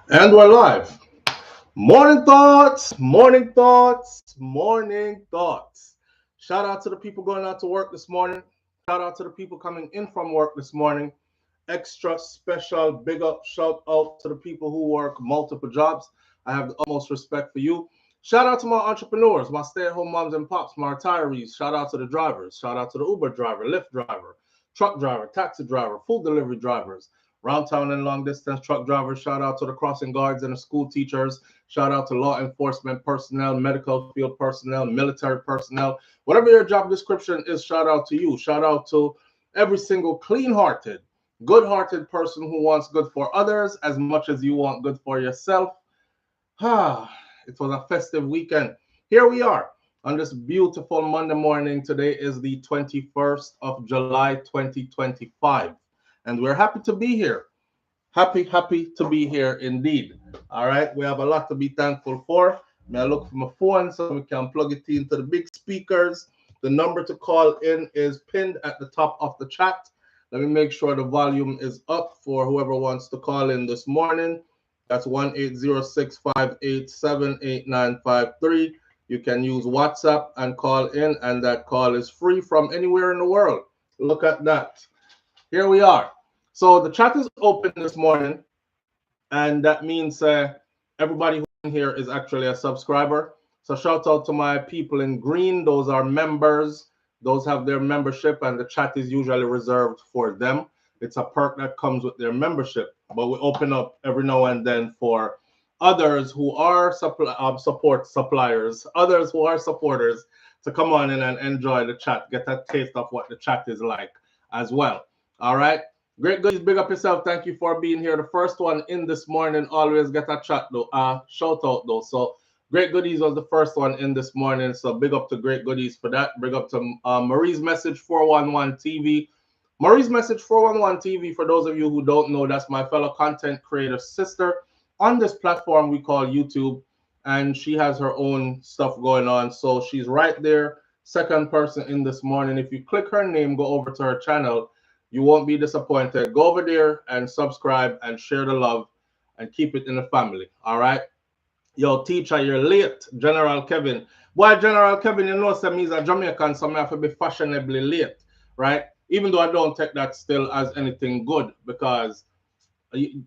And we're live. Morning thoughts, morning thoughts, morning thoughts. Shout out to the people going out to work this morning. Shout out to the people coming in from work this morning. Extra special big up shout out to the people who work multiple jobs. I have the utmost respect for you. Shout out to my entrepreneurs, my stay at home moms and pops, my retirees. Shout out to the drivers. Shout out to the Uber driver, Lyft driver, truck driver, taxi driver, food delivery drivers, round town and long distance truck drivers. Shout out to the crossing guards and the school teachers. Shout out to law enforcement personnel, medical field personnel, military personnel. Whatever your job description is, shout out to you. Shout out to every single clean hearted, good hearted person who wants good for others as much as you want good for yourself. It was a festive weekend. Here we are on this beautiful Monday morning. Today is the 21st of July, 2025. And we're happy to be here. Happy to be here indeed. All right, we have a lot to be thankful for. May I look for my phone so we can plug it into the big speakers. The number to call in is pinned at the top of the chat. Let me make sure the volume is up for whoever wants to call in this morning. That's 1-806-587-8953. You can use WhatsApp and call in, and that call is free from anywhere in the world. Look at that. Here we are. So the chat is open this morning, and that means everybody who here is actually a subscriber. So shout out to my people in green. Those are members. Those have their membership, and the chat is usually reserved for them. It's a perk that comes with their membership, but we open up every now and then for others who are support suppliers, others who are supporters to come on in and enjoy the chat, get a taste of what the chat is like as well. All right. Great goodies, big up yourself. Thank you for being here. The first one in this morning, always get a chat though, shout out though. So Great Goodies was the first one in this morning. So big up to Great Goodies for that. Big up to Marie's Message 411 TV. Marie's Message 411 TV, for those of you who don't know, that's my fellow content creator sister on this platform we call YouTube. And she has her own stuff going on. So she's right there, second person in this morning. If you click her name, go over to her channel, you won't be disappointed. Go over there and subscribe and share the love and keep it in the family. All right. Yo, teacher, you're late. General Kevin. Boy, General Kevin, you know, some he's a Jamaican, so I have to be fashionably late, right? Even though I don't take that still as anything good, because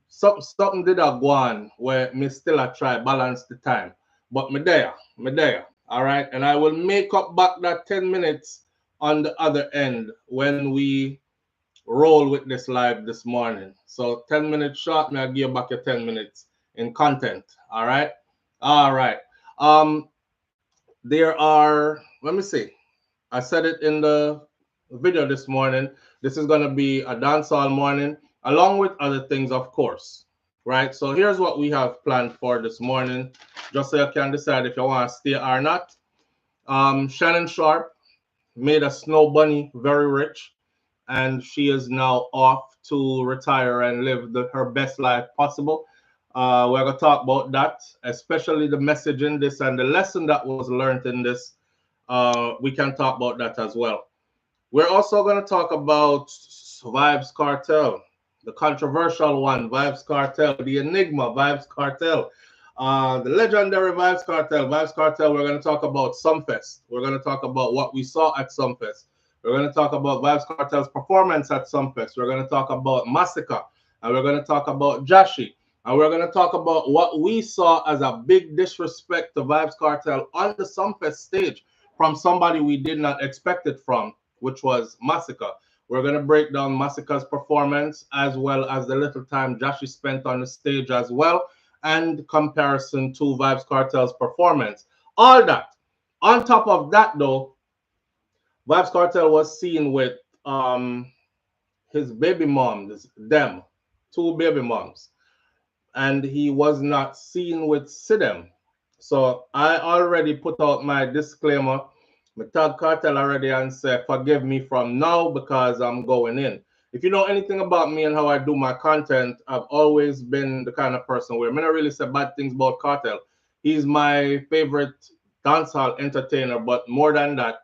something did a go on where me still a try balance the time. But me there. All right. And I will make up back that 10 minutes on the other end when we roll with this live this morning. So 10 minutes short, may I give back your 10 minutes in content. All right. All right. There are, let me see. I said it in the video this morning. This is going to be a dancehall morning, along with other things, of course. Right. So here's what we have planned for this morning, just so you can decide if you want to stay or not. Shannon Sharpe made a snow bunny very rich, and she is now off to retire and live her best life possible. We're going to talk about that, especially the message in this and the lesson that was learned in this. We can talk about that as well. We're also going to talk about Vybz Kartel, the controversial one, Vybz Kartel, the enigma, Vybz Kartel, the legendary Vybz Kartel. Vybz Kartel, we're going to talk about Sumfest. We're going to talk about what we saw at Sumfest. We're going to talk about Vybz Kartel's performance at Sumfest. We're going to talk about Masicka, and we're going to talk about Jashi. And we're going to talk about what we saw as a big disrespect to Vybz Kartel on the Sumfest stage from somebody we did not expect it from, which was Masicka. We're going to break down Masicka's performance as well as the little time Jashi spent on the stage as well, and comparison to Vybz Kartel's performance. All that. On top of that, though, Vybz Kartel was seen with his baby moms, them, two baby moms. And he was not seen with Sidem. So I already put out my disclaimer. I tag Kartel already and say, forgive me from now because I'm going in. If you know anything about me and how I do my content, I've always been the kind of person where I'm not really say bad things about Kartel. He's my favorite dancehall entertainer, but more than that,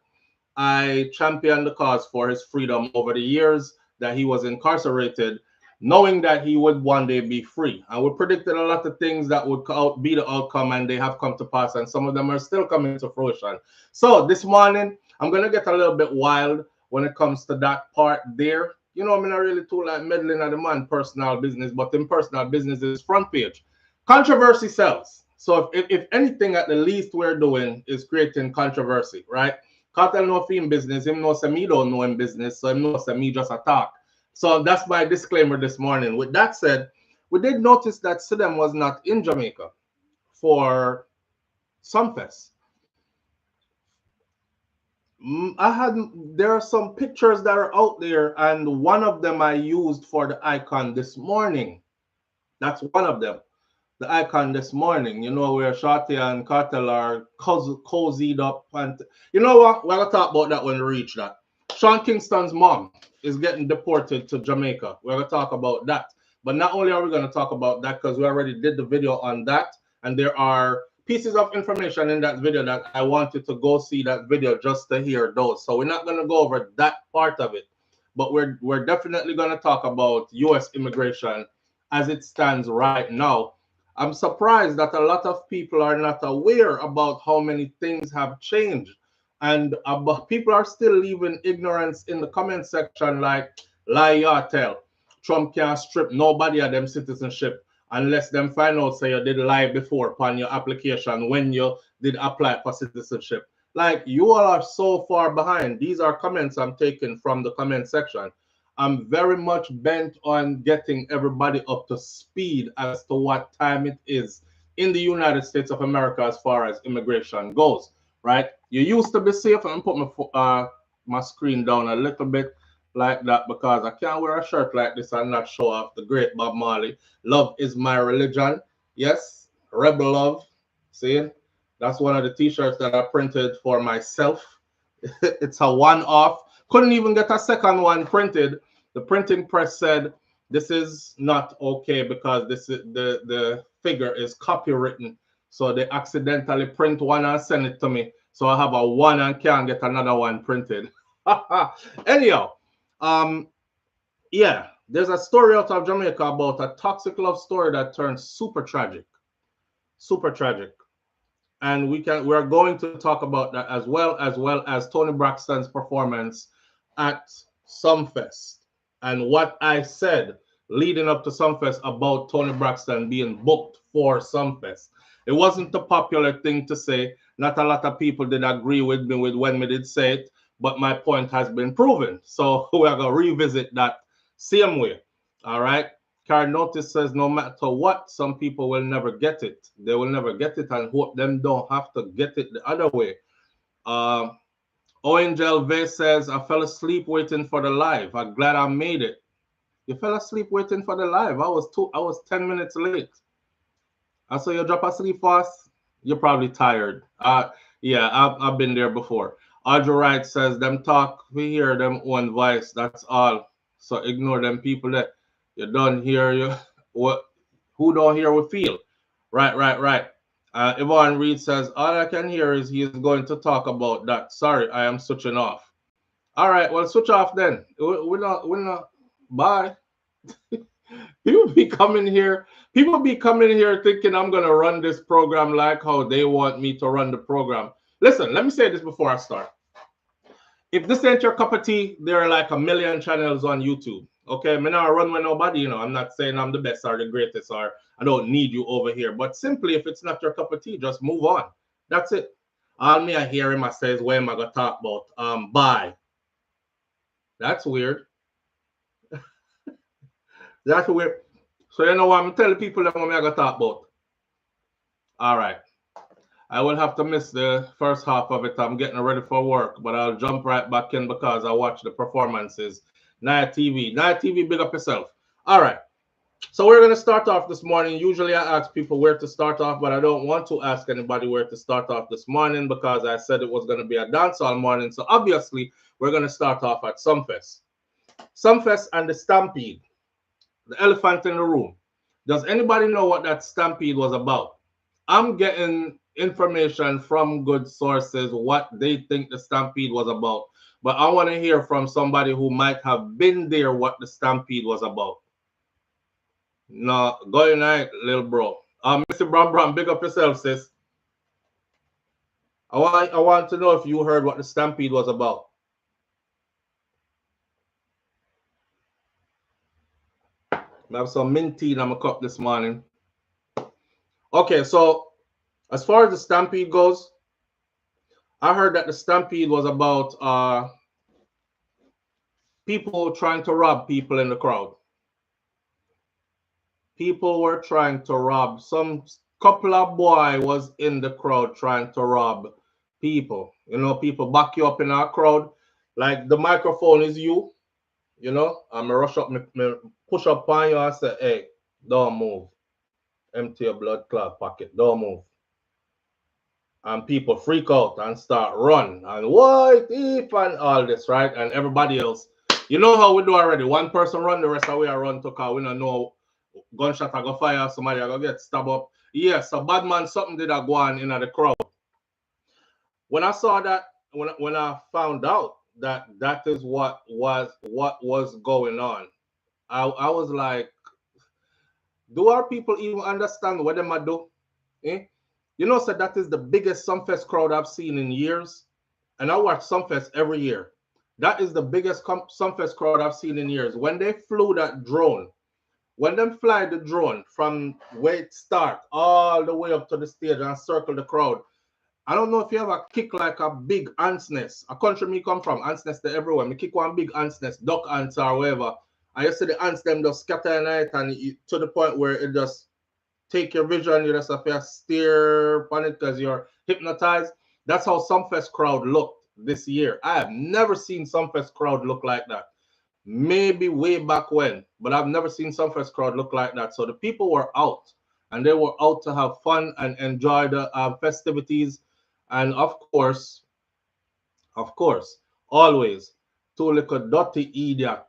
I championed the cause for his freedom over the years that he was incarcerated knowing that he would one day be free. And we predicted a lot of things that would be the outcome, and they have come to pass, and some of them are still coming to fruition. So this morning, I'm going to get a little bit wild when it comes to that part there. You know, I'm not really too like meddling at the man personal business, but in personal business is front page. Controversy sells. So if anything, at the least we're doing is creating controversy, right? Kartel know him business, him know say me don't know him business, so him know say me just attack. So that's my disclaimer this morning. With that said, we did notice that Sidem was not in Jamaica for Sumfest. There are some pictures that are out there, and one of them I used for the icon this morning. That's one of them. The icon this morning, you know, where Shorty and Kartel are cozied up. And you know what? We're going to talk about that when we reach that. Sean Kingston's mom is getting deported to Jamaica. We're going to talk about that. But not only are we going to talk about that, because we already did the video on that, and there are pieces of information in that video that I wanted to go see that video just to hear those. So we're not going to go over that part of it. But we're definitely going to talk about U.S. immigration as it stands right now. I'm surprised that a lot of people are not aware about how many things have changed. And people are still leaving ignorance in the comment section like, lie ya tell. Trump can't strip nobody of them citizenship unless them find out say you did lie before upon your application when you did apply for citizenship. Like, you all are so far behind. These are comments I'm taking from the comment section. I'm very much bent on getting everybody up to speed as to what time it is in the United States of America as far as immigration goes, right? You used to be safe. I'm put my screen down a little bit like that because I can't wear a shirt like this and not show off the great Bob Marley. Love is my religion. Yes, rebel love. See, that's one of the t-shirts that I printed for myself. It's a one-off. Couldn't even get a second one printed. The printing press said this is not okay because this is the figure is copywritten. So they accidentally print one and send it to me. So I have a one and can't get another one printed. Anyhow, yeah, there's a story out of Jamaica about a toxic love story that turned super tragic. Super tragic. And we're going to talk about that as well as Toni Braxton's performance at Sumfest and what I said leading up to Sumfest about Toni Braxton being booked for Sumfest. It wasn't a popular thing to say. Not a lot of people did agree with me when we did say it, but my point has been proven. So we're going to revisit that same way. All right. Karen Notice says no matter what, some people will never get it. They will never get it and hope them don't have to get it the other way. Angel V says, I fell asleep waiting for the live. I'm glad I made it. You fell asleep waiting for the live. I was 10 minutes late. I saw you drop asleep fast. You're probably tired. Yeah, I've been there before. Audrey Wright says, them talk, we hear them one voice. That's all. So ignore them people that you don't hear you. Who don't hear we feel. Right. Yvonne Reed says, all I can hear is he is going to talk about that. Sorry, I am switching off. All right, well, switch off then. We're not. Bye. People be coming here thinking I'm going to run this program like how they want me to run the program. Listen, let me say this before I start. If this ain't your cup of tea, there are like a million channels on YouTube. Okay, I'm not run with nobody, you know. I'm not saying I'm the best or the greatest or I don't need you over here. But simply, if it's not your cup of tea, just move on. That's it. All me I hear him I says, what am I gonna talk about? Bye. That's weird. That's weird. So you know what I'm telling people that what I'm gonna talk about. All right. I will have to miss the first half of it. I'm getting ready for work, but I'll jump right back in because I watch the performances. Naya TV, big up yourself. All right. So we're going to start off this morning. Usually I ask people where to start off, but I don't want to ask anybody where to start off this morning because I said it was going to be a dancehall morning. So obviously we're going to start off at Sumfest. Sumfest and the Stampede, the elephant in the room. Does anybody know what that Stampede was about? I'm getting information from good sources what they think the Stampede was about. But I want to hear from somebody who might have been there what the Stampede was about. No, go unite, little bro. Mr. Brown Brown, big up yourself, sis. I want to know if you heard what the stampede was about. I have some mint tea in my cup this morning. Okay, so as far as the stampede goes, I heard that the stampede was about people trying to rob people in the crowd. People were trying to rob. Some couple of boy was in the crowd trying to rob people. You know, people back you up in our crowd. Like the microphone is you, you know. I'm rush up, me push up on you and say, hey, don't move. Empty your blood clot pocket. Don't move. And people freak out and start run and what if and all this, right? And everybody else. You know how we do already. One person run, the rest of we are run to car. We don't know gunshot I go fire, somebody I go get stabbed up. Yes, a bad man, something did I go on in the crowd. When I saw that, when I found out that that is what was going on, I was like, do our people even understand what them do? Eh? You know, so that is the biggest Sumfest crowd I've seen in years. And I watch Sumfest every year. That is the biggest Sumfest crowd I've seen in years. When they flew that drone, when them fly the drone from where it start all the way up to the stage and circle the crowd, I don't know if you ever kick like a big ant's nest. A country me come from, ant's nest everywhere. Me kick one big ant's nest, duck ants or whatever. I used to see the ants them just scatter in it and to the point where it just take your vision, you just have to stare upon it because you're hypnotized. That's how Sumfest crowd looked this year. I have never seen Sumfest crowd look like that. Maybe way back when, but I've never seen Sumfest crowd look like that. So the people were out, and they were out to have fun and enjoy the festivities. And of course, always, two little dirty idiot.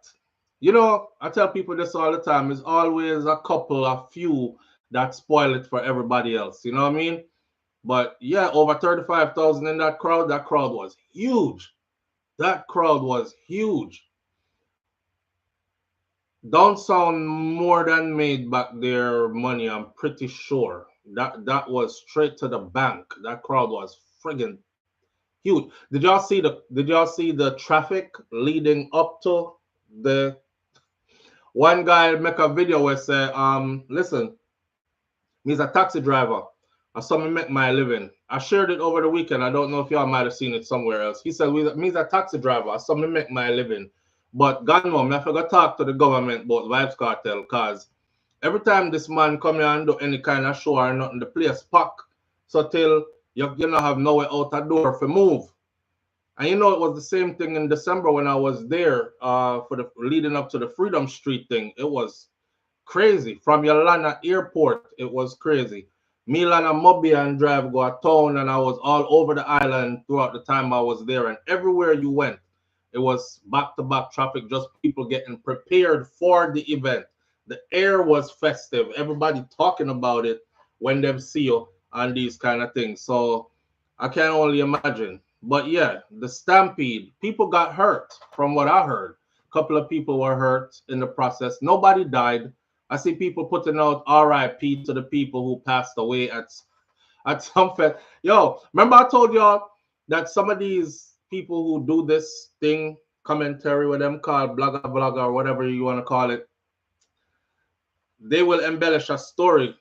You know, I tell people this all the time. It's always a couple, a few that spoil it for everybody else. You know what I mean? But yeah, over 35,000 in that crowd. That crowd was huge. That crowd was huge. Downsound more than made back their money. I'm pretty sure that was straight to the bank. That crowd was friggin' huge. Did y'all see the traffic leading up to the one guy make a video where say, listen, he's a taxi driver. I saw me make my living. I shared it over the weekend. I don't know if y'all might have seen it somewhere else. He said, me's a taxi driver. I saw me make my living. But God no, I forgot to talk to the government about Vybz Kartel because every time this man come here and do any kind of show or nothing, the place pack. So till you don't have nowhere out the door for move. And you know, it was the same thing in December when I was there for the leading up to the Freedom Street thing. It was crazy. From Yolanda Airport, it was crazy. Me and Moby and drive go to town, and I was all over the island throughout the time I was there. And everywhere you went, it was back-to-back traffic, just people getting prepared for the event. The air was festive. Everybody talking about it when they see you and these kind of things. So I can only imagine. But yeah, the stampede, people got hurt from what I heard. A couple of people were hurt in the process. Nobody died. I see people putting out RIP to the people who passed away at Sumfest. Yo, remember I told y'all that some of these people who do this thing, commentary with them called blogger or whatever you want to call it, they will embellish a story.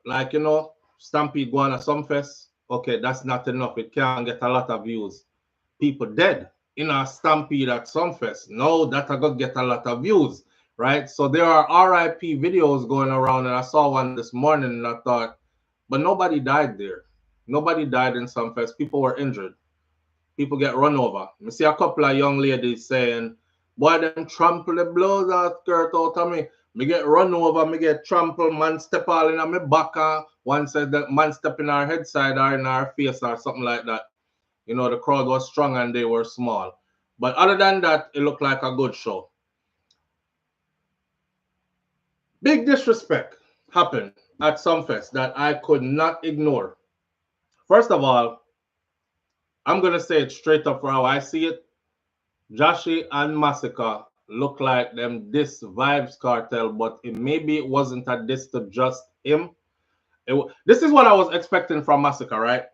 Like, you know, Stampede going to Sumfest. Okay, that's not enough. It can't get a lot of views. People dead in a Stampede at Sumfest. No, that I got get a lot of views, right? So there are RIP videos going around, and I saw one this morning, and I thought, but nobody died there. Nobody died in Sumfest. People were injured. People get run over. I see a couple of young ladies saying, boy, them trample the blows out skirt out of me. Me get run over, me get trampled, man step all in my back. One said that man step in our head side or in our face or something like that. You know, the crowd was strong and they were small. But other than that, it looked like a good show. Big disrespect happened at Sumfest that I could not ignore. First of all, I'm going to say it straight up for how I see it. Joshy and Masicka look like them this Vybz Kartel, but maybe it wasn't a diss to just him. This is what I was expecting from Masicka, right?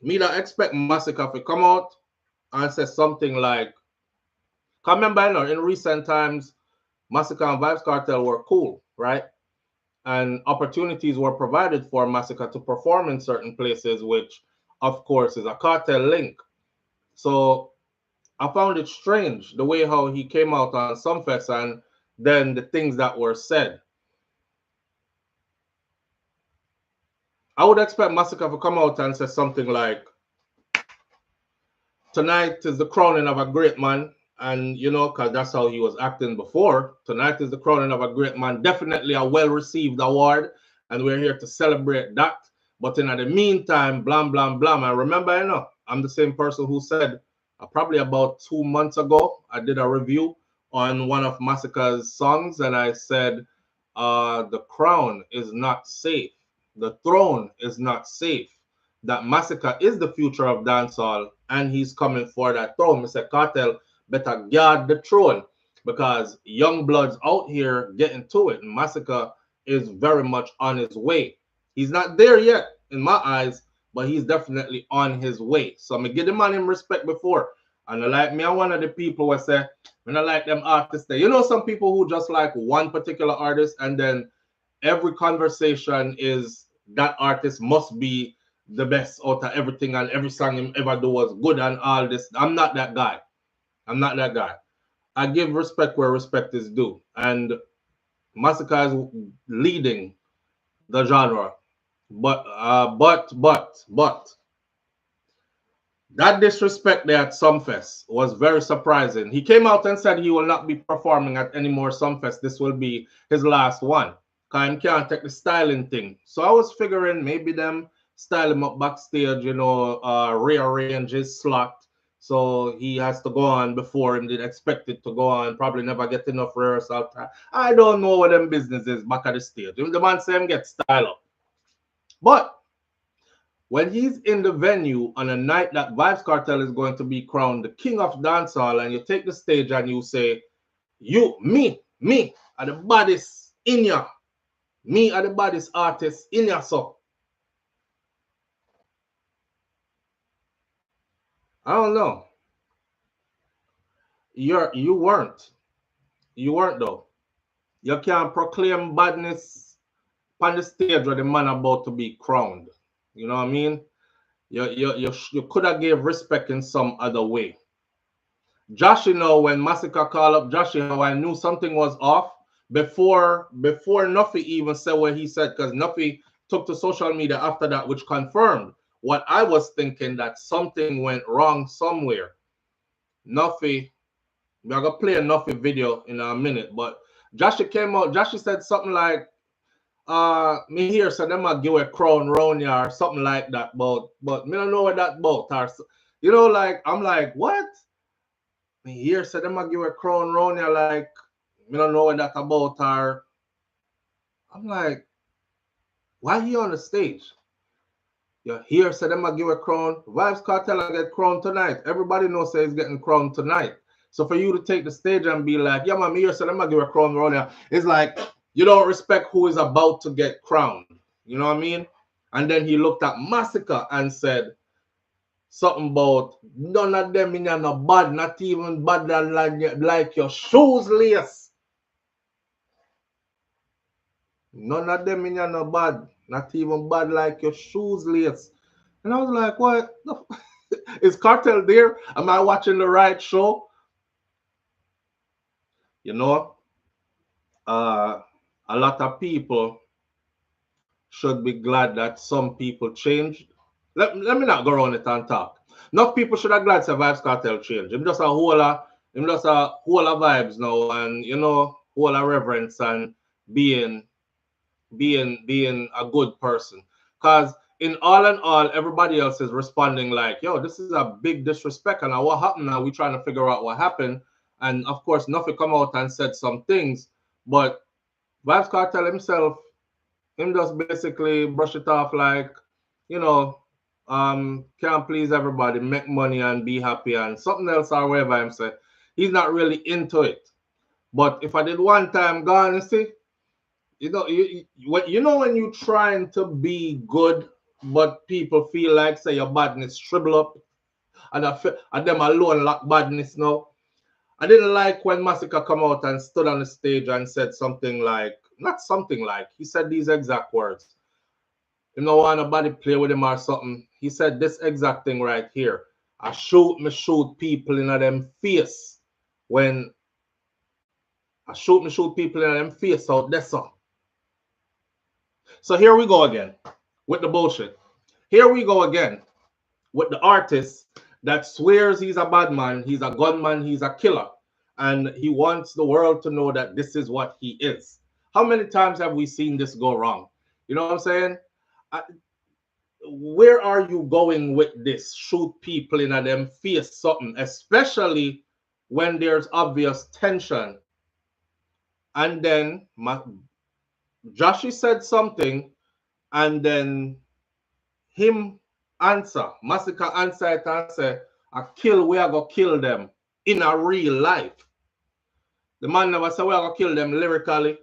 Me not expect Masicka to come out and say something like, "Cause remember, you know, in recent times, Masicka and Vybz Kartel were cool, right? And opportunities were provided for Masicka to perform in certain places, which, of course, is a cartel link. So I found it strange the way how he came out on Sumfest and then the things that were said. I would expect Masicka to come out and say something like, "Tonight is the crowning of a great man." And, you know, because that's how he was acting before. Tonight is the crowning of a great man. Definitely a well-received award. And we're here to celebrate that. But in the meantime, blam, blam, blam. I remember, you know, I'm the same person who said, probably about 2 months ago, I did a review on one of Masicka's songs. And I said, the crown is not safe. The throne is not safe. That Masicka is the future of dancehall. And he's coming for that throne. Mr. Kartel better guard the throne because young bloods out here getting to it. And Masicka is very much on his way. He's not there yet in my eyes, but he's definitely on his way. So I'm gonna give the man him respect before. And I like me, I'm one of the people who say, when I like them artists there. You know, some people who just like one particular artist and then every conversation is that artist must be the best out of everything and every song him ever do was good and all this. I'm not that guy. I'm not that guy. I give respect where respect is due. And Masicka is leading the genre. But that disrespect there at Sumfest was very surprising. He came out and said he will not be performing at any more Sumfest. This will be his last one. Because he can't take the styling thing. So I was figuring maybe them style him up backstage, you know, rearrange his slot. So he has to go on before him did expected to go on. Probably never get enough rehearsal time. I don't know what them business is back at the stage. The man say him get style up. But when he's in the venue on a night that Vybz Kartel is going to be crowned the king of dancehall, and you take the stage and you say, you, me are the baddest in ya. Me are the baddest artist in ya, so. I don't know. You weren't. You weren't though. You can't proclaim badness on the stage where the man about to be crowned. You know what I mean? You could have gave respect in some other way. Josh, you know, when Masicka called up Josh, how I knew something was off before Nuffy even said what he said, because Nuffy took to social media after that, which confirmed what I was thinking, that something went wrong somewhere. Nuffy, we're gonna play a Nuffy video in a minute, but Joshie came out, Joshie said something like, me here, so them might give a crown round here or something like that, but me don't know what that about. Or, you know, like, I'm like, what? Me here, so them might give a crown round here, like, me don't know what that about. Or, I'm like, why he on the stage? You're here, so them might give a crown. Vybz Kartel get crowned tonight. Everybody knows say he's getting crowned tonight. So for you to take the stage and be like, yeah, man, me here, so them might give a crown round here, it's like, you don't respect who is about to get crowned. You know what I mean? And then he looked at Masicka and said something about none of them in no bad, not even bad like your shoes lace. None of them in no bad, not even bad like your shoes lace. And I was like, what? Is Kartel there? Am I watching the right show? You know, a lot of people should be glad that some people changed. Let me not go around it and talk. Enough people should have glad that Vybz Kartel changed. Him just a whole of vibes now, and you know, whole of reverence and being a good person. Cause in all, everybody else is responding like, yo, this is a big disrespect. And what happened now? We trying to figure out what happened. And of course, Nuffy come out and said some things, but Vybz Kartel himself, him just basically brush it off like, you know, can't please everybody, make money and be happy and something else or whatever him say. He's not really into it. But if I did one time, gone, you see, you know when you trying to be good, but people feel like say your badness shrivel up, and them alone lack badness now. I didn't like when Masicka come out and stood on the stage and said something like, not something like, he said these exact words. You know, want nobody play with him or something. He said this exact thing right here. I shoot people in them face when I shoot people in them face out there. So here we go again with the bullshit. Here we go again with the artist that swears he's a bad man, he's a gunman, he's a killer, and he wants the world to know that this is what he is. How many times have we seen this go wrong? You know what I'm saying? Where are you going with this? Shoot people in them face something, especially when there's obvious tension. And then Joshy said something, and then him answer, Masicka answer it and say, we are gonna kill them in a real life. The man never say we are gonna kill them lyrically.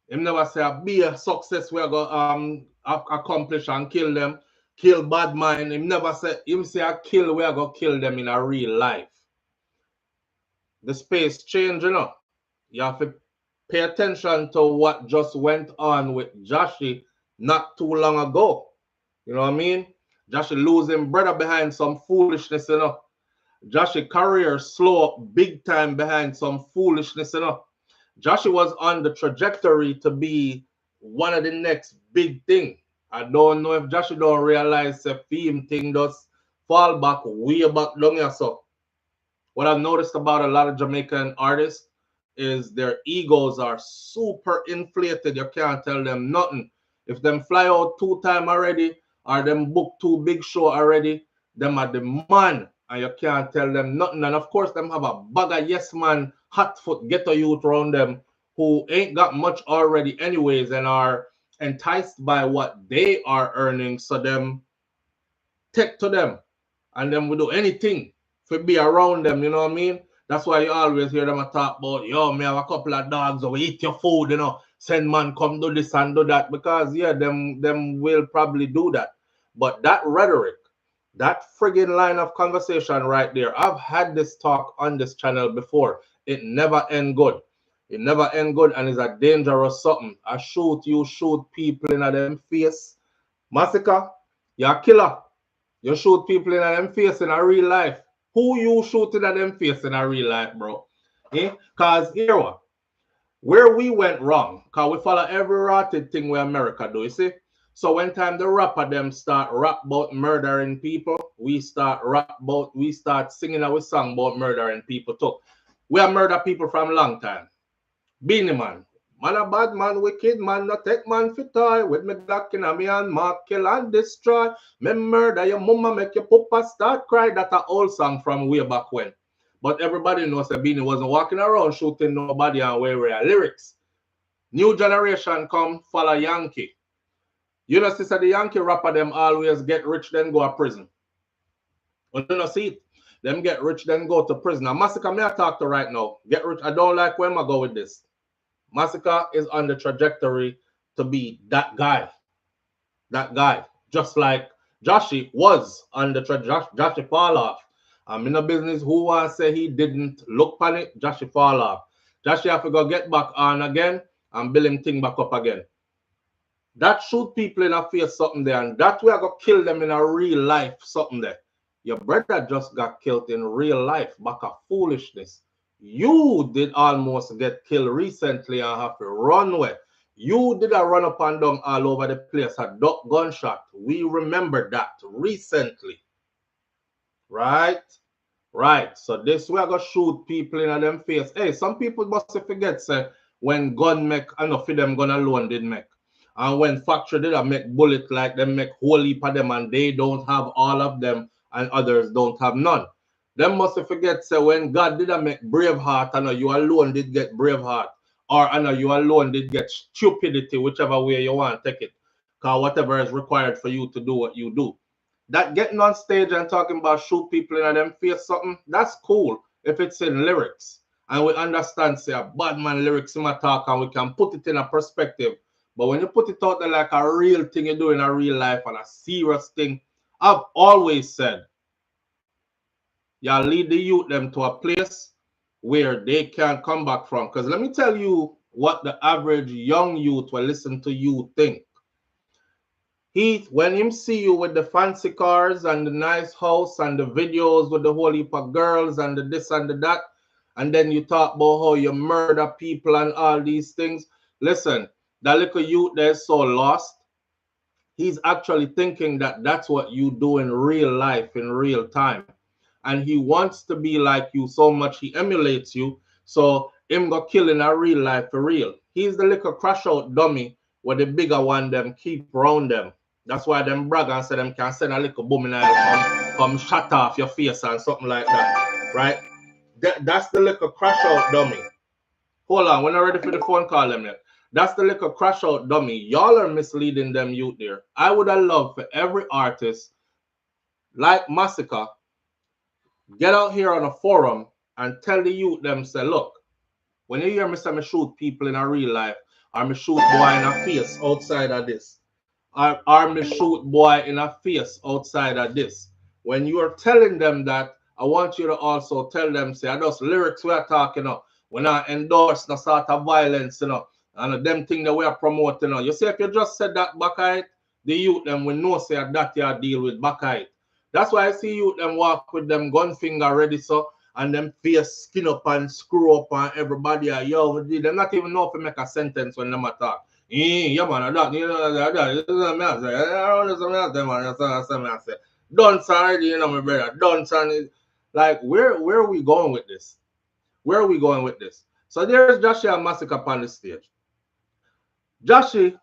Him never say be a success we are gonna accomplish and kill them, kill bad mind. Him never say, him say we are gonna kill them in a real life. The space change, you know. You have to pay attention to what just went on with Joshy not too long ago. You know what I mean? Joshy losing brother behind some foolishness, you know. Joshy career slow up big time behind some foolishness, you know. Joshy was on the trajectory to be one of the next big thing. I don't know if Joshy don't realize the theme thing does fall back way back down here. So what I've noticed about a lot of Jamaican artists is their egos are super inflated. You can't tell them nothing. If them fly out 2 times already, or them book 2 big show already, them are the man, and you can't tell them nothing. And of course, them have a bag of yes man, hot foot ghetto youth around them who ain't got much already anyways and are enticed by what they are earning. So them take to them, and them will do anything to be around them, you know what I mean? That's why you always hear them talk about, yo, me have a couple of dogs, so we eat your food, you know, send man come do this and do that, because yeah, them will probably do that. But that rhetoric, that friggin' line of conversation right there, I've had this talk on this channel before. It never end good. It never end good, and it's a dangerous something. I shoot people in them face. Masicka, you're a killer. You shoot people in them face in a real life. Who you shooting at them face in a real life, bro? Because here what? Where we went wrong, because we follow every rotted thing where America do, you see? So when time the rapper them start rap about murdering people, we start singing our song about murdering people too. We have murdered people from a long time. Beanie Man. Man a bad man, wicked man, no take man for toy. With me Glock in a me and mark, kill and destroy. Me murder your mama, make your papa start cry. That's an old song from way back when. But everybody knows that Beanie wasn't walking around shooting nobody and where lyrics. New generation come follow Yankee. You know, sister, the Yankee rapper them always get rich then go to prison. But you know, see it. Them get rich then go to prison. Now, Masicka, me I talk to right now. Get rich. I don't like where I go with this. Masicka is on the trajectory to be that guy. That guy. Just like Joshy was on the trajectory. Joshy fall off. I'm in a business who wants to say he didn't look on it. Joshy fall off. Joshy have to go get back on again and build him thing back up again. That shoot people in a face something there, and that way I go kill them in a real life something there. Your brother just got killed in real life, back of foolishness. You did almost get killed recently and have to run away. You did a run up and down all over the place, a duck gunshot. We remember that recently. Right? Right. So this way I go shoot people in them face. Hey, some people must forget, say, when gun make, enough of them gun alone did make. And when factory did I make bullet like them make whole heap of them and they don't have all of them and others don't have none. Them must forget, say, when God did I make Braveheart, I know you alone did get Braveheart. Or I know you alone did get stupidity, whichever way you want to take it. Because whatever is required for you to do what you do. That getting on stage and talking about shoot people in them face something, that's cool if it's in lyrics. and we understand, say, a bad man lyrics in my talk, and we can put it in a perspective. But when you put it out there like a real thing you do in a real life and a serious thing, I've always said, you lead the youth them to a place where they can come back from. Because let me tell you what the average young youth will listen to you think. When him see you with the fancy cars and the nice house and the videos with the whole heap of girls and the this and the that, and then you talk about how you murder people and all these things. Listen, that little youth there is so lost. He's actually thinking that that's what you do in real life, in real time. And he wants to be like you so much, he emulates you. So him go kill in a real life for real. He's the little crash out dummy where the bigger one them keep round them. That's why them brag and say them can send a little boom in come shut off your face and something like that. Right? That's the little crash out dummy. Hold on, we're not ready for the phone call them yet. That's the little crash out dummy. Y'all are misleading them youth there. I would have loved for every artist like Masicka get out here on a forum and tell the youth them, say, look, when you hear me say me shoot people in a real life, or me shoot boy in a face outside of this, or me shoot boy in a face outside of this, when you are telling them that, I want you to also tell them, say, those lyrics we are talking about, we're not endorse no sort of violence, you know, and them thing that we are promoting, you know. You see, if you just said that back height, the youth them will know, say, that you deal with back height. That's why I see you them walk with them gun finger ready, so, and them face skin up and screw up on everybody. Yo, they not even know if they make a sentence when them attack. Yeah, man, that, you know, that, done, already, you know, my brother, done, son. Like, where are we going with this? Where are we going with this? So there's Joshie and Masicka up on the stage. Joshie,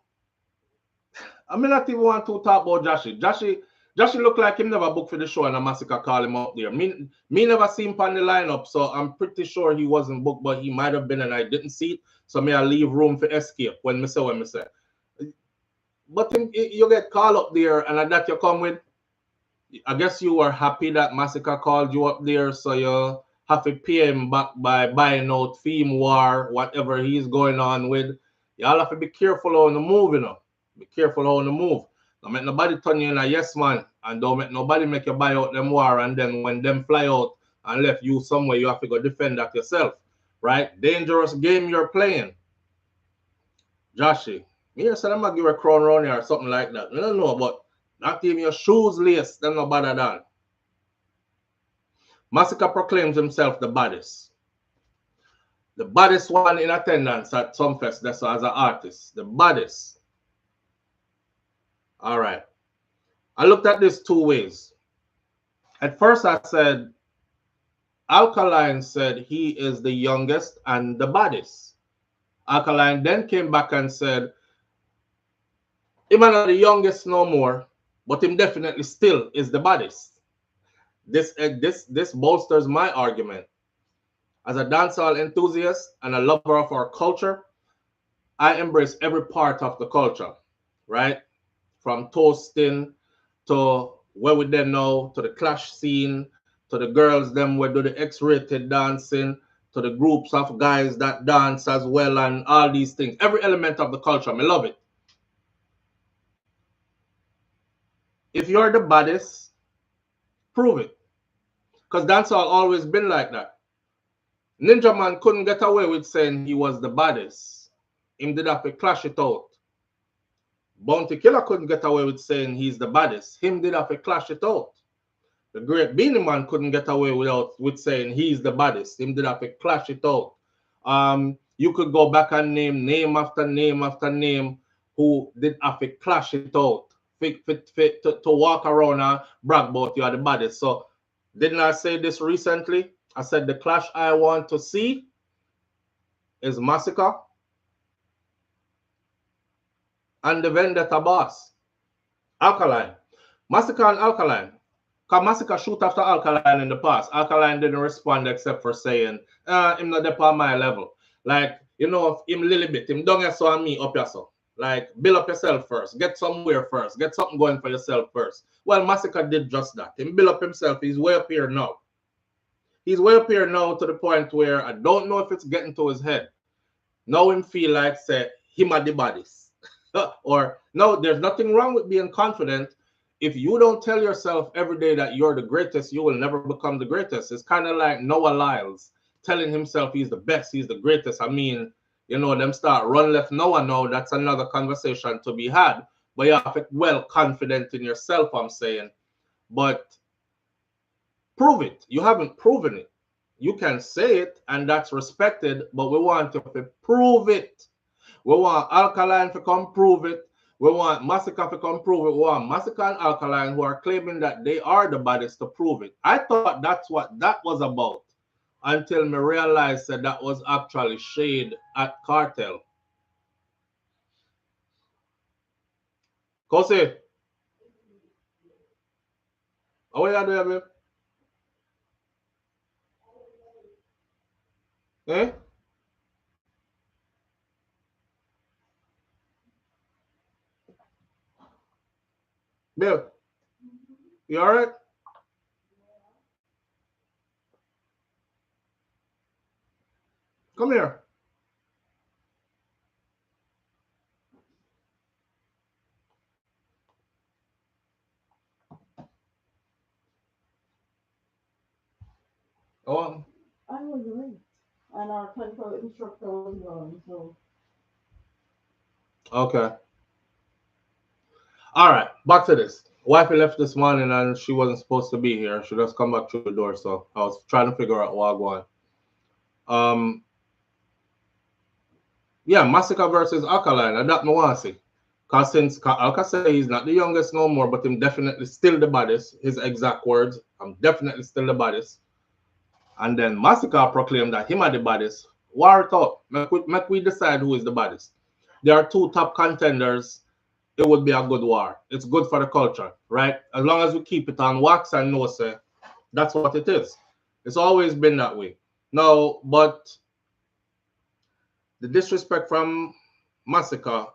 I mean, not even want to talk about Joshie. Joshie look like him never booked for the show and a Masicka call him up there. Me never seen him on the lineup, so I'm pretty sure he wasn't booked, but he might have been and I didn't see it. So may I leave room for escape when me say. But you get called up there and that you come with, I guess you were happy that Masicka called you up there, so you have to pay him back by buying out theme war, whatever he's going on with. Y'all have to be careful on the move, you know. Be careful on the move. Don't make nobody turn you in a yes man, and don't make nobody make you buy out them war, and then when them fly out and left you somewhere, you have to go defend that yourself. Right? Dangerous game you're playing. Joshie, me said I'm gonna give a crown around here or something like that. I don't know, but not even your shoes laced, them no better than. Masicka proclaims himself the baddest. The baddest one in attendance at Sumfest, that's as an artist. The baddest. All right. I looked at this two ways. At first I said, Alkaline said he is the youngest and the baddest. Alkaline then came back and said, him not the youngest no more, but him definitely still is the baddest. This bolsters my argument. As a dancehall enthusiast and a lover of our culture, I embrace every part of the culture, right? From toasting to where we then know, to the clash scene, to the girls them where do the X-rated dancing, to the groups of guys that dance as well, and all these things. Every element of the culture, I love it. If you're the baddest, prove it. Because dancehall always been like that. Ninja Man couldn't get away with saying he was the baddest. Him did have to clash it out. Bounty Killer couldn't get away with saying he's the baddest. Him did have to clash it out. The Great Beanie Man couldn't get away with saying he's the baddest. Him did have to clash it out. You could go back and name after name after name who did have to clash it out. To walk around and brag about you are the baddest. So didn't I say this recently? I said the clash I want to see is Masicka and the Vendetta boss, Alkaline. Masicka and Alkaline. Because Masicka shoot after Alkaline in the past. Alkaline didn't respond except for saying, him not up on my level. Like, you know, him little bit, him down here so and me up here so. Like, build up yourself first. Get somewhere first. Get something going for yourself first. Well, Masicka did just that. Him build up himself. He's way up here now. He's way up here now to the point where I don't know if it's getting to his head. Now him feel like say him at the bodies. Or no, there's nothing wrong with being confident. If you don't tell yourself every day that you're the greatest, you will never become the greatest. It's kind of like Noah Lyles telling himself he's the best, he's the greatest. I mean, you know, them start run left Noah now. That's another conversation to be had. But you have to be well confident in yourself, I'm saying. But prove it. You haven't proven it. You can say it, and that's respected, but we want you to prove it. We want Alkaline to come prove it. We want Masicka to come prove it. We want Masicka and Alkaline who are claiming that they are the baddest to prove it. I thought that's what that was about until me realized that that was actually shade at Kartel. Kosi, how are you doing, babe? Eh? Babe, you all right? Come here. Oh, I was late, and our clinical instructor was gone, so. okay. All right, back to this. Wifey left this morning and she wasn't supposed to be here. She just come back through the door, so I was trying to figure out what going. Yeah, Masicka versus Alkaline. And that me want to see. Because since Alka say he's not the youngest no more, but him definitely still the baddest. His exact words, I'm definitely still the baddest. And then Masicka proclaimed that him are the baddest. War it out. Make we decide who is the baddest. There are two top contenders. It would be a good war. It's good for the culture, right? As long as we keep it on wax and know, say, that's what it is. It's always been that way. No, but the disrespect from Masicka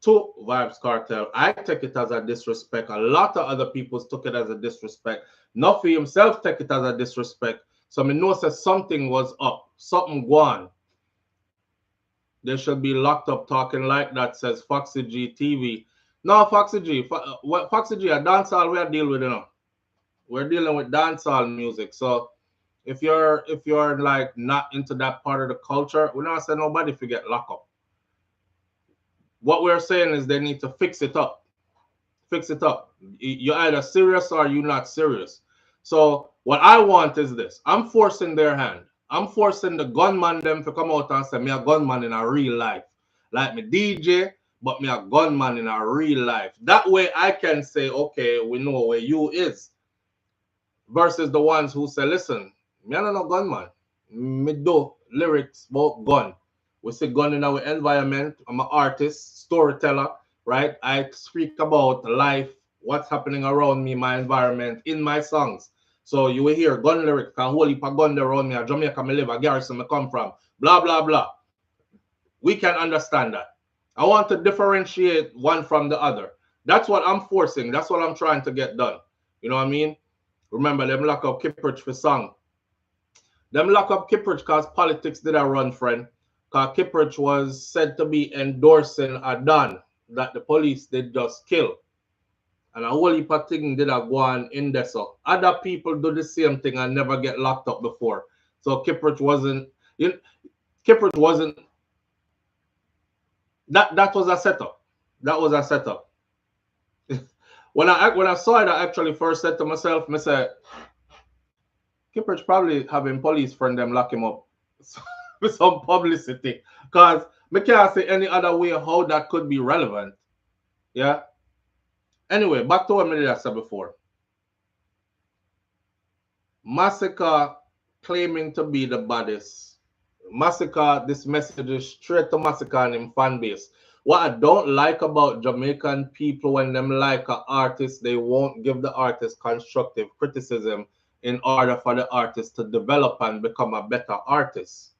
to Vybz Kartel, I take it as a disrespect. A lot of other people took it as a disrespect. Nuffy himself take it as a disrespect. So I know that something was up, something gone. They should be locked up talking like that, says Foxy G TV. No, Foxy G, Foxy G, a dancehall we are dealing with, you know. We're dealing with dancehall music. So if you're like not into that part of the culture, we're not saying nobody forget lock up. What we're saying is they need to fix it up. Fix it up. You're either serious or you're not serious. So what I want is this. I'm forcing their hand. I'm forcing the gunman them to come out and say me a gunman in a real life. Like me DJ, but me a gunman in a real life. That way I can say, okay, we know where you is. Versus the ones who say, listen, me no gunman. Me do lyrics about gun. We see gun in our environment. I'm an artist, storyteller, right? I speak about life, what's happening around me, my environment, in my songs. So you will hear gun lyrics, can whole heap of gun around me, a Jamaica me live, a garrison me come from, blah, blah, blah. We can understand that. I want to differentiate one from the other. That's what I'm forcing. That's what I'm trying to get done. You know what I mean? Remember, them lock up Kiprich for song. Them lock up Kiprich because politics did a run, friend. Because Kiprich was said to be endorsing a Don that the police did just kill. And a whole heap of things did a go on in there. So other people do the same thing and never get locked up before. So Kiprich wasn't, Kiprich wasn't, that was a setup. That was a setup. when I saw it, I actually first said to myself, I said, Kiprich probably having police friend them lock him up with some publicity. Because I can't say any other way how that could be relevant. Yeah. Anyway, back to what I said before. Masicka claiming to be the baddest. Masicka, this message is straight to Masicka and him fan base. What I don't like about Jamaican people when them like an artist, they won't give the artist constructive criticism in order for the artist to develop and become a better artist.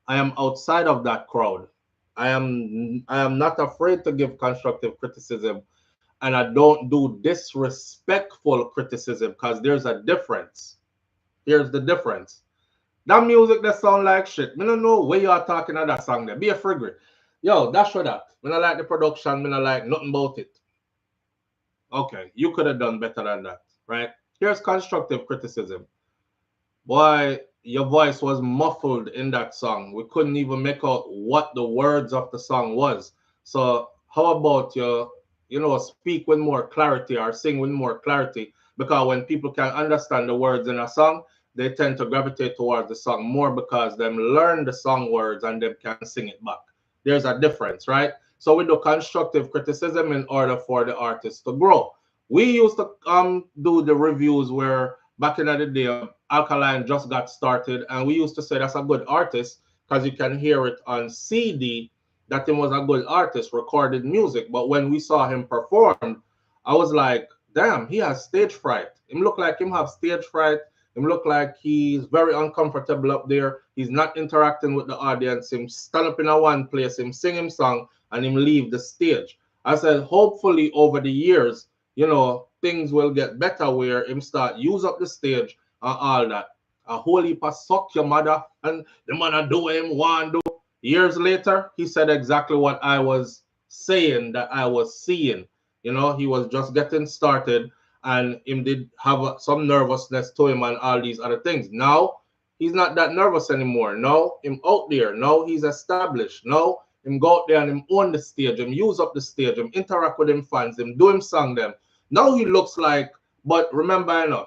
I am outside of that crowd. I am not afraid to give constructive criticism, and I don't do disrespectful criticism because there's a difference. Here's the difference. That music that sound like shit. Me don't know where you are talking about that song there. Be a frigate. Yo, that's for that. Me not like the production. Me not like nothing about it. Okay, you could have done better than that, right? Here's constructive criticism. Boy, your voice was muffled in that song. We couldn't even make out what the words of the song was. So how about you speak with more clarity or sing with more clarity? Because when people can understand the words in a song, they tend to gravitate towards the song more because them learn the song words and they can sing it back. There's a difference, right? So we do constructive criticism in order for the artist to grow. We used to do the reviews where back in the day, Alkaline just got started, and we used to say that's a good artist because you can hear it on CD that he was a good artist, recorded music. But when we saw him perform, I was like, damn, he has stage fright. Him look like him have stage fright. Him look like he's very uncomfortable up there. He's not interacting with the audience. Him stand up in a one place, him sing him song, and him leave the stage. I said, hopefully over the years, things will get better where him start use up the stage and all that. A whole heap of suck your mother and the man do what him want do. Years later, he said exactly what I was saying that I was seeing. He was just getting started and him did have some nervousness to him and all these other things. Now, he's not that nervous anymore. No, him out there. No, he's established. No, him go out there and him own the stage. Him use up the stage. Him interact with him fans. Him do him song them. Now he looks like, but remember,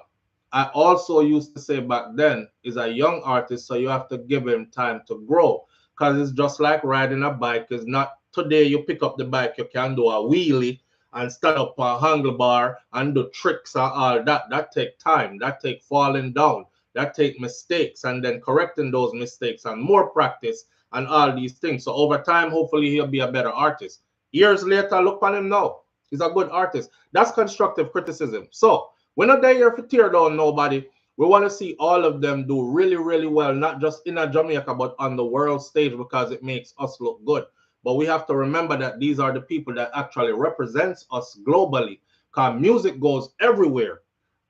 I also used to say back then, he's a young artist, so you have to give him time to grow. Because it's just like riding a bike. It's not today you pick up the bike, you can do a wheelie and stand up a handlebar and do tricks and all that. That take time. That take falling down. That take mistakes and then correcting those mistakes and more practice and all these things. So over time, hopefully he'll be a better artist. Years later, look on him now. He's a good artist. That's constructive criticism. So we're not there here to tear down nobody. We want to see all of them do really, really well, not just in a Jamaica, but on the world stage because it makes us look good. But we have to remember that these are the people that actually represents us globally. Because music goes everywhere.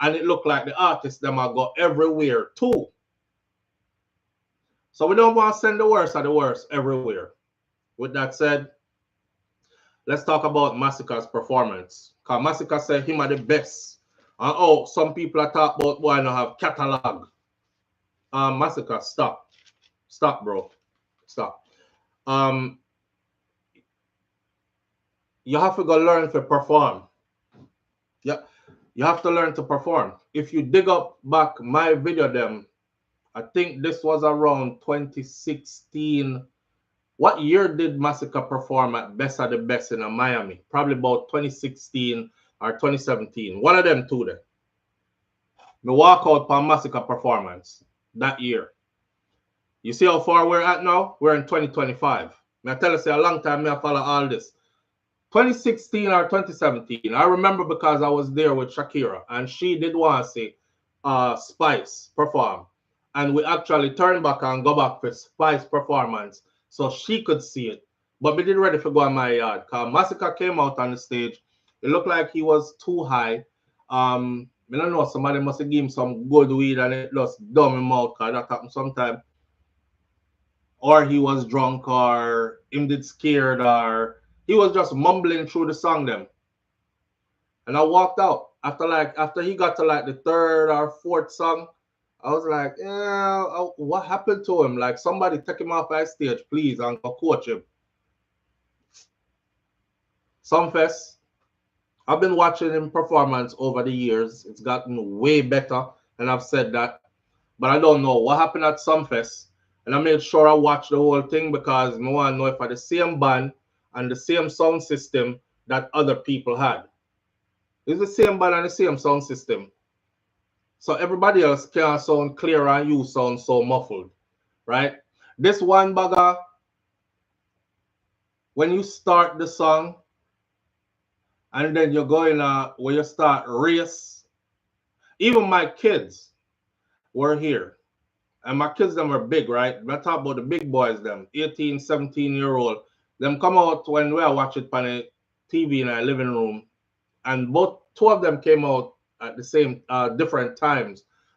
And it look like the artists them are go everywhere too. So we don't want to send the worst of the worst everywhere. With that said, let's talk about Masicka's performance. Because Masicka said him are the best. And some people are talking about why not have catalog. Masicka, stop. Stop, bro. Stop. You have to go learn to perform. Yeah, you have to learn to perform. If you dig up back my video them, I think this was around 2016. What year did Masicka perform at Best of the Best in Miami? Probably about 2016 or 2017. One of them two there. Me walk out for Masicka performance that year. You see how far we're at now? We're in 2025. I tell you, say a long time I follow all this. 2016 or 2017. I remember because I was there with Shakira and she did want to see Spice perform. And we actually turned back and go back for Spice performance so she could see it. But we didn't ready for go on my yard. Because Masicka came out on the stage. It looked like he was too high. I don't know, somebody must have given him some good weed and it just dumb him out because that happened sometime. Or he was drunk or him did scared or he was just mumbling through the song them. And I walked out. After he got to like the third or fourth song, I was like, yeah, what happened to him? Like somebody take him off my stage, please, and go coach him. Sumfest. I've been watching him performance over the years. It's gotten way better, and I've said that. But I don't know what happened at Sumfest. And I made sure I watched the whole thing because I want to know if I had the same band and the same sound system that other people had. It's the same band and the same sound system. So everybody else can sound clear and you sound so muffled, right? This one bagger, when you start the song and then you're going where you start race, even my kids were here. And my kids them were big, right? I talk about the big boys them, 18, 17-year-old. Them come out when we watch it on the TV in our living room. And two of them came out at the same different times.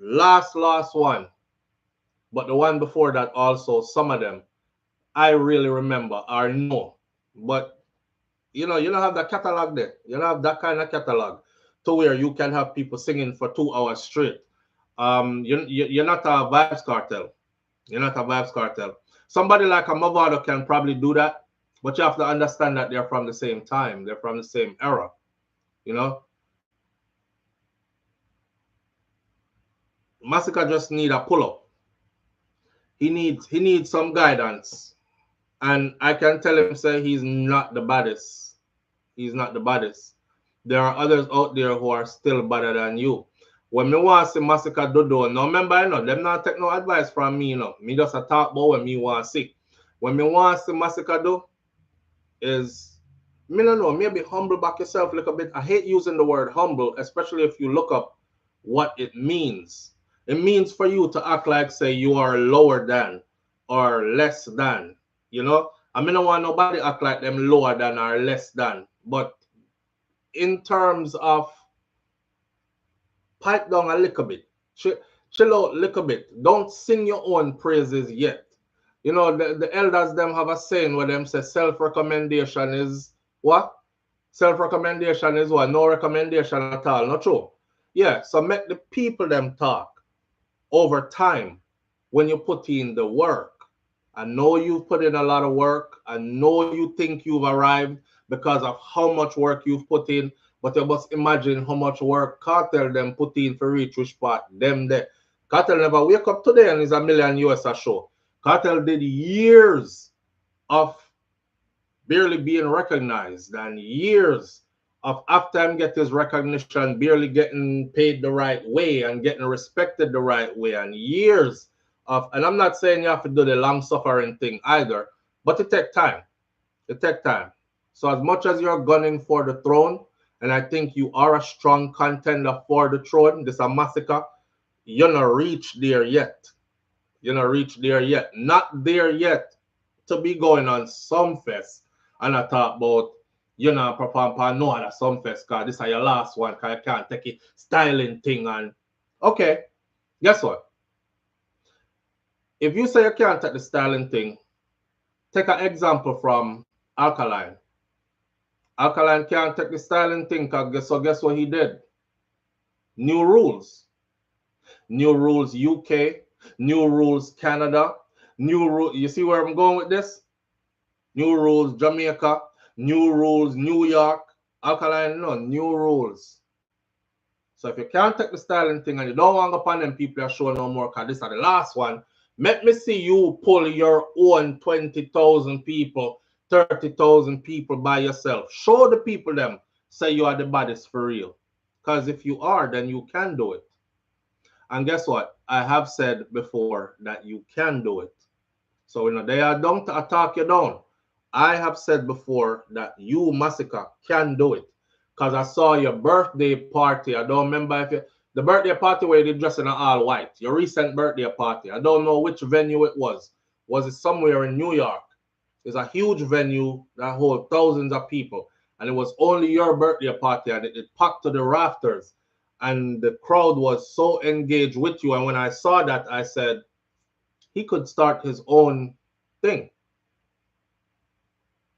last one, but the one before that also, some of them I really remember or know. But you know, you don't have that catalog there. You don't have that kind of catalog to where you can have people singing for 2 hours straight. You're not a Vybz Kartel. You're not a Vybz Kartel. Somebody like a Mavado can probably do that, but you have to understand that they're from the same time. They're from the same era. You know, Masicka just need a pull up. He needs some guidance, and I can tell him say he's not the baddest. He's not the baddest. There are others out there who are still better than you. When me want to see Masicka do, no remember, you know, them not take no advice from me, you know. Me just a talk about when me want to see. When me want to see Masicka do, is, me no know, maybe humble back yourself a little bit. I hate using the word humble, especially if you look up what it means. It means for you to act like, say, you are lower than or less than, you know. I mean, I don't want nobody act like them lower than or less than. But in terms of pipe down a little bit, chill out a little bit. Don't sing your own praises yet. You know, the elders them have a saying where them say self-recommendation is what? Self-recommendation is what? No recommendation at all. Not true. Yeah, so make the people them talk over time when you put in the work. I know you've put in a lot of work. I know you think you've arrived because of how much work you've put in, but you must imagine how much work Kartel them put in for reach which part them there. Kartel never wake up today and is a million USA show. Kartel did years of barely being recognized and years of after him get his recognition, barely getting paid the right way and getting respected the right way, and years of, and I'm not saying you have to do the long suffering thing either, but it take time. It take time. So as much as you're gunning for the throne, and I think you are a strong contender for the throne, this is a Masicka, you're not reach there yet. You're not reach there yet. Not there yet to be going on Sumfest and I talk about, you know, perform for no other Sumfest because this is your last one because I can't take it styling thing. And okay, guess what? If you say you can't take the styling thing, take an example from Alkaline. Alkaline can't take the styling thing because guess what he did? New rules. New rules UK, new rules Canada, new rule. You see where I'm going with this? New rules Jamaica, new rules New York. Alkaline, no, new rules. So if you can't take the styling thing and you don't want to go upon them people are showing no more because this is the last one, let me see you pull your own 20,000 people, 30,000 people by yourself. Show the people them, say you are the baddest for real. Because if you are, then you can do it. And guess what? I have said before that you can do it. So, you know, they are don't attack you down. I have said before that you, Masicka, can do it. Because I saw your birthday party. I don't remember if you, the birthday party where you did dress in all white. Your recent birthday party. I don't know which venue it was. Was it somewhere in New York? It's a huge venue that holds thousands of people. And it was only your birthday party and it packed to the rafters. And the crowd was so engaged with you. And when I saw that, I said, he could start his own thing.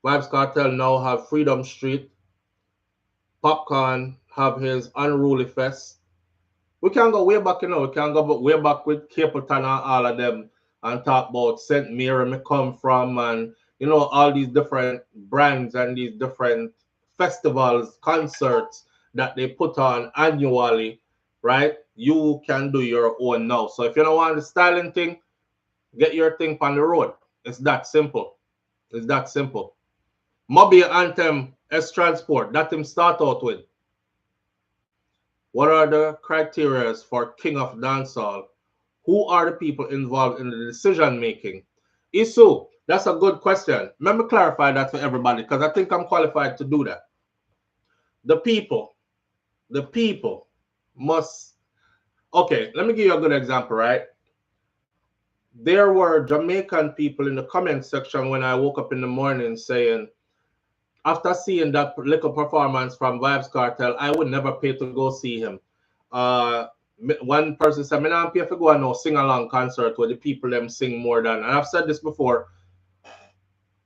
Vybz Kartel now have Freedom Street. Popcorn have his Unruly Fest. We can go way back, you know. We can go way back with Capleton and all of them and talk about St. Mary me come from and, you know, all these different brands and these different festivals, concerts that they put on annually, right? You can do your own now. So if you don't want the styling thing, get your thing on the road. It's that simple. It's that simple. Mobile Anthem S Transport, that him start out with. What are the criteria for King of Dancehall? Who are the people involved in the decision making? Isu, that's a good question. Let me clarify that for everybody because I think I'm qualified to do that. The people must, okay, let me give you a good example, right? There were Jamaican people in the comment section when I woke up in the morning saying, after seeing that little performance from Vybz Kartel, I would never pay to go see him. one person said, "Me not pay for go and no sing along concert where the people them sing more than." And I've said this before.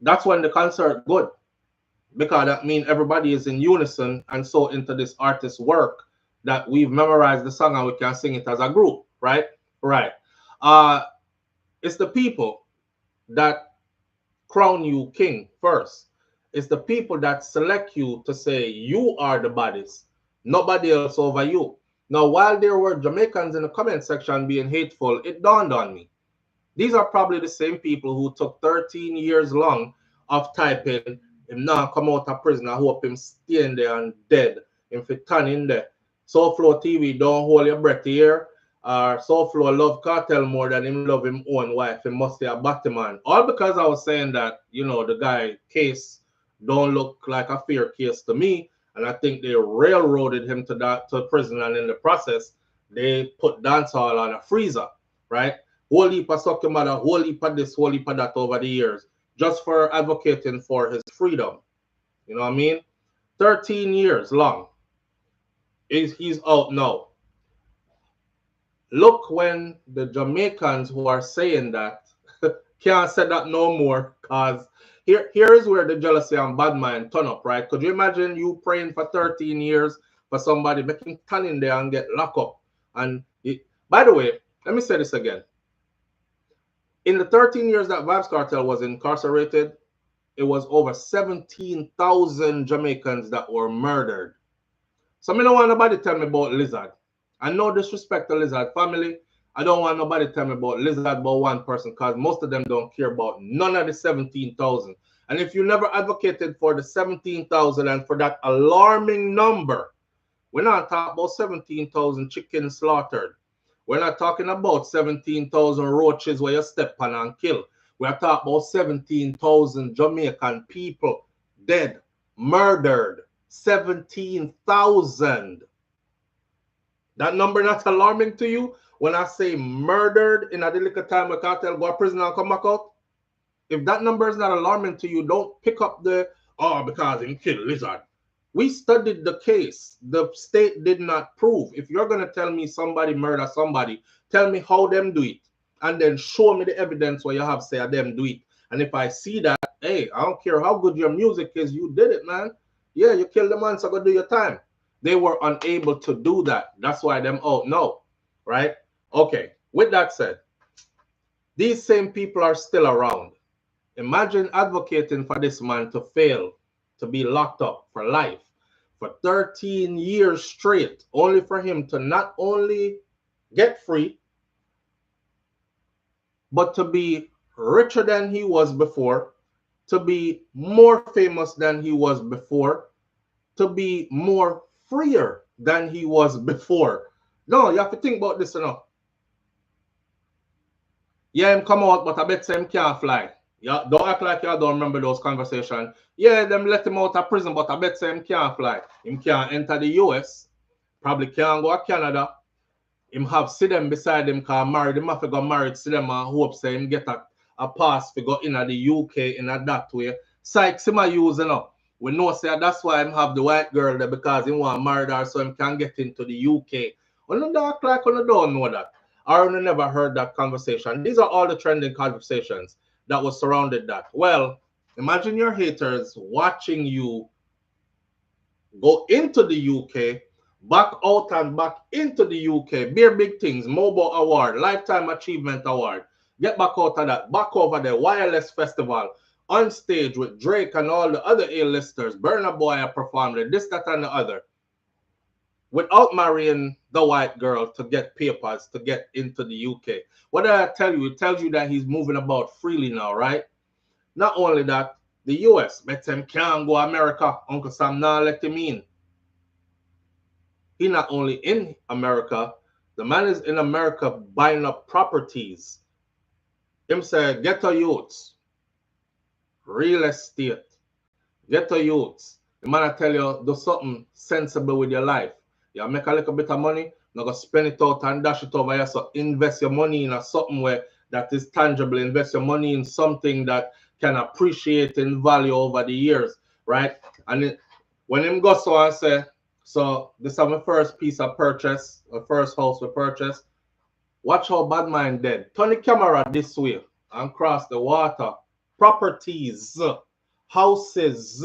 That's when the concert good, because that means everybody is in unison and so into this artist's work that we've memorized the song and we can sing it as a group, right? Right. It's the people that crown you king first. It's the people that select you to say you are the baddest, nobody else over you. Now, while there were Jamaicans in the comment section being hateful, it dawned on me. These are probably the same people who took 13 years long of typing him now come out of prison. I hope him staying there and dead. Him fit turn in there. SouFLoTV, don't hold your breath here. SouFlo love Kartel more than him love him own wife. He must be a Batman. All because I was saying that, you know, the guy case don't look like a fair case to me. And I think they railroaded him to prison, and in the process, they put Dancehall on a freezer, right? Whole heap of sucking mother, whole heap of this, whole heap of that over the years, just for advocating for his freedom. You know what I mean? 13 years long. He's out now. Look when the Jamaicans who are saying that can't say that no more, because here is where the jealousy and bad mind turn up, right? Could you imagine you praying for 13 years for somebody making turn in there and get locked up? And by the way, let me say this again. In the 13 years that Vybz Kartel was incarcerated, it was over 17,000 Jamaicans that were murdered. So I don't want nobody tell me about Lizard. And no disrespect to Lizard family. I don't want nobody tell me about Lizard but one person, because most of them don't care about none of the 17,000. And if you never advocated for the 17,000 and for that alarming number, we're not talking about 17,000 chickens slaughtered. We're not talking about 17,000 roaches where you step on and kill. We're talking about 17,000 Jamaican people dead, murdered. 17,000. That number not alarming to you? When I say murdered in a little time where Kartel go to prison and come back out? If that number is not alarming to you, don't pick up the, oh, because he killed Lizard. We studied the case. The state did not prove. If you're going to tell me somebody murdered somebody, tell me how them do it. And then show me the evidence where you have say them do it. And if I see that, hey, I don't care how good your music is, you did it, man. Yeah, you killed the man, so go do your time. They were unable to do that. That's why them out now, right? Okay, with that said, these same people are still around. Imagine advocating for this man to fail, to be locked up for life, for 13 years straight, only for him to not only get free, but to be richer than he was before, to be more famous than he was before, to be more freer than he was before. No, you have to think about this enough. Yeah, him come out, but I bet him can't fly. Yeah, don't act like you don't remember those conversations. Yeah, them let him out of prison, but I bet him can't fly. Him can't enter the US. Probably can't go to Canada. Him have Sidem beside him, because married. Him have to go married Sidem and hope say him get a pass to go in the UK in that way. Sykes him a use, you know. We know say that's why him have the white girl there, because he want to marry her so him can get into the UK. You don't act like you don't know that. Or you never heard that conversation. These are all the trending conversations that was surrounded that. Well, imagine your haters watching you go into the UK, back out and back into the UK, beer big things, mobile award, lifetime achievement award, get back out of that, back over the wireless festival, on stage with Drake and all the other A-listers, Burna Boy performed it, this, that, and the other, without marrying the white girl to get papers to get into the UK. What did I tell you? It tells you that he's moving about freely now, right? Not only that, the US, bet him can't go America. Uncle Sam now let him in. He not only in America, the man is in America buying up properties. Him say, ghetto youths, real estate, ghetto youths. The man I tell you, do something sensible with your life. You make a little bit of money, not go spend it out and dash it over here. So invest your money in something where that is tangible. Invest your money in something that can appreciate in value over the years, right? And when him go so and say, So this is my first piece of purchase, my first house we purchased. Watch how bad mind dead. Turn the camera this way and cross the water. Properties, houses,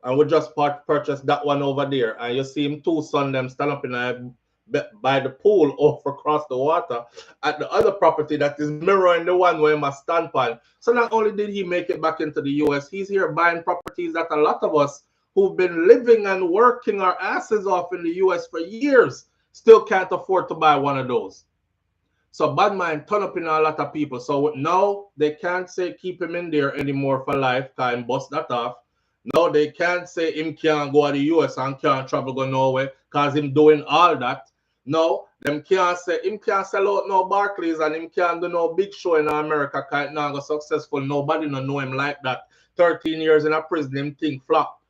and we just purchased that one over there. And you see him two son them stand up in by the pool over across the water at the other property that is mirroring the one where my stand on. So not only did he make it back into the US, he's here buying properties that a lot of us who've been living and working our asses off in the US for years still can't afford to buy one of those. So bad mind turn up in a lot of people. So now they can't say keep him in there anymore for lifetime, bust that off. No, they can't say him can't go to the US and can't travel go nowhere because him doing all that. No, them can't say him can't sell out no Barclays and him can't do no big show in America because it not go successful. Nobody no know him like that. 13 years in a prison, him think flop.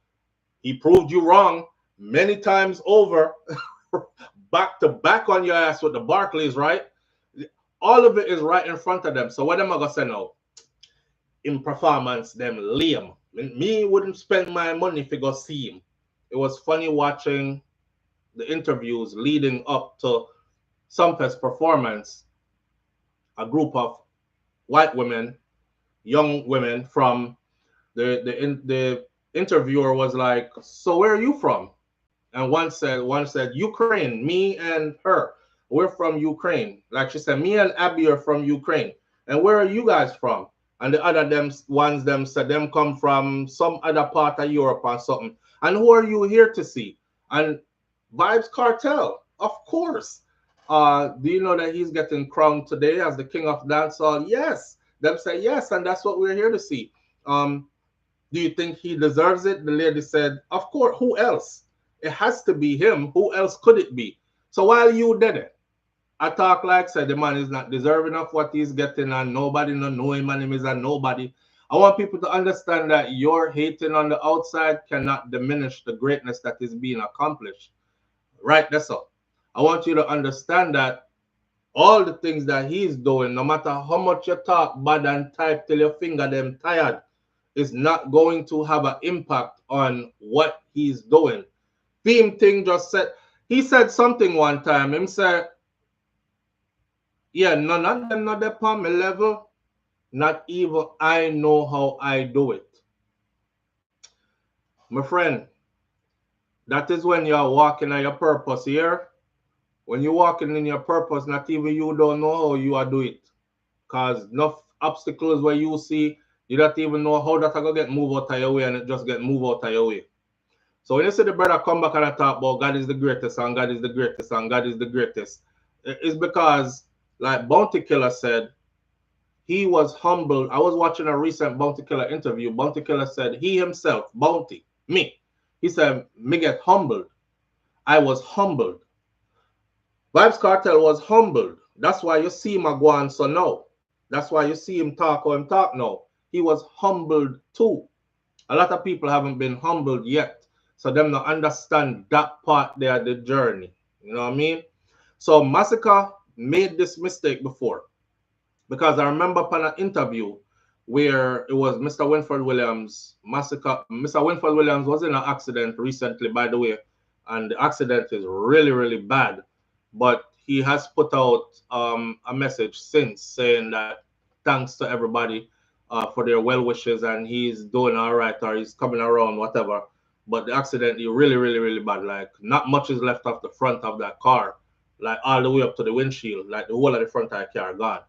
He proved you wrong many times over. Back to back on your ass with the Barclays, right? All of it is right in front of them. So what am I gonna say now? In performance, them lame. Me wouldn't spend my money if I go see him. It was funny watching the interviews leading up to Sumfest performance. A group of white women, young women from the interviewer was like, "So where are you from?" And one said Ukraine. Me and her, we're from Ukraine. Like she said, me and Abby are from Ukraine. And where are you guys from? And the other ones said them come from some other part of Europe or something. And who are you here to see? And Vybz Kartel, of course. Do you know that he's getting crowned today as the king of dancehall? Yes. Them say yes, and that's what we're here to see. Do you think he deserves it? The lady said, of course. Who else? It has to be him. Who else could it be? So while you did it, I talk like said the man is not deserving of what he's getting and nobody no know him and him is a nobody. I want people to understand that your hating on the outside cannot diminish the greatness that is being accomplished. Right, that's all. I want you to understand that all the things that he's doing, no matter how much you talk bad and type till your finger them tired, is not going to have an impact on what he's doing. Theme thing just said, he said something one time. Him said, yeah, none of them not upon my level. Not even I know how I do it. My friend, that is when you're walking on your purpose here. When you're walking in your purpose, not even you don't know how you are do it. Because enough obstacles where you see, you don't even know how that are going to get moved out of your way and it just get moved out of your way. So when you see the brother come back and talk about God is the greatest and God is the greatest and God is the greatest, it's because, like Bounty Killer said, he was humbled. I was watching a recent Bounty Killer interview. Bounty Killer said he himself, Bounty, me, he said, me get humbled. I was humbled. Vybz Kartel was humbled. That's why you see him go on so now. That's why you see him talk or him talk now. He was humbled too. A lot of people haven't been humbled yet. So them not understand that part there, the journey. You know what I mean? So Masicka made this mistake before. Because I remember upon an interview where it was Mr. Winford Williams, Masicka. Mr. Winford Williams was in an accident recently, by the way. And the accident is really, really bad. But he has put out a message since saying that thanks to everybody for their well wishes and he's doing all right or he's coming around, whatever. But the accident is really, really, really bad. Like not much is left of the front of that car, like all the way up to the windshield, like the whole of the front of the car gone.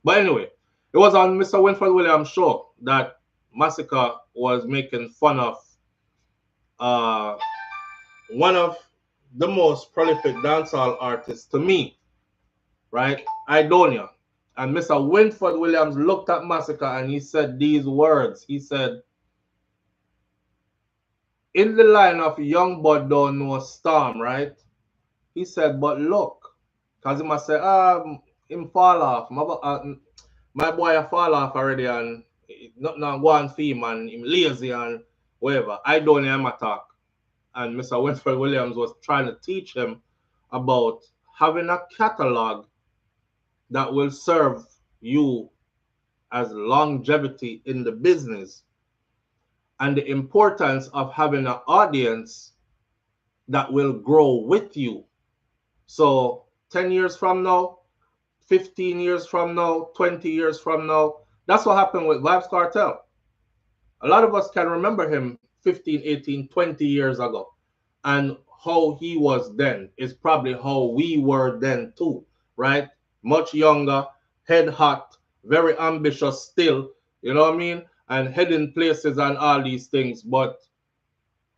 But anyway, it was on Mr. Winford Williams' show that Masicka was making fun of one of the most prolific dancehall artists to me, right? Idonia. And Mr. Winford Williams looked at Masicka and he said these words. He said, in the line of young bud don't know storm, right? He said, but look, because he must say, him fall off. My boy fall off already and not go on theme and him lazy and whatever. Idonia him attack. And Mr. Winford Williams was trying to teach him about having a catalog that will serve you as longevity in the business and the importance of having an audience that will grow with you. So 10 years from now, 15 years from now, 20 years from now, that's what happened with Vybz Kartel. A lot of us can remember him 15, 18, 20 years ago. And how he was then is probably how we were then too, right? Much younger, head hot, very ambitious still, you know what I mean? And heading places and all these things. But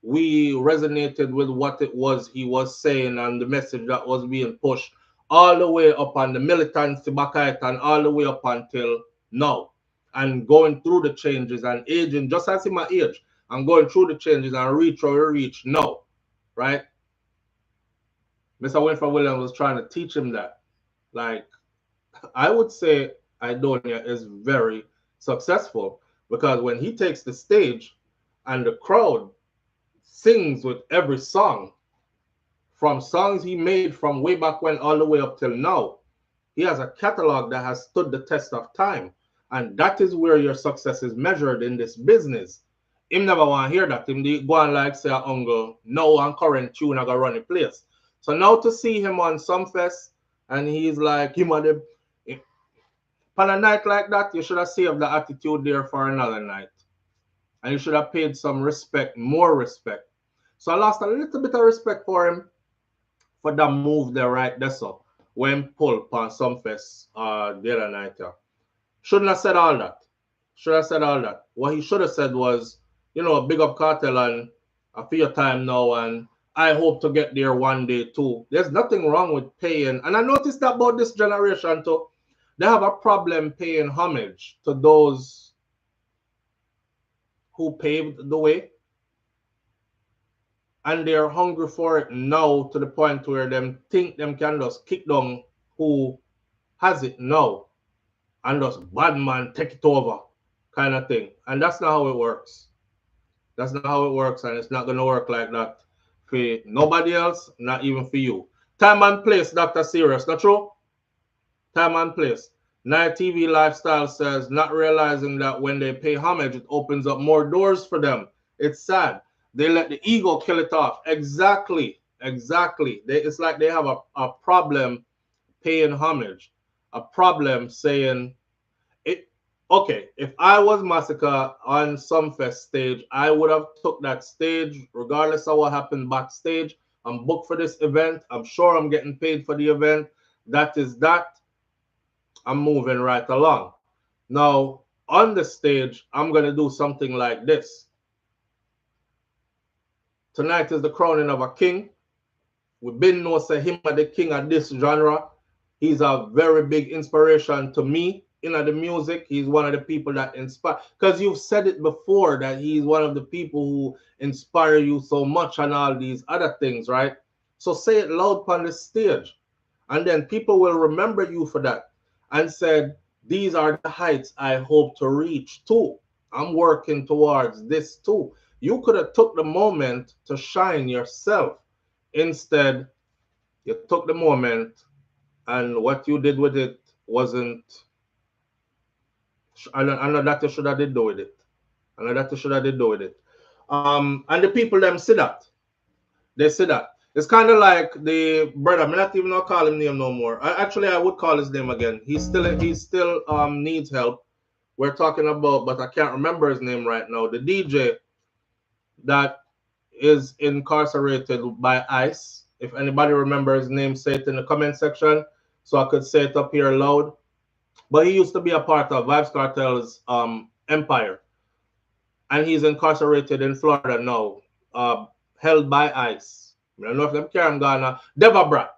we resonated with what it was he was saying and the message that was being pushed all the way up on the militancy back and all the way up until now. And going through the changes and aging just as in my age and going through the changes and reach where we reach now, right? Mr. Winfrey Williams was trying to teach him that. Like, I would say Idonia is very successful because when he takes the stage and the crowd sings with every song, from songs he made from way back when all the way up till now, he has a catalog that has stood the test of time. And that is where your success is measured in this business. Him never want to hear that. Him go on like say, uncle, no on current tune I got run the place. So now to see him on Sumfest and he's like, him on the on a night like that, you should have saved the attitude there for another night. And you should have paid some respect, more respect. So I lost a little bit of respect for him for that move there right there. So when pulled on Sumfest the other night. Yeah. Shouldn't have said all that. Should have said all that. What he should have said was, you know, big up Kartel and I feel your time now and I hope to get there one day too. There's nothing wrong with paying. And I noticed that about this generation too. They have a problem paying homage to those who paved the way. And they're hungry for it now to the point where them think them can just kick down who has it now and just bad man take it over kind of thing. And that's not how it works. That's not how it works, and it's not going to work like that for nobody else, not even for you. Time and place, Dr. Serious, not true? Time and place. Night TV Lifestyle says, not realizing that when they pay homage, it opens up more doors for them. It's sad. They let the ego kill it off. Exactly. Exactly. It's like they have a problem paying homage. A problem saying, okay, if I was Masicka on Sumfest stage, I would have took that stage regardless of what happened backstage. I'm booked for this event. I'm sure I'm getting paid for the event. That is that. I'm moving right along. Now, on the stage, I'm going to do something like this. Tonight is the crowning of a king. We've been know say him the king of this genre. He's a very big inspiration to me in the music. He's one of the people that inspire, because you've said it before that he's one of the people who inspire you so much and all these other things, right? So say it loud on the stage, and then people will remember you for that and said, these are the heights I hope to reach too. I'm working towards this too. You could have took the moment to shine yourself. Instead, you took the moment and what you did with it wasn't. I know that you should have did do with it. I know that you should have did do with it. And the people them see that. They see that. It's kind of like the brother. I'm not even gonna call him name no more. I would call his name again. He still needs help. We're talking about, but I can't remember his name right now. The DJ that is incarcerated by ICE. If anybody remembers his name, say it in the comment section so I could say it up here loud. But he used to be a part of Vybz Kartel's empire. And he's incarcerated in Florida now, held by ICE. I don't know if them carry Ghana. Deborah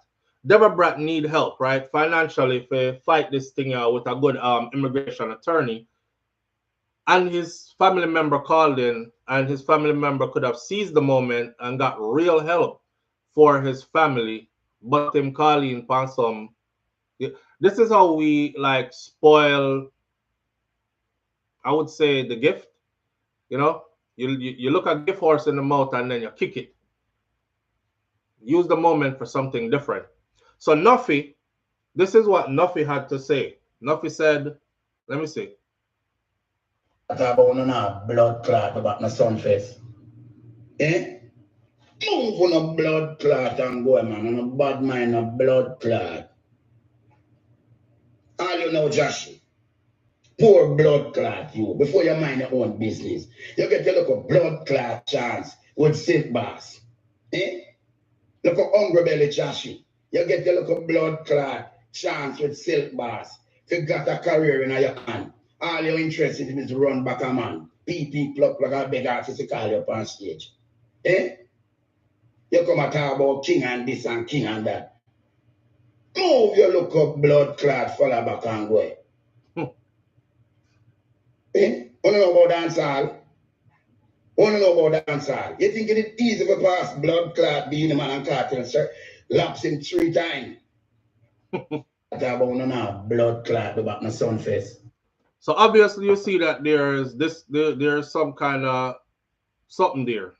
Bratt need help, right? Financially, to fight this thing with a good immigration attorney. And his family member called in, and his family member could have seized the moment and got real help for his family, but him calling upon some. This is how we like spoil, I would say, the gift. You know, you look a gift horse in the mouth and then you kick it. Use the moment for something different. So Nuffy, this is what Nuffy had to say. Nuffy said, let me see. Talk about no blood clot about my Sumfest. Eh? Move on a blood clot and go, man. On a bad mind, a blood clot. All you know, Joshie. Poor blood clot, you. Before you mind your own business. You get a little blood clot chance with Silk Bass. Eh? Look at Hungry Belly Joshie. You get a little blood clot chance with Silk Bass. If you got a career in your hand. All you're interested in is to run back a man. PP pluck like a big artist to call you up on stage. Eh? You come and talk about king and this and king and that. Move your look up blood clot, follow back and go. Eh? You know about dancehall? You know about dancehall? You think it is easy to pass blood clot being a man and cartel, sir? Laps him 3 times. Talk about no blood clot about my Sumfest. So obviously you see that there's some kind of something there.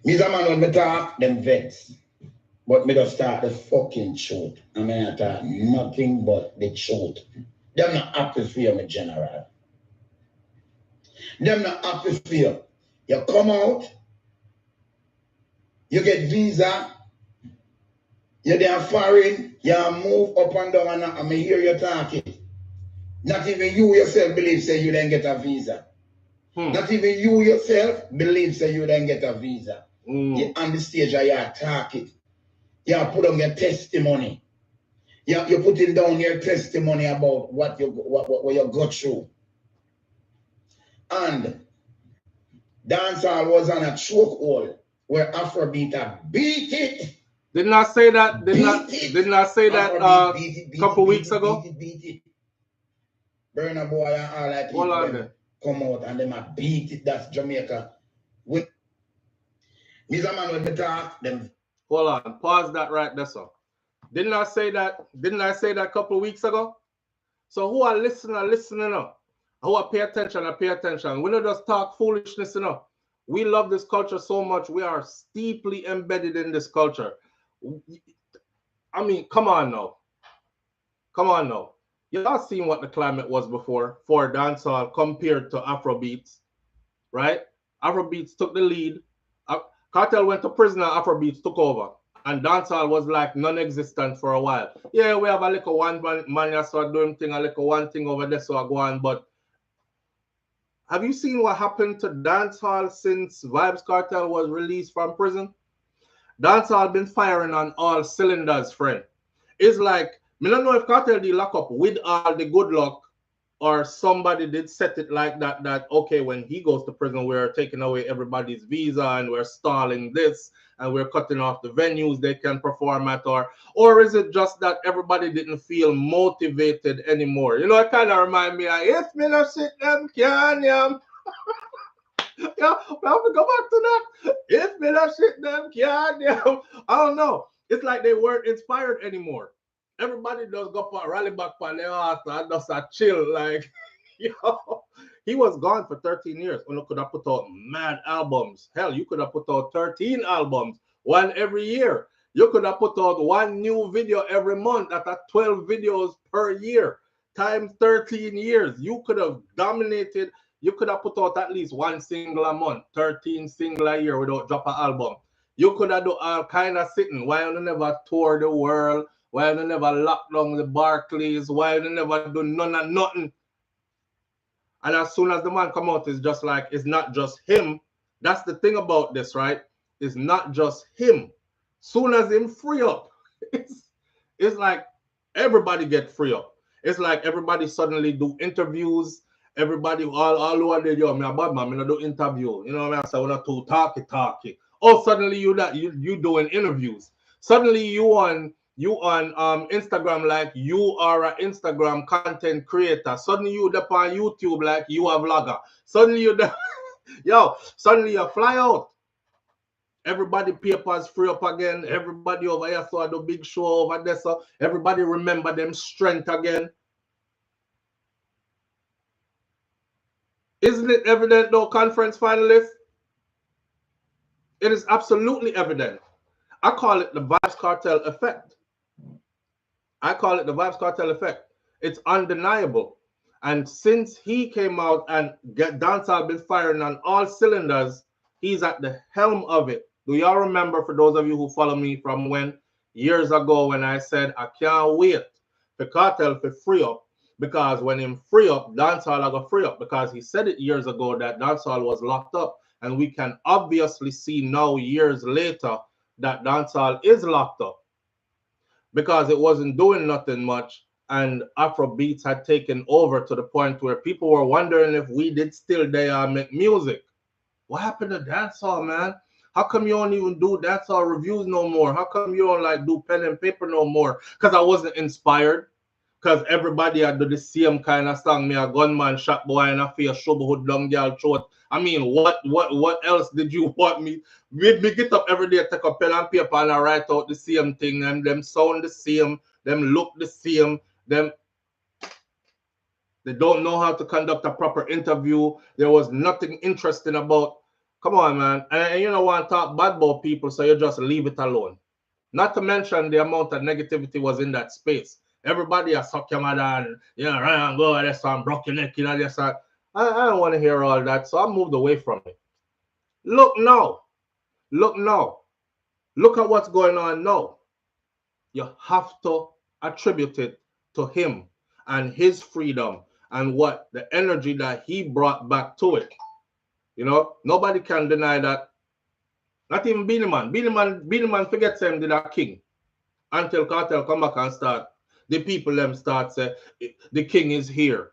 Me's a man when me talk, them vex. But me just start the fucking truth. I mean, I talk nothing but the truth. Them not happy for you, my general. Them not happy for you. You come out, you get visa, you're there foreign, you move up and down, and I hear you talking. Not even you yourself believe say you then get a visa. Not even you yourself believe say you then get a visa. You're on the stage and you're talking. You put on your testimony. You're putting down your testimony about what you got through. And dancehall was on a chokehold where Afrobeat beat it. Didn't I say that? Didn't I say that a couple weeks ago? Beat it. Burna Boy and all that people come out and them beat it. That's Jamaica. With Mr. Man with the talk, them. Hold on, pause that right there, sir. Didn't I say that a couple of weeks ago? So who are listening up. Who are pay attention. We don't just talk foolishness enough. We love this culture so much. We are deeply embedded in this culture. I mean, come on now. Y'all seen what the climate was before for dancehall compared to Afrobeats, right? Afrobeats took the lead. Kartel went to prison and Afrobeats took over. And dancehall was like non-existent for a while. Yeah, we have a little one man so doing thing, a little one thing over there so I go on. But have you seen what happened to dancehall since Vybz Kartel was released from prison? Dancehall been firing on all cylinders, friend. It's like, I don't know if Kartel did lock up with all the good luck or somebody did set it like that, okay, when he goes to prison, we're taking away everybody's visa and we're stalling this and we're cutting off the venues they can perform at, or is it just that everybody didn't feel motivated anymore? You know, it kind of remind me of, if me no shit them can yam. Yeah, we have to go back to that. If me no shit them can yam. I don't know. It's like they weren't inspired anymore. Everybody does go for rally back for their ass and just a chill. Like, he was gone for 13 years. You could have put out mad albums. Hell, you could have put out 13 albums, one every year. You could have put out one new video every month. That's 12 videos per year, times 13 years. You could have dominated. You could have put out at least one single a month, 13 single a year without drop an album. You could have done all kind of sitting. Why you never tour the world? Why you never lock down the Barclays? Why you never do none of nothing? And as soon as the man come out, it's just like, it's not just him. That's the thing about this, right? It's not just him. Soon as him free up, it's like everybody get free up. It's like everybody suddenly do interviews. Everybody, all who are there, yo, me a bad man, me no do interview. You know what I mean? I say, we're not too talky. Oh, suddenly you doing interviews. Suddenly you on Instagram like you are an Instagram content creator. Suddenly you up on YouTube like you a vlogger. Suddenly suddenly you fly out. Everybody papers free up again. Everybody over here saw the big show over there. So everybody remember them strength again. Isn't it evident though, conference finalists? It is absolutely evident. I call it the Vybz Kartel effect. It's undeniable. And since he came out and dancehall been firing on all cylinders, He's at the helm of it. Do y'all remember, for those of you who follow me from years ago, when I said I can't wait for Kartel to free up, because when him free up, dancehall I go free up, because he said it years ago that dancehall was locked up, and we can obviously see now, years later, that dancehall is locked up because it wasn't doing nothing much, and Afrobeats had taken over to the point where people were wondering if we did still there make music. What happened to dancehall, man? How come you don't even do dancehall reviews no more? How come you don't like do pen and paper no more? Because I wasn't inspired. Because everybody had do the same kind of song. Me a gunman shot boy and a face shovel hood long girl throat. I mean, what else did you want me? Me get up every day, take a pen and paper and I write out the same thing, and them sound the same, them look the same, them they don't know how to conduct a proper interview. There was nothing interesting about. Come on, man. And you don't want to talk bad about people, so you just leave it alone. Not to mention the amount of negativity was in that space. Everybody has suck your mother and run and go this and broke your neck, this and I don't want to hear all that, so I moved away from it. Look now. Look now. Look at what's going on now. You have to attribute it to him and his freedom and what the energy that he brought back to it. Nobody can deny that. Not even Beenie Man. Beenie Man forgets him did a king. Until Kartel come back and start. The people them start say the king is here.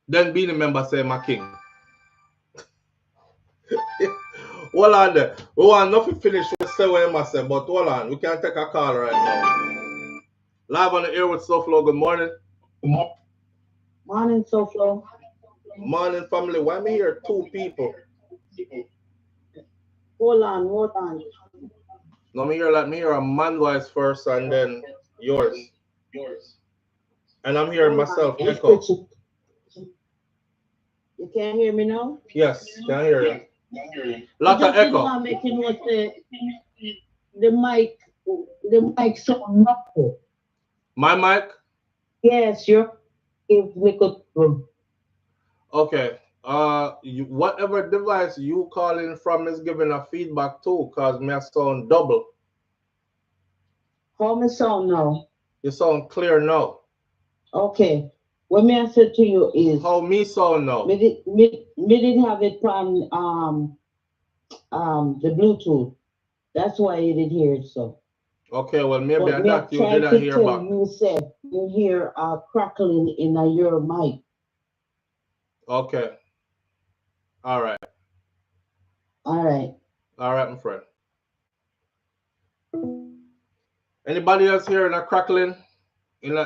Then Beenie member say my king. Hold on there. We want nothing finish with say what you must say, but hold on. We can take a call right now. Live on the air with SouFLo. Good morning. Morning, SouFLo. Morning, family. Why me here? Two people. Hold on. No, me hear a man voice first and then yours. And I'm hearing myself echo. You can't hear me now? Yes, can hear you. Lot of echo. I'm making what the mic sound muffled. My mic? Yes, if we could. Okay. Whatever device you calling from is giving a feedback too, cause me sound double. How me sound now? You sound clear now. Okay. What me I said to you is how me sound now. Me didn't have it from the Bluetooth. That's why you didn't hear it so. Okay, well maybe I thought you didn't hear back. You said you hear crackling in your mic. Okay. All right, my friend. Anybody else hearing a crackling in a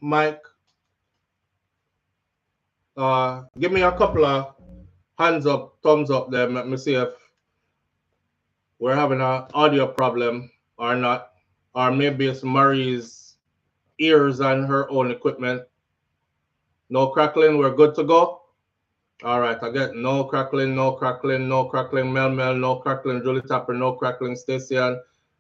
mic? Give me a couple of hands up, thumbs up there. Let me see if we're having an audio problem or not. Or maybe it's Marie's ears and her own equipment. No crackling, we're good to go. All right, I get no crackling, Mel, no crackling, Julie Tapper, no crackling, Stacian,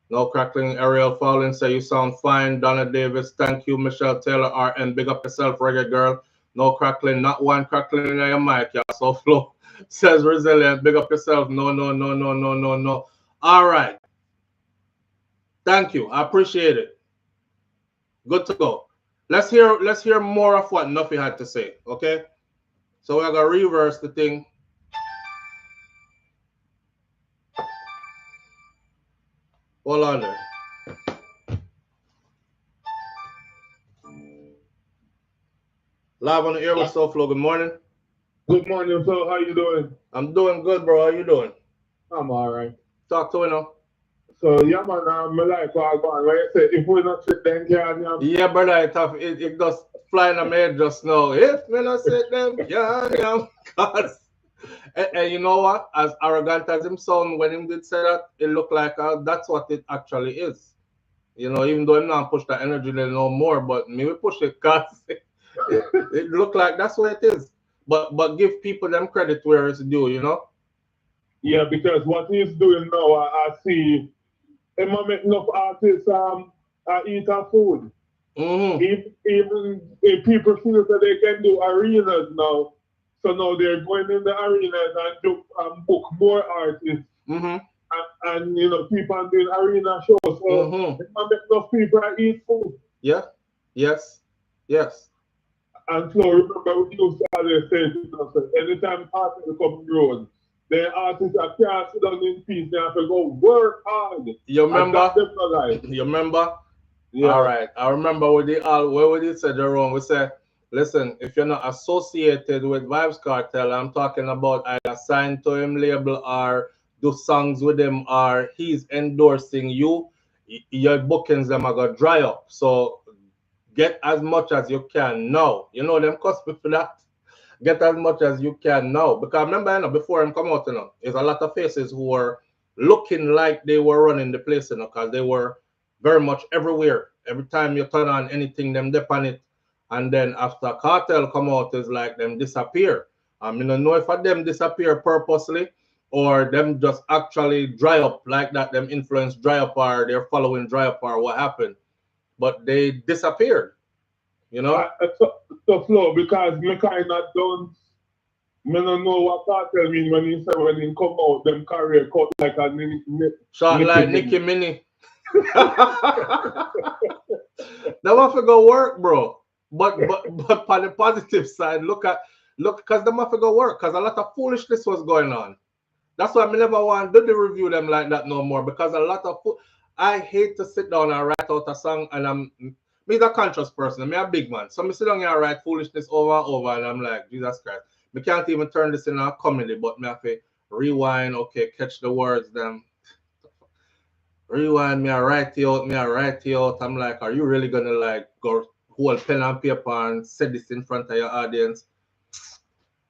no crackling, Ariel Fowling, say you sound fine, Donna Davis, thank you, Michelle Taylor, RN, big up yourself, Reggae Girl, no crackling, not one crackling in your mic, yeah, SouFLo, says Resilient, big up yourself, no. All right, thank you, I appreciate it. Good to go. Let's hear more of what Nuffy had to say, okay? So we're gonna reverse the thing. Hold on there. Live on the air with SouFLo. Good morning. Good morning, so how you doing? I'm doing good, bro. How you doing? I'm all right. Talk to me now. So yeah, man, I like what I go on. Like I said, if we not sit them can. Yeah, brother, it just flying on my head just now. If we not sit them can, cause. And you know what? As arrogant as him sound when him did say that, it looked like that's what it actually is. Even though I'm not push that energy level no more, but me we push it because it looked like that's what it is. But give people them credit where it's due, Yeah, because what he's doing now, I see him make enough artists eat our food. Mm-hmm. Even if people feel that they can do arenas now, So now they're going in the arenas and book more artists. And you know, keep on doing arena shows. So they can make enough people eat food. Yeah. Yes. Yes. And so remember we used to always say to us, anytime artists come road, the artists are can't sit down in peace, they have to go work hard. You remember? You remember? Yeah. All right. I remember where we said Jerome, we said, listen, if you're not associated with Vybz Kartel, I'm talking about either signed to him label or do songs with him or he's endorsing you, your bookings them are gonna dry up. So get as much as you can now. You know them cost for that. Get as much as you can now. Because remember, you know, before him come out, you know, there's a lot of faces who were looking like they were running the place, you know, because they were very much everywhere. Every time you turn on anything, them dip on it. And then after Cartel come out, it's like them disappear. I don't know if them disappear purposely or them just actually dry up like that, them influence dry up or they're following dry up or what happened. But they disappeared, you know? So Flo, because me kind of don't know what Cartel mean when he said when he come out, them career cut like a short like Nicki Minnie. Them have to go work, bro. But on the positive side, look, because them have to go work, because a lot of foolishness was going on. That's why I never want to do the review them like that no more, because a lot of I hate to sit down and write out a song, and me's a conscious person, I'm a big man. So I sit down here and write foolishness over and over, and I'm like, Jesus Christ, I can't even turn this in a comedy, but me have to rewind, okay, catch the words, them. Rewind, me I write it out. I'm like, are you really gonna like go hold pen and paper and say this in front of your audience?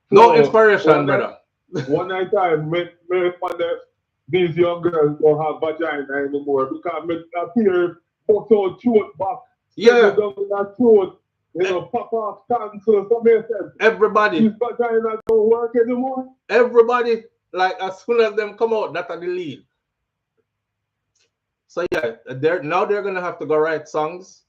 No inspiration, brother. One night time, these young girls don't have vagina anymore because me appear put out throat back. Yeah. Down in that throat, you know, pop off cancel. So everybody. These vagina don't work anymore. Everybody, like as soon as them come out, that's the lead. So yeah, they're gonna have to go write songs,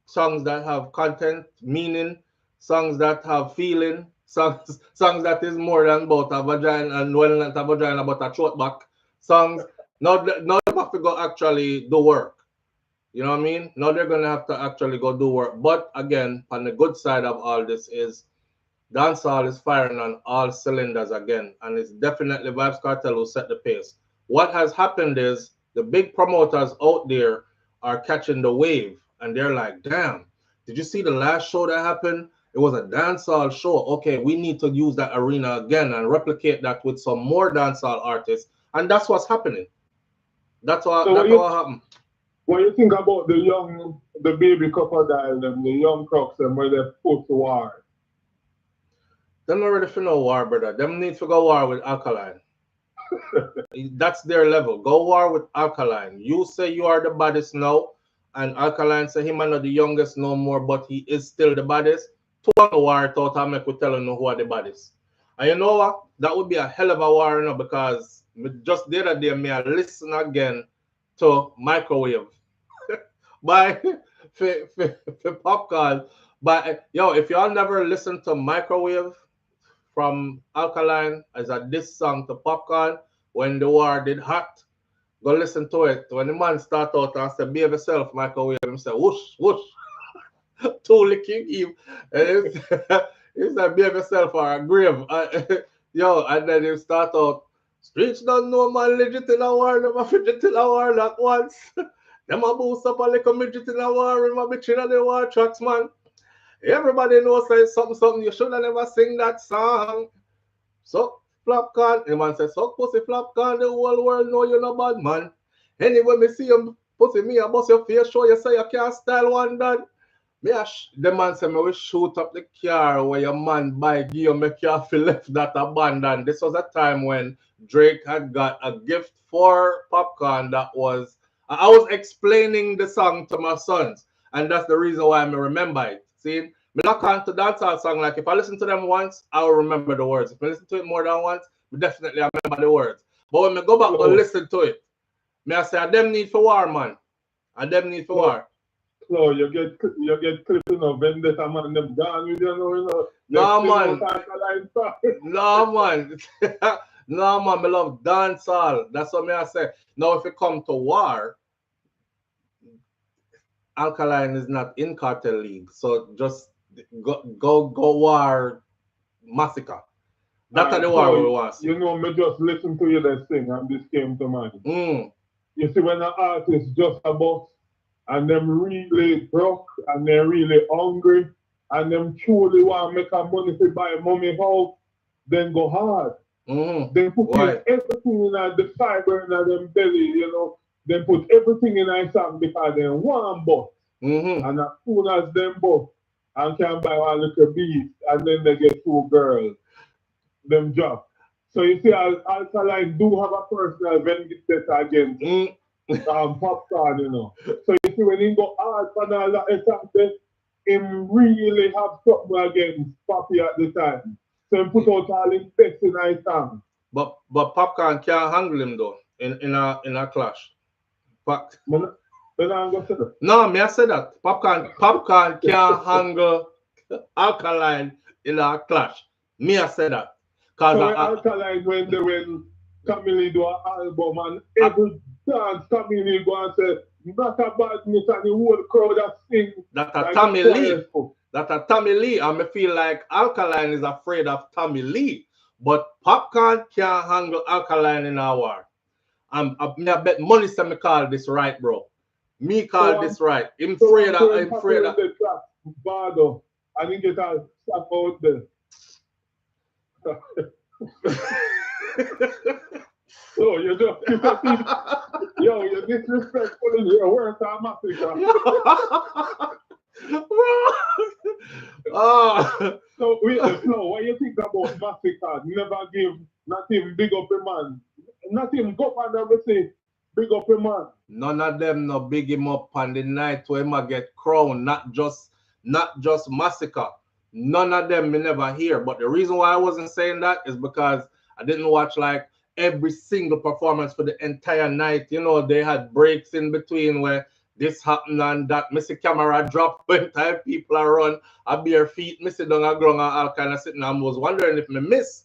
songs that have content, meaning, songs that have feeling, songs that is more than about a vagina and well not a vagina but a throat back. Songs now they have to go actually do work. You know what I mean? Now they're gonna have to actually go do work. But again, on the good side of all this is dancehall is firing on all cylinders again, and it's definitely Vybz Kartel who set the pace. What has happened is the big promoters out there are catching the wave, and they're like, damn, did you see the last show that happened? It was a dancehall show. Okay, we need to use that arena again and replicate that with some more dancehall artists. And that's what's happening. That's what happened. What you think about the baby crocodile and the young crocs and where they put to war? Them not ready for no war, brother. Them need to go war with Alkaline. That's their level. Go war with Alkaline. You say you are the baddest now, and Alkaline say him not the youngest no more, but he is still the baddest. To one war thought I make we tell you who are the baddest. And you know what? That would be a hell of a war, you know, because just the other day I listen again to Microwave by for Popcorn. But yo, if y'all never listen to Microwave from Alkaline as a diss song to Popcorn when the war did hot, go listen to it. When the man start out and say, behave yourself, Microwave, him say, whoosh, whoosh. Two licking him. And it's like, behave yourself or a grave. Yo, and then you start out, streets don't know man legit in a war, them a fidget in a war not once. Them a boost up a little midget in a war, them a bitch in the war tracks, man. Everybody knows say something, you should have never sing that song. So Flopcorn, the man says, so pussy Flopcorn, the whole world know you're no bad man. Anyway, me see him pussy me, I bust your face, show you say you can't style one done. The man said, me will shoot up the car where your man buy give you make you feel left that abandoned. This was a time when Drake had got a gift for Popcorn that was, I was explaining the song to my sons, and that's the reason why I remember it. See, me not on to dancehall song, like if I listen to them once, I will remember the words. If I listen to it more than once, definitely I remember the words. But when I go back and listen to it, me I say, I them need for war, man. I them need for war. So you get clipping know, vendetta man, them gone with you know. No, man. No, man. No, man, I love dancehall. That's what I say. Now, if it come to war, Alkaline is not in Cartel League. So just go war Masicka. That's the war we want to see. You know, me just listen to you that thing and this came to mind. You see, when an artist just a bust and them really broke and they're really hungry and them truly want to make a money to buy a mummy house, then go hard. They put everything in the fiber in them belly, you know. They put everything in a song because they want bust. And as soon as them bust and can buy one little beat and then they get 2 girls, them drop. So you see, Alkaline do have a personal vendetta against Popcorn, you know. So you see, when he go hard for all that something, him really have something against Poppy at the time. So he put out all his best in his song. But Popcorn can't handle him though in a clash. No, me I said that. Popcorn can't handle Alkaline in a clash. Me I said that. So Alkaline when Camille do an album and every dance Camille go and say not a badness and the whole crowd that sing. That a Tommy Lee. That a Tommy Lee. And I feel like Alkaline is afraid of Tommy Lee. But Popcorn can't handle Alkaline in our war. I bet money say me call this right, bro. Me call this right. I'm afraid of Bardo. I didn't get a slap out there. So you just yo, you're disrespectful in your words, Masicka. So what you think about Masicka? Never give, not even big up a man. Not even go and never say big up a man. None of them no big him up on the night where him get crowned, not just Masicka. None of them me never hear. But the reason why I wasn't saying that is because I didn't watch like every single performance for the entire night. You know, they had breaks in between where this happened and that. Missy camera drop when time people are run. I bare feet, Missy down a ground and all kind of sitting. I was wondering if me miss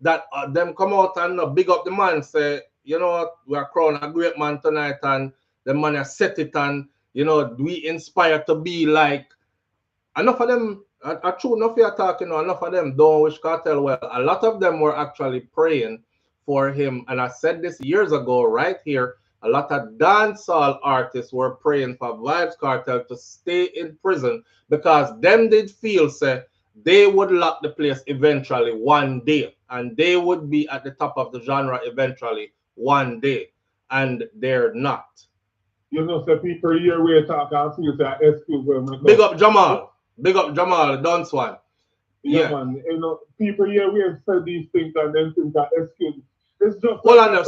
that them come out and big up the man, say, you know what, we are crowned a great man tonight and the man has set it and, you know, we inspire to be like, enough of them, I true enough you're talking, enough of them don't wish Kartel well. A lot of them were actually praying for him. And I said this years ago right here, a lot of dancehall artists were praying for Vybz Kartel to stay in prison because them did feel, say, they would lock the place eventually one day. And they would be at the top of the genre eventually one day. And they're not. You know, so people here we talk and see say excuse them. Big up Jamal. Big up Jamal, dance one. Yeah, man. You know, people here we have said these things and then think that excuse. It's just hold on,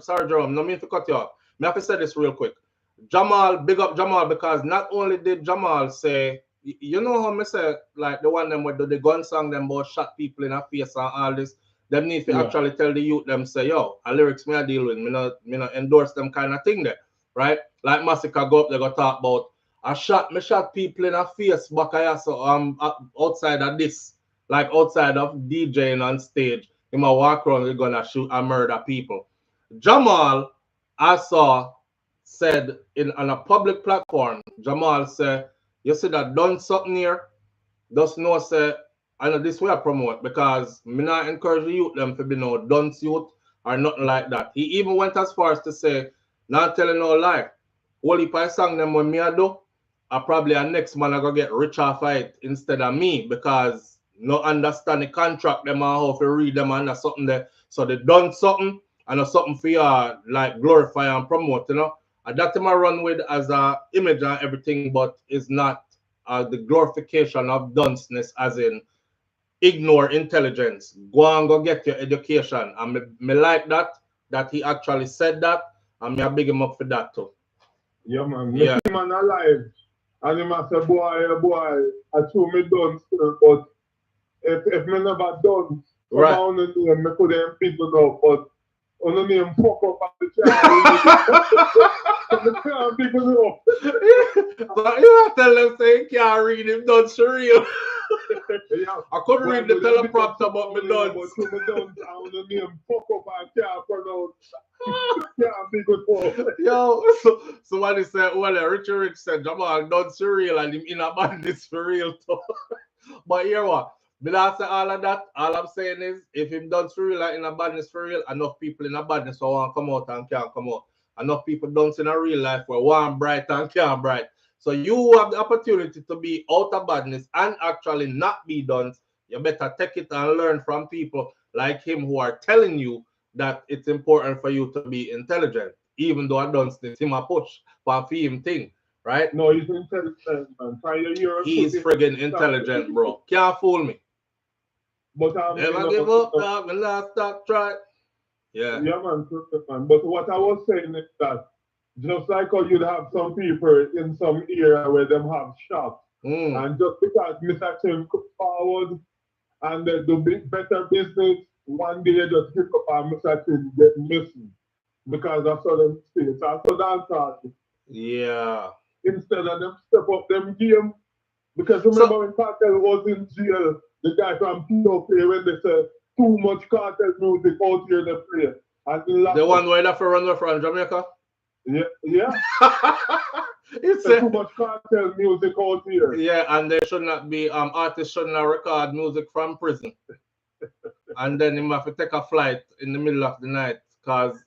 sorry, Jerome. No mean to cut you off. I have to say this real quick. Jamal, big up Jamal, because not only did Jamal say, you know how I say, like the one them with the gun song, them both shot people in the face and all this. Them need to actually tell the youth them say, yo, a lyrics me I deal with, me not endorse them kind of thing there, right? Like Masicka go up, they go talk about I shot people in the face back so outside of this, like outside of DJing on stage. Him a walk around, they're gonna shoot and murder people. Jamal, I saw said on a public platform, Jamal said, you see that done something here, just know say I know this way I promote because me not encourage the youth them to be no dunce youth or nothing like that. He even went as far as to say, not telling no lie. Only if I sang them when me I do, I probably a next man I go get rich off it instead of me because no understand the contract them and how to read them and something there. So they done something and something for you like glorify and promote, you know. And that him I run with as a image and everything, but it's not the glorification of dunceness as in ignore intelligence. Go and go get your education. And me like that he actually said that, and me I big him up for that too. Yeah, man. Yeah. Me man alive. And him say, boy, I told me done still, but if me never done, right. me could have people know, but on the name fuck up at the child. The can't pick it up. So you tell them say you can't read him done surreal. Yeah. I couldn't read the teleprompter, but me done. But me done on the name fuck up and can't pronounce. Can't pick it up. Yo, so somebody said, well, Richard Rich said Jamal done surreal and him in a badness for real too. But here what? Me not say all of that. All I'm saying is if him done surreal and in a badness for real, enough people in a badness will want to come out and can't come out. Enough people don't in a real life where one bright and can't bright. So you have the opportunity to be out of badness and actually not be done. You better take it and learn from people like him who are telling you that it's important for you to be intelligent, even though I don't see him a push for a him thing, right? No, he's intelligent, man. He's friggin' intelligent, bro. Can't fool me. But never give up, dog. When last stop try. Yeah. Yeah, man. But what I was saying is that just like how you'd have some people in some area where them have shops, and just because Mr. Tim could forward and they do better business, one day just pick up and Mr. Tim get missing because of certain states. So that's hard. Yeah. Instead of them step up them game, because remember when Kartel was in jail, the guy from POK when they said too much Kartel music out here they play. And the one where that for run from Jamaica? Yeah, yeah. It's too much Kartel music out here. Yeah, and there should not be artists should not record music from prison. And then him have to take a flight in the middle of the night because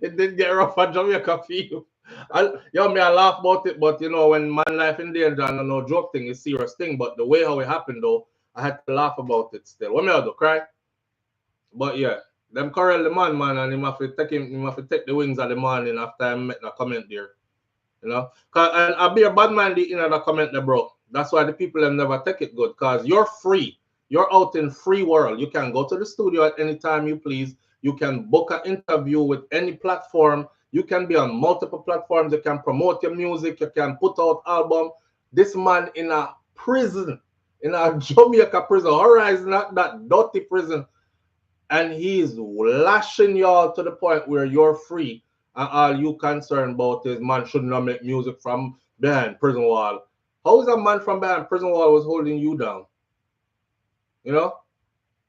it did get rough at Jamaica for you. I laugh about it, but you know, when man life in danger and no joke thing is serious thing. But the way how it happened though, I had to laugh about it still. What me I do, cry? But yeah. Them corral the man, and him have to take the wings of the morning after I make the comment there. You know? And I'll be a bad man in the comment there, bro. That's why the people them never take it good. Because you're free. You're out in free world. You can go to the studio at any time you please. You can book an interview with any platform. You can be on multiple platforms. You can promote your music. You can put out album. This man in a prison, in a Jamaica prison, Horizon, not that dirty prison. And he's lashing y'all to the point where you're free. And all you concerned about is man should not make music from behind prison wall. How is a man from behind prison wall was holding you down? You know?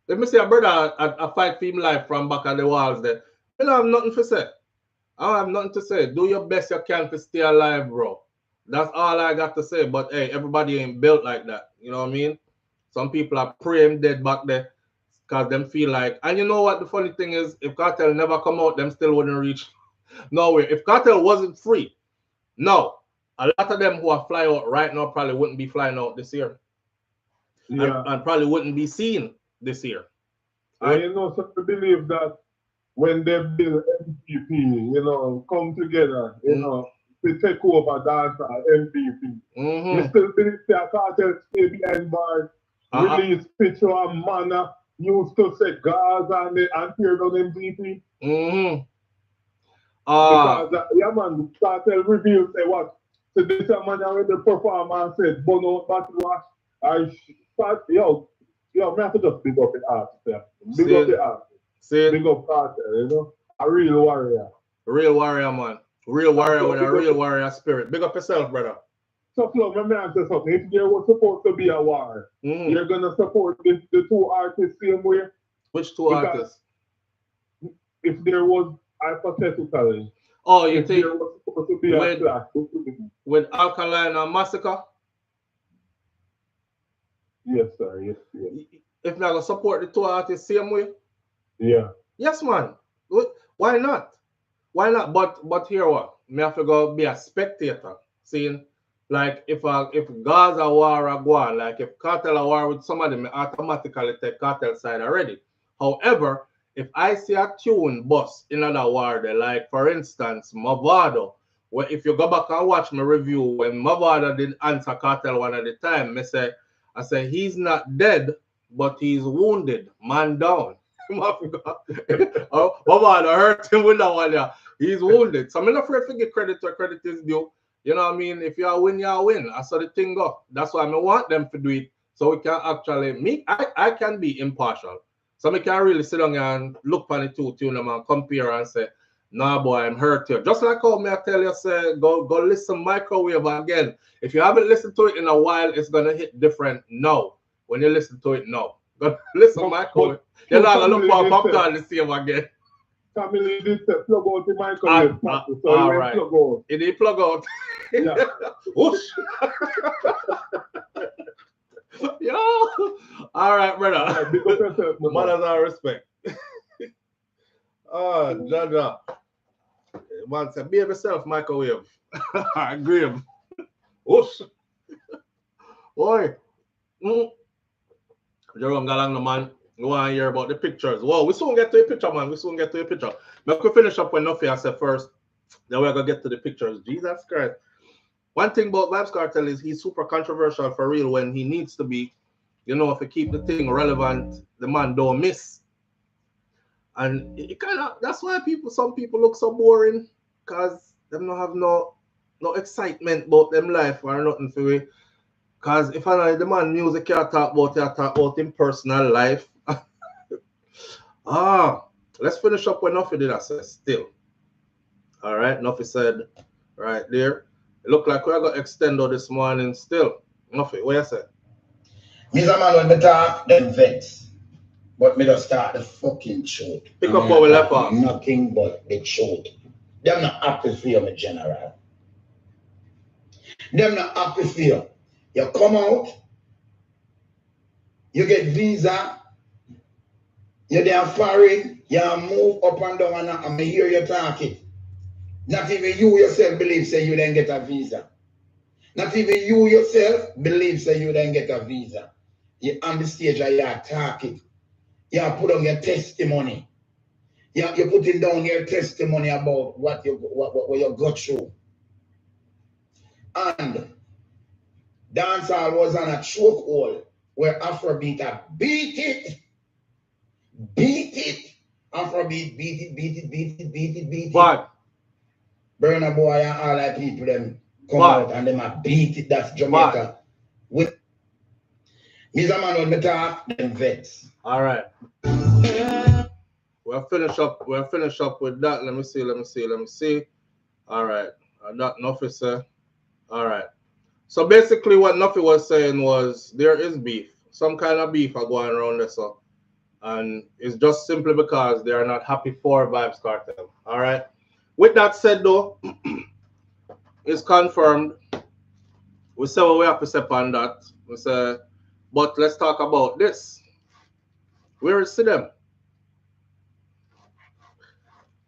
Let me see a brother a fight for him life from back at the walls there. I don't have nothing to say. I don't have nothing to say. Do your best you can to stay alive, bro. That's all I got to say. But hey, everybody ain't built like that. You know what I mean? Some people are praying dead back there. Because them feel like, and you know what the funny thing is, if Kartel never come out, them still wouldn't reach nowhere. If Kartel wasn't free, no, a lot of them who are flying out right now probably wouldn't be flying out this year. Yeah. And probably wouldn't be seen this year. Right? I know some believe that when they build MPP, you know, come together, you know, to take over Dancehall MPP. You still believe that Kartel stay behind bars, release picture and manner. Used to say Gaza and tear down MPP. Because yeah, man, Kartel revealed say what? So this man when the performance said, "Burn out battle wash." I start yo, me have to just big up the artist. Big up the artist. Big up Kartel, you know, a real warrior. Real warrior, man. Real warrior with a real warrior spirit. Big up yourself, brother. So, let me answer something. If there was supposed to be a war, you're going to support the two artists same way? Which two artists? If there was, hypothetically, you think there was supposed to be a clash with Alkaline and Masicka? Yes, sir. Yes. If not going to support the two artists same way? Yeah. Yes, man. Why not? Why not? But here what? Me have to go be a spectator, seeing. Like if Gaza war a go on, like if Kartel a war with somebody, me automatically take Kartel side already. However, if I see a tune bust in another war there, like for instance, Mavado, where if you go back and watch my review, when Mavado did answer Kartel one at the time, I say he's not dead, but he's wounded, man down. Mavado hurt him with that one there. He's wounded. So I'm not afraid to give credit where credit is due. You know what I mean? If you win, you win. I saw the thing go. That's why I want them to do it. So we can actually I can be impartial. So I can really sit down and look on the two tune and compare and say, nah boy, I'm hurt here. Just like how me I tell you, say, go listen Microwave again. If you haven't listened to it in a while, it's gonna hit different now. When you listen to it now. Go listen Microwave. You're not gonna look for a popcorn to see him again. Family did say plug out the microwave. So all right. Plug out. It did plug out. Yeah. Whoosh. Yo. All right, brother. Big up yourself, manners and respect. Oh, Jaja. Man said, behave yourself, Microwave. I agree. Whoosh. Boy. Jerome Galang, man. We want to hear about the pictures. Wow, we soon get to the picture, man. We soon get to the picture. But we finish up with Nuffy I said first. Then we're going to get to the pictures. Jesus Christ. One thing about Vybz Kartel is he's super controversial for real when he needs to be. You know, if you keep the thing relevant, the man don't miss. And it kind of, that's why some people look so boring, because they don't have no excitement about them life or nothing for me. Because if I know the man music you talk about in personal life. Let's finish up what Nuffy did I say still. All right, Nuffy said right there. It look like we're going to extend on this morning still. Nuffy, what you say? Mr. Man, when me talk, them vex. But me just start the fucking shoot. Pick up our left arm. Nothing but the shoot. Them not happy for you, my general. Them not happy for you. You come out, you get visa, you're there foreign, you move up and down, and I hear you talking. Not even you yourself believe say you then get a visa. Not even you yourself believe say you then get a visa. You're on the stage and you're talking. You put on your testimony. You're putting down your testimony about what you got through. And Dancehall was on a chokehold where Afrobeat beat it. Afrobeat beat it. But Burna Boy and all that people them come out and them a beat it. That's Jamaica. With Mr. Man on the talk, them vex. All right. We'll finish up with that. Let me see. All right. That Nuffy said. All right. So basically what Nuffy was saying was there is beef. Some kind of beef are going around there. So, and it's just simply because they are not happy for Vybz Kartel. All right. With that said though, it's confirmed. We say what we have to say on that. We say, but let's talk about this. Where is Sidem?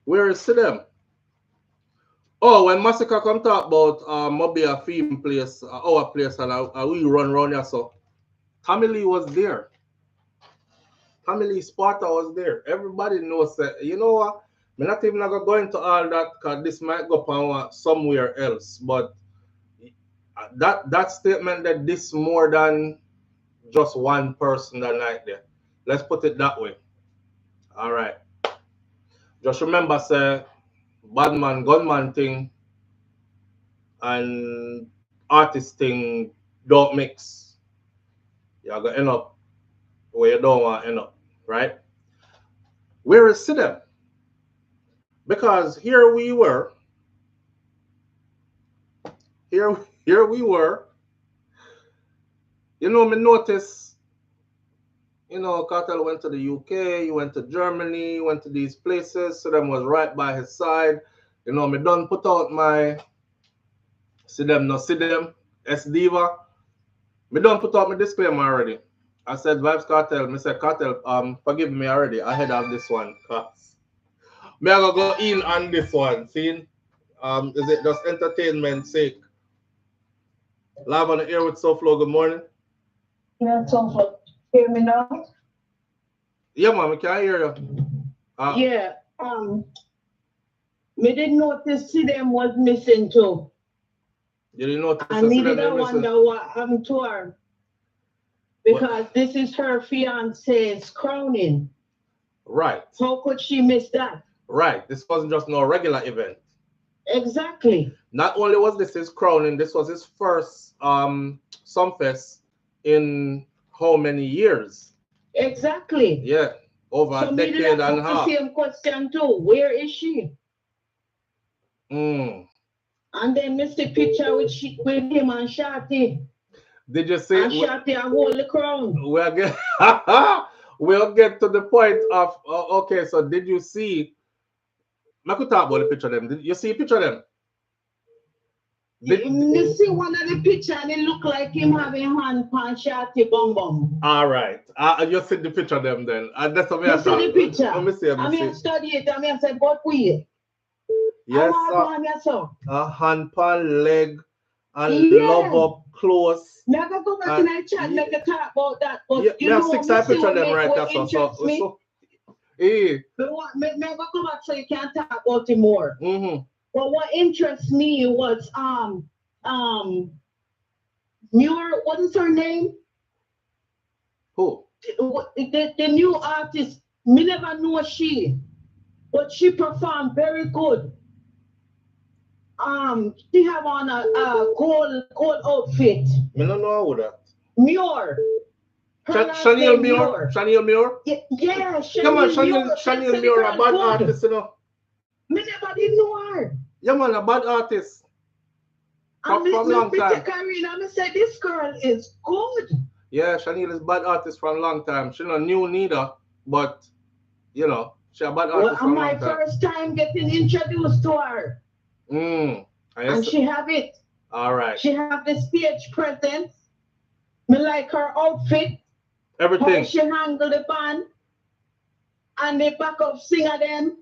Where is Sidem? Oh, when Masicka come talk about maybe a film place, our place, and we run around here, so Tommy Lee was there. Tommy Lee Sparta was there. Everybody knows that, you know what? I'm not even gonna go into all that because this might go on somewhere else. But that statement that this more than just one person that night there. Let's put it that way. All right. Just remember, say, badman, gunman thing and artist thing don't mix. You're going to end up where you don't want to end up, right? Where is Sidem? Because here we were. Here we were. You know, me notice, you know, Kartel went to the UK, he went to Germany, he went to these places. Sidem was right by his side. You know, me done put out my Sidem, no Sidem, S-Diva. Me done put out my disclaimer already. I said Vybz Kartel, me said Kartel, forgive me already ahead of this one. Cause me I go in on this one. See? Is it just entertainment sake? Live on the air with SouFLo, good morning. Yeah, SouFLo. Hear me now? Yeah, man, we can hear you. Yeah. Me didn't notice Sidem was missing too. You didn't notice I needed to wonder what happened to her. Because this is her fiance's crowning. Right. How could she miss that? Right. This wasn't just no regular event. Exactly. Not only was this his crowning, this was his first Sumfest in how many years? Exactly. Yeah. over a decade and a half. The same question too. Where is she? Mm. And then Mr. Picture with him and Shorty. Did you see? And Shorty and hold the crown. We'll get to the point of okay. So did you see? I could talk about the picture of them. Did you see a picture of them? You see one of the picture and it look like him having hand pan Shorty bum bum. All right. You see the picture of them then. That's what you see the picture. Let me see. I mean, study it. I mean, I said, but we. Yes, sir. A hand pan leg and love up close. Never go back in the chat. Never talk about that. But you have 6 pictures of them right there. Never go back so you can't talk about it more. But what interests me was Muir, what is her name? Who? The new artist. Me never know she, but she performed very good. She have on a gold outfit. Me don't know who that. Muir. Chanel Muir. Chanel Muir. Yeah. Come on, Chanel Muir, a bad artist, you know. Me never did know her. Yeah, man, a bad artist. From long time. I said, this girl is good. Yeah, Chanel is bad artist from long time. She not new neither, but, you know, she a bad artist from long time. My first time getting introduced to her. And she have it. All right. She have the stage presence. Me like her outfit. Everything. How she handle the band. And the backup singer them.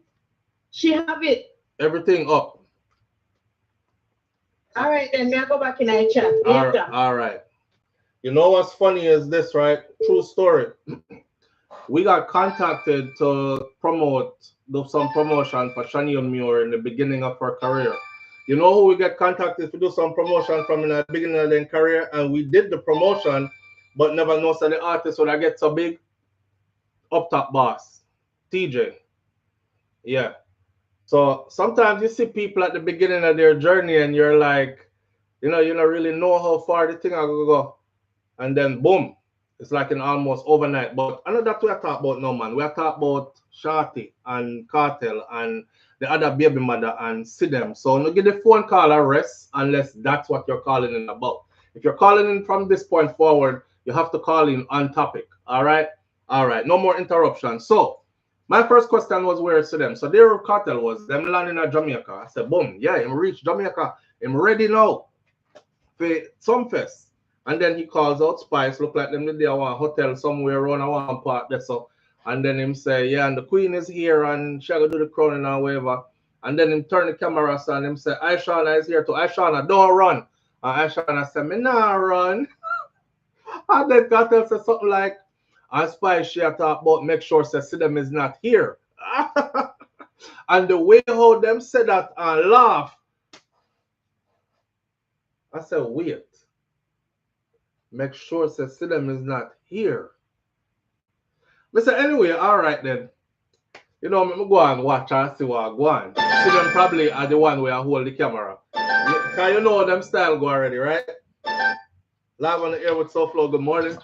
She have it. Everything up. All right, then we'll go back in our chat. All right. You know what's funny is this, right? True story. We got contacted to do some promotion for Chanel Muir in the beginning of her career. You know who we get contacted to do some promotion from in the beginning of their career? And we did the promotion, but never know so the artist would I get so big. Up Top Boss. TJ. Yeah. So sometimes you see people at the beginning of their journey and you're like, you don't really know how far the thing are going to go. And then boom, it's like an almost overnight. But I know that we are talking about no man. We are talking about Shorty and Kartel and the other baby mother and Sidem. So no give the phone call a rest unless that's what you're calling in about. If you're calling in from this point forward, you have to call in on topic. All right? All right. No more interruptions. So my first question was where Sidem. So there Kartel was them landing at Jamaica. I said, boom, yeah, him reach Jamaica. I'm ready now for Sumfest. And then he calls out Spice, look like them they want a hotel somewhere around one part there. So and then him say, yeah, and the queen is here and she gonna do the crowning and whatever. And then him turn the camera and him say, Aishana is here too. Aishana, don't run. And Aishana said, me nah run. And then Kartel said something like, and Spice she talk about make sure say Sidem is not here. And the way how them said that and laugh, I said, wait. Make sure say Sidem is not here. But say anyway, all right then. You know, me go and watch and see what go on. Sidem probably are the one where I hold the camera. Because you know them style go already, right? Live on the air with SouFLo, good morning.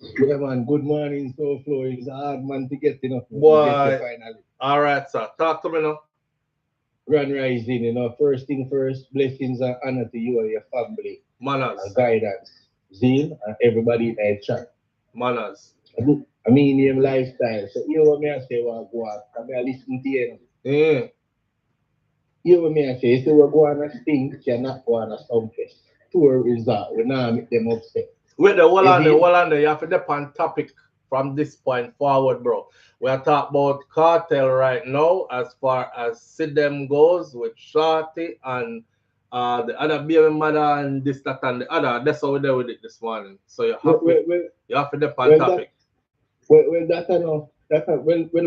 Yeah, man, good morning, SouFLo. It's a hard man to get enough. Boy. All right, sir. Talk to me now. Grand rising, first thing first, blessings and honor to you and your family. Manners. And guidance, zeal, and everybody in the chat. Manners. I mean, your lifestyle. So, you know what I say, what go on. I mean, listen to you. Yeah. You know what I say, so we're going to sting, you're not going to Sumfest. Tour result, we're not make them upset. Wait, the wall on there, you have to depend on topic from this point forward, bro. We are talking about Kartel right now as far as Sidem goes with Shorty and the other baby mother and this, that, and the other. That's how we deal with it this morning. So you have to depend on topic. When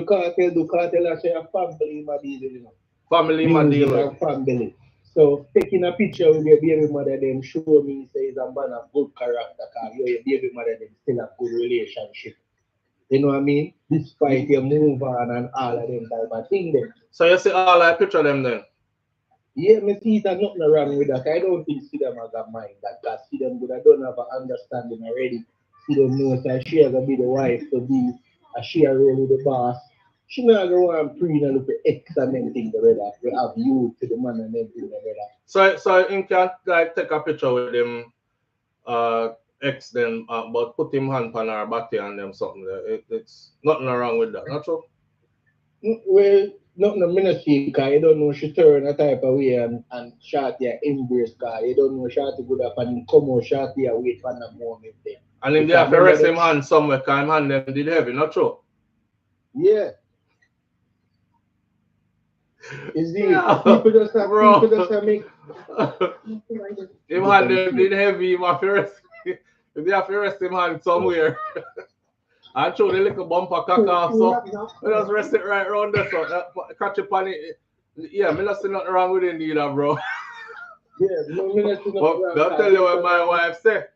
Kartel do Kartel, I say a family my deal, you know. Family my deal. Family. So taking a picture with your baby mother, them show me says I'm man of good character, because your baby mother them still have good relationship. You know what I mean? Despite your move on and all of them type of thing then. So you see all that picture them then? Yeah, me see there's nothing wrong with that. I don't think Sidem has a mind that because Sidem, but I don't have an understanding already. Sidem knows that she has to be the wife to be she really the boss. She not go and pre and look at X and them thing the brother. We have you to the man and everything the brother. So him can like take a picture with him X then but put him hand on her body and them something there. It's nothing wrong with that, not true? Well, nothing I'm not see because you don't know she turn a type of way and Shorty embrace because you don't know Shorty good up and come out Shorty wait for that moment there. And if they have to rest him hand somewhere because him hand them did heavy, not true? Yeah. Is it people just have make him hand them did heavy, him have to rest. If they have to rest him hand somewhere. I throw the little bumper cock off, so we just rest it right around there. So catch up on it. Yeah, me not see nothing wrong with it neither, bro. Yeah, no, me not see nothing wrong. I'll tell you what my wife said.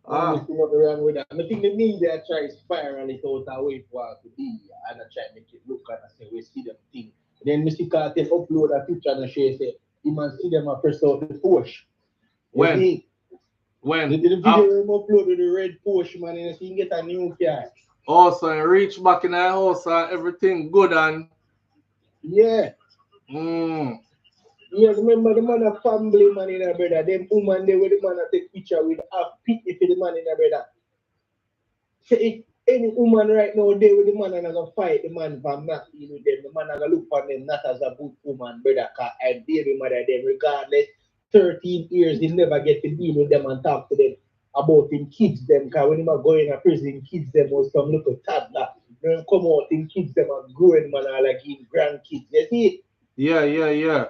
I see nothing wrong with that. I think the media try to spiral it out away for us to be and I try to make it look and I say we see them thing. Then Masicka Kartel upload a picture and she say, you must see them and press out the push. When? The video uploaded the red Porsche, man, and you get a new car. Oh, so I reach back in the house and everything good and... Yeah. Yeah, remember the man a family man in a brother. Them woman there where the man a take picture with a pity for the man in a brother. So if any woman right now there with the man and gonna fight the man for not dealing with them, the man gonna look for them not as a good woman, brother, cause I baby mother them regardless. 13 years, he never get to deal with them and talk to them about him kids them. Because when he was going to prison, kids them was some little toddler. When he come out, him kids them are growing man are like him grandkids. You see? Yeah.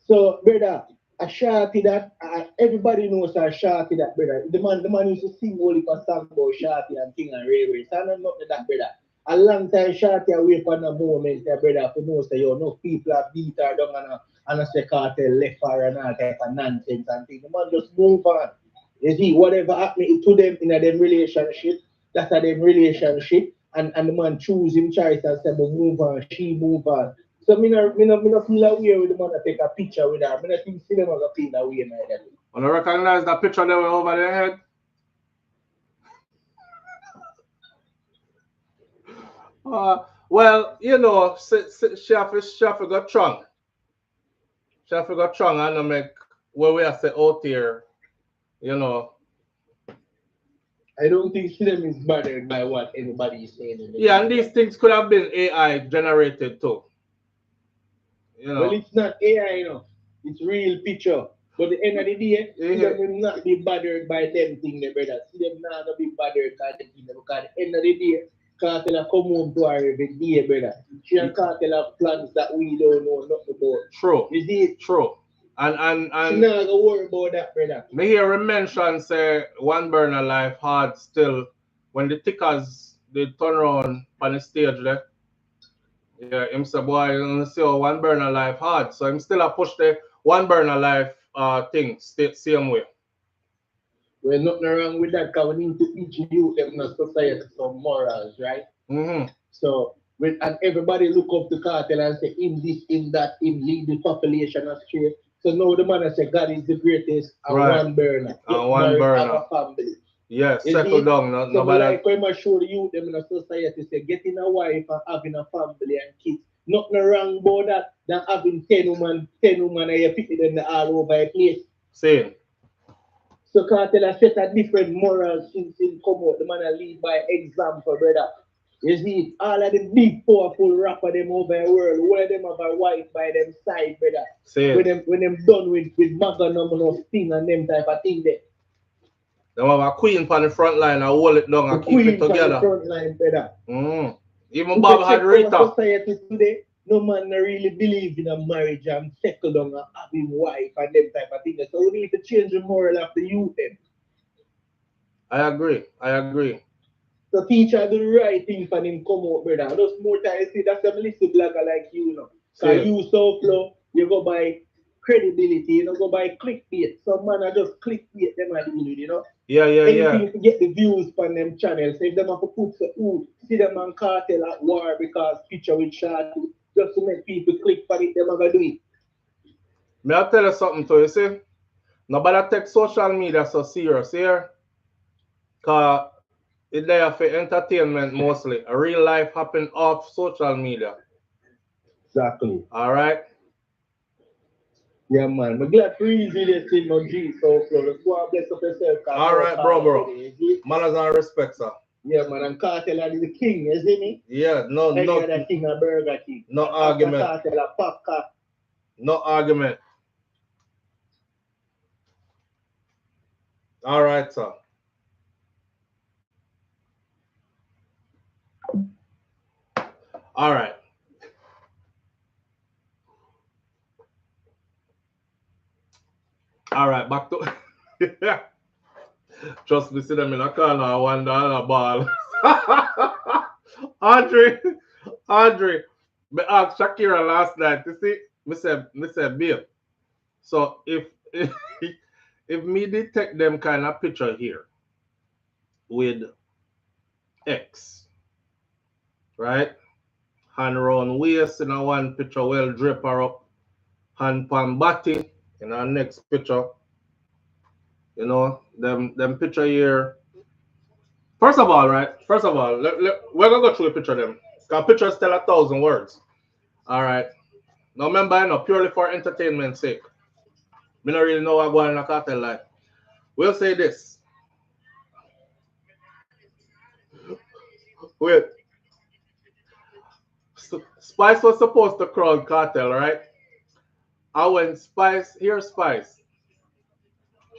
So, brother, a Shorty that everybody knows a Shorty that, brother. The man used to sing all the song about Shorty and King and Railway. So I'm not that, brother. A long time Shorty away from the moment, brother, for know say you know people have beat her down and I say Kartel left her and all type of nonsense and things. The man just move on. You see, whatever happened to them in a them relationship, that's a them relationship, and the man choose him choice and say, but move on, she move on. So me not feel away with the man to take a picture with her. I not think cinema gonna feel away like that. And I recognize that picture there over their head. Well, you know, she have got strong. She have got strong and make where we are say out here, you know. I don't think Sidem is bothered by what anybody is saying. Yeah, and these things could have been AI generated too. You know. Well, it's not AI, you know. It's real picture. But at the end of the day, Sidem will not be bothered by them things, brother. Sidem not gonna be bothered by them things because at the end of the day, Kartel come home to her every day, brother. She and Kartel have plans that we don't know nothing about. True. You see? True. And she not gonna worry about that, brother. Me hear him mention say one burner life hard still when the tickers they turn around on the stage there. Yeah, him say boy you see how one burner life hard. So him still a push the one burner life thing same way. Well, nothing wrong with that because we need to teach you them in a society some morals, right? So and everybody look up to Kartel and say in this, in that, in lead the population astray. So now the man say God is the greatest and one burner. And one burner. Have a family. Yes, settle down. So like when I show the youth them in a society say getting a wife and having a family and kids. Nothing wrong about that than having 10 women and you pick them all over a place. Same. So Kartel has set a different morals since he come out. The man a lead by example, brother. You see, all of the big powerful rapper them over the world, all of them have a wife by them side, brother. Same. When them done with Magnum and Sting and them type of thing there. They have a queen on the front line and hold it down and keep it together. The front line, brother. Even Bob had Rita. Society today, no man really believe in a marriage and settle down and having wife and them type of thing. So we need to change the moral of the youth then. I agree. So teacher do the right thing for him come out, brother. Just more time you see that's a little blogger like you know. So you SouFLo, you go by credibility, you don't go by clickbait. Some man are just clickbait them and deal with, you know. Yeah. Anything to get the views from them channels. So if them have to put Sidem and Kartel at war because picture with Shorty, just to make people click for it, them are gonna do it. May I tell you something to you, see? Nobody take social media so serious here. Cause It's there for entertainment mostly. A real life happen off social media. Exactly. All right. Yeah, man. I'm glad for easy this thing on G SouFLo. Let's go and bless up yourself. All right, bro. Manners and respect, sir. Yeah, man. And Kartel is the king, you see me? Yeah, no. Any other king, a Burger King. No argument. Kartel, a Paka. No argument. All right, sir. All right. All right, back to trust me, see them in a corner, $1 ball. Andre, me asked Shakira last night. You see, me said, babe. So if me detect them kind of picture here with X, right? Hand round waist in a one picture, well drip her up, hand pan body in our next picture. You know, them picture here. First of all, right? We're gonna go through a picture of them. Because pictures tell 1,000 words. All right. Now remember, you know, purely for entertainment's sake. We don't really know what going on in a cartel life. We'll say this. Wait. Spice was supposed to crowd Kartel, right? And when Spice,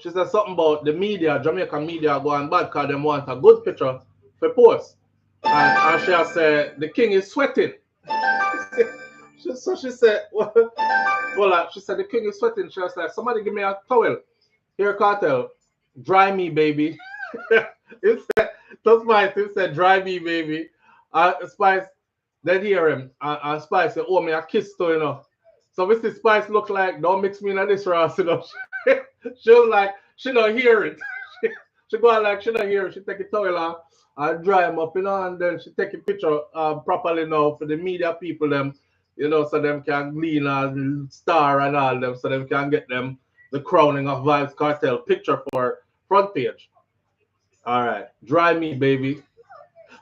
she said something about the media, Jamaican media going bad because they want a good picture for post. And she said, the king is sweating. So she said, she said, the king is sweating. She was like, somebody give me a towel. Here, Kartel, dry me, baby. It said, to Spice, it said, dry me, baby. Spice, then hear him. And Spice said, oh, me a kiss too, you know. So Mr. Spice look like, don't mix me in this Ross, you know. She was like, she don't hear it. She go like, she don't hear it. She take a towel and dry him up, you know, and then she take a picture properly now for the media people, them, you know, so them can glean and star and all them, so them can get them the crowning of Vybz Kartel picture for front page. All right, dry me, baby.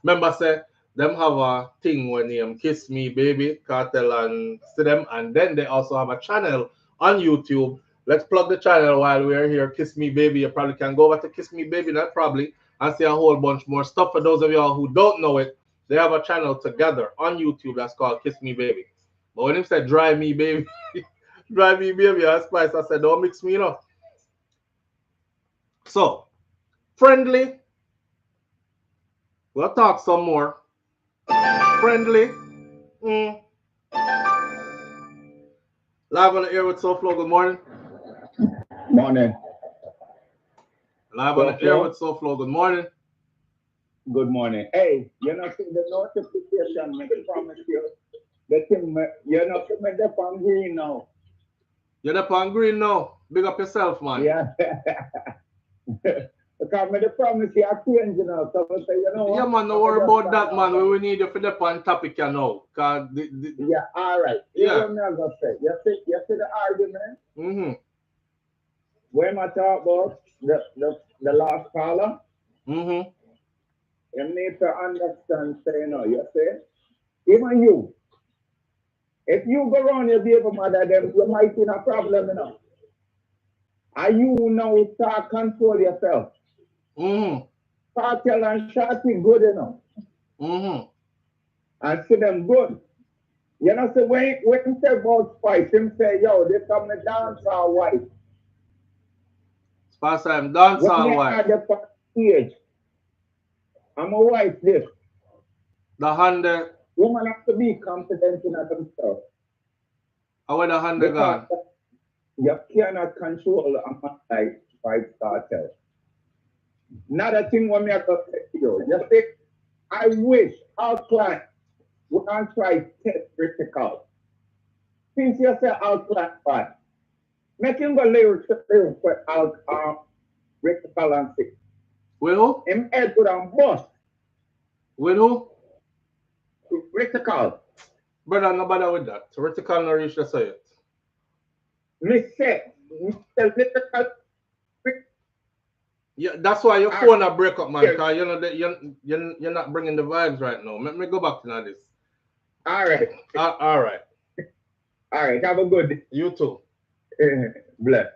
Remember, say, them have a thing when they Kiss Me Baby, Kartel and Sidem, and then they also have a channel on YouTube. Let's plug the channel while we're here. Kiss Me Baby. You probably can go over to Kiss Me Baby, not probably, and see a whole bunch more stuff. For those of y'all who don't know it, they have a channel together on YouTube that's called Kiss Me Baby. But when he said Dry Me Baby, Dry Me Baby, I Spice, I said, don't mix me up. So, friendly. We'll talk some more. Friendly. Live on the air with SouFLo. Good morning. Morning. Live on the air with SouFLo. Good morning. Good morning. Hey, you're not seeing the notification, I promise you. The thing, you're not coming up on green now. You're up on green now. Big up yourself, man. Yeah. Because I promise you, I change, you know. So I say, you know what? Yeah, man, don't worry about that, man. We need you for the on topic, you know. Yeah, all right. Yeah. What I'm going to say. You see the argument? Mm-hmm. When I talk about the last caller, mm-hmm. you need to understand, say, you know, you see? Even you. If you go around your baby mother, then you might be in a problem, you know. And you now start control yourself. Mm-hmm. Kartel and Shorty good enough. Mm-hmm. And see them good. You know, so when he say about Spice, him say, yo, this come the dancehall wife. Spice, I'm dancehall wife. Stage, I'm a wife this. The hand. Woman have to be confident in themselves. How would the hand gone? You cannot control a man like Vybz Kartel. Another thing when me I go say to you, you see, I wish our client would not try test critical. Since you say our client bad, make him go lyrics for critical and sick. With who? Him head would have bust. With who? Critical. Brother, no bother with that. Critical no reach the say it. Me say, Mr. Critical, Yeah, that's why your phone a break up, man. Yeah. Because you know that you're not bringing the vibes right now. Let me go back to this. All right. All right. All right. Have a good. You too. Bless.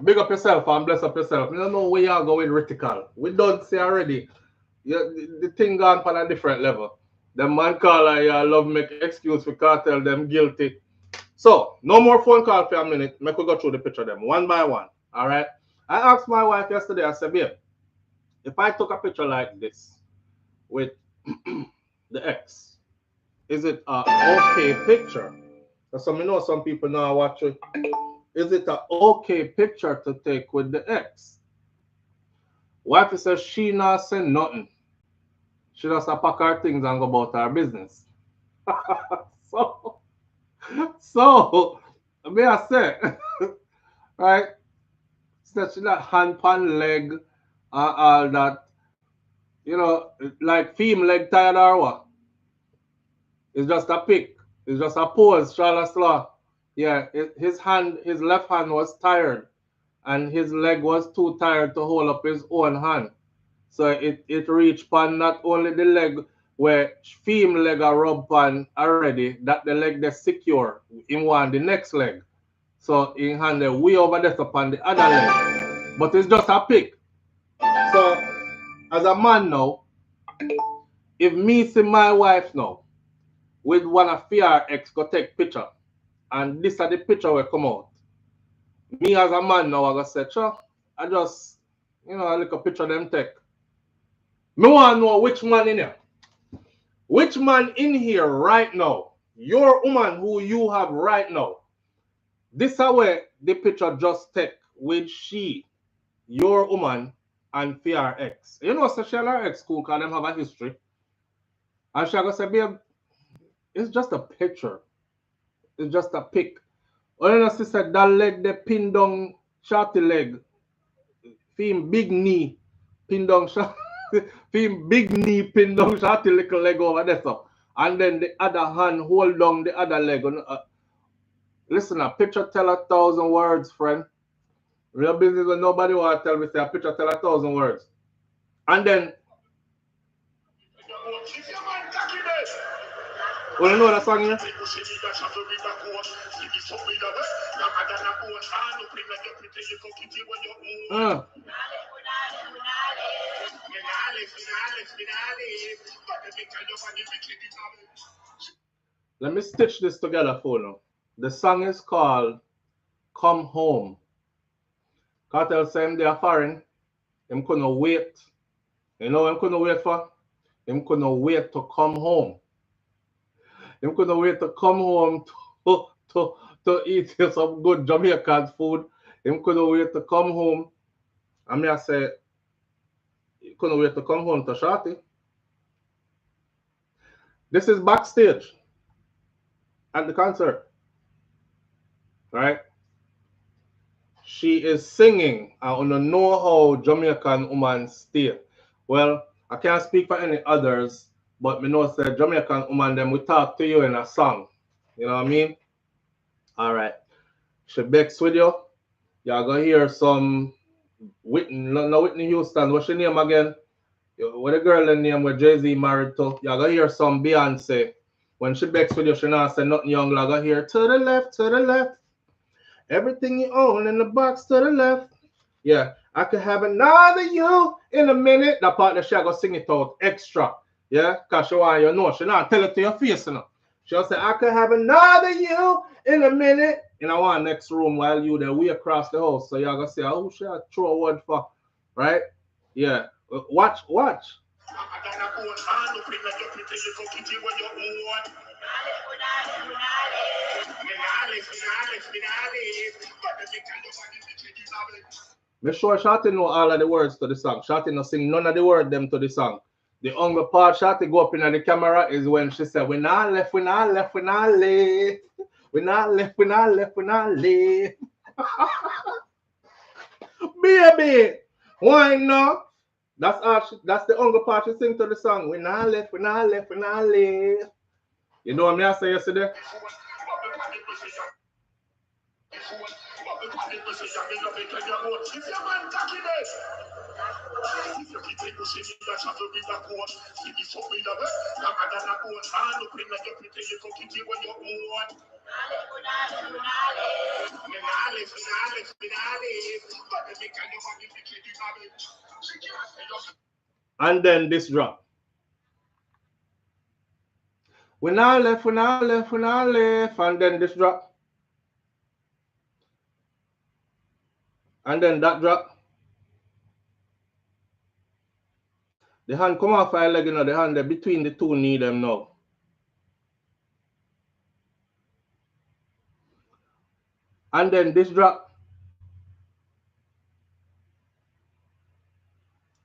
Big up yourself and bless up yourself. I don't know where y'all going retical. We don't see already. The thing gone on a different level. The man call I love make excuse for Kartel them guilty. So no more phone call for a minute. Make we go through the picture them one by one. All right. I asked my wife yesterday. I said, babe, if I took a picture like this with the ex, is it a okay picture? Because some people know I watch it. Is it a okay picture to take with the ex? Wife says she not say nothing. She just pack her things and go about her business. so may I say, right? Said she not hand pan leg and all that. You know, like film leg tired or what? It's just a pic. It's just a pose, Charlotte Slaw. Yeah, his left hand was tired. And his leg was too tired to hold up his own hand. So it reached pan not only the leg where film leg are rub pan already, that the leg they secure in one the next leg. So in hand they way over there upon the other leg. But it's just a pic. So as a man now, if me see my wife now with one of her ex go take picture, and this are the picture will come out. Me as a man now, I go say, sure, I just, I look a picture of them take. Me want to know which man in here. Which man in here right now, your woman who you have right now, this is where the picture just take with she, your woman, and for ex. You know, so she and her ex cool because them have a history. And she go say, babe, it's just a picture. It's just a pic. Or you know, she said that leg, the pin down shorty leg. Film big knee, pin down shorty. Film big knee, pin down shorty little leg over there. So. And then the other hand hold down the other leg. Listen, a picture tell 1,000 words, friend. Real business when nobody want to tell me, say a picture tell 1,000 words. And then, well, you know that song here? Let me stitch this together for you. The song is called Come Home. Kartel said they are foreign. Him couldn't wait. You know what him couldn't wait for? Him couldn't wait to come home. Him couldn't wait to come home to eat some good Jamaican food. Him couldn't wait to come home. I mean, I say, he couldn't wait to come home to Shorty. This is backstage at the concert. Right? She is singing. I don't know how Jamaican woman stay. Well, I can't speak for any others, but me know say Jamaican woman them we talk to you in a song. You know what I mean? All right. She begs with you. Y'all gonna hear some Whitney Houston. What's your name again? What the girl name where Jay-Z married to? Y'all gonna hear some Beyonce. When she begs with you, she not say nothing young. Y'all gonna hear to the left, to the left. Everything you own in the box to the left. Yeah, I could have another you in a minute. That part that she go sing it out extra. Yeah, because she want you know. She not tell it to your face, you know. She'll say, I could have another you in a minute. And I want next room while you there way across the house. So y'all gonna say, oh, should I throw a word for? Right? Yeah. Watch. Make sure Shorty know all of the words to the song. Shorty no sing none of the words them to the song. The only part Shorty go up in the camera is when she said, we not left, we not left, we not left. We not left, we not left, we not left. Baby, why not? That's the only part she sing to the song. We not left, we not left, we not left. You know what I say yesterday? And then this drop. We now left, and then this drop. And then that drop. The hand come off our leg, you know, the hand there between the two knee them now. And then this drop.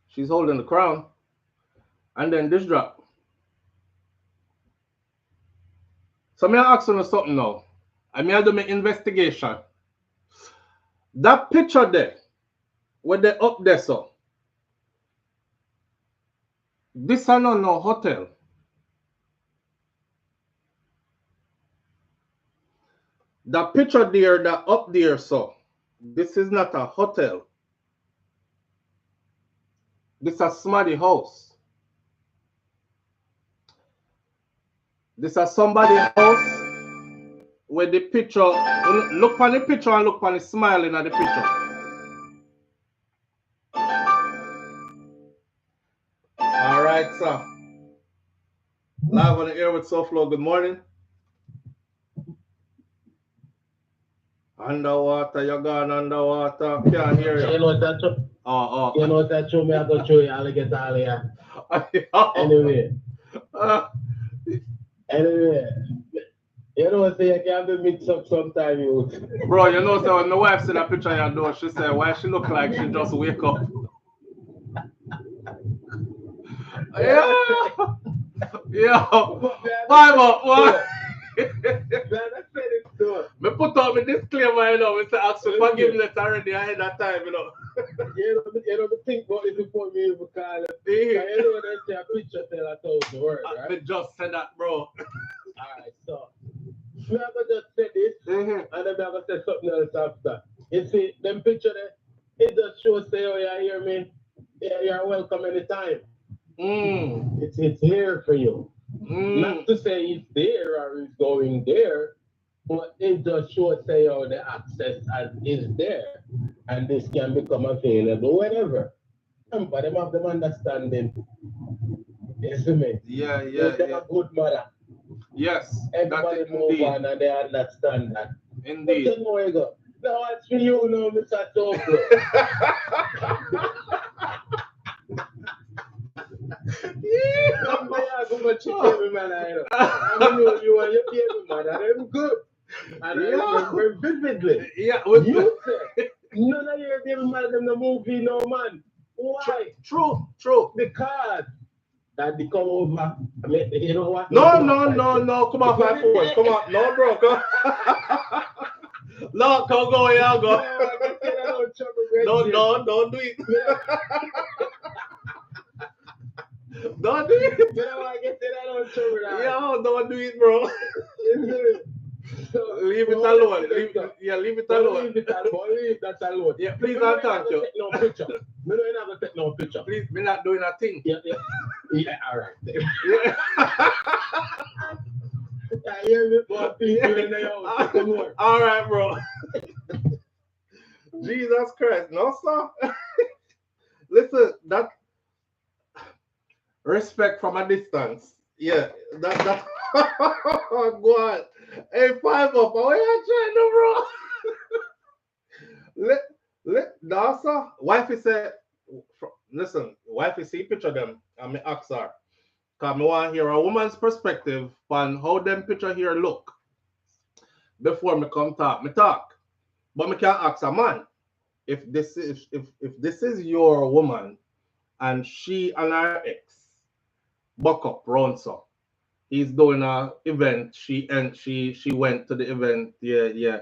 She's holding the crown. And then this drop. So me ask you something now. I mean I do my investigation. That picture there, where they up there, so. This is not no hotel. That picture there, that up there, so. This is not a hotel. This is a smarty house. This is somebody's house where the picture, look on the picture and look on the smiling at the picture. All right, sir. Live on the air with SouFLo. Good morning. Underwater, you're gone underwater. Can't hear you. You know what that's true? You know what that's true? Me I go show you how to get out of here. Anyway. Anyway. You know what you can't be mixed up sometime, you. Bro, you know, so when my wife see that picture you know, she said, why she look like she just wake up? Yeah. Yeah. Five up, what? Me put out my disclaimer, you know, Mr. Ask for forgiveness already ahead of time, you know. You know, think about it before me even call it. You know, they say a picture tell 1,000 words, right? I just said that, bro. Alright, so I'm gonna just say this, and then I'm gonna say something else after. You see, them picture there, it just shows say, oh, you hear me? Yeah, you're welcome anytime. It's here for you. Not to say it's there or it's going there, but it just shows say how the access is there, and this can become available whenever. And for them have them understanding. You see me? Yeah. They're a good mother. Yes. Everybody move on and they understand that. Indeed. But you know, you go. Now it's for you now, Mr. Toko. I go much every man I know. I mean, you are your baby man, and I'm good. And I remember vividly. Yeah, you said none of your baby man in the movie, no man. Why? True. Because that they come over. You know what? No. Come on, 5 4. Come on. No, bro. Come on. No, come go, yeah, go. No, don't do it. Don't do it. You know what? I get that on trouble. Yo, don't do it, bro. So, leave it alone. Leave it alone. Leave that alone. Yeah, please and thank you. No picture. No, you're not gonna take no picture. Please, we're not doing a thing. Yeah, all right. Yeah. I hear me, but please do it now. Come on. All right, bro. Jesus Christ. No, sir. Listen, that respect from a distance. Yeah, that go on. Hey, 5 up. What are you trying to, bro? Dasa, wifey said, listen, wifey see picture them and me ask her. Because I want to hear a woman's perspective on how them picture here look before me come talk. Me talk. But me can't ask a man. If this is your woman and she and her ex buck up round so. He's doing a event. She went to the event. Yeah.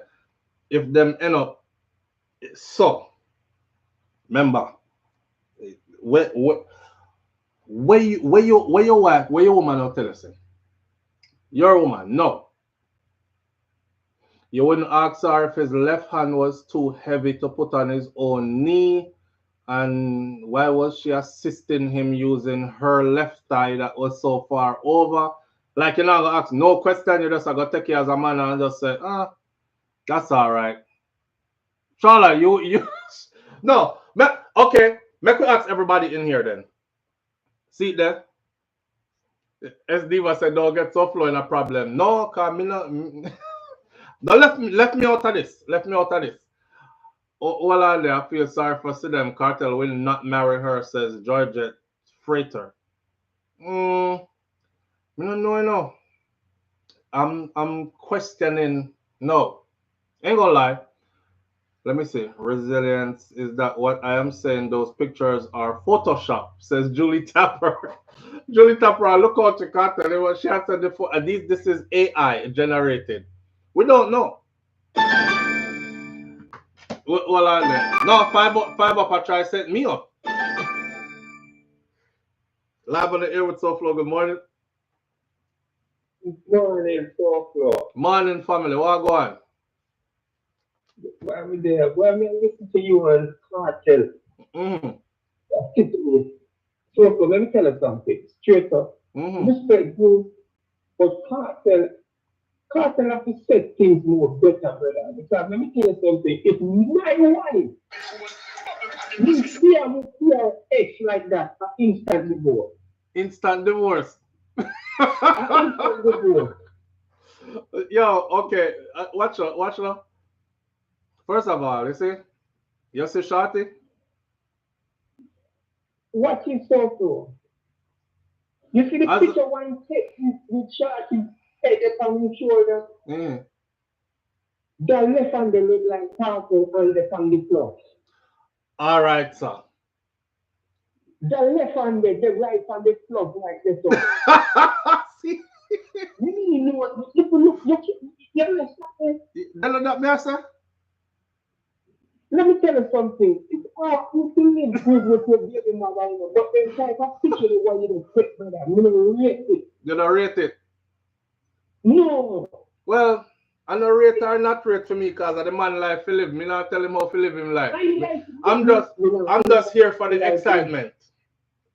If them end up so, remember, where your wife, where your woman will tell us, your woman, no. You wouldn't ask her if his left hand was too heavy to put on his own knee. And why was she assisting him using her left thigh that was so far over? Like, you're not going to ask no question. You just going to take it as a man and just say, that's all right. Charlotte, you, no, okay. Make we ask everybody in here then. See there? S Diva said, don't get SouFlo in a problem. No, cause me not. No, left me out of this. Left me out of this. All on there, I feel sorry for Sidem. Kartel will not marry her, says Georgette Freighter. I don't know, you know. I'm questioning. No, ain't gonna lie. Let me see. Resilience, is that what I am saying? Those pictures are Photoshop, says Julie Tapper. Julie Tapper, look out to Kartel. She has said before. This is AI generated. We don't know. Well, on there. No, five up. I try set me up. Live on the air with SouFlo. Good morning. Good morning, SouFlo. Morning, family. What go on? Why are we there? Well, I'm listening to you on Kartel. SouFlo, let me tell you something. Straight up. Respect you, but Kartel have to set things more better, brother. Because let me tell you something. If my wife you see her ex like that, an instant divorce. Instant divorce. Instant divorce. Yo, okay. Watch out. First of all, you see Shorty? Watch it SouFlo. You see the picture one take with Shorty head upon his shoulder? The left hand they look like Kartel on the floor. All right, sir. The left hand, the right hand, the floor like this. See? You know what? If you look, you understand? Let me tell you something. It's all you can live good with your baby mother, but then type of picture the one you don't take, brother. You don't rate it. You don't rate it? No. Well, I don't rate or not rate for me because of the man life to live. Me not tell him how to live him life. I'm just here for the excitement.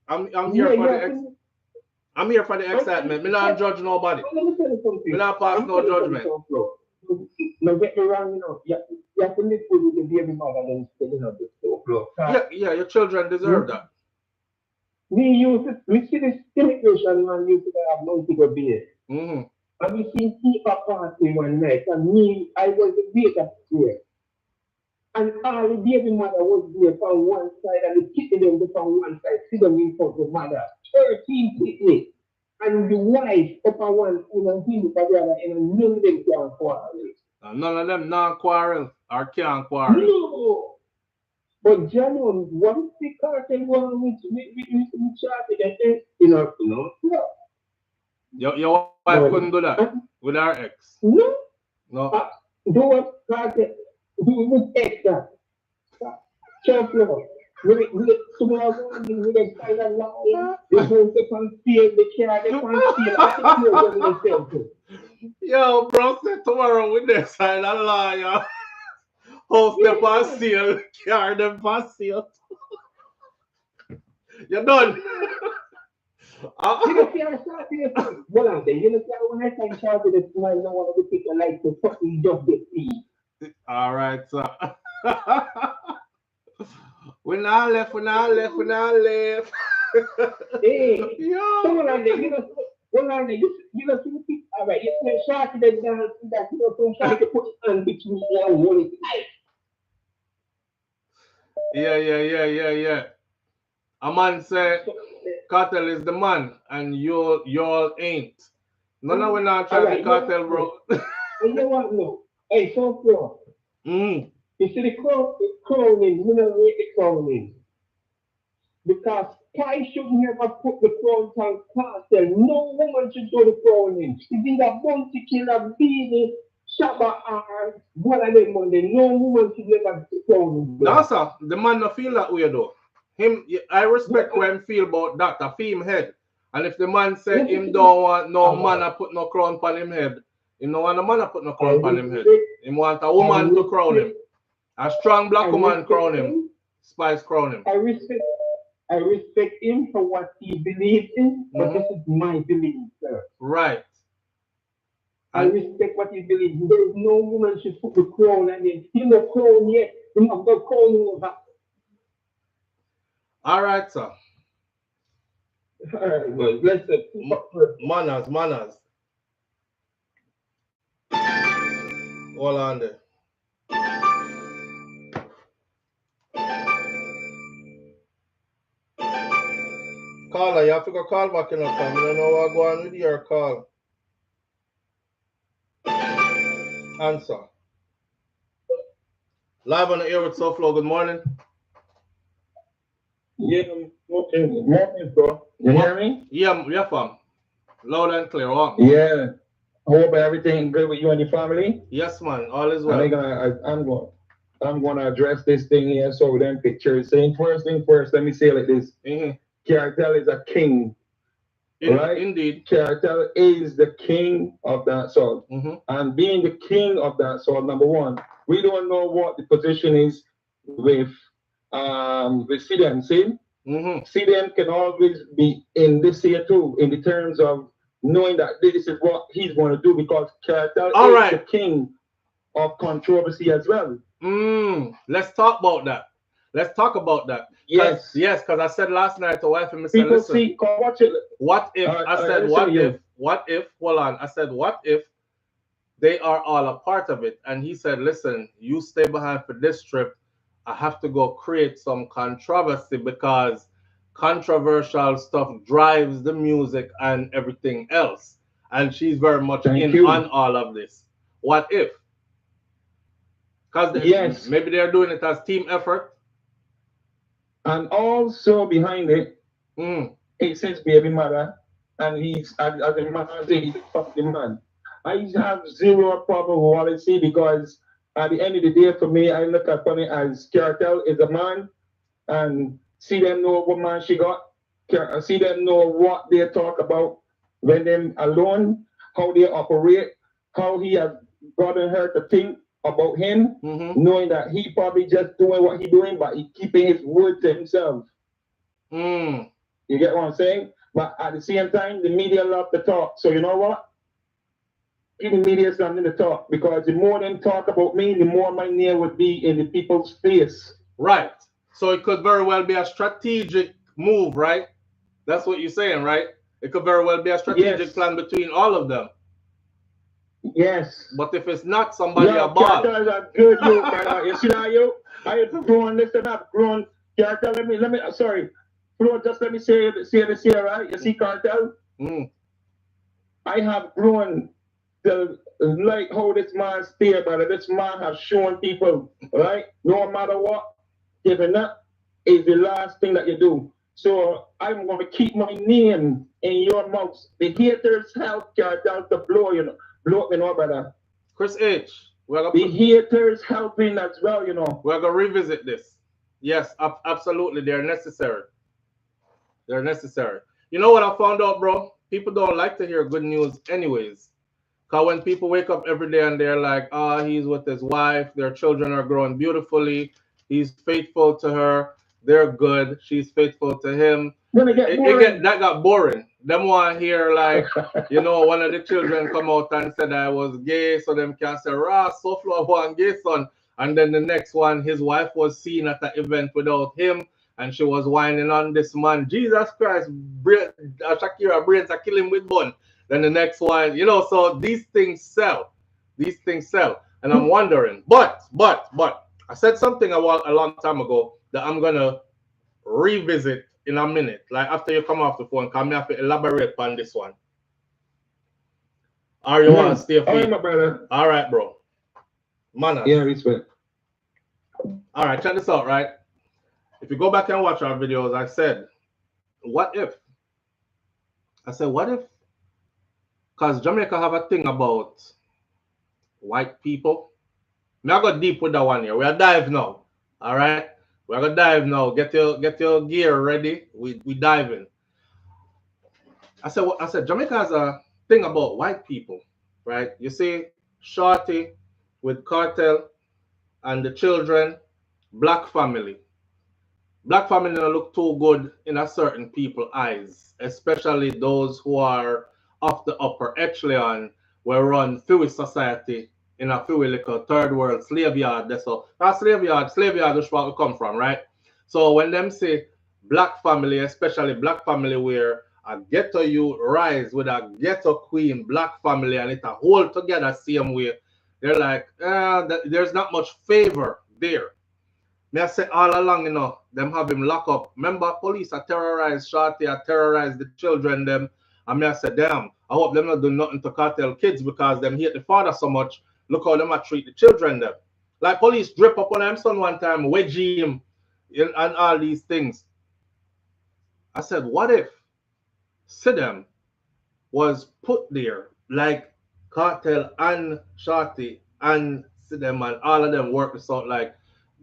I'm here for the excitement. Me not judge nobody. Me not pass no judgment. No, get me wrong, you know. You have to live with the baby mother and spending up the SouFlo. Yeah, your children deserve that. We see this immigration man used to have multiple beers. And we see people party one night, and I was the waiter there. And all the baby mother was there from one side, and the kitten them from one side, sitting in front of the mother. 13 picnic. And the wife up on one and him up on the other, and none of them can quarrel. None of them not quarrel or can quarrel. No. But John, what is the Kartel one with Shorty? You know? Your wife couldn't do that with her ex? No. No. Do what Kartel do with ex that. SouFlo. Tomorrow morning, with a kind of line, they're going to conceal the car, they conceal. Yo, bro, say tomorrow with the sign of line, house them for sale, car them for sale. You're done. You know, see, I start here. Hold on, then. You know, when I say Sharpe, the smile, no one will take a light to fucking just get seen. All right, sir. We're not left. Hey, yo. So hold on, then. You know, see, all right, you say Sharpe, then down to that, you know, from Sharpe to put it on between you and hold it tight. Yeah. A man say Kartel is the man, and y'all ain't. None of we not trying to Kartel, bro. You know what? No. Hey, SouFlo. You see the crowning, you know what the crowning? Because Kai should never put the crown on Kartel. No woman should do the crowning. It's either Bounty Killer, Beanie, Shabba, or one of them Monday. No woman should never do the crowning. No, sir. The man don't feel that way, though. I respect what him feel about that. I feel him head. And if the man said him don't want no man to put no crown on him head, He no want a man to put no crown on him head. He want a woman to crown him. A strong black woman crown him. Spice crown him. I respect him for what he believes in, but this is my belief, sir. Right. I respect what he believes in. There is no woman should put the crown on him. He no crown yet. He must go crown over. All right, sir. All right, well, let's Manners. Hold on there. Caller, you have to go call back in a time. I don't know what going on with your call. Answer. Live on the air with SouFLo. Good morning. Yeah, okay. Morning, bro. You hear me? Yeah, fam. Loud and clear. What? Yeah. Hope everything good with you and your family. Yes, man. All is well. I'm gonna address this thing here. So them pictures. Saying first thing first. Let me say it like this. Kartel is a king. Right? Indeed. Kartel is the king of that soul. And being the king of that soul, number one, we don't know what the position is with Sidem. See? Sidem can always be in this here too, in the terms of knowing that this is what he's going to do, because Kartel is the king of controversy as well. Let's talk about that. Let's talk about that. Yes, because I said last night to wife and Mr. People listen, see, watch it. What if, I said, what if, hold on, I said, what if they are all a part of it? And he said, listen, you stay behind for this trip. I have to go create some controversy because controversial stuff drives the music and everything else. And she's very much on all of this. What if? Because maybe they're doing it as team effort. And also behind it, it says baby mother, and he's as a man, he's a fucking man. I have zero problem with what I see, because at the end of the day, for me, I look at it as Kartel is a man, and see them know what man she got, see them know what they talk about when them alone, how they operate, how he has gotten her to think about him, knowing that he probably just doing what he doing, but he keeping his word to himself. You get what I'm saying? But at the same time, the media love to talk. So you know what? Even media is something to talk, because the more them talk about me, the more my name would be in the people's face. Right. So it could very well be a strategic move, right? That's what you're saying, right? It could very well be a strategic plan between all of them. Yes. But if it's not, somebody a ball. Kartel is a good you, brother. You see that, you? I have grown, listen up, grown. Kartel, let me, sorry. Bro, just let me say this here, right? You see Kartel? I have grown to like how this man stay, brother. This man has shown people, right? No matter what, giving up is the last thing that you do. So I'm going to keep my name in your mouth. The haters help Kartel to blow, you know. Blow, you know, brother. Chris H. The haters helping as well, you know. We're going to revisit this. Yes, absolutely. They're necessary. They're necessary. You know what I found out, bro? People don't like to hear good news anyways. Because when people wake up every day and they're like, oh, he's with his wife, their children are growing beautifully, he's faithful to her, they're good, she's faithful to him. That got boring. Them want to hear, like, you know, one of the children come out and said I was gay, so them can say, "Rah, SouFLo one gay son." And then the next one, his wife was seen at the event without him, and she was whining on this man. Jesus Christ, Shakira brains are killing with bun. Then the next one, you know, so these things sell. These things sell. And I'm wondering, but I said something a long time ago that I'm gonna revisit in a minute, like after you come off the phone, come have to elaborate on this one. Or you want to stay free? All right, my brother. All right, bro. Manners. Yeah, respect. All right, check this out, right? If you go back and watch our videos, I said, what if? I said, what if? Because Jamaica have a thing about white people. I'm not going deep with that one here. We'll dive now. All right? We're gonna dive now. Get your gear ready. We diving. I said Jamaica has a thing about white people, right? You see Shorty with Cartel and the children, black family. Black family don't look too good in a certain people's eyes, especially those who are of the upper echelon, where run few society in a few little third world slave yard. That's all. That slave yard is where we come from, right? So when them say black family, especially black family where a ghetto you rise with a ghetto queen, black family, and it a hold together same way, they're like, there's not much favor there. Me I say all along, them have him lock up. Remember, police are terrorized Shorty, are terrorized the children, them. And me I say, damn, I hope them not do nothing to Cartel kids because them hate the father so much. Look how them a treat the children, them. Like police drip up on him son one time, wedgie him, and all these things. I said, what if Sidem was put there like Cartel and Shorty and Sidem and all of them work this out, like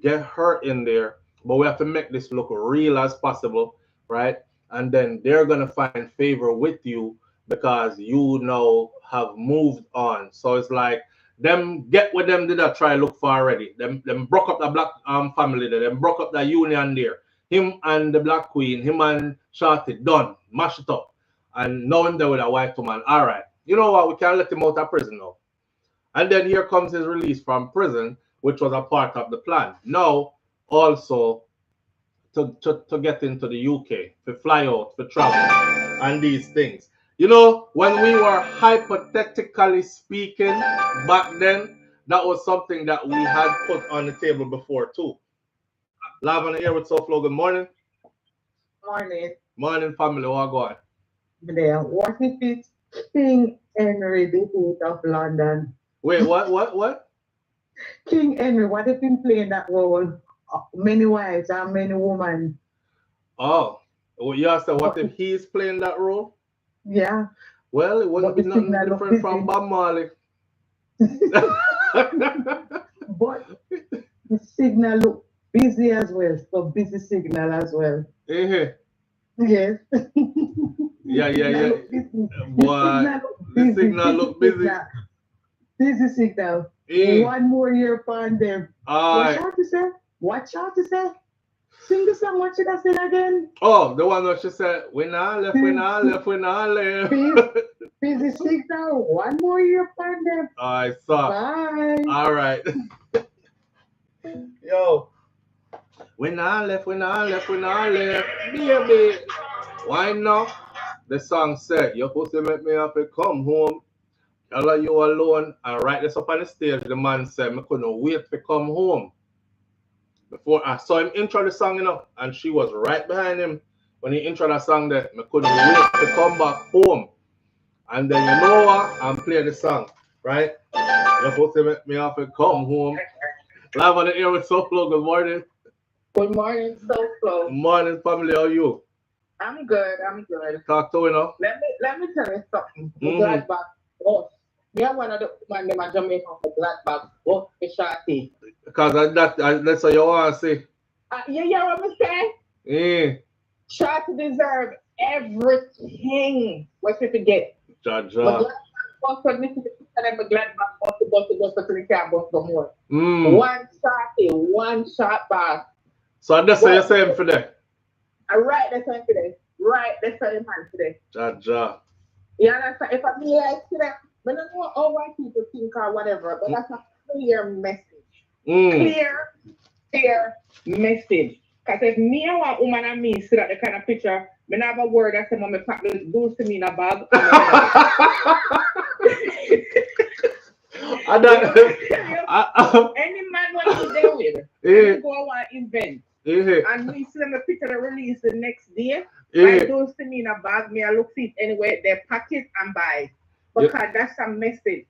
get her in there, but we have to make this look real as possible, right? And then they're gonna find favor with you because you now have moved on. So it's like them get what them did I try look for already. Them broke up the black family there, them broke up the union there. Him and the black queen, him and Shorty done, mash it up. And knowing there with a white woman, all right, you know what, we can let him out of prison now. And then here comes his release from prison, which was a part of the plan. Now, also to get into the UK, to fly out, to travel, and these things. You know, when we were hypothetically speaking back then, that was something that we had put on the table before too. Live on the air with SouFLo. Good morning. Morning. Morning, family. What going? There. What if it's King Henry the Eighth of London? Wait, what? King Henry, what if him playing that role? Many wives and many women. Oh, well, you asked what if he's playing that role? Yeah. Well, it wouldn't be nothing different from Bob Marley. But the signal look busy as well. So busy signal as well. Yes. Yeah. Boy, the signal look busy. Busy signal. One more year upon them. What Shorty say? What Shorty say? Sing the song. What should I say again? Oh, the one that she said, we not left. Busy signal. One more year upon them. I saw. Bye. All right. Yo. We not left. Baby. Why not? The song said, your pussy make me happy, come home. Tell you alone. And right this up on the stage, the man said, I couldn't wait to come home. Before I saw him intro the song, and she was right behind him when he intro the song there. I couldn't wait to come back home. And then you know what? I'm playing the song, right? Your pussy make me happy, come home. Live on the air with SouFLo. Good morning. Good morning, SouFLo. Good morning, family. How are you? I'm good. Talk to you. Let me tell you something. The glad bag boss. Me are one of the man them at Jamaica for glad bag boss for Shorty. Because that's what you want to say. Yeah, what me say? Yeah. Shorty deserve everything what you get. But glad bag boss for me to the glad bag boss to the can't boss no more. One Shorty, one shot bag. So that's what you're saying for that. Right, that's what today. Right, that's what I'm today. Yeah, that's if I'm here today, I don't know how white people think or whatever, but that's a clear message. Clear message. Because if me and one woman and me see that the kind of picture, I have a word that says, "Mommy, pack those goose to me in a bag." Any man want to deal with, you go on an event. And we see them a picture of release the next day. I don't see me in a bag, me I look fit anyway, they pack it and buy. Because that's a message.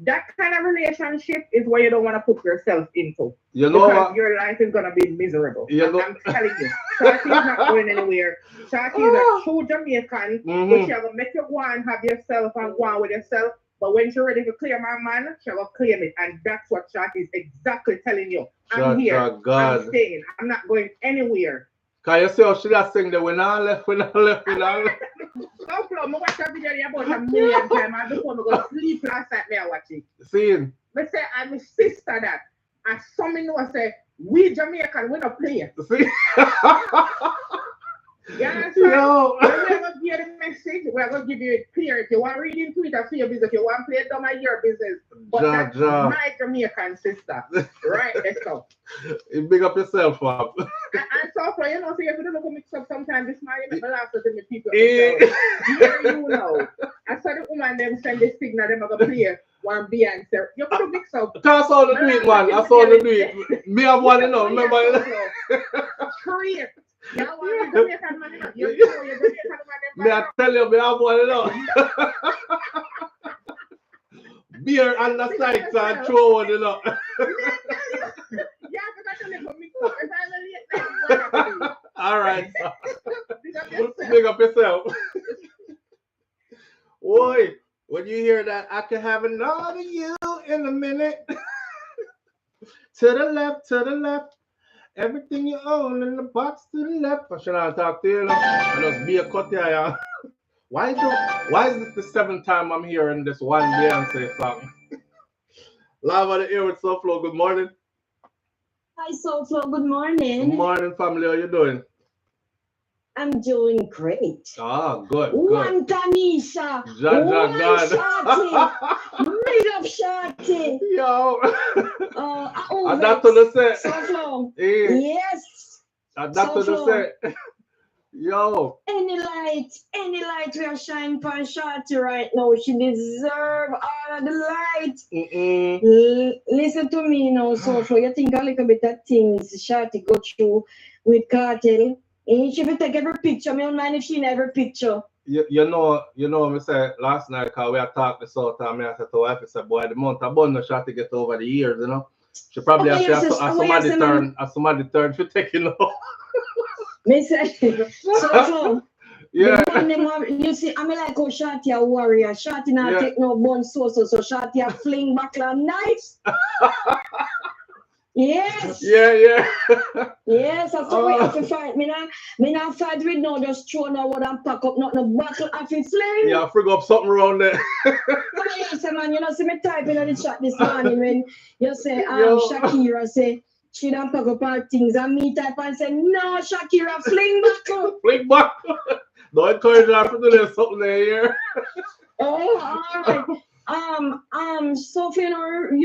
That kind of relationship is what you don't want to put yourself into. You know because your life is gonna be miserable. I'm telling you. Shorty is not going anywhere. Shorty is a true Jamaican, but she will make you go and have yourself and go on with yourself. But when she's ready to clear my man, she will claim it. And that's what Shorty is exactly telling you. I'm here. I'm staying. I'm not going anywhere. Can you see how she just sing the when I left, when I left, when I left? SouFlo, I watch a video about a million times. And before I go sleep last night, I watch it. Seeing? I say, I'm a sister that. And some know I say, we Jamaican, we don't play. See? Yeah, so we're going to give the message. We're going to give you it clear. If you want to read into it, for your business. If you want to play it down at your business. But that's my Jamaican sister. Right, let's go. You big up yourself, Bob. And SouFlo, you know, so if you don't mix up sometimes, this man, you make me laugh to the people. Here you know. I saw the woman, them send the signal, them are going to play one Beyonce. You could mix up. I saw the do it, man. I saw the do it. Me have one, you know, remember? Create. Me I tell you, me have one, you know. Beer on the sides and throw one, you know. All right. Big up yourself. Boy, when you hear that, I can have another you in a minute. To the left. Everything you own in the box to the left. I should not talk to you. I just be a cut here. Why is this the 7th time I'm hearing this one Beyonce song? Live on the air with SouFlo. Good morning. Hi, SouFlo. Good morning. Good morning, family. How you doing? I'm doing great. Ah, good. One Tanisha. One Shorty. Made up Shorty. Yo. And that's what I said. SouFlo. Yes. And that's what I said. Yo. Any light we are shining for Shorty right now. She deserves all of the light. Listen to me now, SouFlo. You think a little bit of things Shorty go through with Kartel. And she will take every picture. Me don't mind if she never picture. You know, me say last night because we had talked this out and I said to her, I said, boy, the month of bun shot to get over the years, you know. She probably has somebody turn she taking off. Me say so yeah. You see, I'm like how Shorty a warrior. Shorty not take no bun so Shorty a fling back like knives. Yes. Yeah. Yes, that's how we have to fight. Me not fight with no just throw no wood and pack up not no buckle off it flame. Yeah, frig up something around there. Yes, man, you know, see me typing on the chat this morning when you say Shakira say she don't pack up her things and me type and say no Shakira fling back up. Fling back. Don't encourage her to do something there. Oh, all right. So you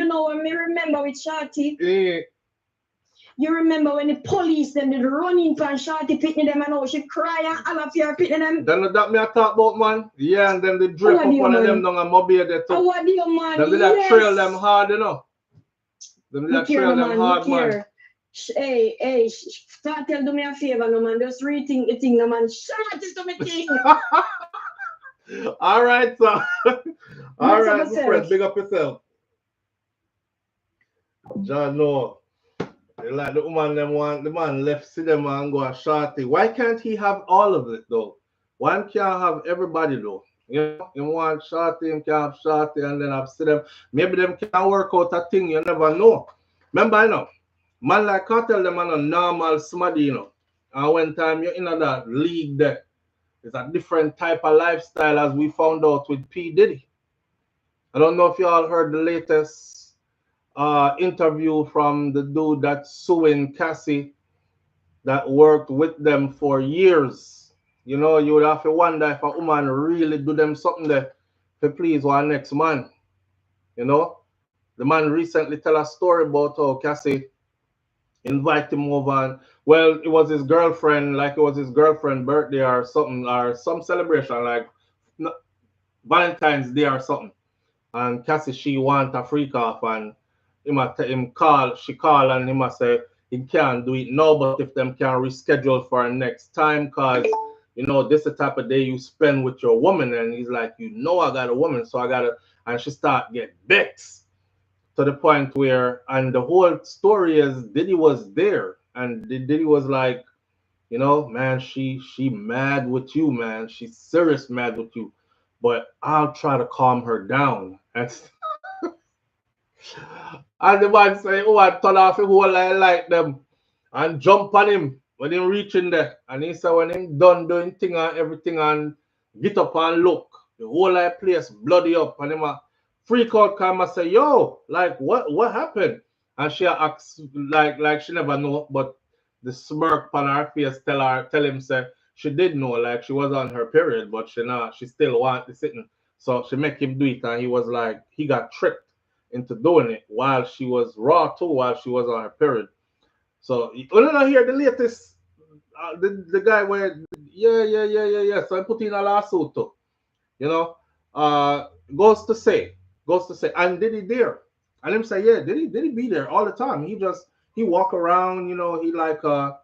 know when me remember with Shorty. You remember when the police them did run in for Shorty pitting them and how she cry and all of you pitting them. Then that me I talk about, man. Yeah, and then they drip up one of them down and mobile there too. Oh, dear, man. Them did trail them hard, you know. Them did trail them hard, man. Hey, Kartel, do me a favor, no man. Just rethink the thing, no man. Shorty to me thing. All right, so. All right, my friend, big up yourself. John, no. Like the woman, the man left Sidem and go a Shorty. Why can't he have all of it though? Why can't have everybody though? You know, you want Shorty, you can have Shorty, and then have Sidem. Maybe them can work out a thing, you never know. Remember, you know, man like Kartel, them man a normal somebody, you know. And when time you're in that league there, it's a different type of lifestyle as we found out with P. Diddy. I don't know if you all heard the latest interview from the dude that's suing Cassie that worked with them for years. You know, you would have to wonder if a woman really do them something there to please one next man. You know, the man recently tell a story about how Cassie invite him over and, well, it was his girlfriend, like it was his girlfriend's birthday or something, or some celebration like Valentine's Day or something. And Cassie, she want a freak off, and she call and him say he can't do it now, but if them can reschedule for next time, cause you know this is the type of day you spend with your woman. And he's like, you know, I got a woman, so I gotta, and she start get vexed to the point where, and the whole story is Diddy was there, and Diddy was like, you know, man, she mad with you, man, she's serious mad with you, but I'll try to calm her down. And the man say, oh, I turn off the whole line like them and jump on him when him reaching there, and he said when him done doing thing and everything and get up and look, the whole place bloody up, and him a freak out come and say, yo, like what happened? And she acts like she never know, but the smirk on her face tell him say she did know, like she was on her period, but she still want the sitting. So she make him do it, and he was like, he got tricked into doing it while she was raw too, while she was on her period. So you don't hear the latest, the guy where yeah. So I put in a lawsuit too, you know, goes to say, and Diddy there, and him say, yeah, Diddy be there all the time. He walk around, you know, he like a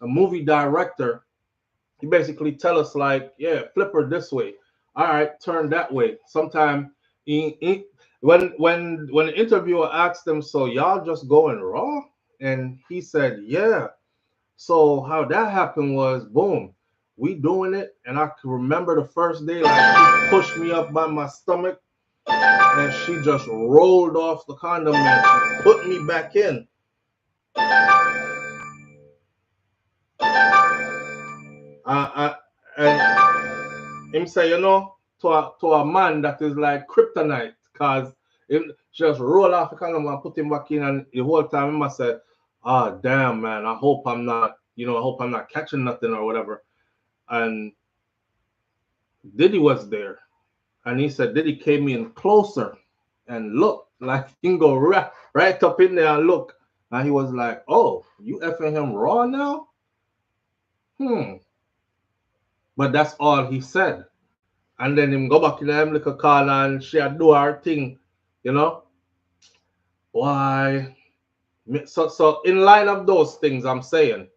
movie director. He basically tell us like, yeah, flip her this way, all right, turn that way. Sometime when the interviewer asked him, so y'all just going raw, and he said, yeah. So how that happened was, boom, we doing it, and I can remember the first day, like she pushed me up by my stomach, and she just rolled off the condom and she put me back in. And him say, you know, to a man that is like kryptonite, cause him just roll off the condom and put him back in, and the whole time he must say, ah, damn, man, I hope I'm not catching nothing or whatever. And Diddy was there, and he said Diddy came in closer and looked like he can go right up in there and look, and he was like, oh, you effing him raw now? But that's all he said. And then him go back in the little corner and she do her thing, you know? Why? So in line of those things, I'm saying,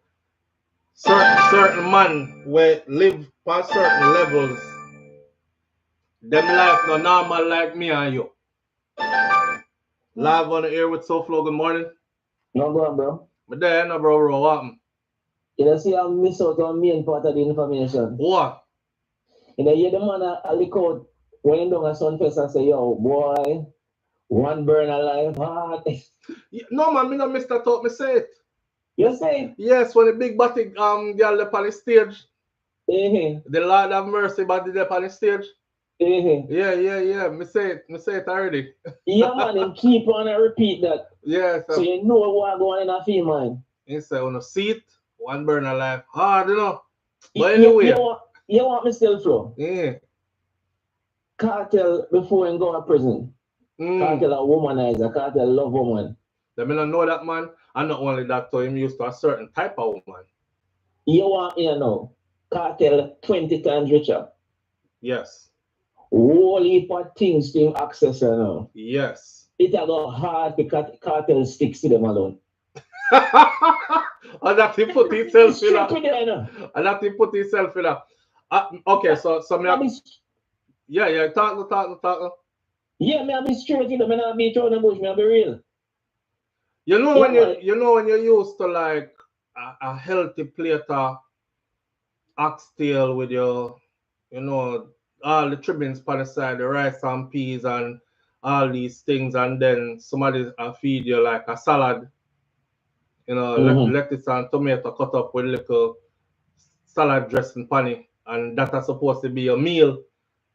certain man where live on certain levels, them life no normal like me and you. Live on the air with SouFLo, good morning. No go on, bro. But there, no, bro, what happened? You know, see, I miss out on main part of the information. What? You know, you the man I look out when you down at Sumfest and say, yo, boy, one burn alive heart. No, man, me not miss that out, me say it. You say it? Yes, when the big body girl up on the stage. The Lord have mercy body up on the stage. Yeah. Me say it already. Yeah, man, and keep on and repeat that. Yeah. So you know what going in a film, man. He say on a seat, one burn alive hard, you know. But anyway. You want me still flow? Yeah. Kartel before he go to prison. Kartel a womanizer, Kartel love woman. Let me not know that, man. And not only that, so him used to a certain type of woman. You want you know, Kartel 20 times richer. Yes. Whole heap of things to him access, you know. Yes. It a go hard because Kartel sticks to them alone. And that he put himself in that. And that he put himself in that. Okay, so me. Yeah, talk. Yeah, me I be straight with them, and I be throwing the bush, me I be real. You know when you're used to like a healthy plate of oxtail with your, you know, all the trimmings on the side, the rice and peas and all these things, and then somebody feed you like a salad, you know, lettuce and tomato cut up with little salad dressing pan it, and that is supposed to be your meal.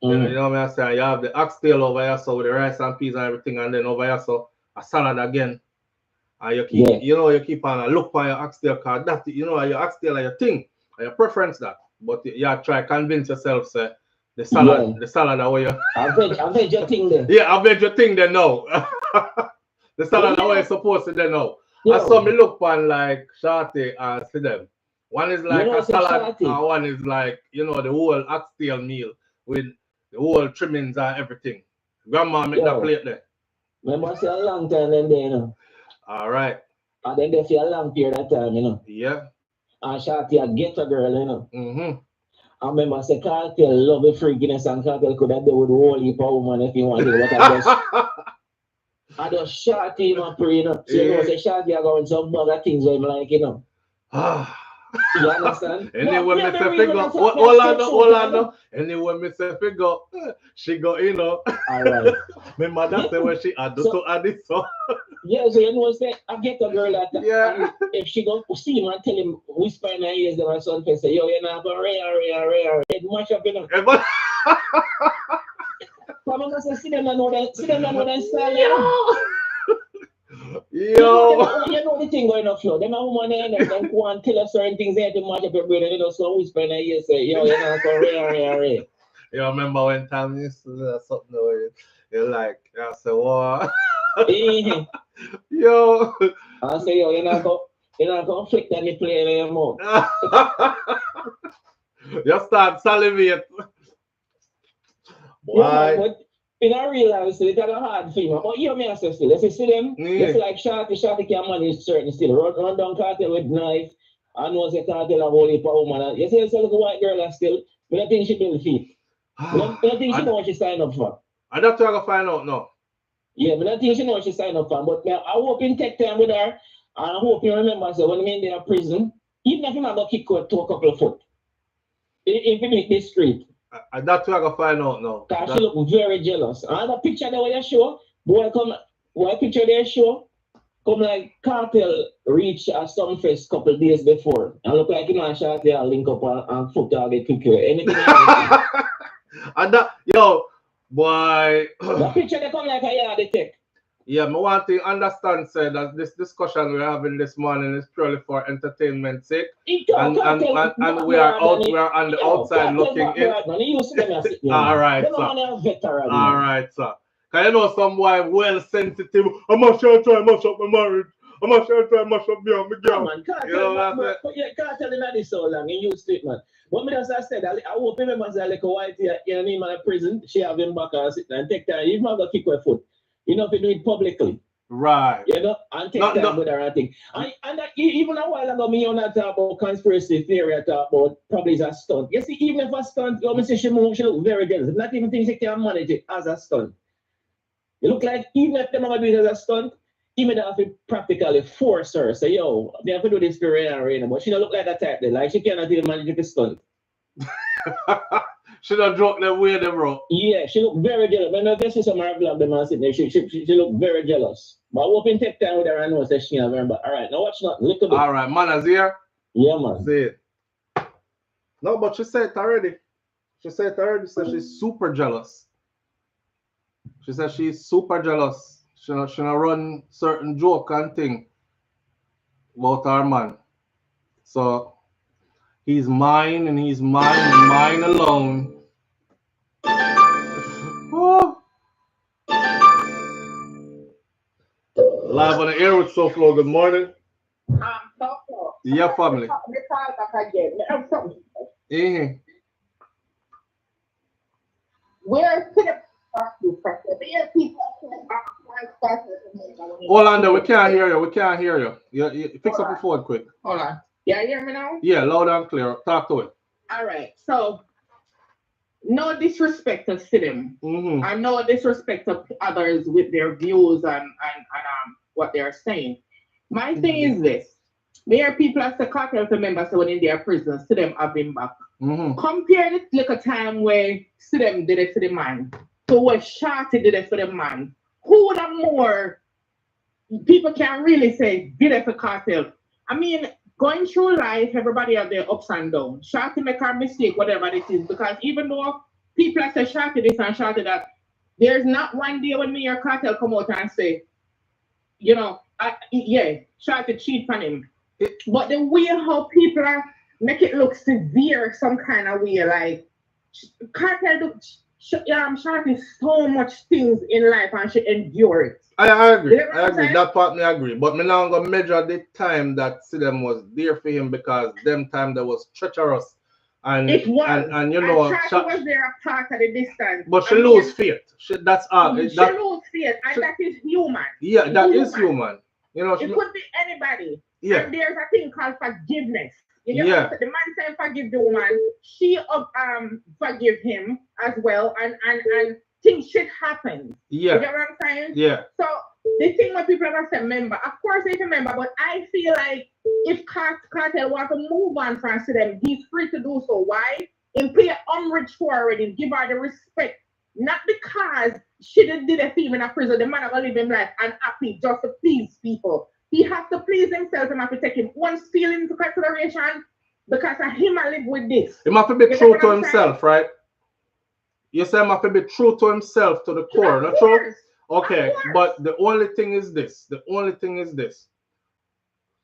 You know what I'm saying? You have the oxtail over here, so with the rice and peas and everything, and then over here, so a salad again. And you keep, you keep on a look for your oxtail, cause that, you know, your oxtail are your thing, or your preference that. But you try convince yourself, say, the salad away. I bet your thing then. Yeah, I bet your thing then no. The salad away is supposed to then no. I saw me look on like Shorty and Sidem. One is like a salad, and one is like, you know, the whole oxtail meal with the whole trimmings and everything. Grandma make that plate there. Remember, say a long time then there, you know. All right. And then they feel a long period of time, you know. Yeah. And Shorty a get a girl, you know. I remember say Kartel love the freakiness, and Kartel could have done with the whole heap of woman if he wanted. What I just Shorty him and pray, you know. So you know, say Shorty are going some bugger things where I'm like, you know. You understand? Anyway, Mr. Figure, hold on. Anyway, Mr. Figure, she got, you know. All right. Remember that when she had to add it, so. Yeah, so you know, say, I get a girl that, yeah. if she go see him and tell him, whisper in her ears, then my son can say, yo, you're not going to it much up in him. So I'm going to say, see them and know that style. Yo. You know the thing going on floor. Them a woman there, them go and tell us certain things there to match up your brain, and you know, so whisper in her ears, say, yo, you're not going to You remember when Tom used to do something where you're like, I said, what? Yo. I say, yo, you're not going to flick that nipple in your mouth. You start salivate. Why? Yeah, but in a real life, it's a hard thing. But you may say still, if you see them, you feel like Shorty can manage certain still. Run down Kartel with knife. I know it's a Kartel of holy power woman. You see, it's a little white girl still, but I think she build feet. I don't think she know what she signed up for. I don't think I can find out now. Yeah, but I think she know what she signed up for. But I hope you take time with her, and I hope you remember, so when I'm in their prison, even if you're not going to kick her to a couple of foot, if you meet this street. That's what I can find out now. Because she look very jealous. Another picture there where you show, boy picture there show, come like Kartel reach a Sumfest couple days before. And look like, you know, Shorty will link up and foot target quicker. Anything else? And that, yo, boy. The picture they come like a yard they take. Yeah, I want to understand, sir, that this discussion we're having this morning is purely for entertainment sake. And we are on the outside looking in. All right, sir. All right, sir. Because you know some boy well sensitive. I'm not sure I try to mash up my marriage. I'm not sure I try to mash up me and my girl. You know what I'm saying? Kartel in this so long, in used to it, man. What me just said, I hope you remember that like a white here, you know, in my prison, she have him back and sit and take time. Even go kick her foot. You know, if you do it publicly. Right. You know, and take time with her and thing. And that, even a while ago, me on that talk about conspiracy theory, I talk about probably it's a stunt. You see, even if a stunt, you know, say she look very jealous. Not even think she can manage it as a stunt. It look like even if they never do it as a stunt, even if they practically force her, say, yo, they have to do this for Raina, but she don't look like that type there. Like she cannot even manage it to stunt. She don't joke that way, bro. Yeah, she look very jealous. When I see some of her vlog, them sitting there, she look very jealous. But I hope you take time with her and know that she have her back. All right, now watch that. Little bit. All right, man, is here? Yeah, man. See it. No, but she said it already. She said she's super jealous. She said she's super jealous. She not run certain joke and thing about her man. So he's mine and he's mine and mine alone. Oh. Live on the air with SouFLo. Good morning. SouFLo. Yeah, family. Where hold on there, we can't hear you. You fix up your phone quick. Hold on. Yeah, you hear me now? Yeah, loud and clear. Talk to it. All right. So no disrespect to Sidem. And no disrespect to others with their views and what they're saying. My thing is this. There are people as the Kartel members when in their prisons, Sidem have been back. Compare it like a time where Sidem did it for the man. So when Shorty did it for the man. Who would have more people can really say did it for Kartel? I mean, going through life, everybody have their ups and downs. Shorty make a mistake, whatever it is, because even though people say Shorty this and Shorty that, there's not one day when me or Kartel come out and say, you know, yeah, Shorty cheat on him. But the way how people are make it look severe some kind of way, like Kartel Shorty so much things in life and she endure it. I agree. I agree. That part me agree. But me now gonna measure the time that Sidem was there for him because them time that was treacherous. And it was. And you know, she was there a part of the distance. But she lose faith. That's all. She lose faith, and that is human. Yeah, that is human. You know, it could be anybody. Yeah. And there's a thing called forgiveness. You know, yeah. The man said forgive the woman. She forgive him as well, and things should happen. Yeah. You get what I'm saying? Yeah. So the thing when people ever say member, of course they can member, but I feel like if Kartel want to move on from them, he's free to do so. Why? In pay homage for already, give her the respect Not because she did a film in a prison. The man gonna live his life and happy just to please people. He has to please himself and have to take his own feelings into consideration because of him I live with this. He must be true to himself, right? You say he must be true to himself to the core, not true? Okay, but the only thing is this.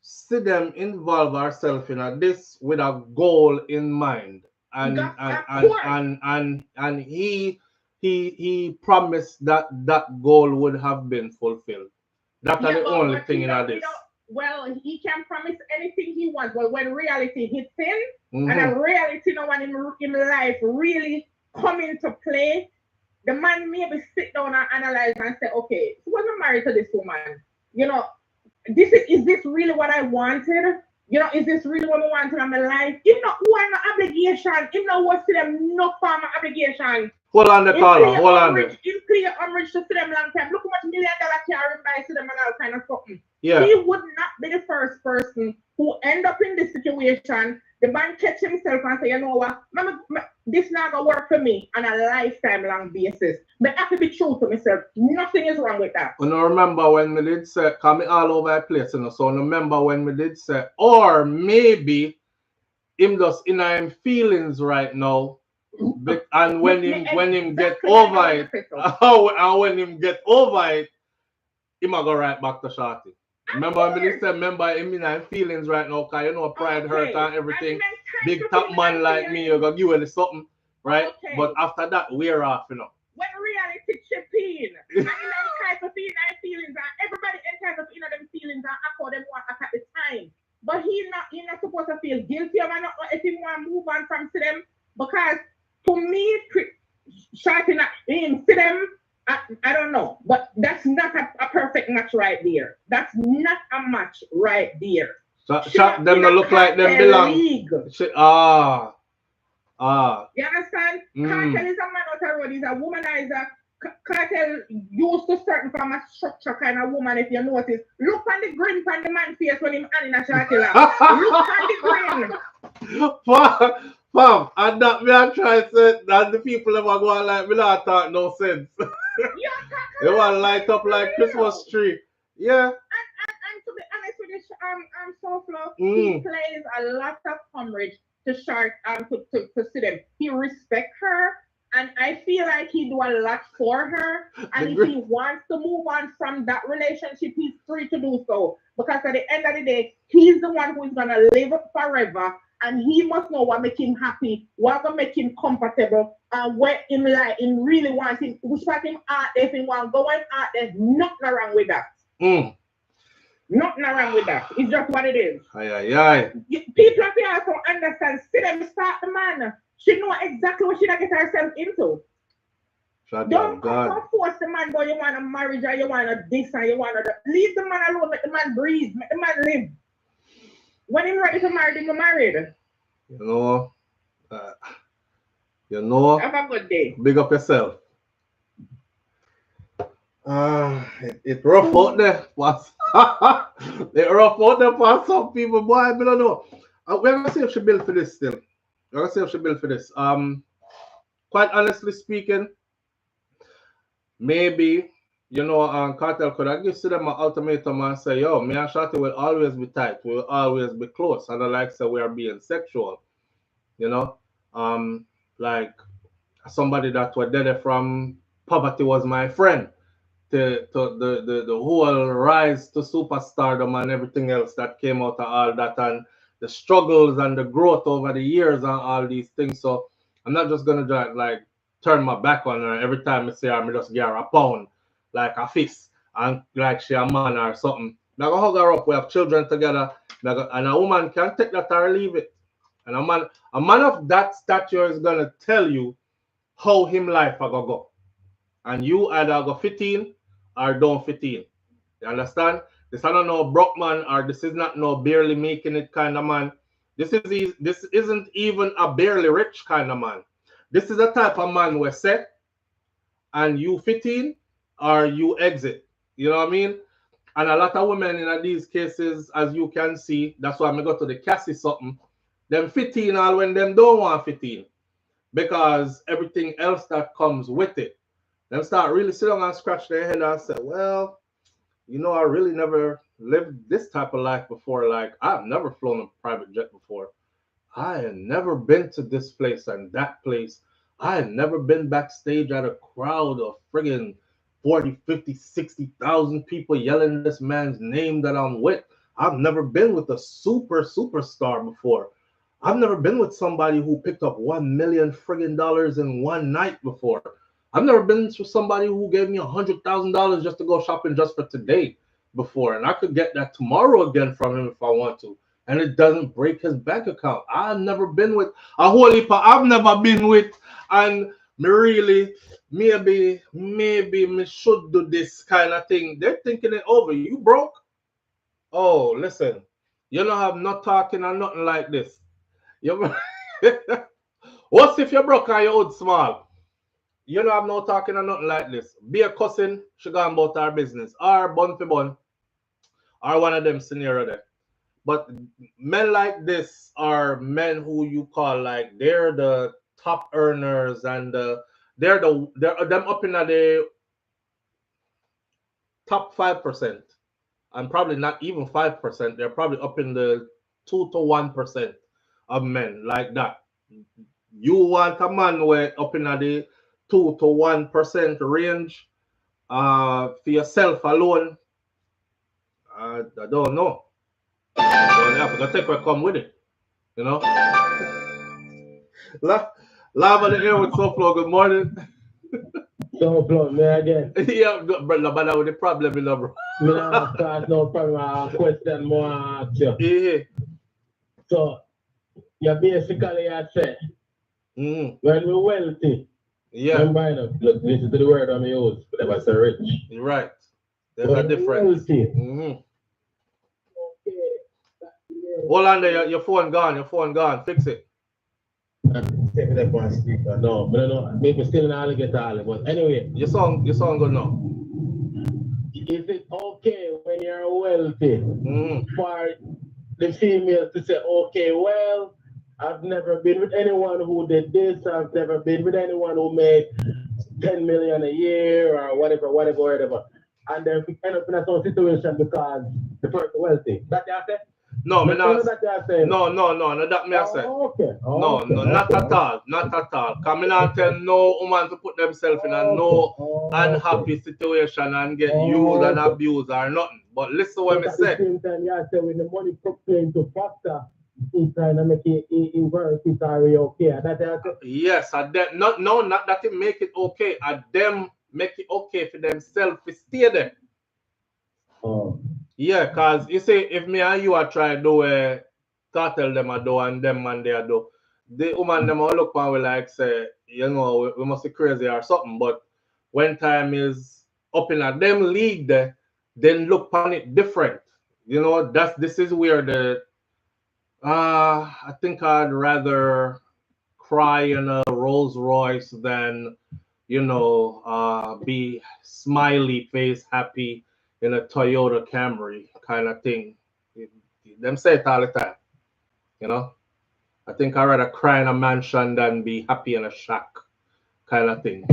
Sidem involve ourselves in this with a goal in mind. And he promised that goal would have been fulfilled. That's the only thing in this. Well, he can promise anything he wants, but when reality hits him, and a reality now in life really come into play, the man maybe sit down and analyze and say, okay, suppose I'm married to this woman. You know, is this really what I wanted? You know, is this really what I wanted in my life? If not, why not obligation? If not, what's to them no form of obligation? Hold on the caller, hold on there. In clear umbrage to them long time. Look how much $1 million car buy to them and all kind of something. Yeah. He would not be the first person who end up in this situation. The man catch himself and say, you know what, this not gonna work for me on a lifetime long basis. But I have to be true to myself. Nothing is wrong with that. And I remember when we did say, come all over the place, you know. So I remember when we did say, or maybe him just in him feelings right now. And when him get over it, and when him get over it, he might go right back to Shorty. Remember when he said, remember him in his feelings right now, because you know pride hurt and everything. Big top man like me, you're gonna give you something, right? Okay. But after that, we're off, you know. When reality chip in, and type of feelings, and everybody entitled to them feelings and accord them one at the time. But he's not supposed to feel guilty or not if he want to move on from them, because for me, Shorty not in them, I don't know, but that's not a perfect match right there. That's not a match right there. Them don't look like them belong. You understand? Kartel is a man out the road. He's a womanizer. Kartel used to certain from a structure kind of woman, if you notice. Look on the grin on the man's face when him and in a Shorty. Look on the grin. Fam, and that me I try to say that the people ever go on like me not talk no sense. They want to light up like Christmas tree. Yeah. And to be honest with this, SouFLo, he plays a lot of homage to Sharpe to Sidem. He respects her, and I feel like he do a lot for her. And if he wants to move on from that relationship, he's free to do so. Because at the end of the day, he's the one who is gonna live forever. And he must know what make him happy, what will make him comfortable, and what him like him really wants him, which part him out there, if he want going out there, nothing wrong with that. Nothing wrong with that. It's just what it is. People have to also understand, see them start the man. She know exactly what she get herself into. Don't force the man, but you want a marriage or you want a this and you want a that. Leave the man alone, make the man breathe, make the man live. When he's ready to marry, he's married. You know. Have a good day. Big up yourself. It's rough out there. It's rough out there for some people, boy. I don't know. We're gonna see if she built for this still. We're gonna see if she built for this. Quite honestly speaking, maybe. You know, Kartel could have given them an ultimatum and say, yo, me and Shorty will always be tight, we'll always be close. And I like say we are being sexual. You know? Like somebody that was dead from poverty was my friend. The whole rise to superstardom and everything else that came out of all that, and the struggles and the growth over the years and all these things. So I'm not just gonna just like turn my back on her every time I see her, I just give her a pound. Like a fist, and like she a man or something. I'm gonna hug her up. We have children together, and a woman can take that or leave it. And a man of that stature is gonna tell you how him life a gonna go. And you either go fit in or don't fit in. You understand? This is not no broke man, or this is not no barely making it kind of man. This isn't even a barely rich kind of man. This is a type of man where set and you fit in or you exit. You know what I mean? And a lot of women in these cases, as you can see, that's why I go to the Cassie something. Them fit in all when them don't want fit in. Because everything else that comes with it. Them start really sit down and scratch their head and say, well, you know, I really never lived this type of life before. Like, I've never flown a private jet before. I had never been to this place and that place. I had never been backstage at a crowd of friggin' 40, 50, 60,000 people yelling this man's name that I'm with. I've never been with a superstar before. I've never been with somebody who picked up $1 million friggin' dollars in one night before. I've never been with somebody who gave me $100,000 just to go shopping just for today before. And I could get that tomorrow again from him if I want to. And it doesn't break his bank account. I've never been with a whole heap I've never been with. And me really, maybe me should do this kind of thing. They're thinking it over. You broke? Oh, listen. You don't have no talking or nothing like this. What if you're broke and you're old small? You don't have no talking or nothing like this. Be a cousin, she gone about our business. Or bun for bun. Or one of them scenario there. But men like this are men who you call like they're the top earners and they're them up in the top 5%. And probably not even 5%. They're probably up in the 2 to 1% of men like that. You want a man where up in the 2 to 1% range for yourself alone? I don't know. So you have to take what come with it. You know? Live on the air with SouFLo. Good morning. SouFLo, me again. Yeah, but with the problem, you know, bro. Me not start no problem. Question more ask you. Yeah. So, you basically say, when we're wealthy, yeah. Look, listen to the word I'm use, but never say rich. You're right. There's a difference. Hold on there, your phone gone. Fix it. Take it up on speaker. No, but no, maybe still not get all. But anyway, your song good now. Is it okay when you're wealthy for the female to say, okay, well, I've never been with anyone who did this. I've never been with anyone who made 10 million a year or whatever. And then we end up in a sort of situation because the person wealthy. That you say? No, me not. That No, that me I say. Okay. No, not at all. Because me not tell no woman to put themselves in a unhappy situation and get used and abused or nothing. But listen what me say. At the same time, you say when the money play into factor, it's trying to make it inverse it are okay. Yes, not that it make it okay. At them make it okay for themselves to stay there. Yeah, cause you see, if me and you are trying to do Kartel them a do and them man they a do, the woman them all look and we like say, you know, we must be crazy or something. But when time is up in a them league there, then look on it different. You know, this is where the I think I'd rather cry in a Rolls Royce than, you know, be smiley face happy in a Toyota Camry kind of thing. Them say it all the time. You know? I think I'd rather cry in a mansion than be happy in a shack kind of thing.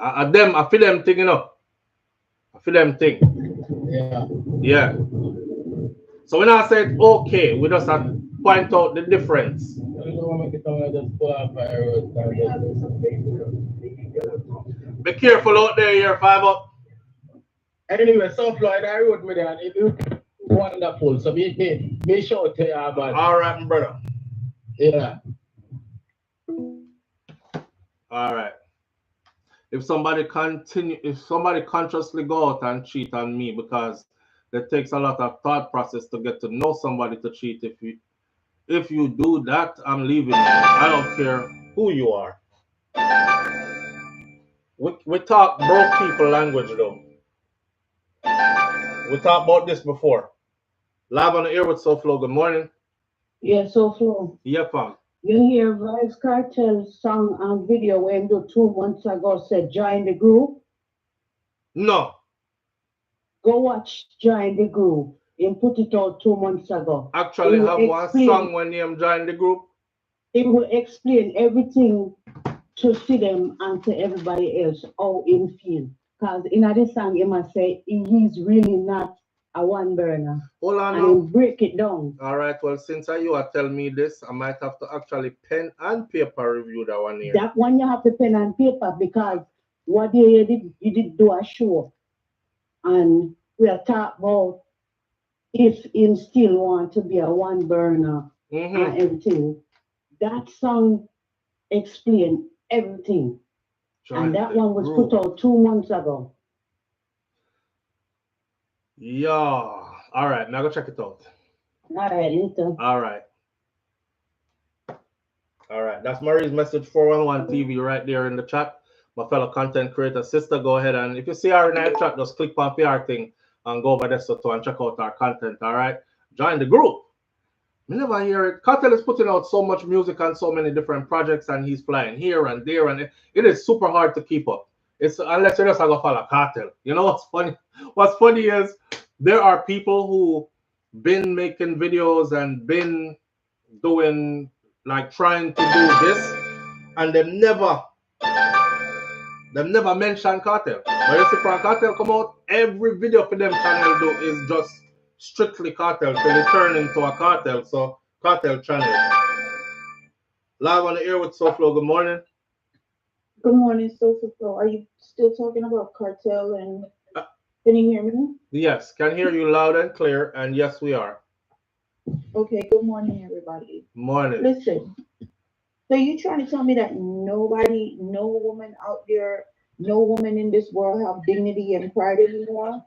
I feel them thing, you know. I feel them thing. Yeah. So when I said okay, we just have to point out the difference. Be careful out there, you're 5 up. Anyway, SouFLo, I wrote me there. It was wonderful. So me show to you about it. All right, my brother. Yeah. All right. If somebody consciously go out and cheat on me, because it takes a lot of thought process to get to know somebody to cheat. If you do that, I'm leaving you. I don't care who you are. We talk broke people language though. We talked about this before. Live on the air with SouFLo. Good morning. Yeah, SouFLo. Yeah, fam. You hear Vybz Kartel's song and video when do 2 months ago said join the group? No. Go watch Join the Group. He put it out 2 months ago. Actually have one song when he joined the group. It will explain everything to see them and to everybody else how him feel. Because in this song, you must say he's really not a one burner. Hold on. And he'll break it down. All right. Well, since you are telling me this, I might have to actually pen and paper review that one here. That one you have to pen and paper because what you did do a show. And we'll talk about if him still want to be a one burner and everything. That song explained everything. And that one was put out 2 months ago. Yeah. All right. Now go check it out. All right, later. All right. All right. That's Marie's message 411 TV right there in the chat. My fellow content creator sister, go ahead and if you see her in the chat, just click on PR thing and go over there and check out our content. All right. Join the group. I never hear it. Kartel is putting out so much music and so many different projects, and he's flying here and there, and it is super hard to keep up. It's unless you just go follow Kartel. You know what's funny? What's funny is there are people who been making videos and been doing like trying to do this, and they never mention Kartel. But you see, from Kartel come out, every video for them channel do is just strictly Kartel till it turn into a Kartel. So Kartel channel. Live on the air with SouFLo. Good morning. Good morning, SouFLo. Are you still talking about Kartel and can you hear me? Yes, can hear you loud and clear, and yes, we are. Okay, good morning, everybody. Morning. Listen, so you trying to tell me that nobody, no woman out there, no woman in this world have dignity and pride anymore?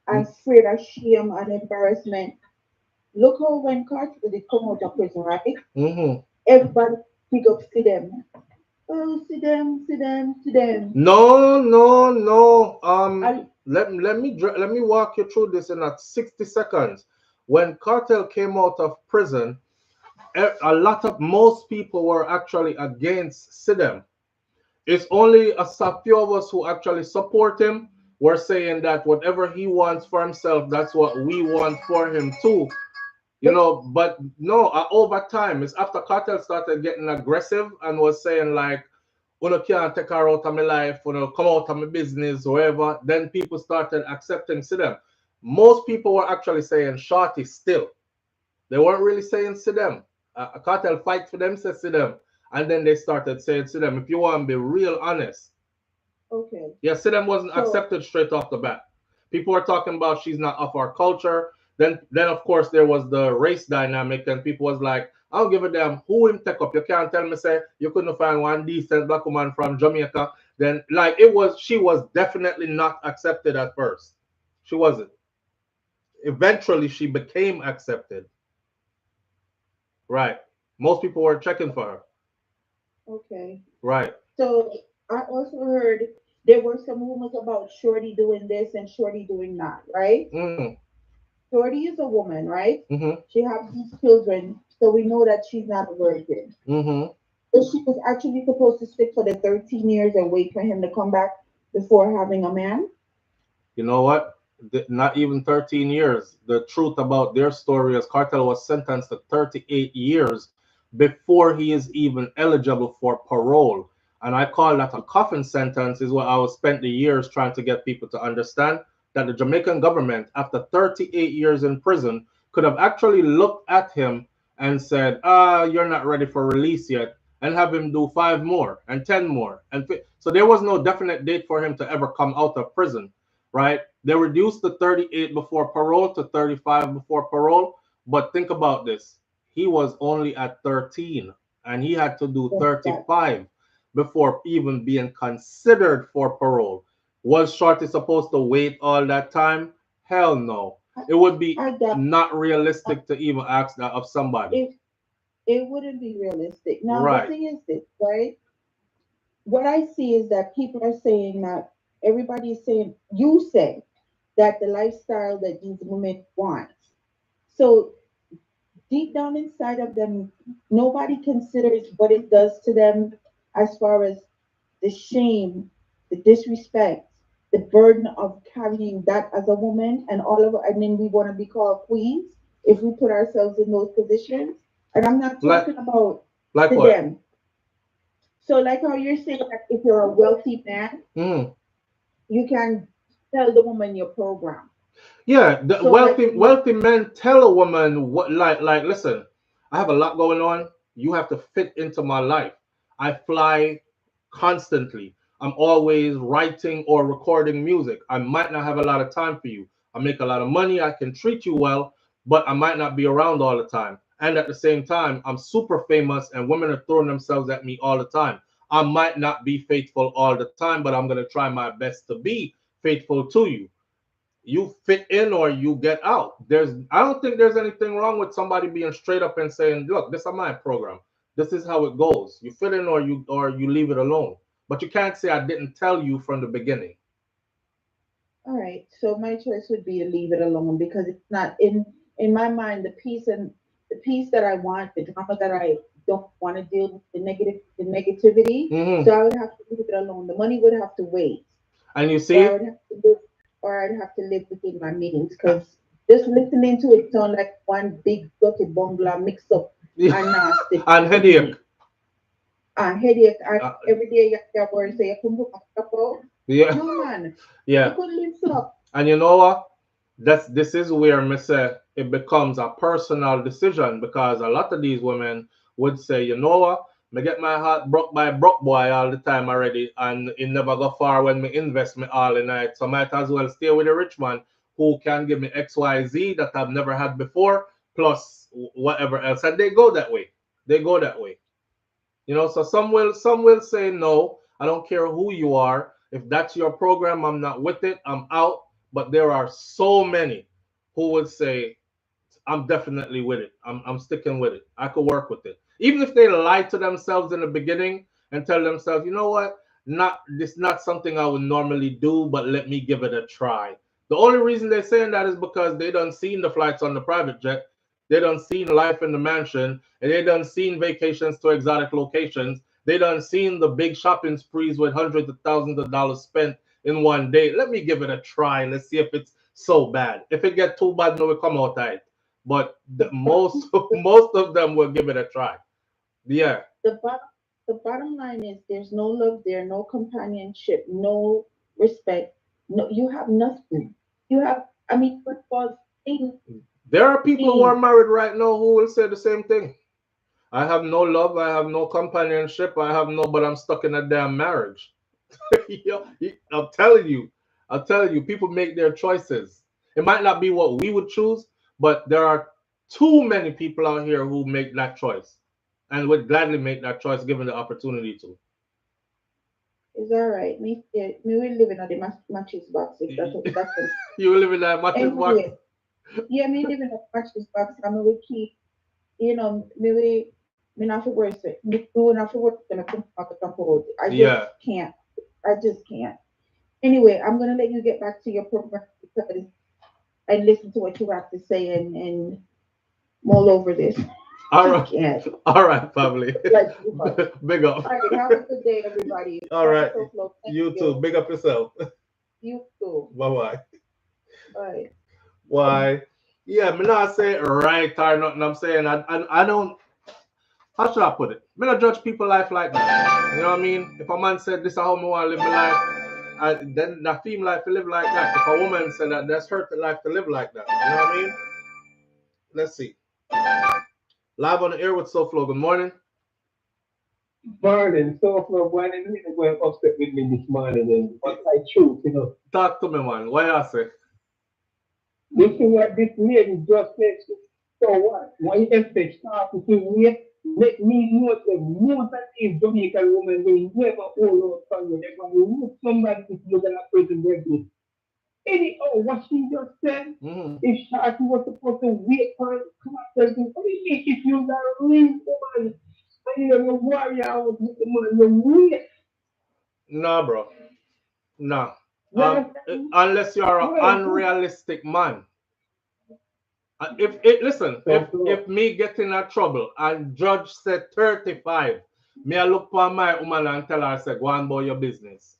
I'm afraid of shame and embarrassment. Look how when Kartel did come out of prison, right? Everybody pick up Sidem. Oh, Sidem. No. Let me walk you through this in 60 seconds. When Kartel came out of prison, most people were actually against Sidem. It's only a few of us who actually support him. We're saying that whatever he wants for himself, that's what we want for him too. You know, but no, over time, it's after Kartel started getting aggressive and was saying like, when I can't take her out of my life, when I come out of my business, wherever, then people started accepting Sidem. Most people were actually saying Shorty still. They weren't really saying Sidem. Kartel fight for them, says Sidem. And then they started saying Sidem. If you want to be real honest. Okay. Yeah, Sidem wasn't accepted straight off the bat. People were talking about she's not of our culture. Then of course there was the race dynamic, and people was like, I don't give a damn who him take up. You can't tell me say you couldn't find one decent black woman from Jamaica. Then like she was definitely not accepted at first. She wasn't. Eventually she became accepted. Right. Most people were checking for her. Okay. Right. So I also heard there were some rumors about Shorty doing this and Shorty doing that, right? Shorty is a woman, right? She has these children, so we know that she's not a virgin. So she was actually supposed to stick for the 13 years and wait for him to come back before having a man? You know what? Not even 13 years. The truth about their story is Kartel was sentenced to 38 years before he is even eligible for parole. And I call that a coffin sentence, is what I was spent the years trying to get people to understand, that the Jamaican government, after 38 years in prison, could have actually looked at him and said, you're not ready for release yet, and have him do 5 more and 10 more. And so there was no definite date for him to ever come out of prison, right? They reduced the 38 before parole to 35 before parole. But think about this. He was only at 13 and he had to do 35 before even being considered for parole. Was Shorty supposed to wait all that time? Hell no. It would be not realistic to even ask that of somebody. It wouldn't be realistic. Now, the thing is this, right? What I see is that people are saying that everybody is saying, you say that the lifestyle that these women want. So deep down inside of them, nobody considers what it does to them as far as the shame, the disrespect, the burden of carrying that as a woman, and then we want to be called queens if we put ourselves in those positions. And I'm not talking about like them. So like how you're saying that if you're a wealthy man, you can tell the woman your program. Yeah, the So wealthy men tell a woman what like listen, I have a lot going on. You have to fit into my life. I fly constantly. I'm always writing or recording music. I might not have a lot of time for you. I make a lot of money. I can treat you well, but I might not be around all the time. And at the same time, I'm super famous and women are throwing themselves at me all the time. I might not be faithful all the time, but I'm going to try my best to be faithful to you. You fit in or you get out. I don't think there's anything wrong with somebody being straight up and saying, look, this is my program. This is how it goes. You fit in or you leave it alone. But you can't say I didn't tell you from the beginning. All right. So my choice would be to leave it alone because it's not in my mind the peace that I want, the drama that I don't want to deal with, the negativity. So I would have to leave it alone. The money would have to wait. And you see, I'd have to live within my means because just listening to it sound like one big dirty bungalow mix up and nasty. And headache. Headache. Every day you have to worry, say you can book a couple. Yeah. No man. Yeah. You couldn't live so. And you know what? This is where me say it becomes a personal decision because a lot of these women would say, you know what? Me get my heart broke by a broke boy all the time already, and it never go far when me invest me all in it. So might as well stay with a rich man who can give me XYZ that I've never had before, plus whatever else. And they go that way. They go that way. You know, so some will say no, I don't care who you are. If that's your program, I'm not with it, I'm out. But there are so many who would say, I'm definitely with it. I'm sticking with it. I could work with it. Even if they lie to themselves in the beginning and tell themselves, you know what, this not something I would normally do, but let me give it a try. The only reason they're saying that is because they done seen the flights on the private jet, they done seen life in the mansion, and they done seen vacations to exotic locations. They done seen the big shopping sprees with hundreds of thousands of dollars spent in one day. Let me give it a try. Let's see if it's so bad. If it get too bad, no, we come out tight. But most of them will give it a try. Yeah. The bottom line is there's no love there, no companionship, no respect. No, you have nothing. You have, I mean, there are people who are married right now who will say the same thing. I have no love, I have no companionship, but I'm stuck in a damn marriage. I'm telling you, people make their choices. It might not be what we would choose, but there are too many people out here who make that choice and would gladly make that choice given the opportunity to. It's all right. Me will live in the matches box. If that's you will live in that matches box? Yeah, me live in a matches box. I mean, we keep, me not for worse. Me not for worse. I just can't. Anyway, I'm gonna let you get back to your program because I listen to what you have to say and mull over this. All right, family. Big up. All right, have a good day, everybody. All right. You too. Big up yourself. You too. Bye-bye. Bye. Why? Yeah, me not say right or nothing. I'm saying I don't. How should I put it? Me not judge people life like that. You know what I mean? If a man said this is how I want to live my life, then that female life to live like that. If a woman said that, that's her life to live like that. You know what I mean? Let's see. Live on the air with SouFLo. Good morning. Morning. SouFLo, why didn't you go upset with me this morning? And what's I choose, you know? Talk to me, man. What you say? Listen what this lady just said. So what? Why you expect starting to wait? Let me know that most of these Jamaican women will never hold out for you. They're going to look somebody if you're going to prison their this. Anyhow, what she just said, if Shorty was supposed to wait for Constructive, what do you think if you're a real woman and you're a warrior out with the man, you wait? Nah, bro. Nah. Unless you're an unrealistic man. If me get in a trouble and judge said 35, me I look for my woman and tell her, say, go on about your business.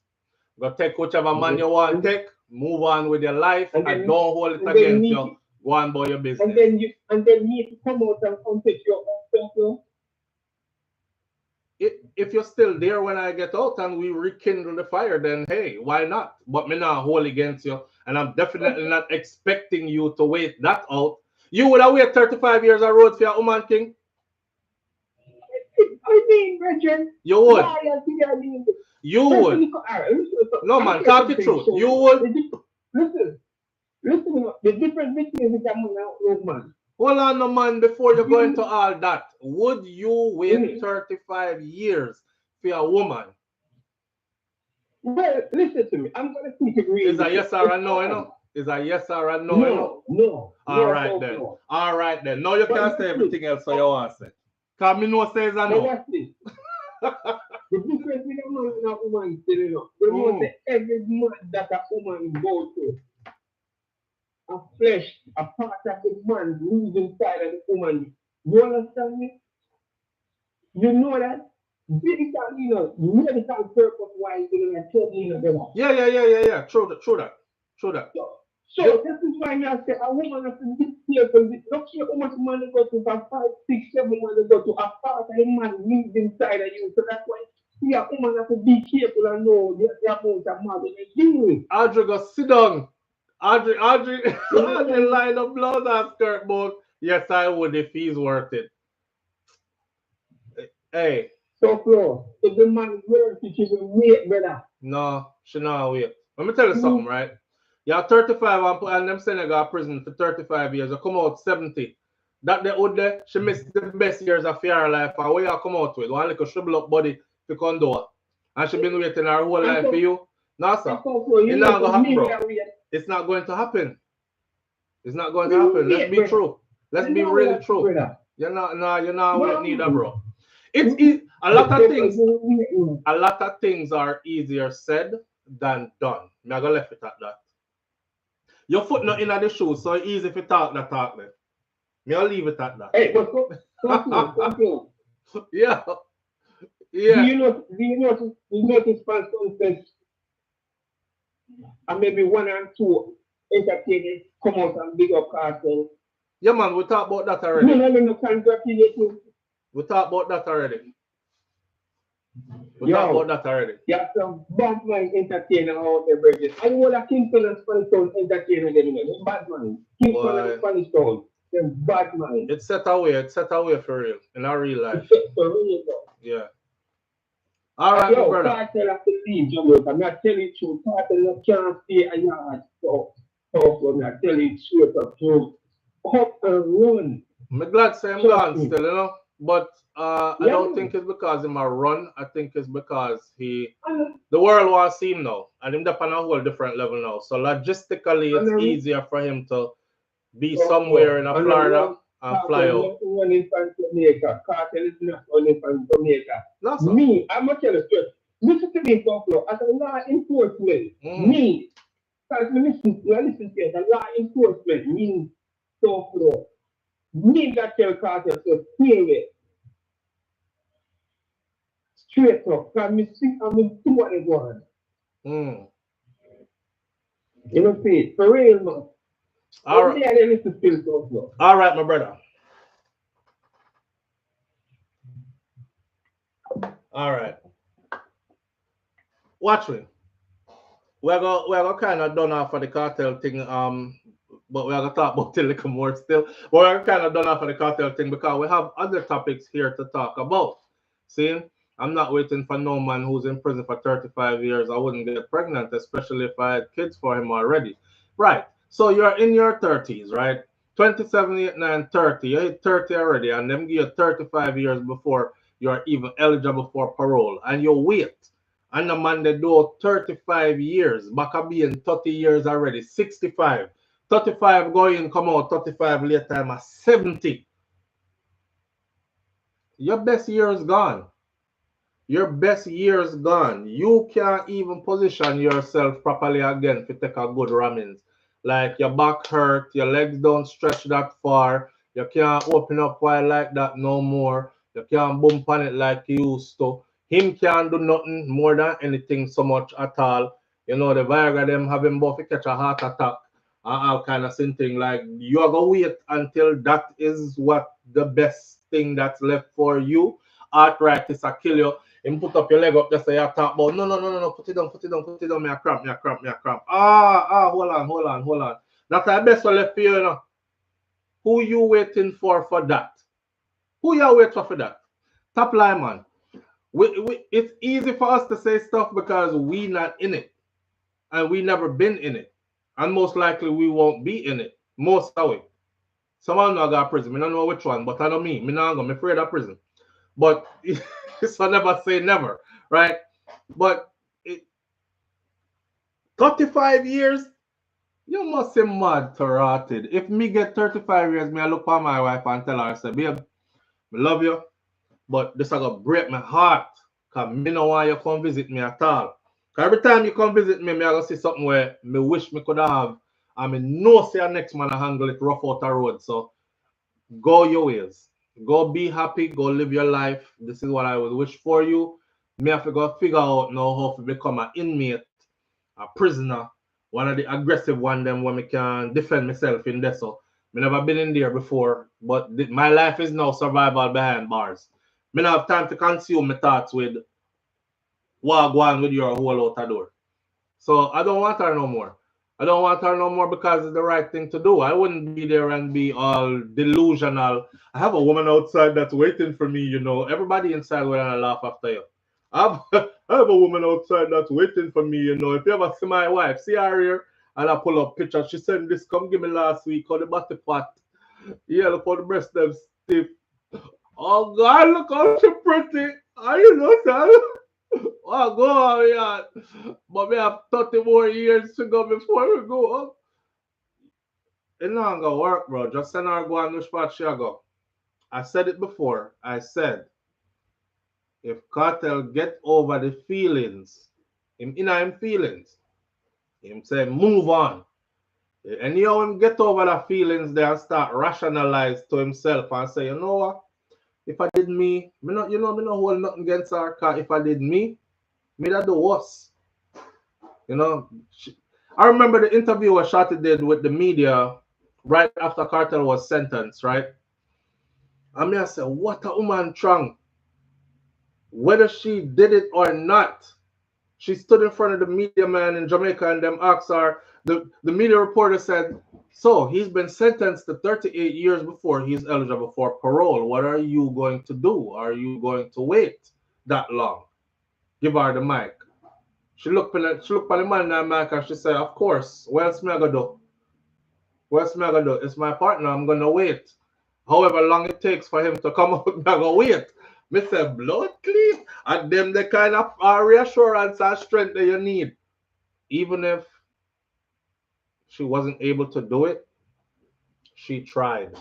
Go take whichever man you want to take, move on with your life, and don't hold it against you. Go on about your business. And then you need to come out and take your own self. if you're still there when I get out and we rekindle the fire, then hey, why not? But me not hold against you, and I'm definitely not expecting you to wait that out. You would have waited 35 years a road for your woman king? I mean, Richard. You would. You would. No, man, talk it through. You would. Listen, the difference between the man and woman. Hold on, no, man, before you go into all that, would you wait 35 years for a woman? Well, listen to me. I'm going to keep it real. Is a yes or a no, you know? Is a yes or a no, you know? No. All right, then. No. All right, then. No, you can't say everything else so you want to say. Because me know says a no. The difference between a man and a woman, you know, you know that every man that a woman goes through, a flesh, a part of the man lives inside of the woman. You understand me? You know that? Medical, you know, medical purpose why you know, you know, Yeah. True that. So this is why I say a woman has to be careful. Don't see how much money go to a 5, 6, 7 money go to a part of the man lives inside of you. So that's why a woman has to be careful and know the amount of money they do. Audrey, go sit down. Audrey line up blouse and skirt, but yes, I would if he's worth it. Hey. So, Flo, if the man is worth it, she will wait, brother. No, she not wait. Let me tell you something, right? You're 35 and them Senegal prison for 35 years. You come out 70. That they would there, she missed the best years of her life. And where you come out with? One little shrivel up body to condo. And she been waiting her whole life for you. No, sir. It's not going to happen, bro. It's not going to happen. It's not going to happen. Let's be true. Let's be really true. You're not waiting neither, bro. It's a lot of things are easier said than done. Me I go left it at that. Your foot not in the shoes, so easy if you talk then. Me I'll leave it at that. Hey, but so. Yeah. Do you notice for instance, and maybe 1 or 2 entertainers come out and big up Kartel? Yeah, man, we talked about that already. No, congratulations. We talked about that already. Talked about that already. Yeah, some bad mind entertainer out there, bridges. I want a Kingston and Spanish Town entertainer, them bad mind. Kingston and Spanish Town, them bad mind. It's set away for real, in our real life. It's set for real, though. Yeah. All right, my brother. Kartel have to leave Jamaica. I'm not telling you, Kartel can't stay a yard. So I'm not telling you straight up to up and run. I'm glad to say I'm gone still, you know. But I don't think it's because him a run. I think it's because the world wants to see him now. And him up on a whole different level now. So logistically, it's easier for him to be somewhere in Florida and fly out. Running from Jamaica. Kartel is not running from Jamaica. Me, I'm going to tell you straight. Listen to me, SouFlo. As a law enforcement, me, because listen to it, the law enforcement means SouFlo. Me that tell Kartel to stay away. Straight up. Because me see, I mean, do what they want. You know, see, for real, man. All right, my brother. All right. Watch me. We're gonna kind of done off for the Kartel thing. But we're gonna talk about it a little more still. But we're kind of done off for the Kartel thing because we have other topics here to talk about. See, I'm not waiting for no man who's in prison for 35 years. I wouldn't get pregnant, especially if I had kids for him already. Right. So you're in your 30s, right? 27, 29, 30. You hit 30 already, and them give you 35 years before you're even eligible for parole. And you wait. And the man they do 35 years, back up being 30 years already, 65. 35 going, come out, 35 later time at 70. Your best year is gone. Your best year is gone. You can't even position yourself properly again to take a good rammings. Like your back hurt, your legs don't stretch that far, you can't open up wide like that no more, you can't bump on it like you used to. Him can't do nothing more than anything so much at all. You know, the Viagra them have him both catch a heart attack and all kind of thing. Like, you are going to wait until that is what the best thing that's left for you, arthritis I kill you. Him put up your leg up just say you talk about no, put it down, me a cramp. Hold on. That's the best one left for you, you know. Who you waiting for that? Who you waiting for that? Top line, man. It's easy for us to say stuff because we not in it. And we never been in it. And most likely we won't be in it. Most of it. Some of them not got prison. I don't know which one, but I know me. Me not go. I'm afraid of prison. But so never say never, right? But 35 years, you must say mad to rotted. If me get 35 years, me I look for my wife and tell her, I say, babe, I love you, but this is going to break my heart because me no want you come visit me at all. Because every time you come visit me, I going to see something where me wish me could have, and me know say next man I handle it rough out the road. So go your ways. Go be happy. Go live your life. This is what I would wish for you. Me have to go figure out now how to become an inmate, a prisoner, one of the aggressive one them when me can defend myself in there. So me never been in there before, but my life is now survival behind bars. Me not have time to consume my thoughts with what go on with your whole out the door. So I don't want her no more. I don't want her no more because it's the right thing to do. I wouldn't be there and be all delusional. I have a woman outside that's waiting for me, you know. Everybody inside will laugh after you. I have a woman outside that's waiting for me, you know. If you ever see my wife, see her here, and I pull up pictures. She sent this, come give me last week, on the body fat. Yeah, look how the breast them stiff. Oh God, look how she pretty. Are you know, son? Oh, go on, yeah. But we have 30 more years to go before we go up. It's not gonna work, bro. Just send her go on which part she go. I said it before. I said, if Kartel get over the feelings, him feelings, him say move on. And you know him get over the feelings there and start rationalize to himself and say, you know what? If I did me not, me not hold nothing against her, cause if I did me that do worse. You know, I remember the interview where Shorty did with the media right after Kartel was sentenced, right? I mean, I said, what a woman strong. Whether she did it or not, she stood in front of the media man in Jamaica and them asked her, the media reporter said, so he's been sentenced to 38 years before he's eligible for parole. What are you going to do? Are you going to wait that long? Give her the mic. She looked at the man in the mic and she said, of course, what else me I gonna do? What else me I gonna do? It's my partner, I'm gonna wait. However long it takes for him to come out, I'm gonna wait. Me say, blood clean. And them the kind of reassurance and strength that you need. Even if she wasn't able to do it, she tried.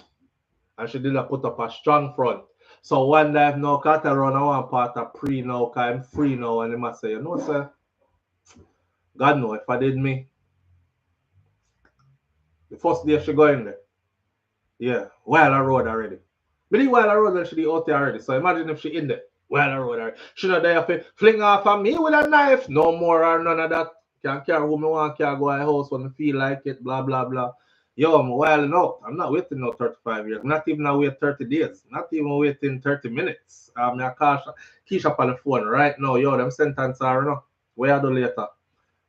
And she did not put up a strong front. So one day, if no Kartel run on one part of pre now, because I'm free now, and they must say, you know, sir, God know, if I did me, the first day she go in there, yeah, while I road already. But while I road, she out there already. So imagine if she in there, while I road already. She not there to fling off of me with a knife. No more or none of that. Can't carry who me want, can't go to the house when I feel like it, blah, blah, blah. Yo, I'm wilding out. I'm not waiting no 35 years. I'm not even now wait 30 days. Not even waiting 30 minutes. I call Keisha on the phone right now. Yo, them sentence are no. Where I do later?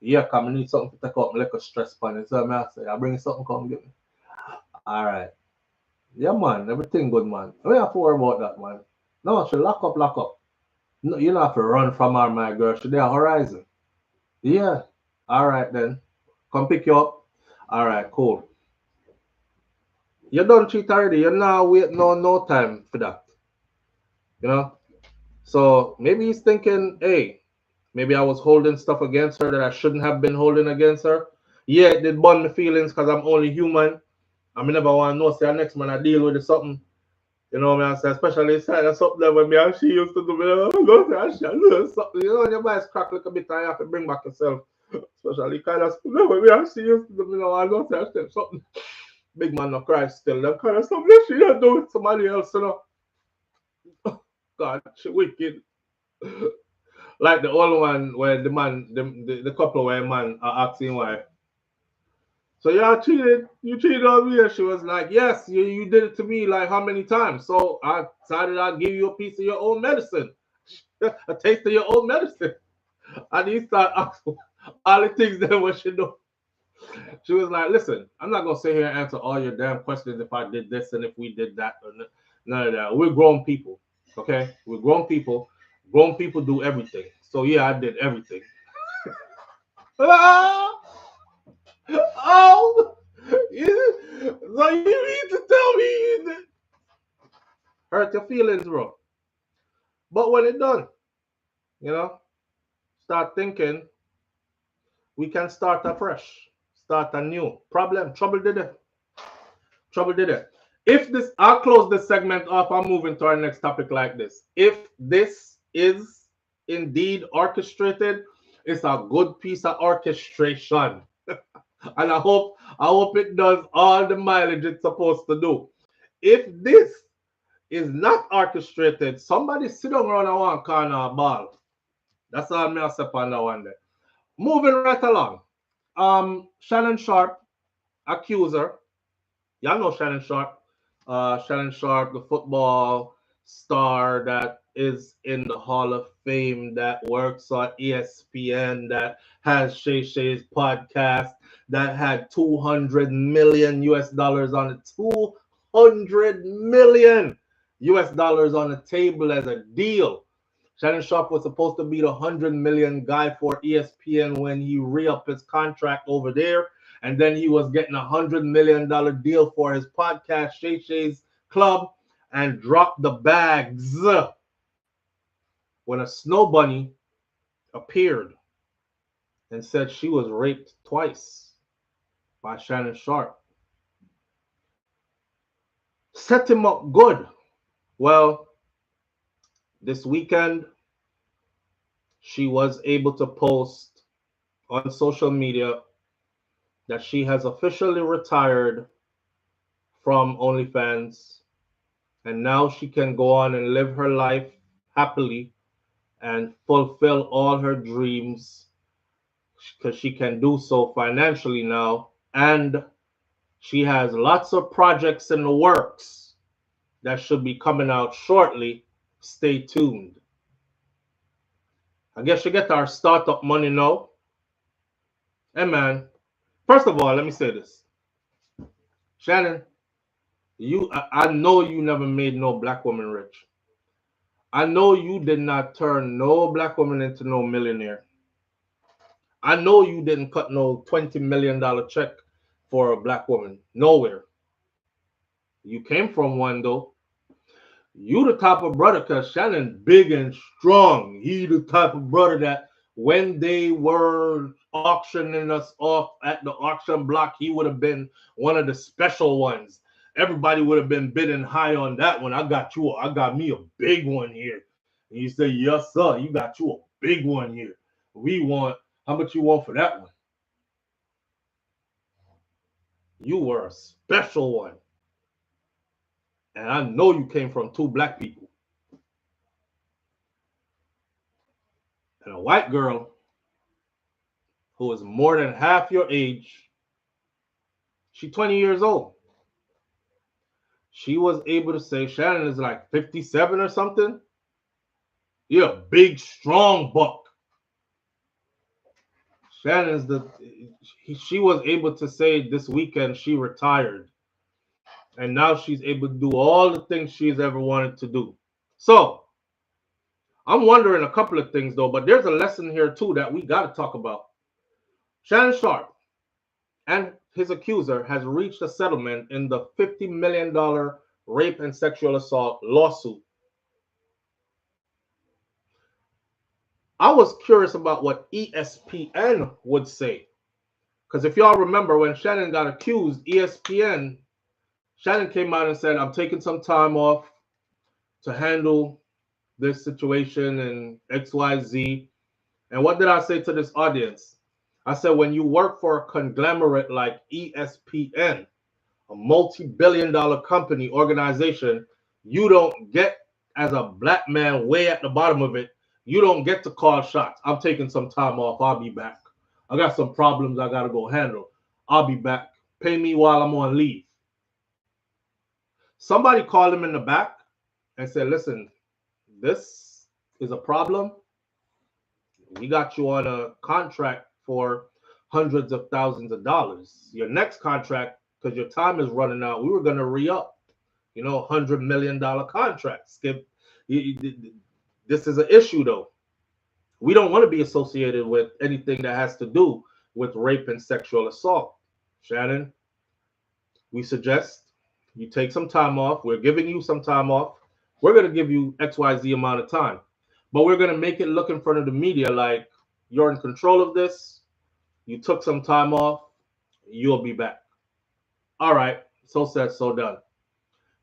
Yeah, come I need something to take out my little stress pan. So I say, I bring something, come get me. All right. Yeah, man. Everything good, man. I don't have to worry about that, man. No, she lock up. No, you don't have to run from her, my girl. She there horizon. Yeah. All right, then. Come pick you up. All right, cool. You don't cheat already. You're not waiting no time for that. You know? So maybe he's thinking, hey, maybe I was holding stuff against her that I shouldn't have been holding against her. Yeah, it did burn my feelings because I'm only human. I mean, never want to know, say, next man I deal with something. You know what I say? Especially inside of something that when me and she used to do, something. You know, your voice crack like a bit and you have to bring back yourself. Especially kind of stuff when me and she used to do, you know, I don't say something. Big man no cry still. Them kind of stuff that she don't do with somebody else, you know. God, she wicked. Like the old one where the man, the couple where man are asking wife, So you cheated on me. And she was like, yes, you did it to me like how many times? So I decided I'd give you a piece of your own medicine, a taste of your own medicine. And he started asking all the things that what she do. She was like, listen, I'm not going to sit here and answer all your damn questions if I did this and if we did that. Or none of that. We're grown people, okay? We're grown people. Grown people do everything. So, yeah, I did everything. Oh! So you need to tell me you did. Hurt your feelings, bro. But when it's done, start thinking we can start afresh. Start anew. Trouble did it. If this, I'll close this segment off. I'm moving to our next topic like this. If this is indeed orchestrated, it's a good piece of orchestration. And I hope it does all the mileage it's supposed to do. If this is not orchestrated, somebody sit down around one corner ball. That's all me I say on that one there. Moving right along. Shannon Sharpe, accuser. Y'all know Shannon Sharpe. Shannon Sharpe, the football star that is in the Hall of Fame, that works on ESPN, that has Shay Shay's podcast, that had $200 million on it. $200 million on the table as a deal. Shannon Sharpe was supposed to be the $100 million guy for ESPN when he re-upped his contract over there. And then he was getting $100 million deal for his podcast, Shay Shay's Club, and dropped the bags when a snow bunny appeared and said she was raped twice by Shannon Sharpe. Set him up good. Well, this weekend, she was able to post on social media that she has officially retired from OnlyFans, and now she can go on and live her life happily and fulfill all her dreams because she can do so financially now, and she has lots of projects in the works that should be coming out shortly. Stay tuned. I guess you get our startup money now. Hey man, first of all, let me say this. Shannon, I know you never made no black woman rich. I know you did not turn no black woman into no millionaire. I know you didn't cut no $20 million check for a black woman. Nowhere. You came from one though. You the type of brother, because Shannon big and strong. He the type of brother that when they were auctioning us off at the auction block, he would have been one of the special ones. Everybody would have been bidding high on that one. I got me a big one here. And you say, yes, sir, you got you a big one here. How much you want for that one? You were a special one. And I know you came from two black people. And a white girl who is more than half your age. She's 20 years old. She was able to say, Shannon is like 57 or something. You're a big, strong buck. She was able to say this weekend she retired. And now she's able to do all the things she's ever wanted to do. So, I'm wondering a couple of things, though, but there's a lesson here, too, that we got to talk about. Shannon Sharpe and his accuser has reached a settlement in the $50 million rape and sexual assault lawsuit. I was curious about what ESPN would say. Because if y'all remember, when Shannon got accused, Shannon came out and said, I'm taking some time off to handle this situation and XYZ. And what did I say to this audience? I said, when you work for a conglomerate like ESPN, a multi-billion-dollar company organization, you don't get, as a black man way at the bottom of it, you don't get to call shots. I'm taking some time off. I'll be back. I got some problems I got to go handle. I'll be back. pay me while I'm on leave. Somebody called him in the back and said, listen, this is a problem. We got you on a contract for hundreds of thousands of dollars. Your next contract, because your time is running out, we were going to re-up, $100 million contract. Skip. This is an issue, though. We don't want to be associated with anything that has to do with rape and sexual assault. Shannon, we suggest you take some time off. We're giving you some time off. We're going to give you XYZ amount of time. But we're going to make it look in front of the media like you're in control of this. You took some time off. You'll be back. All right. So said, so done.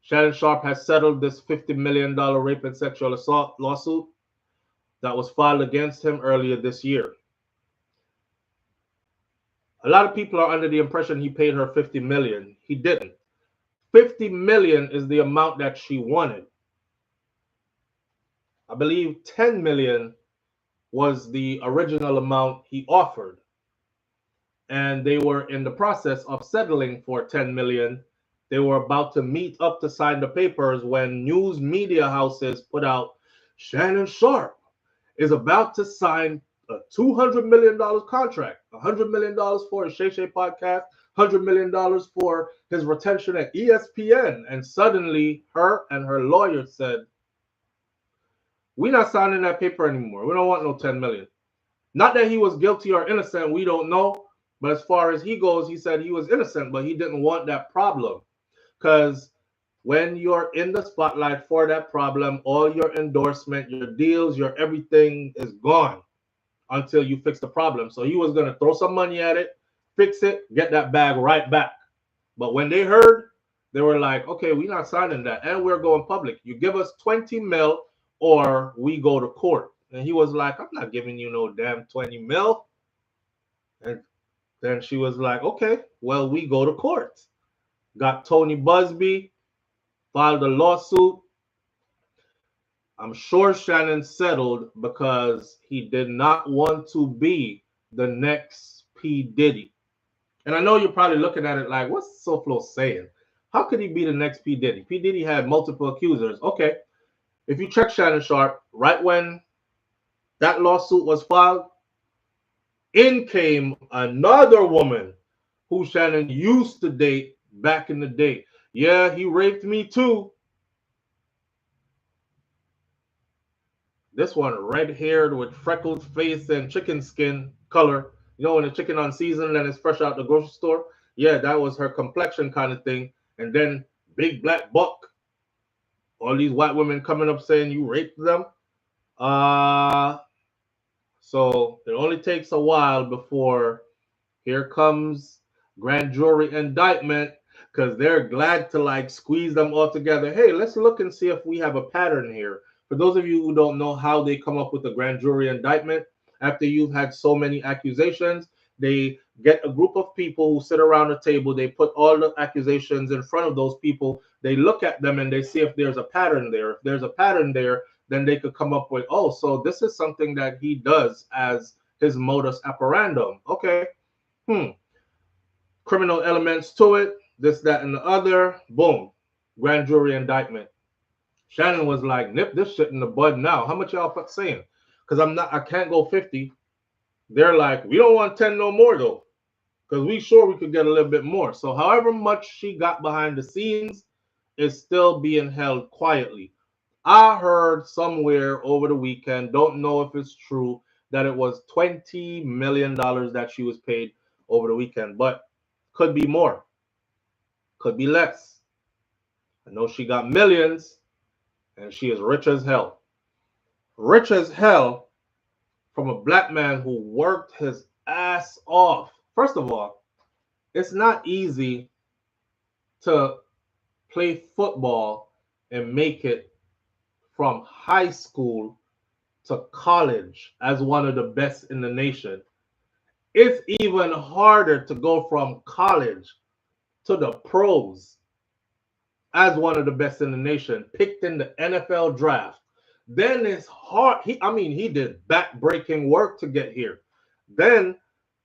Shannon Sharpe has settled this $50 million rape and sexual assault lawsuit that was filed against him earlier this year. A lot of people are under the impression he paid her $50 million. He didn't. $50 million is the amount that she wanted. I believe $10 million was the original amount he offered. And they were in the process of settling for $10 million. They were about to meet up to sign the papers when news media houses put out, Shannon Sharpe is about to sign a $200 million contract, $100 million for his Shay Shay podcast, $100 million for his retention at ESPN. And suddenly her and her lawyer said, we're not signing that paper anymore. We don't want no $10 million. Not that he was guilty or innocent, we don't know. But as far as he goes, he said he was innocent, but he didn't want that problem. Because when you're in the spotlight for that problem, all your endorsement, your deals, your everything is gone until you fix the problem. So he was going to throw some money at it, fix it, get that bag right back. But when they heard, they were like, okay, we're not signing that. And we're going public. You give us 20 mil or we go to court. And he was like, I'm not giving you no damn 20 mil. And then she was like, okay, well, we go to court. Got Tony Busby, filed a lawsuit. I'm sure Shannon settled because he did not want to be the next P. Diddy. And I know you're probably looking at it like, what's SouFLo saying? How could he be the next P. Diddy? P. Diddy had multiple accusers. Okay, if you check Shannon Sharpe, right when that lawsuit was filed, in came another woman who Shannon used to date back in the day. Yeah, he raped me too. This one, red-haired with freckled face and chicken skin color. You know when the chicken on season and it's fresh out the grocery store? Yeah, that was her complexion kind of thing. And then big black buck. All these white women coming up saying you raped them. So it only takes a while before here comes grand jury indictment, because they're glad to like squeeze them all together. Hey, let's look and see if we have a pattern here. For those of you who don't know how they come up with a grand jury indictment, after you've had so many accusations, they get a group of people who sit around a table. They put all the accusations in front of those people. They look at them and they see if there's a pattern there. If there's a pattern there, then they could come up with, oh, so this is something that he does as his modus operandum. Okay. Criminal elements to it, this, that, and the other. Boom. Grand jury indictment. Shannon was like, nip this shit in the bud now. How much y'all saying? Because I can't go 50. They're like, we don't want 10 no more though. Because we sure we could get a little bit more. So however much she got behind the scenes is still being held quietly. I heard somewhere over the weekend, don't know if it's true, that it was $20 million that she was paid over the weekend. But could be more. Could be less. I know she got millions. And she is rich as hell. Rich as hell from a black man who worked his ass off. First of all, it's not easy to play football and make it from high school to college as one of the best in the nation. It's even harder to go from college to the pros as one of the best in the nation, picked in the NFL draft. Then it's hard. He did back-breaking work to get here. Then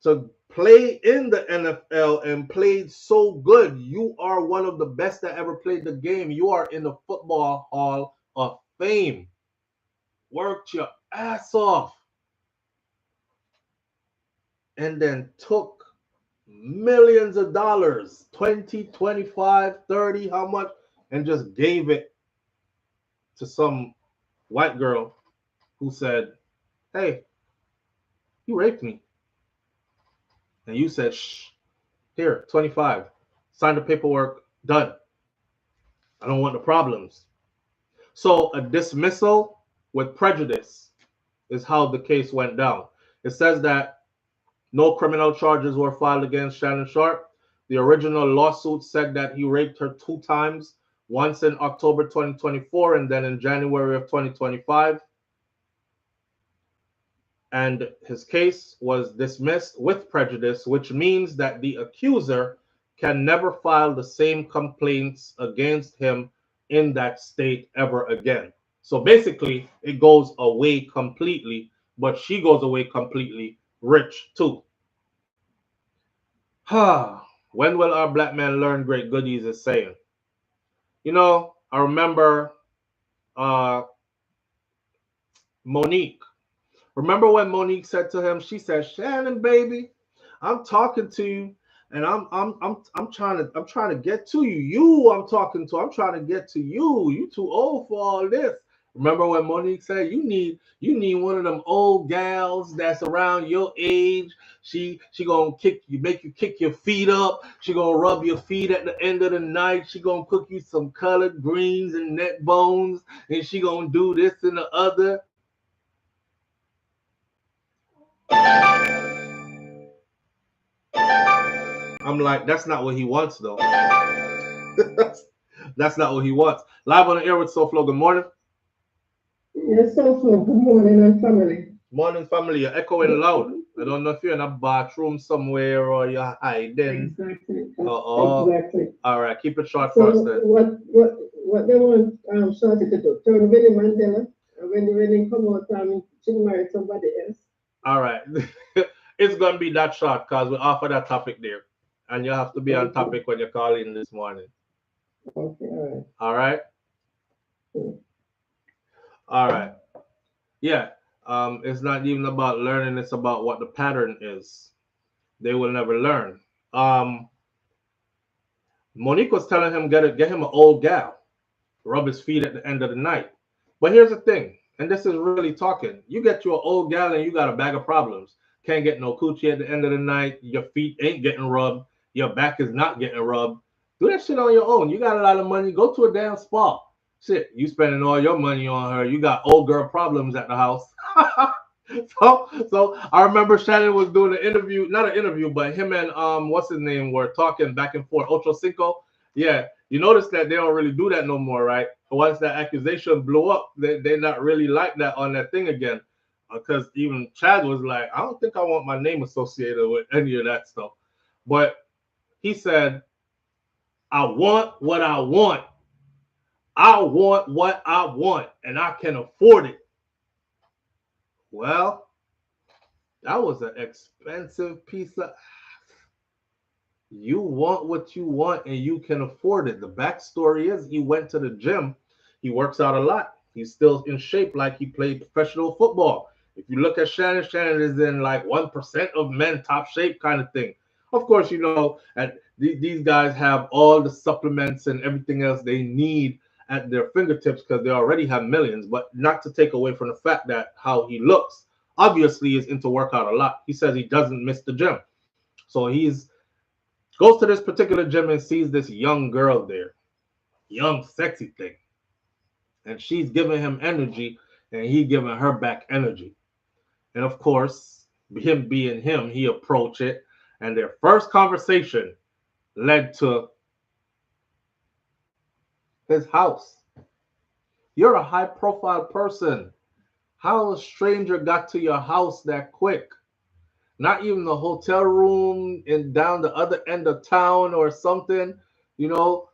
to play in the NFL and played so good. You are one of the best that ever played the game. You are in the Football Hall of Fame. Worked your ass off. And then took millions of dollars, 20, 25, 30, how much, and just gave it to some white girl who said, hey, you raped me. And you said, shh, here, 25. Sign the paperwork, done. I don't want the problems. So a dismissal with prejudice is how the case went down. It says that no criminal charges were filed against Shannon Sharpe. The original lawsuit said that he raped her 2 times, once in October 2024 and then in January of 2025. And his case was dismissed with prejudice, which means that the accuser can never file the same complaints against him in that state ever again. So basically, it goes away completely, but she goes away completely rich too. When will our black men learn great goodies is saying. You know, I remember Monique. Remember when Monique said to him, she said, Shannon, baby, I'm talking to you and I'm trying to get to you. You I'm talking to. I'm trying to get to you. You too old for all this. Remember when Monique said you need one of them old gals that's around your age. She gonna make you kick your feet up. She gonna rub your feet at the end of the night. She gonna cook you some collard greens and neck bones, and she gonna do this and the other. I'm like, that's not what he wants though. That's not what he wants. Live on the air with SouFLo. Good morning. Yes, SouFLo. Good morning and family. Morning, family. You're echoing loud. I don't know if you're in a bathroom somewhere or you're hiding. Exactly. Exactly. All right, keep it short so first then. What they want Shorty to do? Turn Winnie Mandela. When they come out, she married somebody else. All right. It's going to be that short because we offer that topic there. And you have to be on topic when you call in this morning. Okay, all right. All right? All right. Yeah. It's not even about learning. It's about what the pattern is. They will never learn. Monique was telling him get him an old gal. Rub his feet at the end of the night. But here's the thing. And this is really talking. You get you an old gal and you got a bag of problems. Can't get no coochie at the end of the night. Your feet ain't getting rubbed. Your back is not getting rubbed. Do that shit on your own. You got a lot of money. Go to a damn spa. Shit, you spending all your money on her. You got old girl problems at the house. So I remember Shannon was doing an interview, not an interview, but him and what's his name were talking back and forth. Ocho Cinco. Yeah, you notice that they don't really do that no more, right? Once that accusation blew up, they're not really like that on that thing again. Because even Chad was like, I don't think I want my name associated with any of that stuff. But he said, I want what I want. I want what I want, and I can afford it. Well, that was an expensive piece of... You want what you want, and you can afford it. The backstory is he went to the gym. He works out a lot. He's still in shape like he played professional football. If you look at Shannon, Shannon is in like 1% of men top shape kind of thing. Of course, you know, these guys have all the supplements and everything else they need at their fingertips because they already have millions, but not to take away from the fact that how he looks, obviously is into workout a lot. He says he doesn't miss the gym. So goes to this particular gym and sees this young girl there, young, sexy thing. And she's giving him energy and he giving her back energy. And of course, him being him, he approached it. And their first conversation led to his house. You're a high-profile person. How a stranger got to your house that quick? Not even the hotel room down the other end of town or something. You know,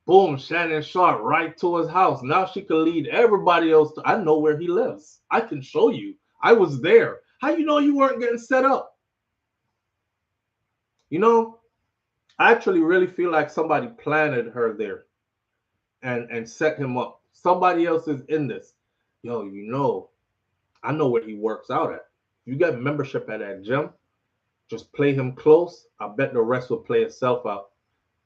boom, Shannon Sharpe right to his house. Now she can lead everybody else. I know where he lives. I can show you. I was there. How you know you weren't getting set up? You know, I actually really feel like somebody planted her there and set him up. Somebody else is in this. Yo, I know where he works out at. If you get membership at that gym, just play him close. I bet the rest will play itself out.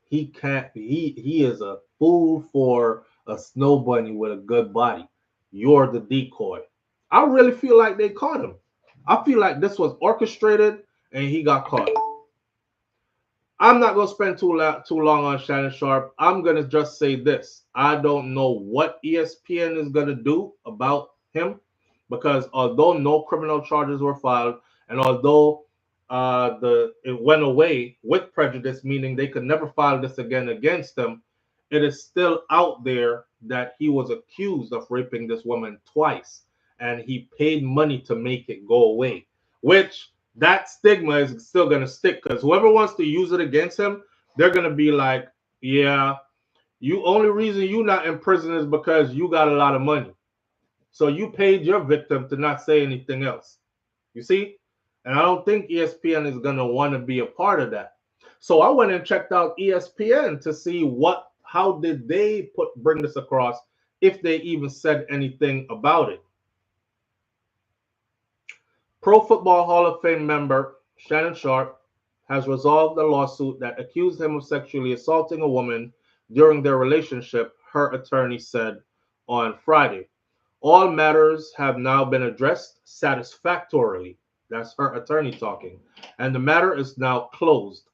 He can't be. He is a fool for a snow bunny with a good body. You're the decoy. I really feel like they caught him. I feel like this was orchestrated and he got caught. I'm not going to spend too long on Shannon Sharpe. I'm going to just say this. I don't know what ESPN is going to do about him because although no criminal charges were filed and although it went away with prejudice, meaning they could never file this again against him, it is still out there that he was accused of raping this woman twice and he paid money to make it go away, which that stigma is still going to stick because whoever wants to use it against him, they're going to be like, yeah, you only reason you're not in prison is because you got a lot of money. So you paid your victim to not say anything else. You see? And I don't think ESPN is going to want to be a part of that. So I went and checked out ESPN to see how did they bring this across, if they even said anything about it. Pro Football Hall of Fame member Shannon Sharpe has resolved a lawsuit that accused him of sexually assaulting a woman during their relationship, her attorney said on Friday. All matters have now been addressed satisfactorily. That's her attorney talking. And the matter is now closed.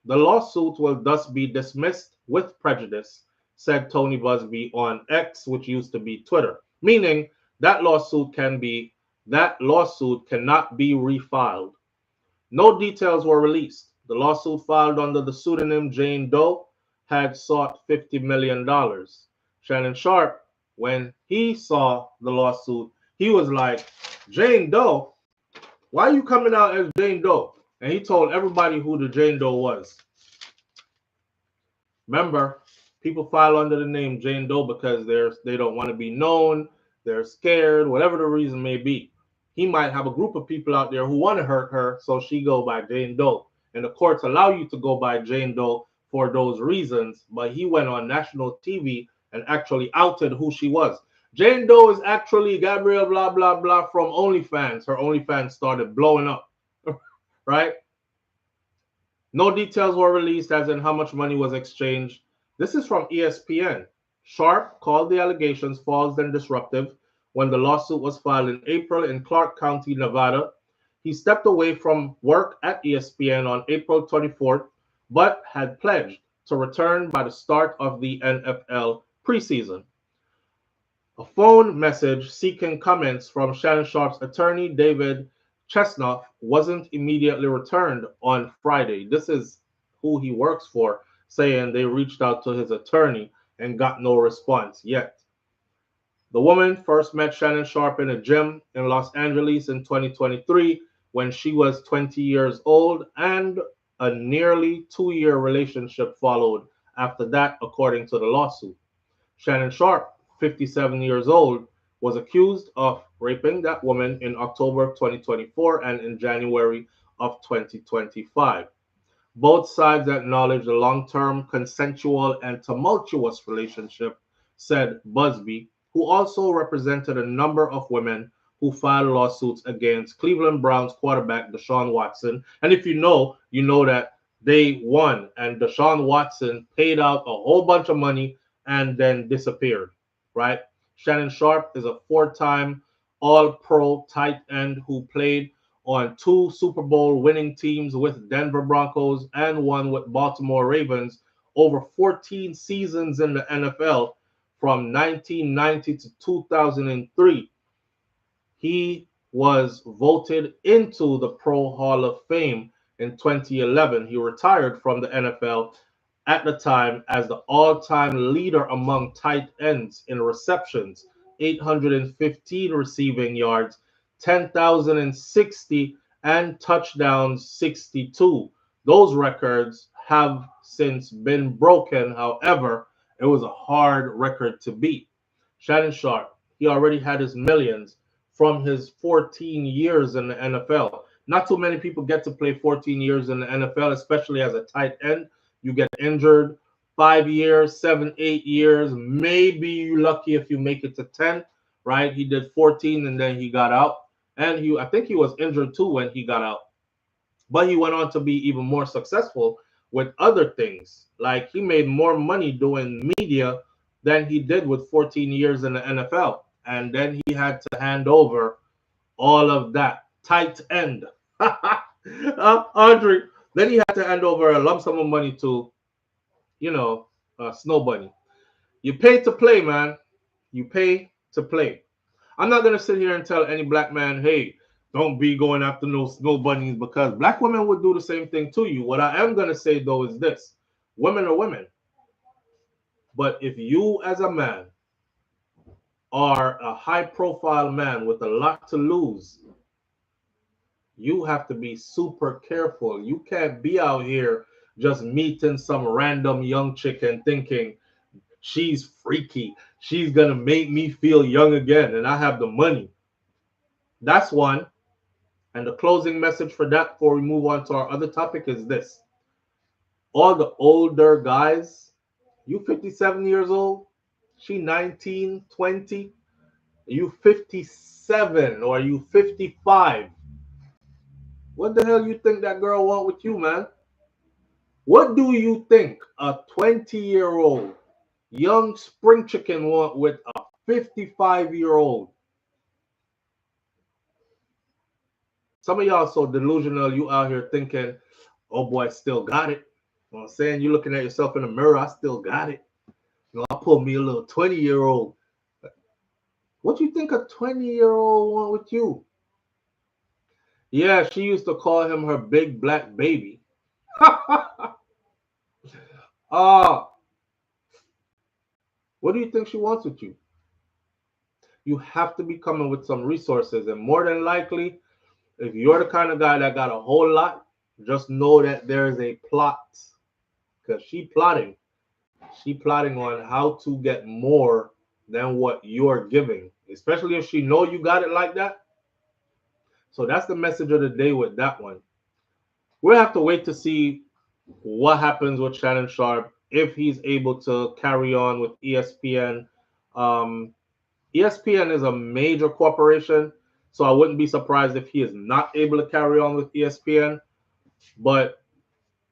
The lawsuit will thus be dismissed with prejudice, said Tony Busby on X, which used to be Twitter, meaning that lawsuit cannot be refiled. No details were released. The lawsuit filed under the pseudonym Jane Doe had sought $50 million. Shannon Sharpe, when he saw the lawsuit, he was like, Jane Doe? Why are you coming out as Jane Doe? And he told everybody who the Jane Doe was. Remember, people file under the name Jane Doe because they don't want to be known, they're scared, whatever the reason may be. He might have a group of people out there who want to hurt her, so she go by Jane Doe. And the courts allow you to go by Jane Doe for those reasons, but he went on national TV and actually outed who she was. Jane Doe is actually Gabrielle blah, blah, blah from OnlyFans. Her OnlyFans started blowing up, right? No details were released as in how much money was exchanged. This is from ESPN. Sharpe called the allegations false and disruptive when the lawsuit was filed in April in Clark County, Nevada. He stepped away from work at ESPN on April 24th, but had pledged to return by the start of the NFL preseason. A phone message seeking comments from Shannon Sharpe's attorney, David Chesnoff, wasn't immediately returned on Friday. This is who he works for, saying they reached out to his attorney and got no response yet. The woman first met Shannon Sharpe in a gym in Los Angeles in 2023 when she was 20 years old, and a nearly 2-year relationship followed after that, according to the lawsuit. Shannon Sharpe, 57 years old, was accused of raping that woman in October of 2024 and in January of 2025. Both sides acknowledged a long-term, consensual, and tumultuous relationship, said Busby, who also represented a number of women who filed lawsuits against Cleveland Browns quarterback Deshaun Watson. And if you know that they won, and Deshaun Watson paid out a whole bunch of money and then disappeared, right? Shannon Sharpe is a 4-time All-Pro tight end who played on 2 Super Bowl winning teams with Denver Broncos and one with Baltimore Ravens over 14 seasons in the NFL from 1990 to 2003. He was voted into the Pro Hall of Fame in 2011. He retired from the NFL at the time as the all-time leader among tight ends in receptions, 815 receiving yards, 10,060, and touchdowns, 62. Those records have since been broken. However, it was a hard record to beat. Shannon Sharpe, he already had his millions from his 14 years in the NFL. Not too many people get to play 14 years in the NFL, especially as a tight end. You get injured 5 years, 7, 8 years. Maybe you're lucky if you make it to 10, right? He did 14 and then he got out. And I think he was injured too when he got out. But he went on to be even more successful with other things. Like he made more money doing media than he did with 14 years in the NFL. And then he had to hand over all of that tight end. Andre, then he had to hand over a lump sum of money to, Snow Bunny. You pay to play, man. You pay to play. I'm not going to sit here and tell any black man, hey, don't be going after no Snow Bunnies, because black women would do the same thing to you. What I am going to say, though, is this. Women are women. But if you as a man are a high-profile man with a lot to lose, you have to be super careful. You can't be out here just meeting some random young chick and thinking she's freaky. She's going to make me feel young again and I have the money. That's one. And the closing message for that before we move on to our other topic is this. All the older guys, you 57 years old, she 19, 20, you 57 or you 55. What the hell you think that girl want with you, man? What do you think a 20-year-old young spring chicken want with a 55-year-old? Some of y'all so delusional, you out here thinking, oh boy, I still got it. You know what I'm saying? You looking at yourself in the mirror, I still got it. I pulled me a little 20-year-old. What do you think a 20-year-old want with you? Yeah, she used to call him her big black baby. What do you think she wants with you? You have to be coming with some resources, and more than likely, if you're the kind of guy that got a whole lot, just know that there is a plot, because she's plotting on how to get more than what you're giving, especially if she know you got it like that. So that's the message of the day with that one. We'll have to wait to see what happens with Shannon Sharpe, if he's able to carry on with ESPN. ESPN is a major corporation, so I wouldn't be surprised if he is not able to carry on with ESPN. But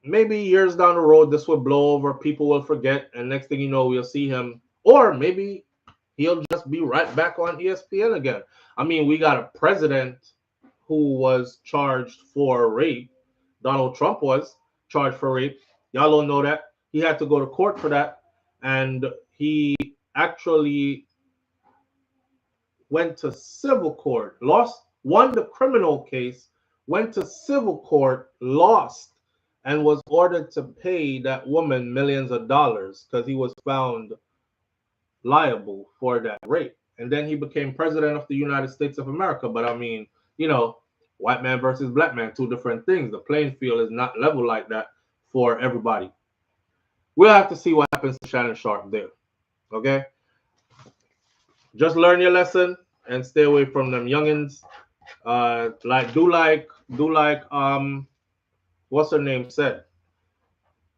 maybe years down the road, this will blow over, people will forget, and next thing you know, we'll see him. Or maybe he'll just be right back on ESPN again. I mean, we got a president who was charged for rape. Donald Trump was charged for rape. Y'all don't know that. He had to go to court for that. And he actually went to civil court, won the criminal case, went to civil court, lost, and was ordered to pay that woman millions of dollars because he was found liable for that rape. And then he became president of the United States of America. But I mean, white man versus black man, two different things. The playing field is not level like that for everybody. We'll have to see what happens to Shannon Sharpe there. Okay? Just learn your lesson and stay away from them youngins. What's her name said.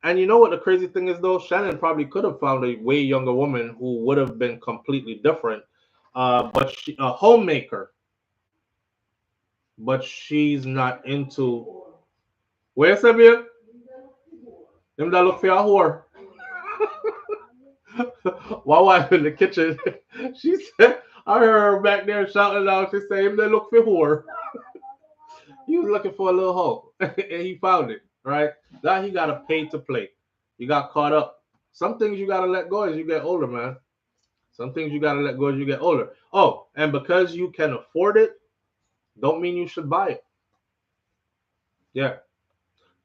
And you know what the crazy thing is, though? Shannon probably could have found a way younger woman who would have been completely different. But she, a homemaker. But she's not into. Where's Sabia? Them that look for your whore. My wife in the kitchen, she said, I heard her back there shouting out. She said, him they look for whore. He was looking for a little hoe, and he found it, right? Now he got to pay to play. You got caught up. Some things you got to let go as you get older, man. Some things you got to let go as you get older. Oh, and because you can afford it, don't mean you should buy it. Yeah.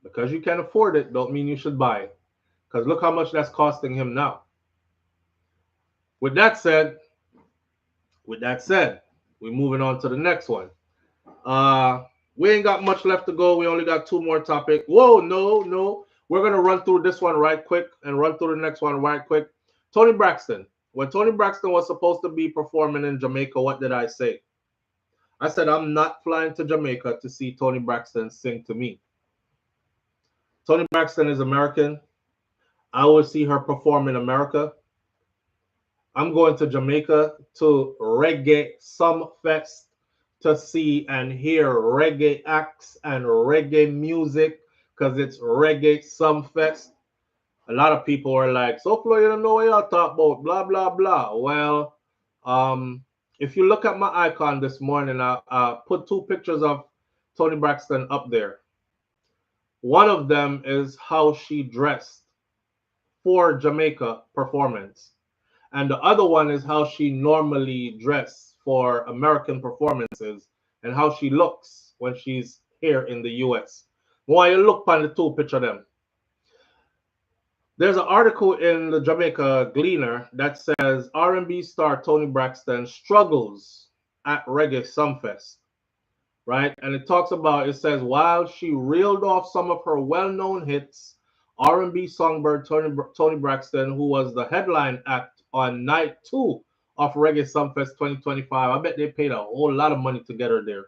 Because you can afford it, don't mean you should buy it. Because look how much that's costing him now. With that said, we're moving on to the next one. We ain't got much left to go. We only got 2 more topics. Whoa, no. We're going to run through this one right quick and run through the next one right quick. Toni Braxton. When Toni Braxton was supposed to be performing in Jamaica, what did I say? I said, I'm not flying to Jamaica to see Toni Braxton sing to me. Toni Braxton is American. I will see her perform in America. I'm going to Jamaica to Reggae Sumfest to see and hear reggae acts and reggae music because it's Reggae Sumfest. A lot of people are like, SouFlo, you don't know what y'all talk about, blah, blah, blah. Well, if you look at my icon this morning, I put 2 pictures of Toni Braxton up there. One of them is how she dressed for Jamaica performance. And the other one is how she normally dressed for American performances and how she looks when she's here in the US. Why you look on the 2 picture them. There's an article in the Jamaica Gleaner that says R&B star Toni Braxton struggles at Reggae Sumfest, right? And it talks about, it says, while she reeled off some of her well-known hits, R&B songbird Toni Braxton, who was the headline act on night 2 of Reggae Sumfest 2025, I bet they paid a whole lot of money to get her there.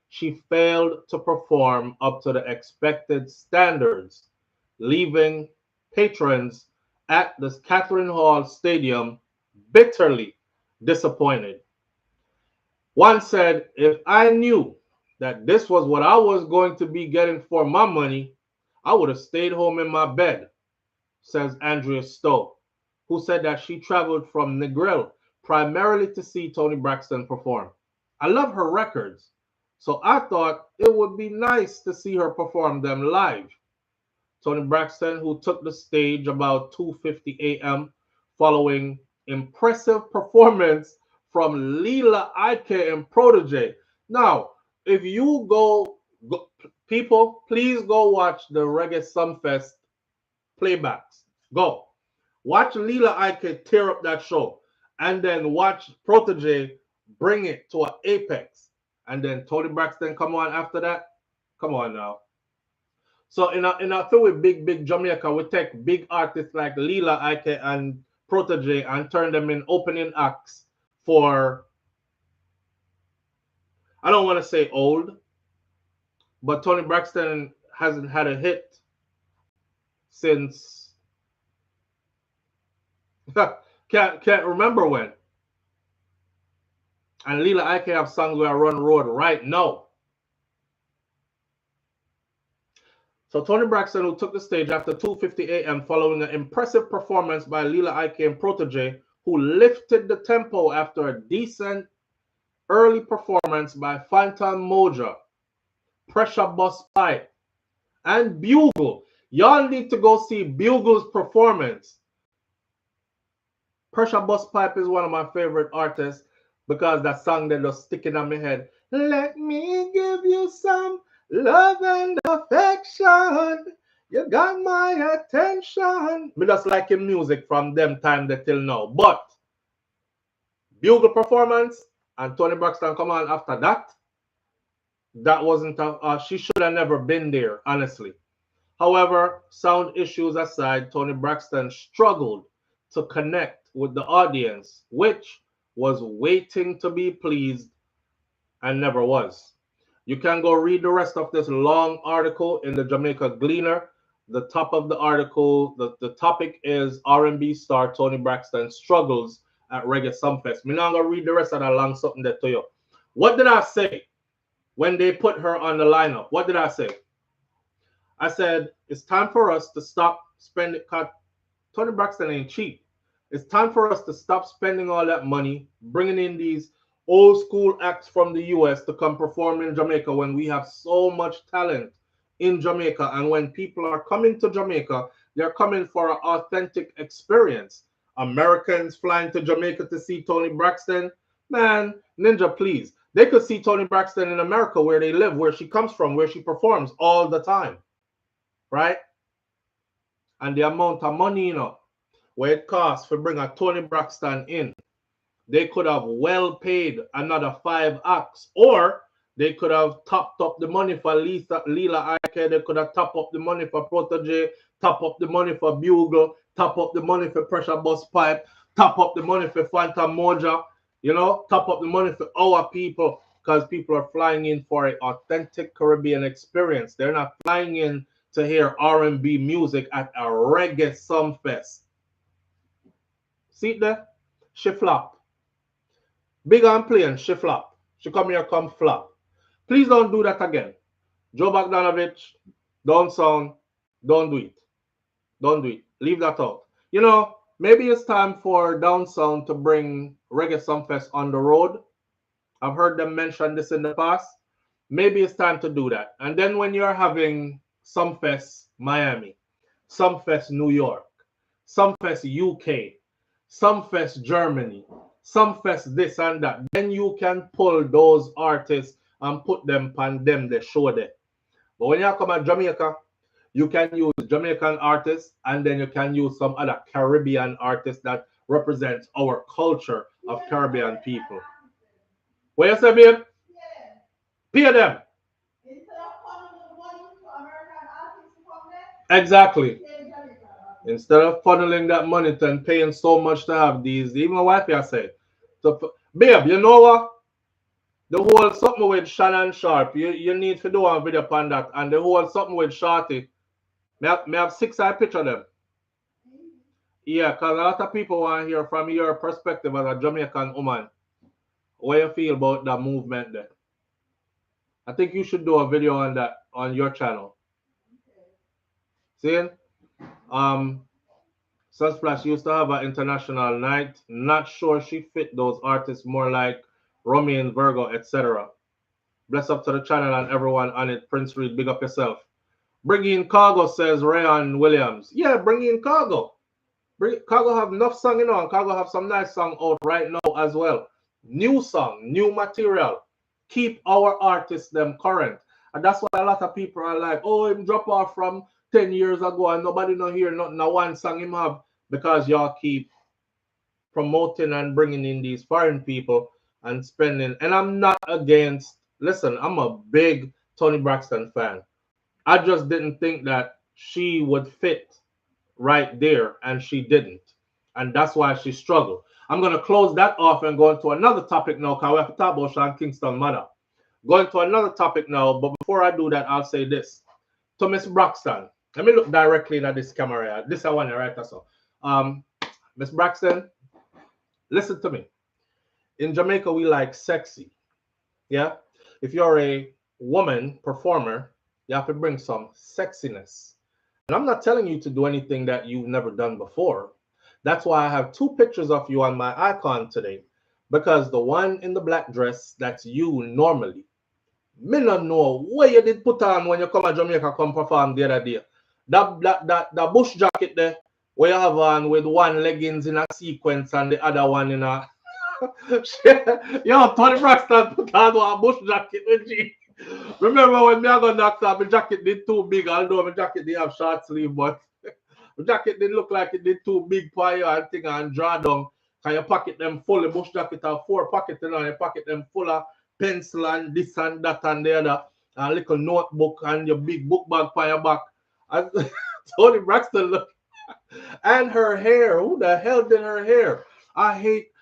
She failed to perform up to the expected standards, leaving patrons at the Catherine Hall Stadium bitterly disappointed. One said, if I knew that this was what I was going to be getting for my money, I would have stayed home in my bed, says Andrea Stowe, who said that she traveled from Negril primarily to see Toni Braxton perform. I love her records, so I thought it would be nice to see her perform them live. Toni Braxton, who took the stage about 2:50 a.m. following impressive performance from Lila Ike and Protege. Now, if you go, people, please go watch the Reggae Sumfest playbacks. Go. Watch Lila Ike tear up that show. And then watch Protege bring it to an apex. And then Toni Braxton come on after that. Come on now. So in a thing with big Jamaica, we take big artists like Lila Ike and Protege and turn them in opening acts for, I don't want to say old, but Toni Braxton hasn't had a hit since can't remember when. And Lila Ike have songs where I run road right now. So Toni Braxton, who took the stage after 2:50 a.m. following an impressive performance by Lila Ike and Protege, who lifted the tempo after a decent early performance by Phantom Moja, Pressure Bus Pipe, and Bugle. Y'all need to go see Bugle's performance. Pressure Bus Pipe is one of my favorite artists because that song that was sticking on my head. Let me give you some love and affection. You got my attention. Me just like him music from them time till now. But Bugle performance and Toni Braxton come on after that. That wasn't she should have never been there, honestly. However, sound issues aside, Toni Braxton struggled to connect with the audience, which was waiting to be pleased and never was. You can go read the rest of this long article in the Jamaica Gleaner. The top of the article, the topic is R&B star Toni Braxton struggles at Reggae Sumfest. Me not gonna read the rest of that long something there to you. What did I say when they put her on the lineup? What did I say? I said, it's time for us to stop spending, because Toni Braxton ain't cheap. It's time for us to stop spending all that money, bringing in these old school acts from the US to come perform in Jamaica when we have so much talent in Jamaica. And when people are coming to Jamaica, they're coming for an authentic experience. Americans flying to Jamaica to see Toni Braxton. Man, Ninja, please. They could see Toni Braxton in America where they live, where she comes from, where she performs all the time. Right? And the amount of money, you know, where it costs to bring a Toni Braxton in, they could have well paid another 5 acts, or they could have topped up the money for Lila Ike, they could have topped up the money for Protege, top up the money for Bugle, top up the money for Pressure Bus Pipe, top up the money for Phantom Moja, you know, top up the money for our people. because people are flying in for an authentic Caribbean experience. They're not flying in to hear R&B music at a Reggae Sumfest. See it there? She flop. Big and plain, she flop. She come here, come flop. Please don't do that again. Joe Bogdanovich, don't sound, don't do it. Don't do it. Leave that out. You know, maybe it's time for Down Sound to bring Reggae Sumfest on the road. I've heard them mention this in the past. Maybe it's time to do that. And then when you're having Sumfest Miami, Sumfest New York, Sumfest UK, Sumfest Germany, Sumfest this and that, then you can pull those artists and put them on them, the show there. But when you come at Jamaica, you can use Jamaican artists and then you can use some other Caribbean artists that represent our culture of Caribbean people. What you say, babe? Pay them. Exactly. Instead of funneling that money and paying so much to have these, even my wife here said, so, babe, you know what? The whole something with Shannon Sharpe, you need to do a video upon that. And the whole something with Shorty, may have 6 eye picture of them. Yeah, because a lot of people want to hear from your perspective as a Jamaican woman. What you feel about that movement there? I think you should do a video on that on your channel. See? Sunsplash used to have an international night. Not sure she fit those artists, more like Romy and Virgo, etc. Bless up to the channel and everyone on it. Prince Reed, big up yourself. Bring in Cargo, says Rayon Williams. Yeah, bring in Cargo. Cargo have enough song, you know, and Cargo have some nice song out right now as well. New song, new material. Keep our artists them current. And that's why a lot of people are like, oh, him drop off from 10 years ago and nobody no hear nothing, no one song him have, because y'all keep promoting and bringing in these foreign people and spending. And I'm not against, listen, I'm a big Toni Braxton fan. I just didn't think that she would fit right there, and she didn't. And that's why she struggled. I'm going to close that off and go into another topic now, because we have to talk about Sean Kingston mother. Going to another topic now, but before I do that, I'll say this. To Miss Braxton, let me look directly at this camera. This I want to write so. Miss Braxton, listen to me. In Jamaica, we like sexy. Yeah? If you're a woman performer, you have to bring some sexiness. And I'm not telling you to do anything that you've never done before. That's why I have 2 pictures of you on my icon today. Because the one in the black dress, that's you normally. Me not know what you did put on when you come to Jamaica, come perform the other day. That bush jacket there, where you have on with one leggings in a sequence and the other one in a... Yo, Toni Braxton put on a bush jacket with G. Remember when me I got knocked out, my jacket did too big, although my jacket did have short sleeve, but the jacket didn't look like it did too big for you and thing and draw down. Can you pocket them full? The bush jacket have 4 pockets and you pocket them full of pencil and this and that and the other, and a little notebook and your big book bag for your back. And Toni Braxton look, and her hair. Who the hell did her hair? I hate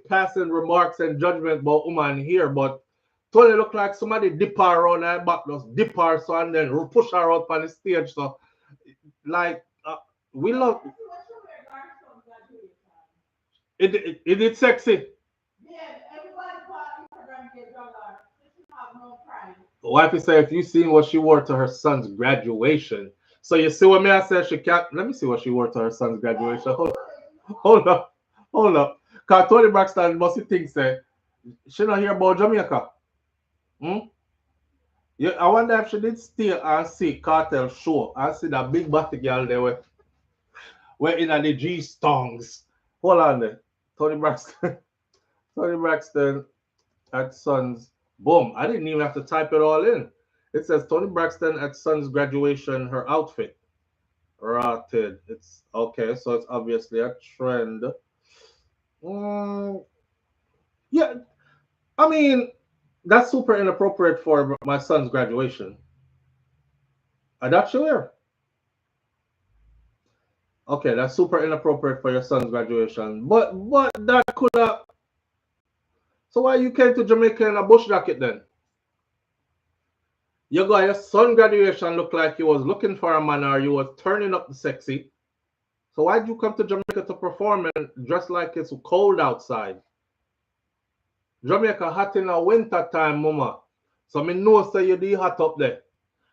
passing remarks and judgment about woman here, but Toni look like somebody dip her around her back, just dip her so and then push her out on the stage. So, like, we love it. It's sexy. Wifey said, if you seen what she wore to her son's graduation. So you see what me I said she can't. Let me see what she wore to her son's graduation. Hold up. Because Toni Braxton must think say she not hear about Jamaica. Yeah, I wonder if she did stay and see Kartel show and see that big body girl there were in the G stongs. Hold on there. Toni Braxton at Son's. Boom. I didn't even have to type it all in. It says Toni Braxton at Son's graduation, her outfit. Rotted. It's okay, so it's obviously a trend. Yeah. I mean, that's super inappropriate for my son's graduation. Are that sure? Okay, that's super inappropriate for your son's graduation. But that could have So why you came to Jamaica in a bush jacket then? You got your son graduation look like you was looking for a man or you was turning up the sexy. So why'd you come to Jamaica to perform and dress like it's cold outside? Jamaica hot in the winter time, mama. So me know say you be hot up there.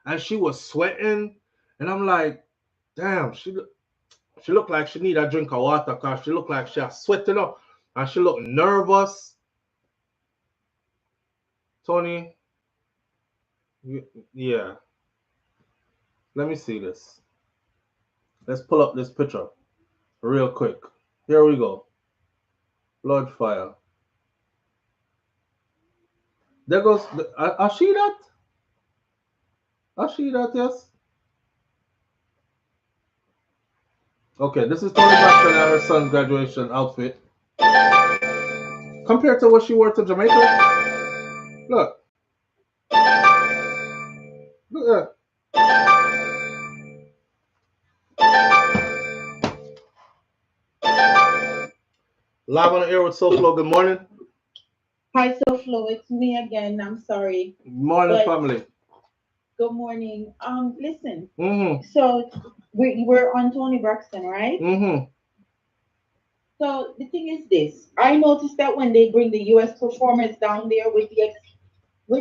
And she was sweating. And I'm like, damn, she looked like she need a drink of water because she looked like she was sweating up. And she looked nervous. Tony, yeah. Let me see this. Let's pull up this picture real quick. Here we go. Blood fire. There goes. I see that. I see that. Yes. Okay, this is Toni Braxton and her son's graduation outfit. Compared to what she wore to Jamaica, look. Look at that. Live on the air with SouFLo. Good morning. Hi, SouFLo. It's me again. I'm sorry. Morning, family. Good morning. Listen. So we're on Toni Braxton, right? So the thing is this. I noticed that when they bring the U.S. performers down there, with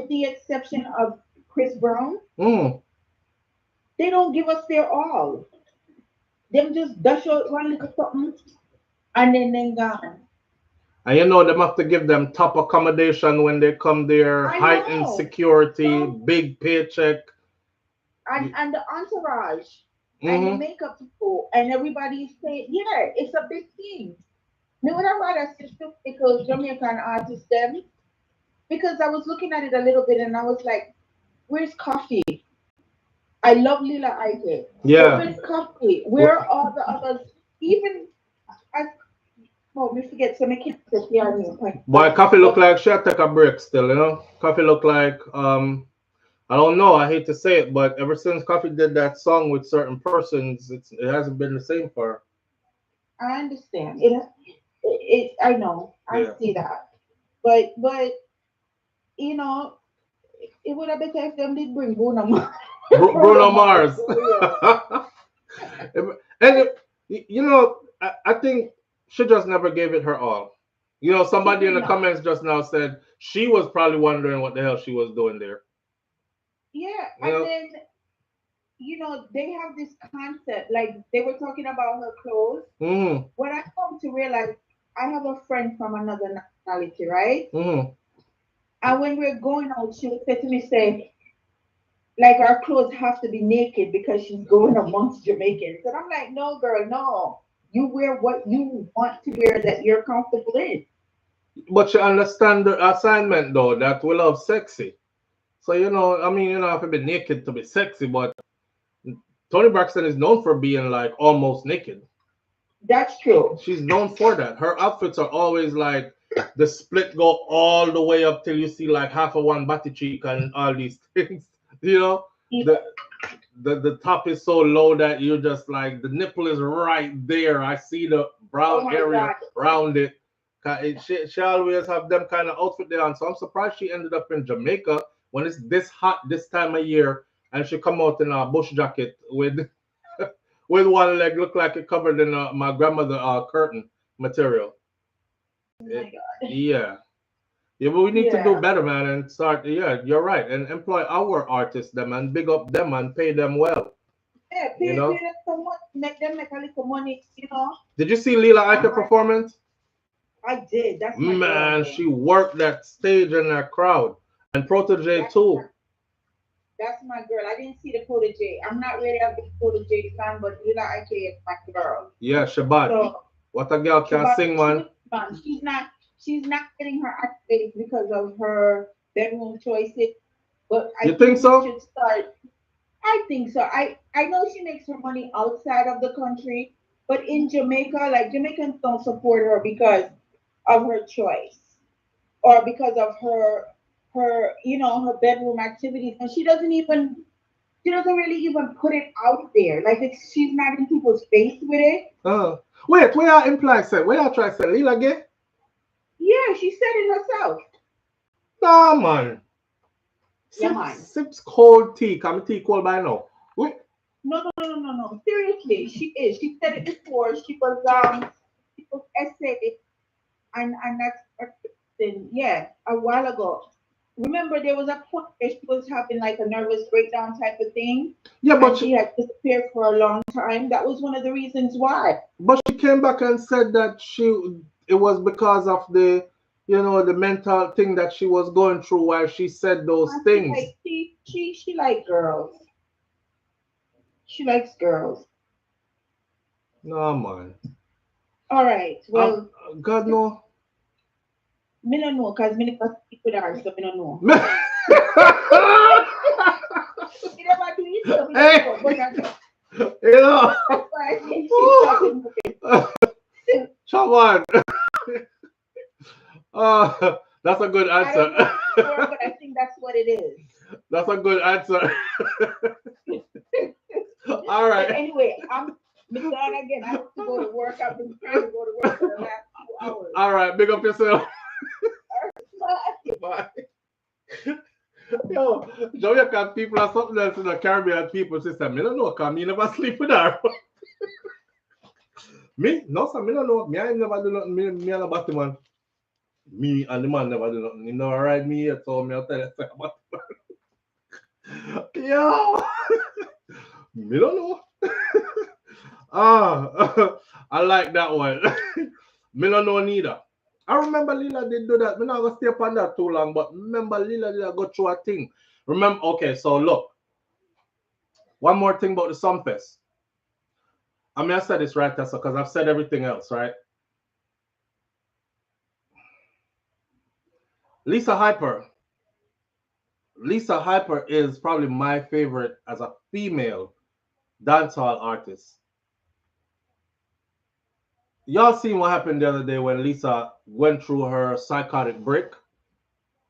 the exception of Chris Brown, they don't give us their all. Them just dash out one little something and then gone. And you know them have to give them top accommodation when they come there, heightened security, big paycheck. And the entourage and the makeup people and everybody's saying, yeah, it's a big thing. Me would have rather see because Jamaican artists them, because I was looking at it a little bit and I was like, where's Coffee? I love Lila Ike. Yeah. Where's Coffee? Where are all the others? Even we forget so make it. Boy, Coffee look like she take a break still, you know. Coffee look like I don't know. I hate to say it, but ever since Coffee did that song with certain persons, it hasn't been the same for her. I understand. I know. I see that. But you know, it would have been better if them did bring Bruno Mars. Bruno Mars. And you know, I think she just never gave it her all. You know, somebody in the comments just now said she was probably wondering what the hell she was doing there. Yeah, and then, you know, they have this concept, like they were talking about her clothes. When I come to realize, I have a friend from another nationality, right? And when we're going out, she would say to me, like, our clothes have to be naked because she's going amongst Jamaicans. And I'm like, no, girl, no. You wear what you want to wear that you're comfortable in. But you understand the assignment, though, that we love sexy. So, you know, I mean, you don't have to be naked to be sexy, but Toni Braxton is known for being like almost naked. That's true. She's known for that. Her outfits are always like the split go all the way up till you see like half of one body cheek and all these things. You know, the top is so low that you're just like the nipple is right there. I see the brown area around it. She always have them kind of outfit there on. So I'm surprised she ended up in Jamaica when it's this hot this time of year, and she come out in a bush jacket with one leg look like it covered in my grandmother curtain material. Oh my God. Yeah, but we need to do better, man, and start. Yeah, you're right, and employ our artists, them, and big up them and pay them well. Yeah, pay them some money, make them make a little money, you know. Did you see Lila Ike performance? I did. That's my man. Girl, she worked that stage and that crowd, and Protege too. That's my girl. I didn't see the Protege. I'm not really a big Protege fan, but Lila Ike is my girl. Yeah, Shabbat. So, what a girl can sing, man. She's not getting her accolades because of her bedroom choices. But I think so? She should start. I think so. I know she makes her money outside of the country, but in Jamaica, like Jamaicans don't support her because of her choice or because of her you know, her bedroom activities, and she doesn't really even put it out there. Like she's not in people's face with it. Wait, where I imply say? Where I try to say Lila gay? Yeah, she said it herself. Nah, man. Yeah, man. Sips cold tea. Come tea cold by now. Wait. No. Seriously, she is. She said it before. She was essay and that's a thing. Yeah, a while ago. Remember, there was a point where she was having like a nervous breakdown type of thing. Yeah, but she had disappeared for a long time. That was one of the reasons why. But she came back and said that it was because of the the mental thing that she was going through while she said those things. Like, she likes girls. She likes girls. No, man. All right. Well, God no. Me don't know, because me never speak with her, so me don't know. You never do it, so me don't know. You know. Come on. That's a good answer. I don't know before, but I think that's what it is. That's a good answer. All right. But anyway, I'm done again. I have to go to work. I've been trying to go to work for the last 2 hours. All right, big up yourself. Bye. Yo, Jamaican people are something else in the Caribbean people. She said, me don't know, because me never sleep with her. Me? No, sir, me don't know. Me, I never do nothing. Me and the Batman. Me and the man never do nothing. You never ride me yet, so me I'll tell you about Yo! Me don't know. I like that one. Me don't know neither. I remember Lila did do that. I'm not gonna stay up on that too long, but remember Lila did go through a thing. Remember, okay, so look. One more thing about the Sumfest. I mean, I said this right, Tessa, because I've said everything else, right? Lisa Hyper. Lisa Hyper is probably my favorite as a female dancehall artist. Y'all seen what happened the other day when Lisa went through her psychotic break,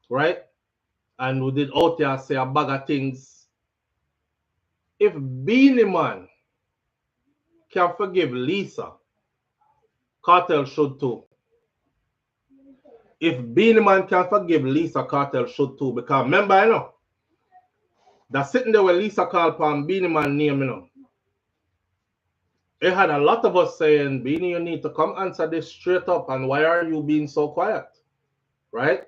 right? And we did out there say a bag of things. If Beanie Man can forgive Lisa, Kartel should too. If Beanie Man can forgive Lisa, Kartel should too. Because remember, you know, that sitting there with Lisa called upon Beanie Man name, you know. It had a lot of us saying, Beanie, you need to come answer this straight up. And why are you being so quiet? Right?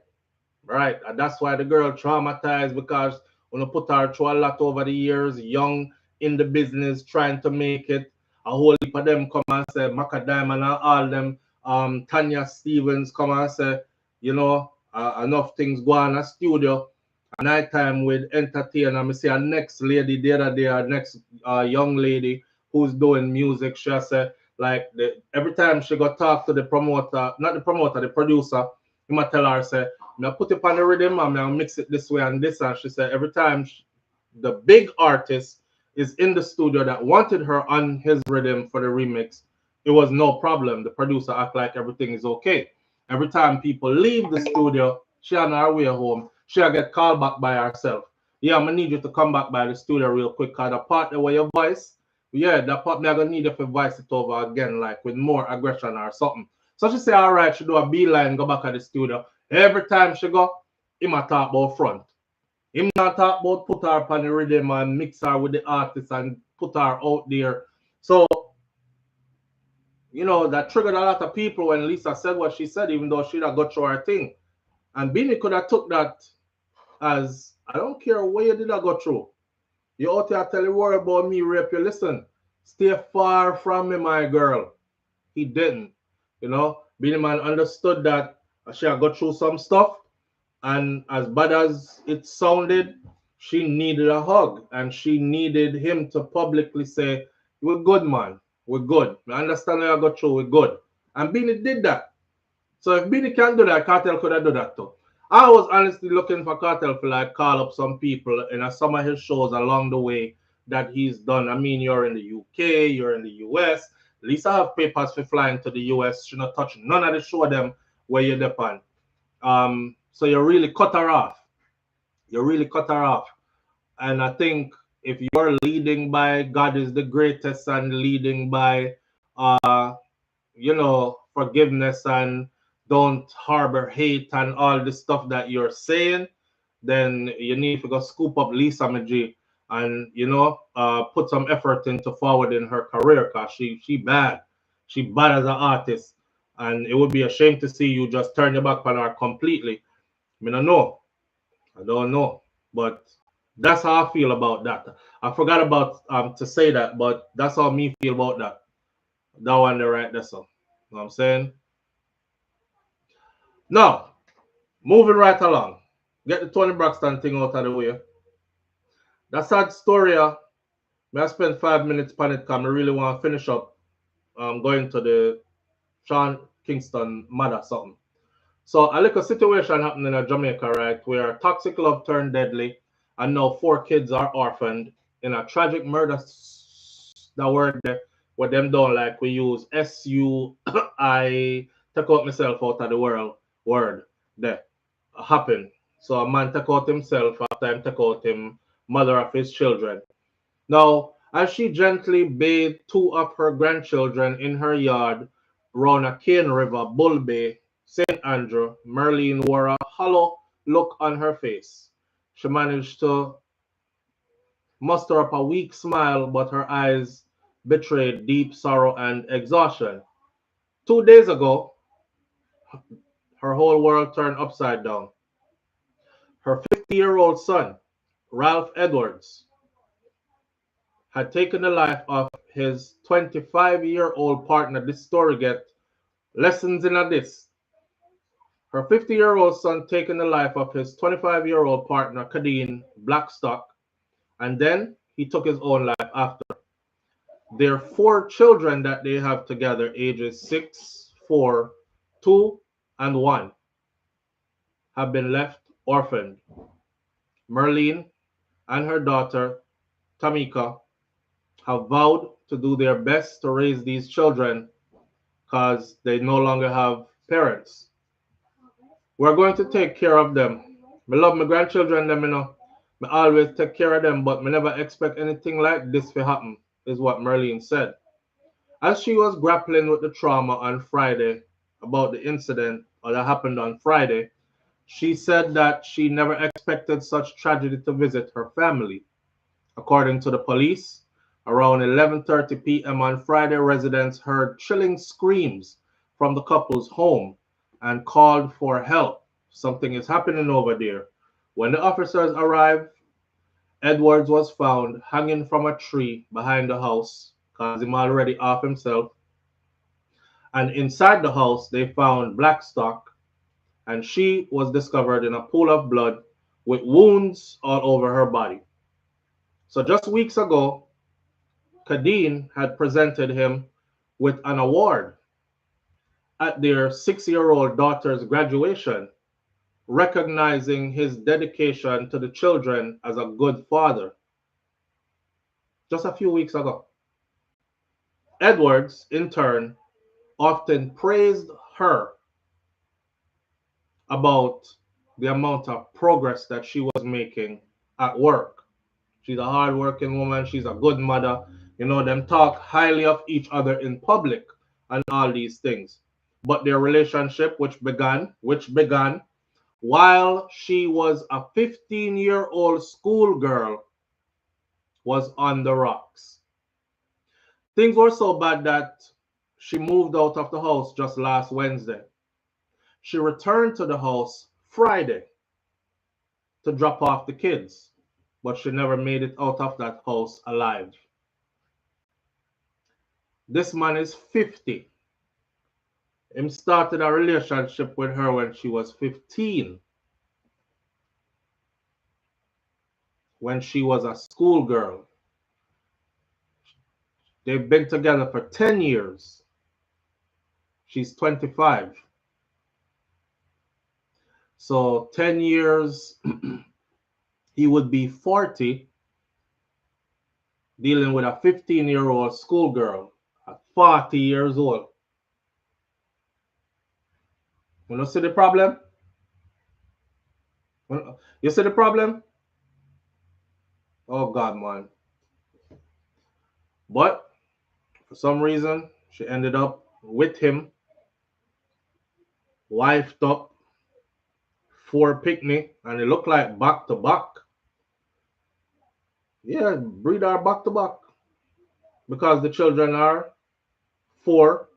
Right. And that's why the girl traumatized, because when you put her through a lot over the years, young in the business, trying to make it. A whole heap of them come and say, Macadam and all them, Tanya Stevens come and say, you know, enough things go on in a studio. At night time with entertainer. I see a next lady the other day, a next young lady who's doing music. She said, like, every time she go talk to the promoter, not the promoter, the producer, he might tell her, say, I put it on the rhythm and I mix it this way and this. And she said, every time the big artist is in the studio that wanted her on his rhythm for the remix, it was no problem. The producer act like everything is okay. Every time people leave the studio, she on her way home, she'll get called back by herself. Yeah, I'm gonna need you to come back by the studio real quick, because the part where your voice, yeah, that part me I'm gonna need you to voice it over again, like with more aggression or something. So she say, all right, she do a beeline, go back at the studio. Every time she go, he might talk about front. Him not talk about put her on the rhythm and mix her with the artist and put her out there. So, you know, that triggered a lot of people when Lisa said what she said, even though she had got through her thing. And Beanie could have took that as, I don't care where you did I go through. You out there tell the world about me, rape you. Listen, stay far from me, my girl. He didn't. You know, Beanie Man understood that she had got through some stuff. And as bad as it sounded, she needed a hug. And she needed him to publicly say, we're good, man. We're good. I understand how I got through. We're good. And Beanie did that. So if Beanie can do that, Kartel could have done that too. I was honestly looking for Kartel to like call up some people in some of his shows along the way that he's done. I mean, you're in the UK, you're in the US. Lisa have papers for flying to the US. She not touch none of the show of them where you're depend. So you really cut her off. You really cut her off. And I think if you're leading by God is the greatest and leading by, you know, forgiveness and don't harbor hate and all the stuff that you're saying, then you need to go scoop up Lisa McG and put some effort into forwarding her career, because she bad. She bad as an artist. And it would be a shame to see you just turn your back on her completely. I don't know. I don't know. But that's how I feel about that. I forgot about to say that, but that's how me feel about that. That one there, right? That's all. You know what I'm saying? Now, moving right along. Get the Toni Braxton thing out of the way. That sad story, I spent 5 minutes on it because I really want to finish up going to the Sean Kingston mother something. So a little situation happened in Jamaica, right, where toxic love turned deadly, and now 4 kids are orphaned in a tragic murder. The word there, what them don't like, we use SUI, take out myself out of the world word there happen. So a man take out himself after him take out him mother of his children. Now, as she gently bathed 2 of her grandchildren in her yard round a Cane River, Bull Bay, St. Andrew, Merlene wore a hollow look on her face. She managed to muster up a weak smile, but her eyes betrayed deep sorrow and exhaustion. 2 days ago, her whole world turned upside down. Her 50-year-old son, Ralph Edwards, had taken the life of his 25-year-old partner. This story get lessons in this. Her 50-year-old son taken the life of his 25-year-old partner, Kadeen Blackstock, and then he took his own life after. Their 4 children that they have together, ages 6, 4, 2, and 1, have been left orphaned. Merlene and her daughter, Tamika, have vowed to do their best to raise these children because they no longer have parents. We're going to take care of them. I love my grandchildren, them, I always take care of them, but I never expect anything like this to happen, is what Merlene said. As she was grappling with the trauma on Friday about the incident that happened on Friday, she said that she never expected such tragedy to visit her family. According to the police, around 11:30 p.m. on Friday, residents heard chilling screams from the couple's home and called for help. Something is happening over there. When the officers arrived, Edwards was found hanging from a tree behind the house, because he's already off himself. And inside the house, they found Blackstock, and she was discovered in a pool of blood with wounds all over her body. So just weeks ago, Kadeen had presented him with an award at their 6-year-old daughter's graduation, recognizing his dedication to the children as a good father. Just a few weeks ago. Edwards, in turn, often praised her about the amount of progress that she was making at work. She's a hardworking woman. She's a good mother. Them talk highly of each other in public and all these things. But their relationship, which began while she was a 15-year-old schoolgirl, was on the rocks. Things were so bad that she moved out of the house just last Wednesday. She returned to the house Friday to drop off the kids, but she never made it out of that house alive. This man is 50. Him started a relationship with her when she was 15. When she was a schoolgirl. They've been together for 10 years. She's 25. So 10 years, he would be 40, dealing with a 15-year-old schoolgirl at 40 years old. You see the problem? You see the problem? Oh God, man. But for some reason, she ended up with him. wifed up, 4 picnic, and it looked like back to back. Yeah, breed are back to back. Because the children are 4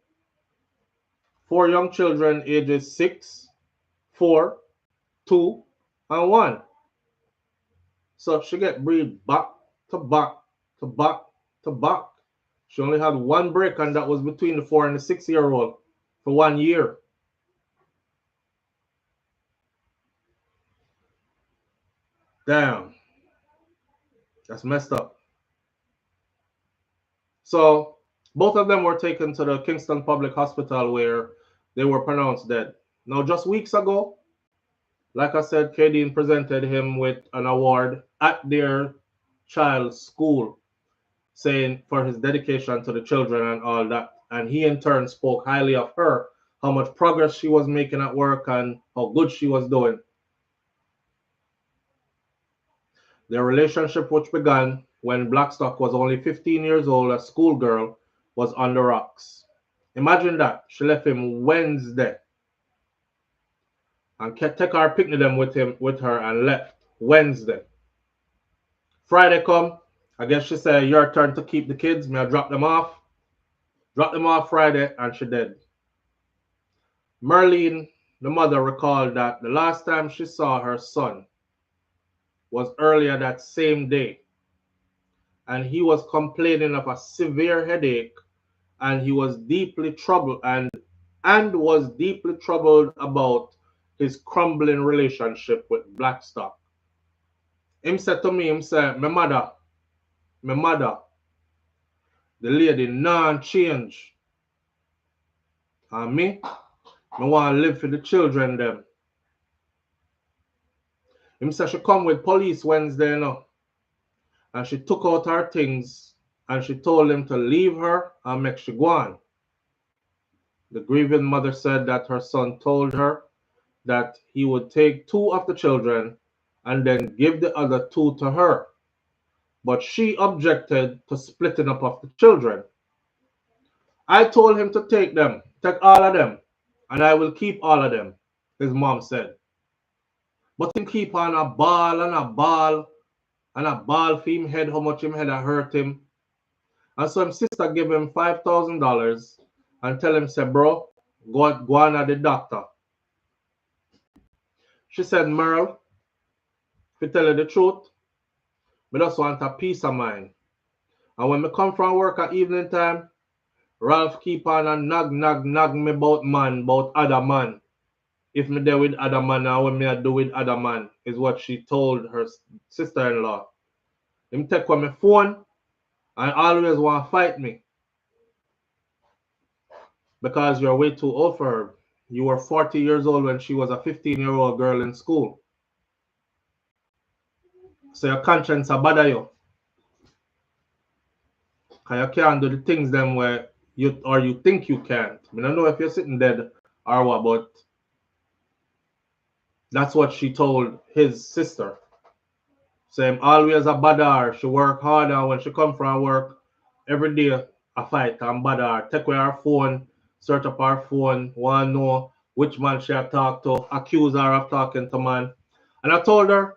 young children ages 6, 4, 2, and 1. So she get breed back to back to back to back. She only had 1 break, and that was between the 4 and the 6-year-old for 1 year. Damn. That's messed up. So both of them were taken to the Kingston Public Hospital where they were pronounced dead. Now, just weeks ago, like I said, Kadeen presented him with an award at their child's school, saying for his dedication to the children and all that. And he in turn spoke highly of her, how much progress she was making at work and how good she was doing. Their relationship, which began when Blackstock was only 15 years old, a schoolgirl, was on the rocks. Imagine that. She left him Wednesday and take her picnic them with her and left Wednesday. Friday come, I guess she said, your turn to keep the kids. May I drop them off? Drop them off Friday, and she did. Merlene, the mother, recalled that the last time she saw her son was earlier that same day. And he was complaining of a severe headache, and he was deeply troubled and was deeply troubled about his crumbling relationship with Blackstock. Him said to me, my mother, the lady non-change. And me want to live for the children them. Him said she come with police Wednesday now. And she took out her things and she told him to leave her and make she go on. The grieving mother said that her son told her that he would take 2 of the children and then give the other 2 to her. But she objected to splitting up of the children. I told him to take all of them, and I will keep all of them, his mom said. But him keep on a ball and a ball and a ball for him head, how much him head hurt him. And so his sister gave him $5,000 and tell him, say, bro, go on at the doctor. She said, Merle, to tell you the truth, I just want a peace of mind. And when I come from work at evening time, Ralph keep on and nag me about other man. If me there with other man and what me I do with other man, is what she told her sister-in-law. Him take on my phone and always want to fight me. Because you're way too old for her. You were 40 years old when she was a 15-year-old girl in school. So your conscience will bother you. Because you can't do the things them where you think you can't. I don't know if you're sitting dead or what, but that's what she told his sister. Same always a bother her. She work harder when she come from work. Every day a fight and bother her. Take away her phone, search up her phone, want to know which man she have talked to, accuse her of talking to man. And I told her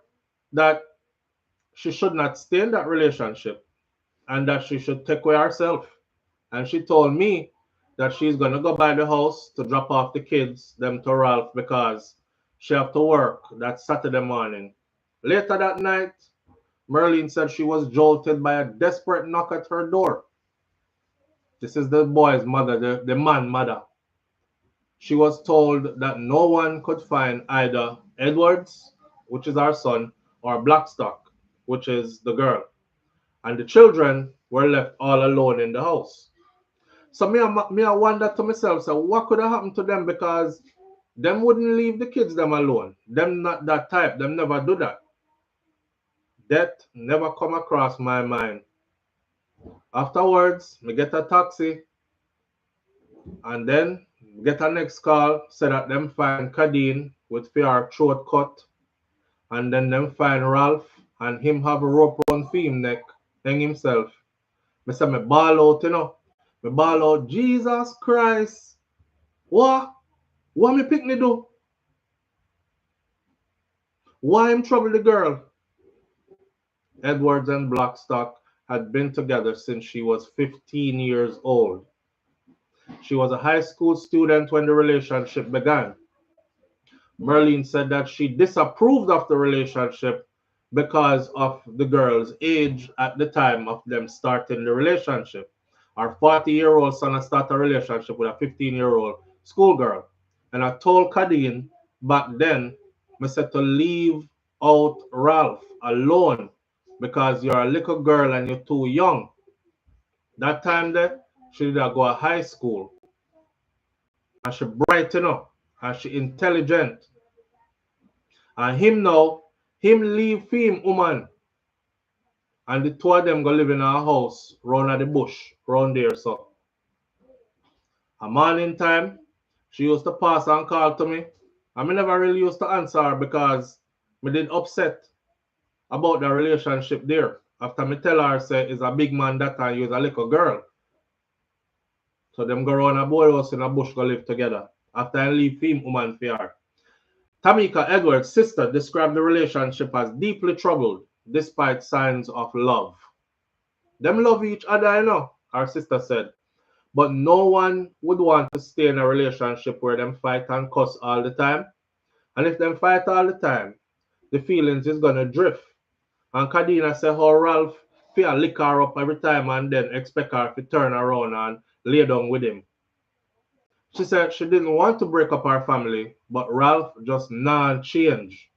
that she should not stay in that relationship and that she should take away herself. And she told me that she's going to go by the house to drop off the kids, them to Ralph, because she have to work that Saturday morning. Later that night, Merlene said she was jolted by a desperate knock at her door. This is the boy's mother, the man's mother. She was told that no one could find either Edwards, which is our son, or Blackstock, which is the girl. And the children were left all alone in the house. So me I wonder to myself, so what could have happened to them, because them wouldn't leave the kids them alone. Them not that type. Them never do that. Death never come across my mind. Afterwards, me get a taxi and then get a next call, say that them find Kadeen with her throat cut, and then them find Ralph and him have a rope around him neck, hang himself. Me say me ball out, Me ball out, Jesus Christ. What? What me pick me do? Why him trouble the girl? Edwards and Blackstock had been together since she was 15 years old. She was a high school student when the relationship began. Merlene said that she disapproved of the relationship because of the girl's age at the time of them starting the relationship. Our 40-year-old son has started a relationship with a 15-year-old schoolgirl. And I told Kadeen back then, I said to leave out Ralph alone because you're a little girl and you're too young. That time there, she did go to high school. And she bright enough. And she intelligent. And him now, him leave him woman. And the two of them go live in our house round at the bush, round there. So a morning time, she used to pass and call to me. And I never really used to answer her because I did upset about the relationship there. After me tell her say is a big man that time you was a little girl. So them go around a boy house in a bush go live together. After I leave him woman for her. Tamika Edwards' sister described the relationship as deeply troubled despite signs of love. Them love each other, you know, her sister said. But no one would want to stay in a relationship where them fight and cuss all the time. And if them fight all the time, the feelings is gonna drift. And Kadena said how Ralph feel lick her up every time and then expect her to turn around and lay down with him. She said she didn't want to break up her family, but Ralph just non-change.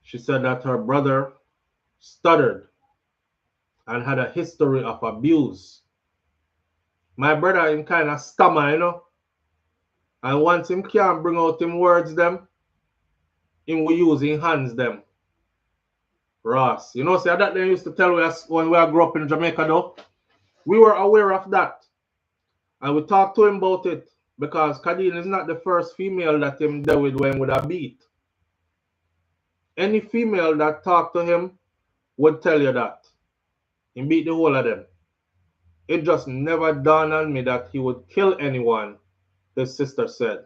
She said that her brother stuttered and had a history of abuse. My brother him kind of stammer, you know. And once him can't bring out him words them, him will use his hands them. Ross, you know, see that they used to tell us when we grew up in Jamaica though. We were aware of that. And we talked to him about it because Kadeen is not the first female that him dealt with when would have beat. Any female that talked to him would tell you that. He beat the whole of them. It just never dawned on me that he would kill anyone, his sister said.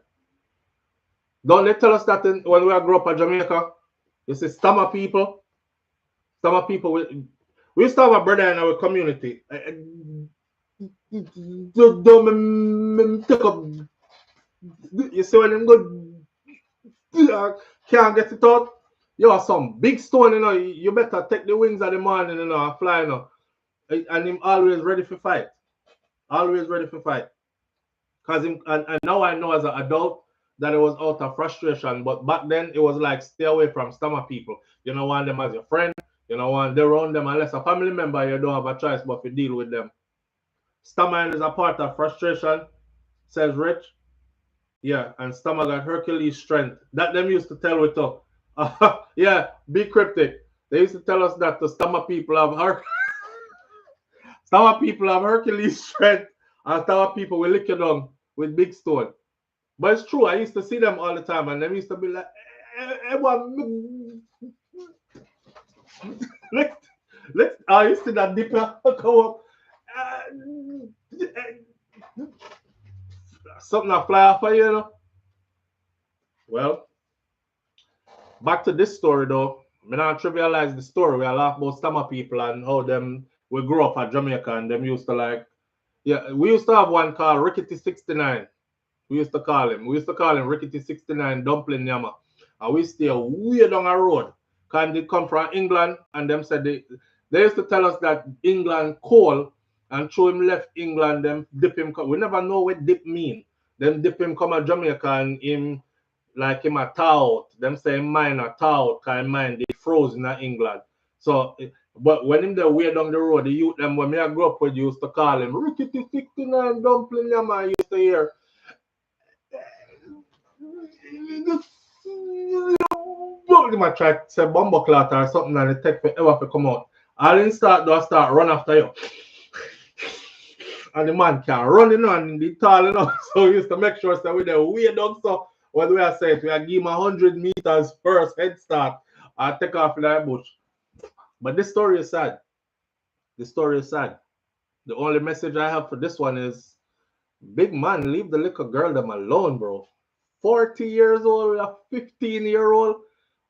Don't they tell us that when we grew up in Jamaica? You see, Stammer people, we used to have a brother in our community. You see when him go can't get it out, you have some big stone, you know. You better take the wings of the morning, you know, and fly, you know. And him always ready for fight. Always ready for fight. Cause him and now I know as an adult that it was out of frustration. But back then it was like stay away from Stammer people. You don't want them as your friend. You don't want them around them unless a family member you don't have a choice but to deal with them. Stammer is a part of frustration, says Rich. Yeah, and Stammer got Hercules strength. That them used to tell with us. Yeah, be cryptic. They used to tell us that the Stammer people have Hercules strength, and Stammer people will lick you down with big stone. But it's true. I used to see them all the time, and they used to be like, I used to that dipper come up. Something that fly off of you, you know. Well, back to this story though. I not trivialize the story. We laugh about Stammer people and how them we grew up at Jamaica and them used to like, yeah, we used to have one called Rickety 69. We used to call him Rickety 69 Dumpling Yama. And we stay way down a road. Cause they come from England and them said they used to tell us that England cold and through him left England, them dip him. We never know what dip mean. Them dip him come at Jamaica and him like him a tout. Them say mine a tout, cause mine they frozen in England. So but when him there way down the road, the youth them when me I grew up with used to call him Rickety 69 Dumpling Yama. I used to hear you might try to say bomber clot or something and it take forever to come out. All in start run after you. And the man can run, you know, and the tall, you know. So we used to make sure that we there way down. So what we are saying, we are give him 100 meters first head start and take off in that bush. But this story is sad. The story is sad. The only message I have for this one is Big man, leave the little girl them alone, bro. 40 years old, a 15-year-old.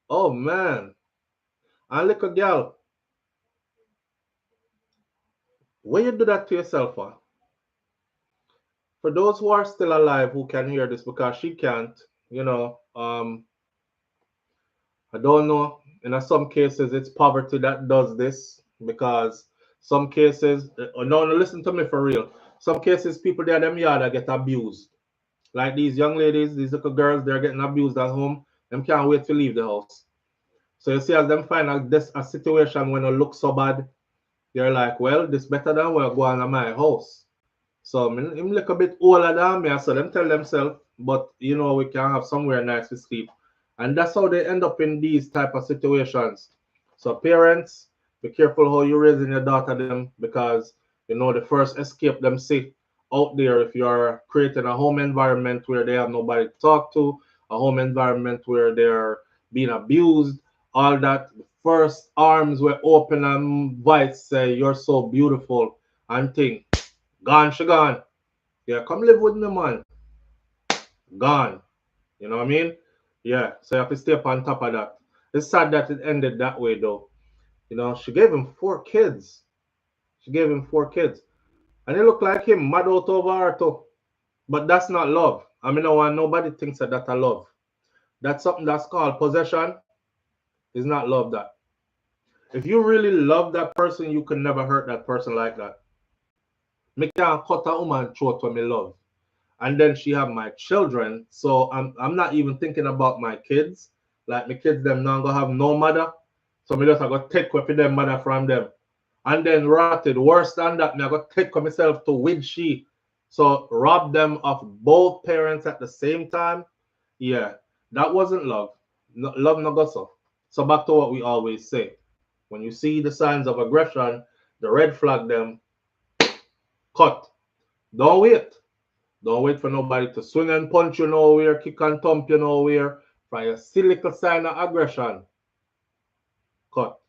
Oh man. And little girl, when you do that to yourself, for those who are still alive who can hear this because she can't, you know, I don't know. In some cases, it's poverty that does this because some cases, no, listen to me for real. Some cases, people there, them yard, get abused. Like these young ladies, these little girls, they're getting abused at home. Them can't wait to leave the house. So you see, as them find a situation when it looks so bad, they're like, well, this better than what go on at my house. So I'm look a bit older than me, so them tell themselves, but you know, we can have somewhere nice to sleep. And that's how they end up in these type of situations. So parents, be careful how you raising your daughter them because you know the first escape them see out there if you're creating a home environment where they have nobody to talk to, a home environment where they're being abused, all that. The first arms were open and Vybz say you're so beautiful and think, gone, she gone. Yeah, come live with me, man. Gone. You know what I mean? Yeah, so you have to stay up on top of that. It's sad that it ended that way, though. You know, she gave him 4 kids. She gave him 4 kids. And it looked like him mad out over her, too. But that's not love. I mean, no one, nobody thinks that that's a love. That's something that's called possession. It's not love that. If you really love that person, you can never hurt that person like that. Me can't cut a woman throat when me love. And then she have my children, so I'm not even thinking about my kids. Like my kids, them not gonna have no mother, so me just I go take away them mother from them, and then rotted. Worse than that, me I go take myself to with she, so rob them of both parents at the same time. Yeah, that wasn't love. No, love no go so. So back to what we always say: when you see the signs of aggression, the red flag them, cut. Don't wait. Don't wait for nobody to swing and punch you nowhere, kick and thump you nowhere. For your silly little sign of aggression. Cut.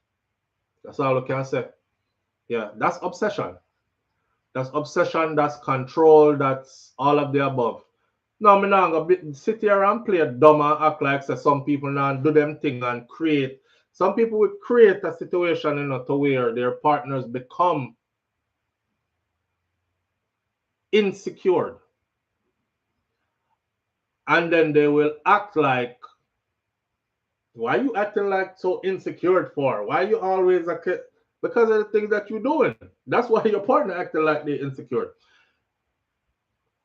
That's all I can say. Yeah, that's obsession. That's obsession, that's control, that's all of the above. No, I'm not going to sit here and play dumb and act like say, some people now do them thing and create. Some people will create a situation, you know, to where their partners become insecure. And then they will act like, why are you acting like so insecure for? Why are you always a kid? Because of the things that you're doing. That's why your partner acting like they're insecure.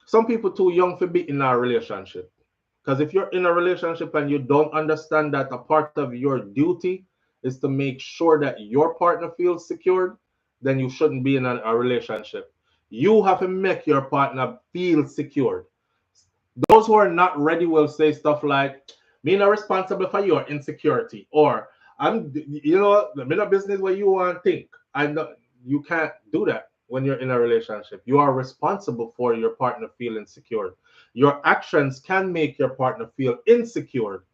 Some people too young to be in a relationship. Because if you're in a relationship and you don't understand that a part of your duty is to make sure that your partner feels secured, then you shouldn't be in a relationship. You have to make your partner feel secured. Those who are not ready will say stuff like, me not responsible for your insecurity, or I'm, you know, I'm in a business where you want to think. You can't do that when you're in a relationship. You are responsible for your partner feeling secure. Your actions can make your partner feel insecure.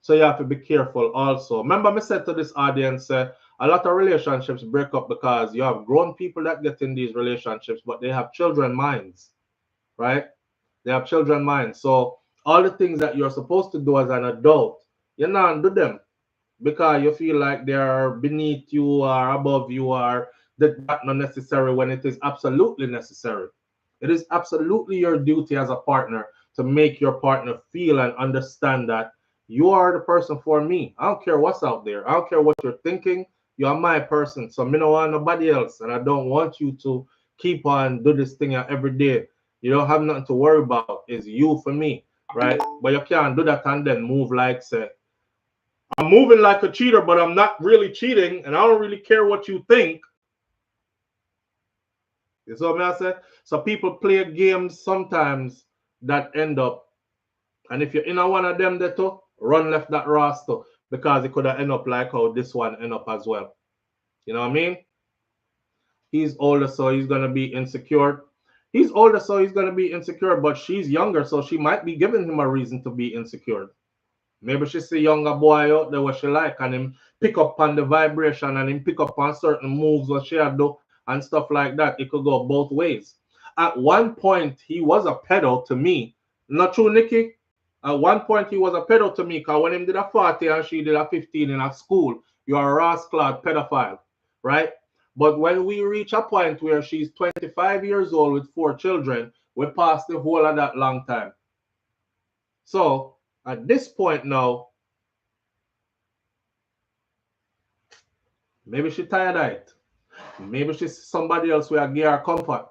So you have to be careful also. Remember, I said to this audience, a lot of relationships break up because you have grown people that get in these relationships, but they have children minds, right? They have children minds. So all the things that you're supposed to do as an adult, you not do them because you feel like they're beneath you or above you or that not necessary when it is absolutely necessary. It is absolutely your duty as a partner to make your partner feel and understand that you are the person for me. I don't care what's out there. I don't care what you're thinking. You are my person. So I don't want nobody else. And I don't want you to keep on do this thing every day. You don't have nothing to worry about. It's you for me, right? But you can't do that and then move like, say, I'm moving like a cheater, but I'm not really cheating, and I don't really care what you think. You see what I say? So people play games sometimes that end up, and if you're in a one of them, that too, run left that roster because it could have end up like how this one end up as well. You know what I mean? He's older, so he's gonna be insecure. He's older, so he's gonna be insecure, but she's younger, so she might be giving him a reason to be insecure. Maybe she see younger boy out there what she like and him pick up on the vibration and him pick up on certain moves what she do and stuff like that. It could go both ways. At one point, he was a pedo to me. Not true, Nikki? At one point, he was a pedo to me because when him did a 40 and she did a 15 in a school, you are a rascal pedophile, right? But when we reach a point where she's 25 years old with 4 children, we passed the whole of that long time. So at this point now, maybe she tired of it. Maybe she's somebody else who give her comfort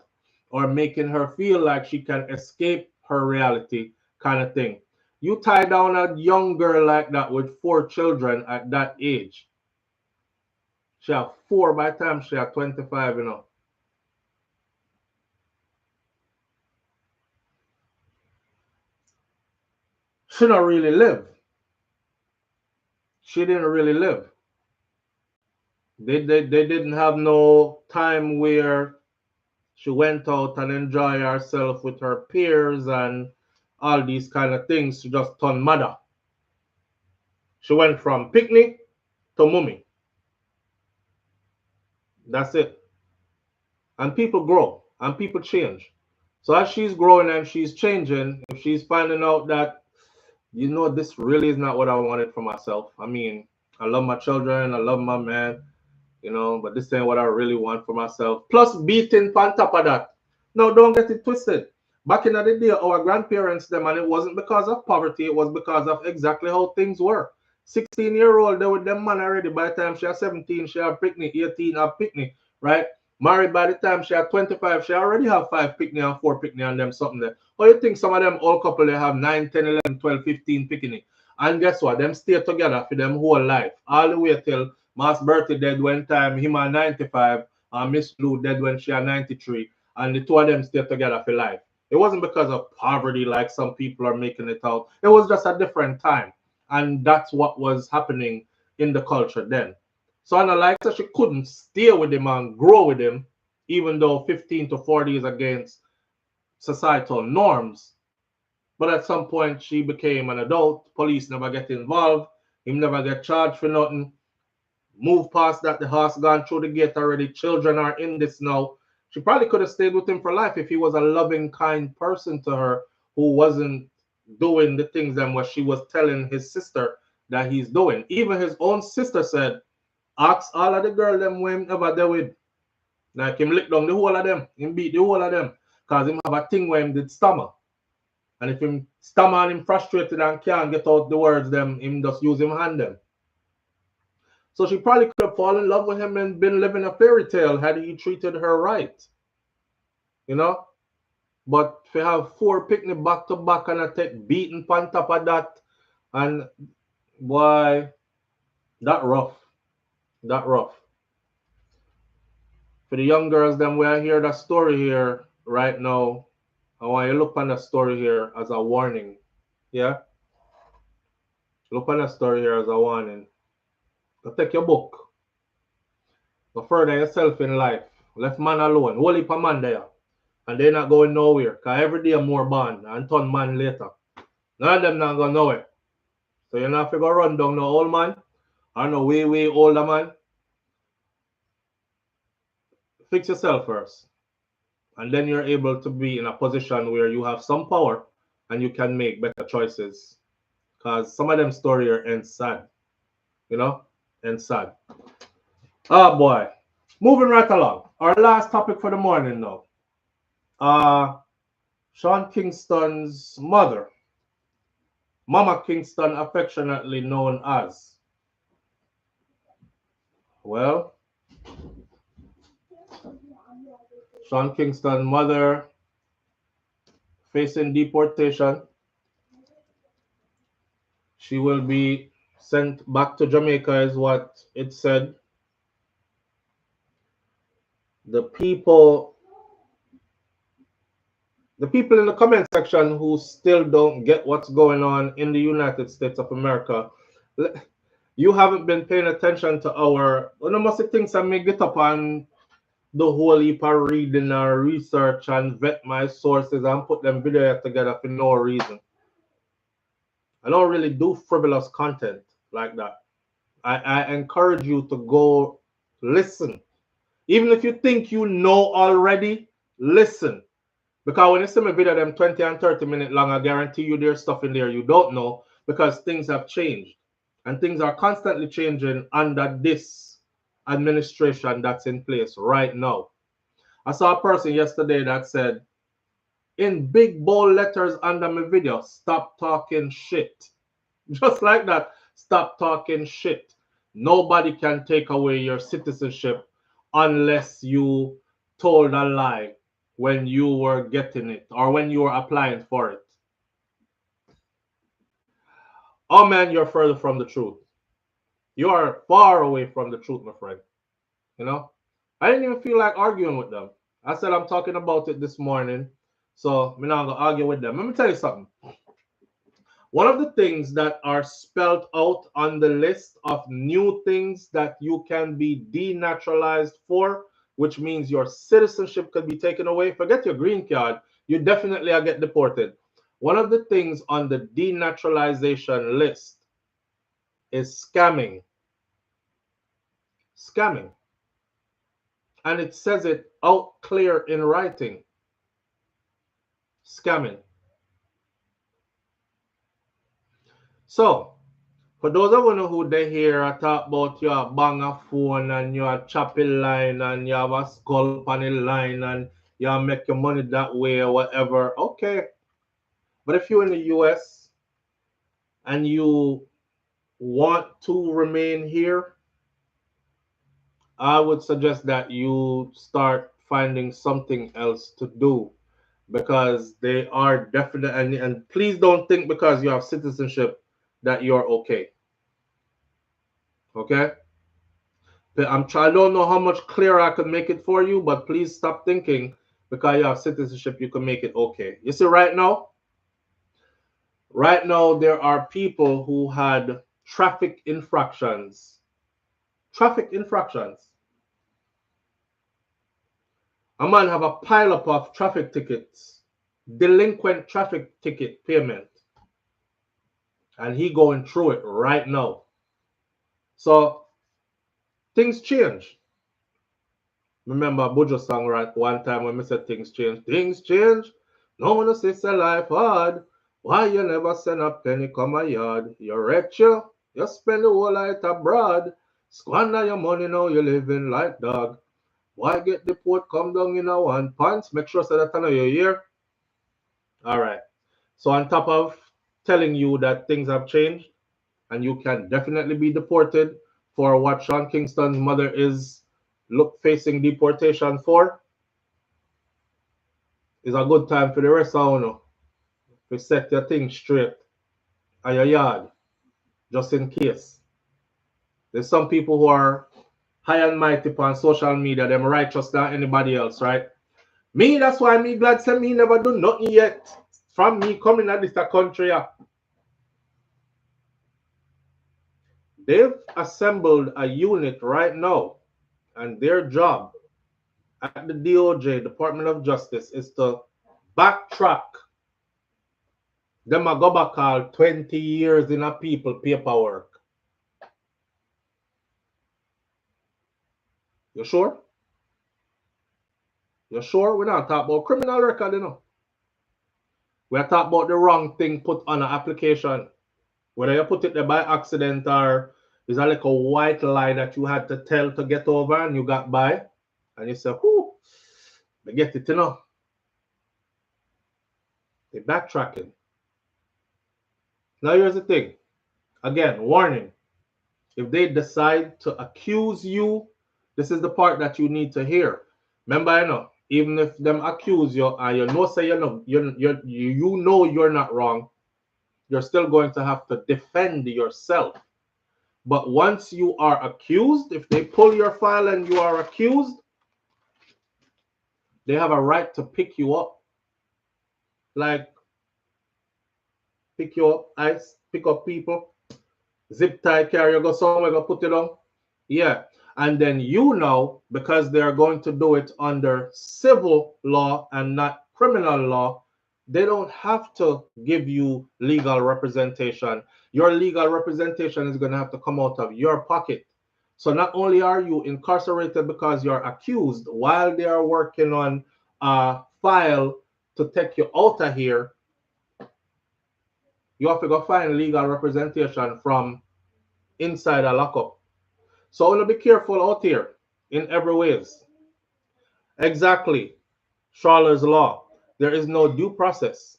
or making her feel like she can escape her reality kind of thing. You tie down a young girl like that with 4 children at that age. She have 4 by the time she had 25, you know. She don't really live. She didn't really live. They didn't have no time where she went out and enjoy herself with her peers and all these kind of things. She just turned mother. She went from picnic to mummy. That's it. And people grow and people change. So as she's growing and she's changing, if she's finding out that, you know, this really is not what I wanted for myself. I mean, I love my children, I love my man, you know, but this ain't what I really want for myself. Plus beating on top of that. No, don't get it twisted. Back in the day, our grandparents, them, and it wasn't because of poverty, it was because of exactly how things were. 16-year-old, they with them man already. By the time she had 17, she had picnic, 18 had picnic, right? Married by the time she had 25, she already have 5 picnic and 4 picnic and them something there. Or you think some of them old couple, they have 9, 10, 11, 12, 15 picnic. And guess what? Them stay together for them whole life. All the way till Mass Bertie dead one time, him at 95, and Miss Lou dead when she had 93. And the 2 of them stay together for life. It wasn't because of poverty like some people are making it out. It was just a different time. And that's what was happening in the culture then. So Anna like that she couldn't stay with him and grow with him, even though 15 to 40 is against societal norms. But at some point she became an adult. Police never get involved. Him never get charged for nothing. Move past that, the horse gone through the gate already. Children are in this now. She probably could have stayed with him for life if he was a loving, kind person to her who wasn't doing the things that what she was telling his sister that he's doing. Even his own sister said, ask all of the girls them who him ever there with. Like him lick down the whole of them. Him beat the whole of them. Because him have a thing where him did stammer. And if him stammer and him frustrated and can't get out the words, them him just use him hand them. So she probably could have fallen in love with him and been living a fairy tale had he treated her right. You know? But if you have 4 picnic back to back and I take beating on top of that, and boy, that rough. That rough. For the young girls, them we are hear that story here right now, I want you to look on the story here as a warning. Yeah? Look on the story here as a warning. Go take your book. Go further yourself in life. Left man alone. Whole heap of man there. And they're not going nowhere. Because every day more born and turn man later. None of them not going nowhere. So you're not going to run down no old man or no way older man. Fix yourself first. And then you're able to be in a position where you have some power and you can make better choices. Because some of them story are end sad. You know? End sad. Oh boy. Moving right along. Our last topic for the morning now. Sean Kingston's mother. Mama Kingston, affectionately known as. Well, Sean Kingston's mother facing deportation. She will be sent back to Jamaica is what it said. The people in the comment section who still don't get what's going on in the United States of America, you haven't been paying attention to our, one of the things I may get up on the whole heap of reading or research and vet my sources and put them video together for no reason. I don't really do frivolous content like that. I encourage you to go listen. Even if you think you know already, listen. Because when you see my video, them 20 and 30 minutes long, I guarantee you there's stuff in there you don't know because things have changed. And things are constantly changing under this administration that's in place right now. I saw a person yesterday that said, in big bold letters under my video, stop talking shit. Just like that, stop talking shit. Nobody can take away your citizenship unless you told a lie when you were getting it or when you were applying for it. Oh man, you're further from the truth. You are far away from the truth, my friend. You know, I didn't even feel like arguing with them. I said I'm talking about it this morning, so I'm not gonna argue with them. Let me tell you something. One of the things that are spelled out on the list of new things that you can be denaturalized for, which means your citizenship could be taken away. Forget your green card. You definitely are get deported. One of the things on the denaturalization list is scamming. Scamming. And it says it out clear in writing. Scamming. So, for those of you who they hear I talk about your bang a phone and your choppy line and you have a skull on the line and you make your money that way or whatever, okay. But if you're in the US and you want to remain here, I would suggest that you start finding something else to do because they are definitely, and please don't think because you have citizenship that you're okay. Okay? I don't know how much clearer I could make it for you, but please stop thinking because you have citizenship you can make it okay. You see, right now there are people who had traffic infractions. Traffic infractions. A man have a pile up of traffic tickets, delinquent traffic ticket payment, and he going through it right now. So things change. Remember Buju song right one time when we said things change. Things change. No one says a life hard. Why you never send a penny come a yard? You rich you spend the whole night abroad. Squander your money now you living like dog. Why get the port come down in a one pants? Make sure so that I know you're here. All right. So on top of telling you that things have changed and you can definitely be deported for what Sean Kingston's mother is facing deportation for, is a good time for the rest of you to set your things straight at your yard, just in case. There's some people who are high and mighty on social media, them righteous than anybody else, right? Me, that's why me glad say me never do nothing yet. From me coming at this country. They've assembled a unit right now, and their job at the DOJ, Department of Justice, is to backtrack. Them a go back all 20 years in a people paperwork. You sure? You sure? We're not talking about criminal record, you know. We're talking about the wrong thing put on an application. Whether you put it there by accident or is a like a white lie that you had to tell to get over and you got by. And you say, whoo, I get it, you know. They're backtracking. Now here's the thing. Again, warning. If they decide to accuse you, this is the part that you need to hear. Remember, you know, even if them accuse you and you know say you know you're not wrong, you're still going to have to defend yourself. But once you are accused, if they pull your file and you are accused, they have a right to pick you up. Like, pick you up, ice, pick up people, zip tie, carry, go somewhere, go put it on. Yeah. And then you know, because they are going to do it under civil law and not criminal law, they don't have to give you legal representation. Your legal representation is going to have to come out of your pocket. So not only are you incarcerated because you're accused while they are working on a file to take you out of here, you have to go find legal representation from inside a lockup. So I want to be careful out here in every ways. Exactly. Charlotte's law. There is no due process.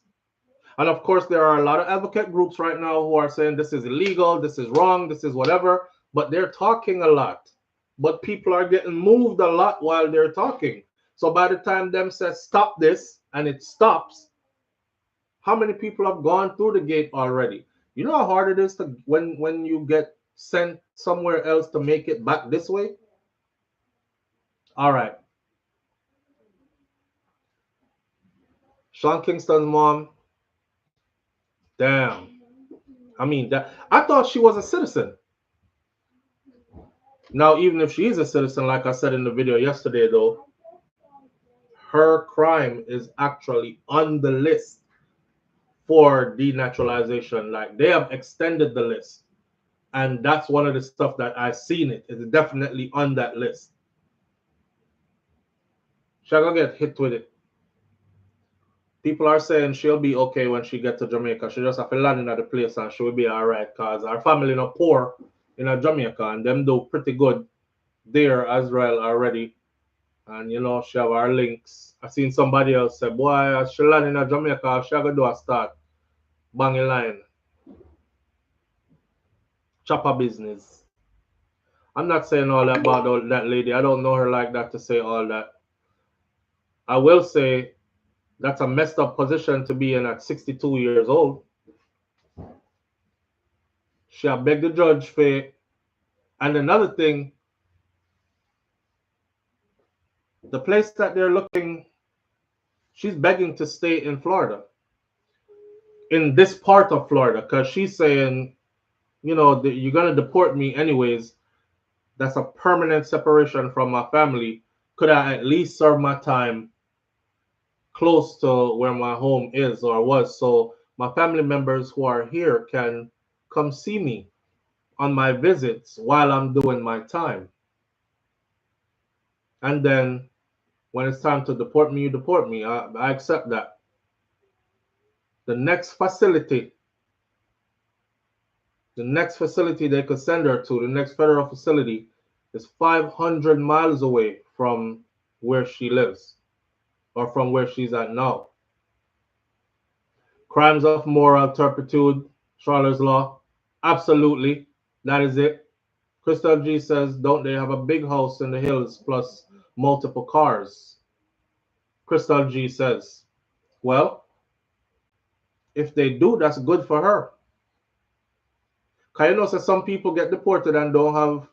And of course, there are a lot of advocate groups right now who are saying this is illegal, this is wrong, this is whatever, but they're talking a lot. But people are getting moved a lot while they're talking. So by the time them says stop this and it stops, how many people have gone through the gate already? You know how hard it is to when you get sent somewhere else to make it back this way? All right. Sean Kingston's mom. Damn. I mean, I thought she was a citizen. Now, even if she is a citizen, like I said in the video yesterday, though, her crime is actually on the list for denaturalization. Like, they have extended the list. And that's one of the stuff that I've seen it. It's definitely on that list. She'll go get hit with it. People are saying she'll be okay when she gets to Jamaica. She just have to land in at the place and she will be all right because our family not poor in Jamaica and them do pretty good there as well already. And you know, she have our links. I seen somebody else say, boy, as she land in Jamaica, she gonna do a start. Banging line. Chopper business. I'm not saying all that about that lady. I don't know her like that to say all that. I will say that's a messed up position to be in at 62 years old. She begged the judge for it. And another thing, the place that they're looking, she's begging to stay in Florida. In this part of Florida, because she's saying, you know, you're going to deport me anyways. That's a permanent separation from my family. Could I at least serve my time close to where my home is or was, so my family members who are here can come see me on my visits while I'm doing my time. And then when it's time to deport me, you deport me. I accept that. The next facility they could send her to, the next federal facility, is 500 miles away from where she lives or from where she's at now. Crimes of moral turpitude, Charlotte's law. Absolutely. That is it. Crystal G says, don't they have a big house in the hills plus multiple cars? Crystal G says, well, if they do, that's good for her. Because you know, so some people get deported and don't have,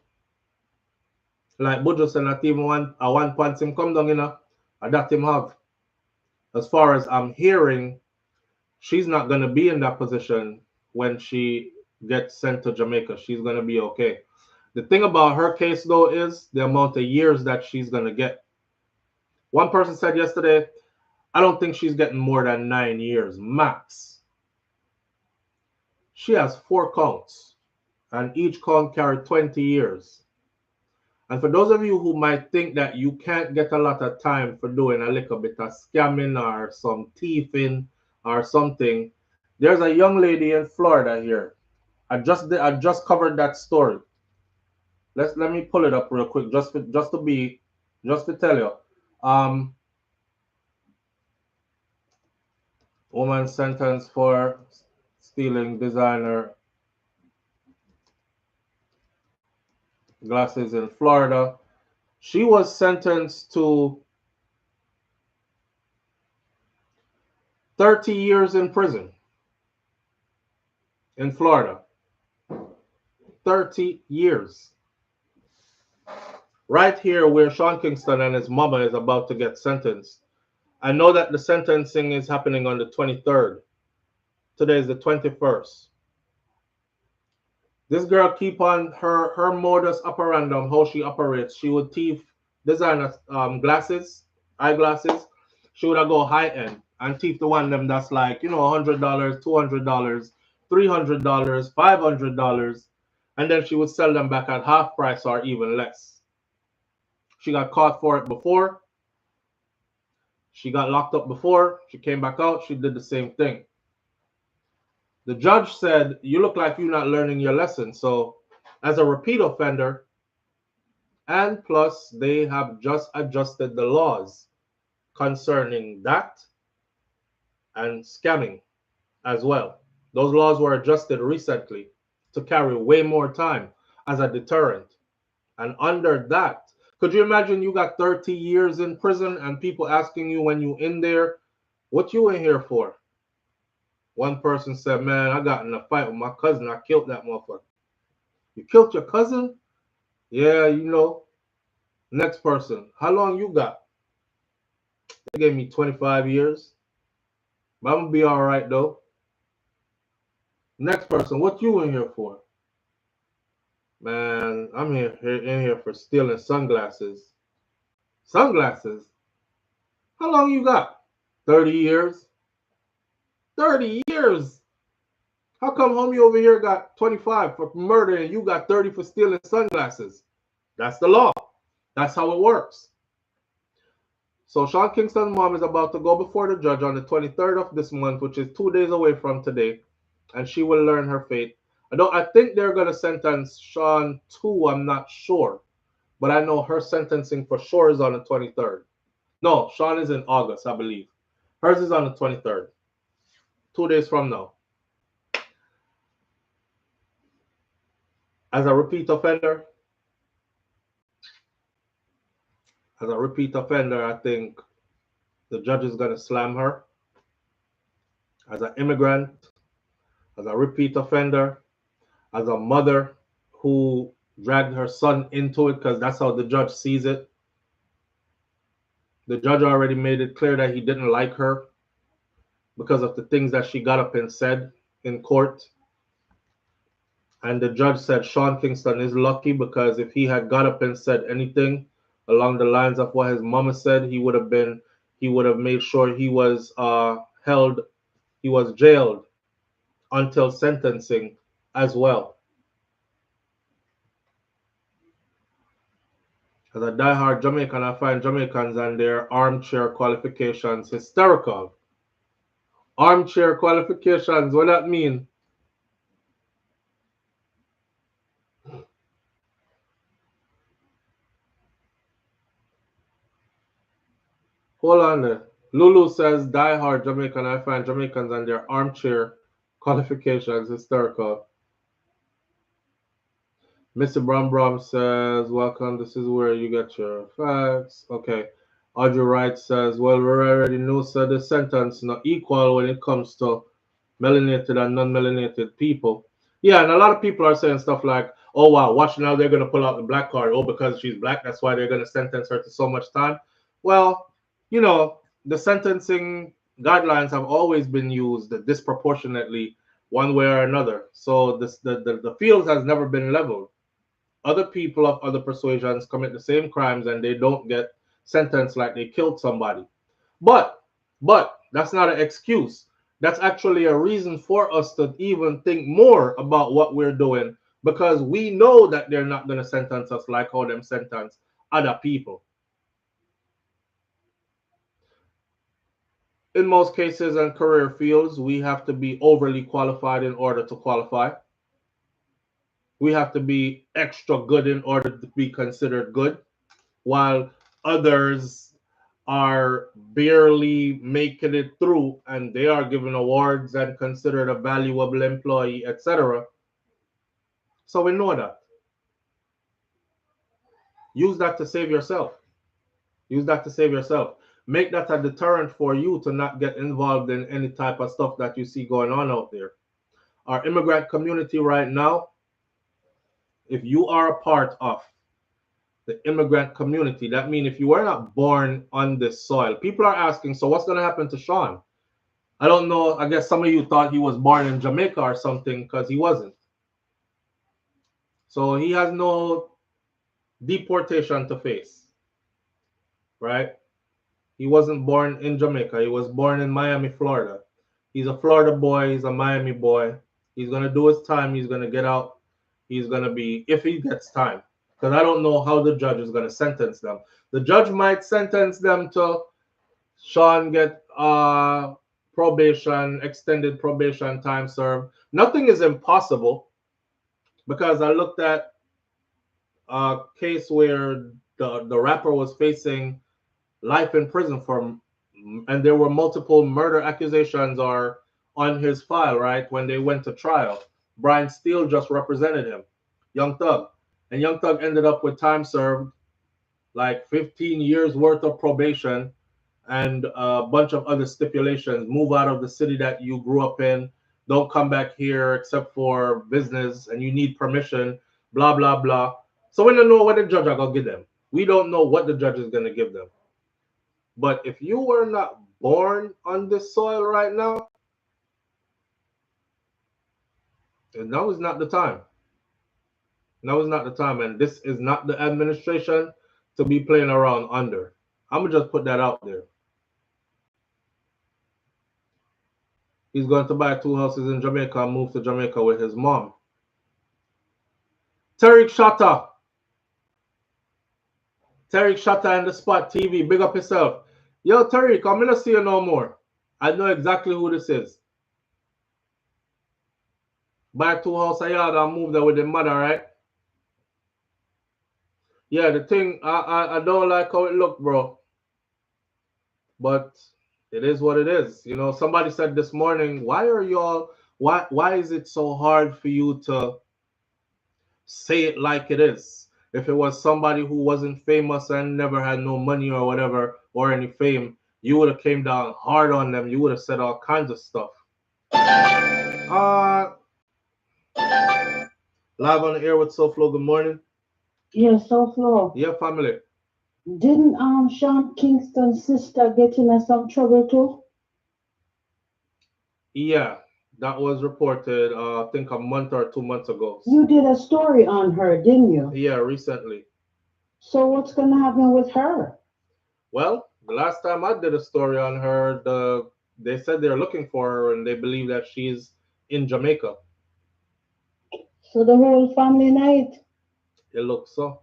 like Bujo said, not even one point him come down, you know, and that him have. As far as I'm hearing, she's not going to be in that position when she gets sent to Jamaica. She's going to be okay. The thing about her case, though, is the amount of years that she's going to get. One person said yesterday, I don't think she's getting more than 9 years, max. She has 4 counts, and each count carried 20 years. And for those of you who might think that you can't get a lot of time for doing a little bit of scamming or some thieving or something, there's a young lady in Florida here. I just covered that story. Let me pull it up real quick just to tell you. Woman sentenced for stealing designer glasses in Florida. She was sentenced to 30 years in prison in Florida. 30 years. Right here where Sean Kingston and his mama is about to get sentenced. I know that the sentencing is happening on the 23rd. Today is the 21st. This girl keep on her modus operandum, how she operates. She would thief designer glasses, eyeglasses. She would go high end and thief the one them that's like, you know, $100, $200, $300, $500, and then she would sell them back at half price or even less. She got caught for it before. She got locked up before. She came back out. She did the same thing. The judge said, you look like you're not learning your lesson. So as a repeat offender, and plus they have just adjusted the laws concerning that and scamming as well. Those laws were adjusted recently to carry way more time as a deterrent. And under that, could you imagine you got 30 years in prison and people asking you when you in there, what you in here for? One person said, man, I got in a fight with my cousin. I killed that motherfucker. You killed your cousin? Yeah, you know. Next person, how long you got? They gave me 25 years. But I'm going to be all right, though. Next person, what you in here for? Man, I'm in here for stealing sunglasses. Sunglasses? How long you got? 30 years. 30 years. How come homie over here got 25 for murder and you got 30 for stealing sunglasses? That's the law. That's how it works. So Sean Kingston's mom is about to go before the judge on the 23rd of this month, which is 2 days away from today, and she will learn her fate. I think they're going to sentence Sean too. I'm not sure. But I know her sentencing for sure is on the 23rd. No, Sean is in August, I believe. Hers is on the 23rd. 2 days from now. As a repeat offender, I think the judge is going to slam her. As an immigrant, as a repeat offender, as a mother who dragged her son into it, because that's how the judge sees it. The judge already made it clear that he didn't like her because of the things that she got up and said in court. And the judge said Sean Kingston is lucky because if he had got up and said anything along the lines of what his mama said, he would have made sure he was jailed until sentencing as well. As a diehard Jamaican, I find Jamaicans and their armchair qualifications hysterical. Armchair qualifications, what that mean? Hold on there. Lulu says, diehard Jamaican, I find Jamaicans and their armchair qualifications hysterical. Mr. Brom says, welcome, this is where you get your facts. Okay. Audrey Wright says, well, we already know, so the sentence not equal when it comes to melanated and non-melanated people. Yeah, and a lot of people are saying stuff like, oh, wow, watch now, they're going to pull out the black card. Oh, because she's black, that's why they're going to sentence her to so much time. Well, you know, the sentencing guidelines have always been used disproportionately one way or another. So the field has never been leveled. Other people of other persuasions commit the same crimes and they don't get sentenced like they killed somebody. But that's not an excuse. That's actually a reason for us to even think more about what we're doing, because we know that they're not going to sentence us like how them sentence other people. In most cases and career fields, we have to be overly qualified in order to qualify. We have to be extra good in order to be considered good, while others are barely making it through and they are given awards and considered a valuable employee, etc. So we know that. Use that to save yourself. Use that to save yourself. Make that a deterrent for you to not get involved in any type of stuff that you see going on out there. Our immigrant community right now, if you are a part of the immigrant community, that means if you were not born on this soil, people are asking, so what's going to happen to Sean? I don't know. I guess some of you thought he was born in Jamaica or something, because he wasn't. So he has no deportation to face, right? He wasn't born in Jamaica. He was born in Miami, Florida. He's a Florida boy. He's a Miami boy. He's going to do his time. He's going to get out. He's going to be, if he gets time, because I don't know how the judge is going to sentence them. The judge might sentence them to Sean get probation, extended probation, time served. Nothing is impossible because I looked at a case where the rapper was facing life in prison for, and there were multiple murder accusations are on his file, right? When they went to trial, Brian Steele just represented him, Young Thug, and Young Thug ended up with time served, like 15 years worth of probation and a bunch of other stipulations. Move out of the city that you grew up in. Don't come back here except for business, and you need permission, blah, blah, blah. So we don't know what the judge are going to give them. We don't know what the judge is going to give them. But if you were not born on this soil right now, now is not the time. Now is not the time. And this is not the administration to be playing around under. I'm going to just put that out there. He's going to buy 2 houses in Jamaica and move to Jamaica with his mom. Tariq Shatta. Tariq Shatta in the Spot TV. Big up yourself. Yo, Tariq, I'm going to see you no more. I know exactly who this is. Buy 2 houses and move there with the mother, right? Yeah, the thing, I don't like how it looked, bro. But it is what it is. You know, somebody said this morning, why is it so hard for you to say it like it is? If it was somebody who wasn't famous and never had no money or whatever, or any fame, you would have came down hard on them. You would have said all kinds of stuff. Live on the air with SouFLo, good morning. Yeah, SouFLo. Yeah, family. Didn't Sean Kingston's sister get in some trouble too? Yeah, that was reported, I think a month or 2 months ago. You did a story on her, didn't you? Yeah, recently. So what's going to happen with her? Well, the last time I did a story on her, they said they're looking for her and they believe that she's in Jamaica. So the whole family night? It looks so.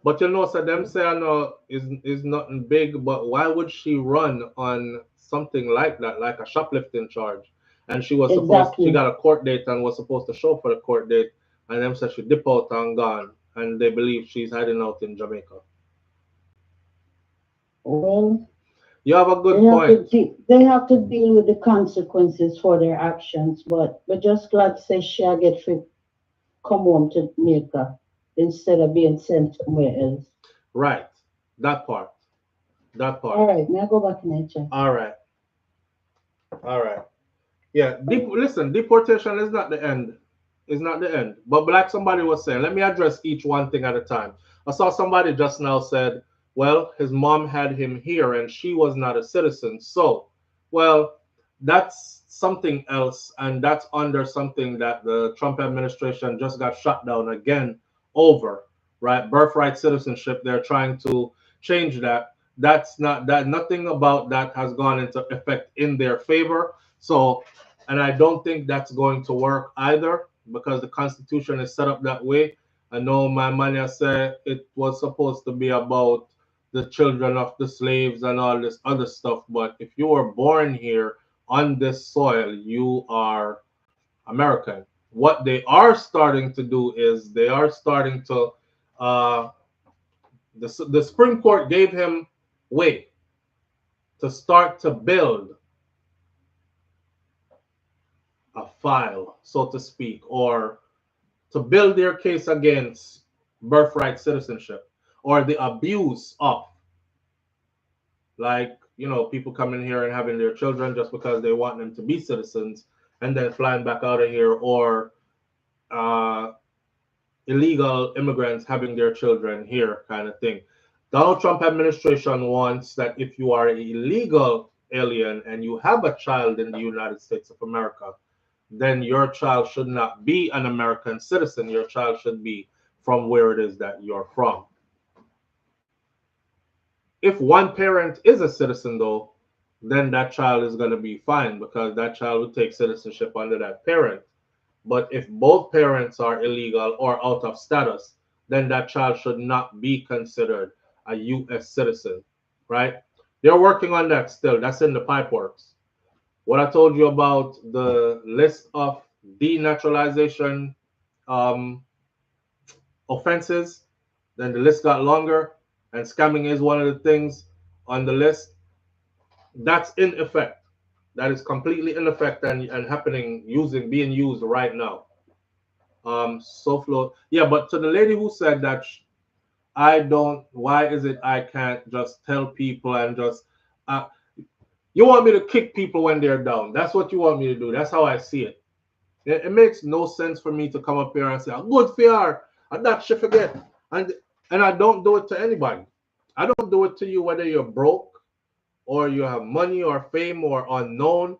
But you know, so them say I know is nothing big, but why would she run on something like that, like a shoplifting charge? And she was supposed, she got a court date and was supposed to show for the court date, and them said she dip out and gone, and they believe she's hiding out in Jamaica. Well, you have a good point. They have to deal with the consequences for their actions, but we're just glad to say she'll get free, come home to Jamaica instead of being sent somewhere else. Right. That part. That part. All right. Now go back in nature. All right. All right. Yeah. Listen, deportation is not the end. It's not the end. But like somebody was saying, let me address each one thing at a time. I saw somebody just now said, well, his mom had him here and she was not a citizen. So, well, that's something else. And that's under something that the Trump administration just got shut down again over, right? Birthright citizenship. They're trying to change that. That's not that, nothing about that has gone into effect in their favor. So, and I don't think that's going to work either because the Constitution is set up that way. I know my man said it was supposed to be about the children of the slaves and all this other stuff. But if you were born here on this soil, you are American. What they are starting to do is they are starting to, the Supreme Court gave him way to start to build a file, so to speak, or to build their case against birthright citizenship or the abuse of, like, you know, people coming here and having their children just because they want them to be citizens and then flying back out of here, or illegal immigrants having their children here, kind of thing. Donald Trump administration wants that if you are an illegal alien and you have a child in the United States of America, then your child should not be an American citizen. Your child should be from where it is that you're from. If one parent is a citizen, though, then that child is going to be fine because that child will take citizenship under that parent. But if both parents are illegal or out of status, then that child should not be considered a U.S. citizen, right? They're working on that still. That's in the pipe works. What I told you about the list of denaturalization um, offenses, then the list got longer, and scamming is one of the things on the list. That's in effect. That is completely in effect and happening, being used right now. SouFLo, yeah, but to the lady who said that I don't, why is it I can't just tell people and just, uh, you want me to kick people when they're down. That's what you want me to do. That's how I see it. It makes no sense for me to come up here and say, I'm good for you, and that shit forget. And I don't do it to anybody. I don't do it to you whether you're broke or you have money or fame or unknown.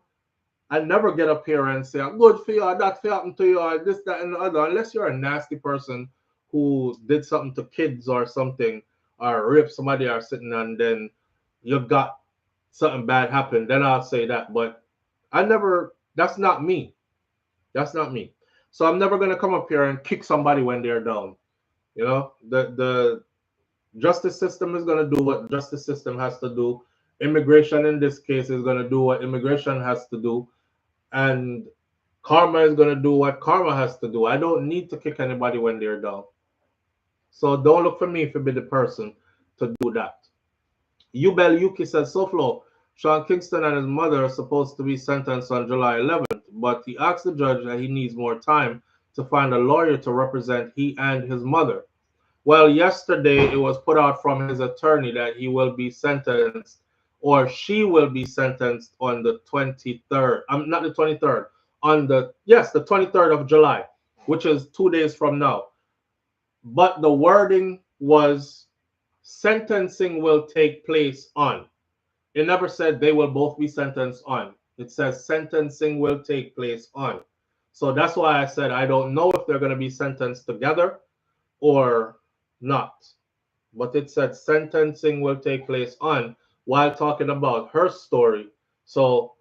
I never get up here and say, I'm good for you, or that happened to you, or this, that, and the other, unless you're a nasty person who did something to kids or something, or raped somebody or sitting and then you got something bad happen, then I'll say that. But I never, that's not me. That's not me. So I'm never gonna come up here and kick somebody when they're down. You know, the justice system is gonna do what justice system has to do. Immigration in this case is gonna do what immigration has to do, and karma is gonna do what karma has to do. I don't need to kick anybody when they're down. So don't look for me to be the person to do that. Yubel Yuki says, SouFLo, Sean Kingston and his mother are supposed to be sentenced on July 11th, but he asked the judge that he needs more time to find a lawyer to represent he and his mother. Well, yesterday it was put out from his attorney that he will be sentenced, or she will be sentenced on the 23rd. Not the 23rd, on the 23rd of July, which is 2 days from now. But the wording was sentencing will take place on. It never said they will both be sentenced on. It says sentencing will take place on. So that's why I said I don't know if they're going to be sentenced together or not. But it said sentencing will take place on while talking about her story. So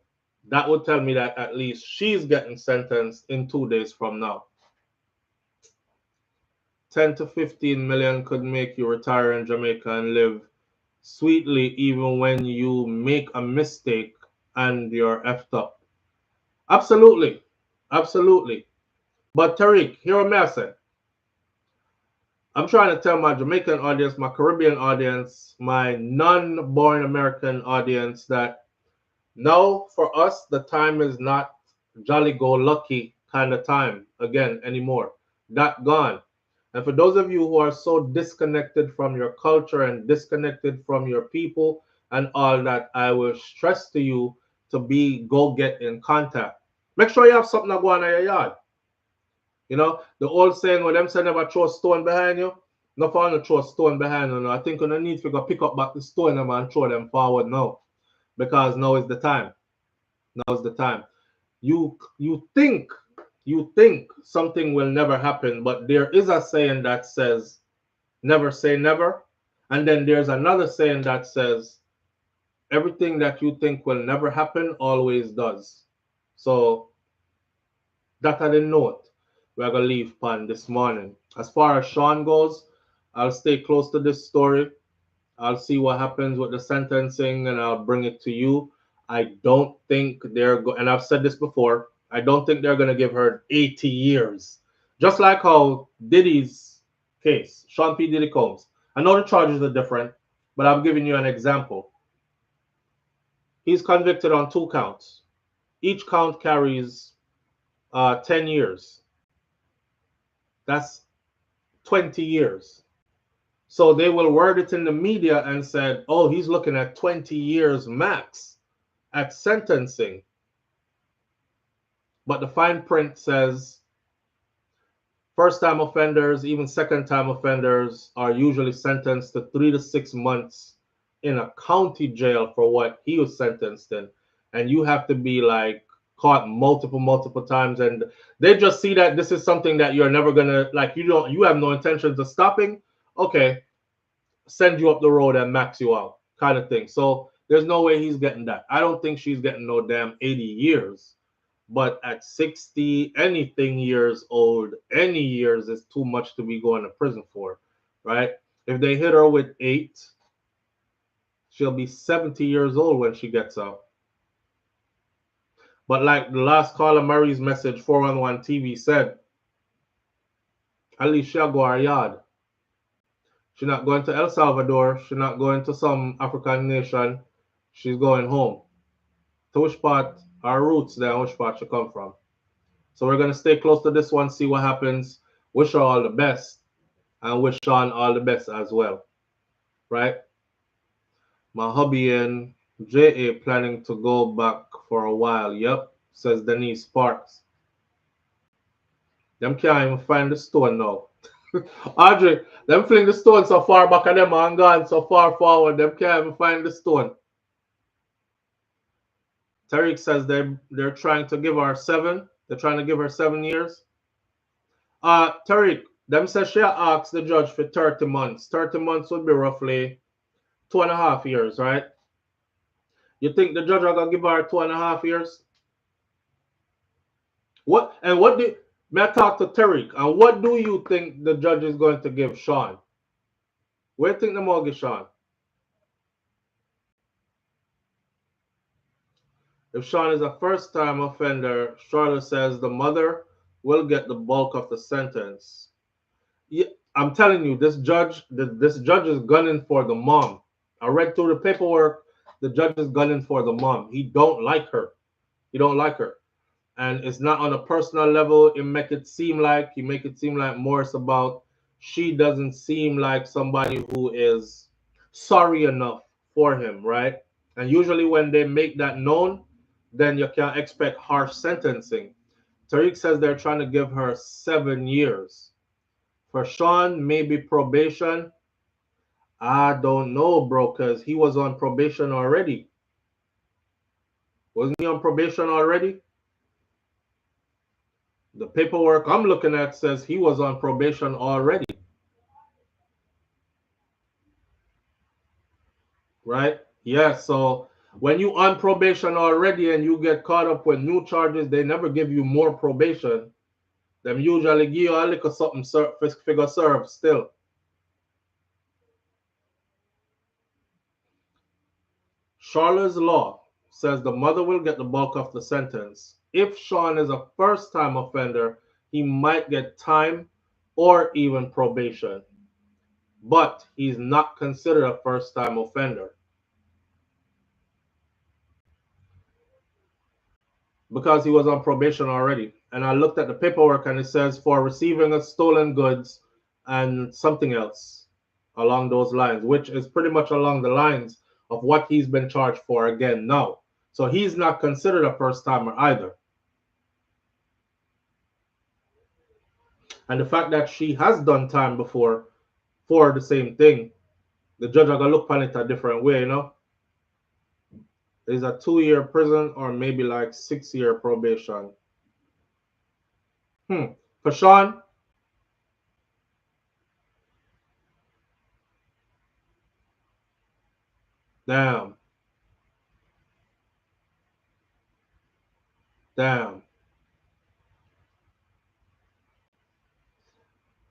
that would tell me that at least she's getting sentenced in 2 days from now. 10 to 15 million could make you retire in Jamaica and live sweetly even when you make a mistake and you're effed up. Absolutely. Absolutely. But Tariq, hear what I say. I'm trying to tell my Jamaican audience, my Caribbean audience, my non-born American audience that now for us, the time is not jolly-go-lucky kind of time again anymore. That gone. And for those of you who are so disconnected from your culture and disconnected from your people and all that, I will stress to you to go get in contact. Make sure you have something to go on in your yard. You know, the old saying when them say never throw a stone behind you, no fun to throw a stone behind you. No. I think you need to go pick up back the stone and throw them forward now. Because now is the time. Now is the time. You think something will never happen, but there is a saying that says never say never. And then there's another saying that says everything that you think will never happen always does. So that I didn't know it. We're going to leave pan this morning. As far as Sean goes, I'll stay close to this story. I'll see what happens with the sentencing and I'll bring it to you. I don't think they're going, and I've said this before, I don't think they're going to give her 80 years. Just like how Diddy's case, Sean P. Diddy Combs. I know the charges are different, but I'm giving you an example. He's convicted on 2 counts. Each count carries 10 years. That's 20 years. So they will word it in the media and said, oh, he's looking at 20 years max at sentencing. But the fine print says first-time offenders, even second-time offenders are usually sentenced to 3 to 6 months in a county jail for what he was sentenced in. And you have to be like caught multiple times, and they just see that this is something that you're never gonna, like, you have no intentions of stopping. Okay, send you up the road and max you out kind of thing. So there's no way he's getting that. I don't think she's getting no damn 80 years. But at 60 anything years old, any years is too much to be going to prison for, right? If they hit her with 8, She'll be 70 years old when she gets out. But like the last caller Murray's message 411 TV said, at least she'll go her yard. She's not going to El Salvador. She's not going to some African nation. She's going home. To which part, our roots there, which part she come from. So we're going to stay close to this one, see what happens. Wish her all the best. And wish Sean all the best as well. Right? My hubby and JA planning to go back for a while. Yep, says Denise Sparks. Them can't even find the stone now. Audrey, them fling the stone so far back and them and gone so far forward, them can't even find the stone. Tariq says they're trying to give her 7. They're trying to give her 7 years. Tariq, them says she asked the judge for 30 months. 30 months would be roughly 2.5 years, right? You think the judge are gonna give her 2.5 years? May I talk to Tariq? And what do you think the judge is going to give Sean? Where do you think the mortgage, Sean? If Sean is a first-time offender, Charlotte says the mother will get the bulk of the sentence. Yeah, I'm telling you, this judge is gunning for the mom. I read through the paperwork. The judge is gunning for the mom. He don't like her. He don't like her. And it's not on a personal level. He make it seem like more it's about she doesn't seem like somebody who is sorry enough for him, right? And usually when they make that known, then you can expect harsh sentencing. Tariq says they're trying to give her 7 years. For Sean, maybe probation. I don't know, bro, because he was on probation already. Wasn't he on probation already? The paperwork I'm looking at says he was on probation already. Right? Yeah, so when you on probation already and you get caught up with new charges, they never give you more probation. Them usually give you a little something figure serve still. Charlotte's law says the mother will get the bulk of the sentence. If Sean is a first-time offender, he might get time or even probation. But he's not considered a first-time offender. Because he was on probation already. And I looked at the paperwork and it says for receiving a stolen goods and something else along those lines, which is pretty much along the lines of what he's been charged for again now. So he's not considered a first-timer either. And the fact that she has done time before for the same thing, the judge are going to look on it a different way, you know? Is a 2-year prison or maybe like 6-year probation. For Sean, damn.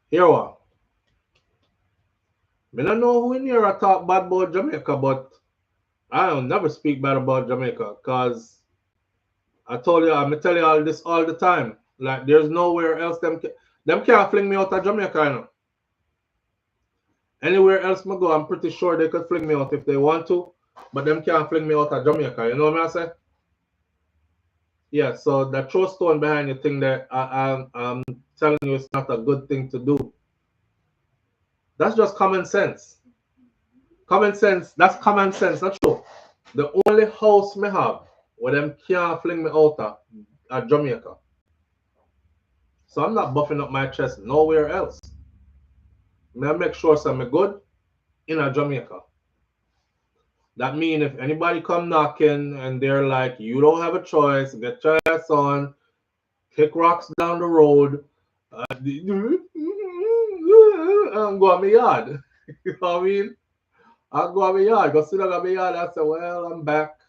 Here what? I don't know who in here I talk bad about Jamaica, but I don't never speak bad about Jamaica because I told you, I'm tell you all this all the time. Like there's nowhere else them can't fling me out of Jamaica, you know. Anywhere else I go, I'm pretty sure they could fling me out if they want to, but them can't fling me out of Jamaica. You know what I say? Yeah, so that throw stone behind the thing that I'm telling you it's not a good thing to do. That's just common sense. Common sense, that's common sense, not true. The only house me have where them can't fling me out at Jamaica. So I'm not buffing up my chest nowhere else. I make sure so I'm good in a Jamaica. That means if anybody come knocking and they're like, you don't have a choice, get your ass on, kick rocks down the road, and go on my yard. You know what I mean? I'll go on my yard, go sit down on my yard and say, well, I'm back.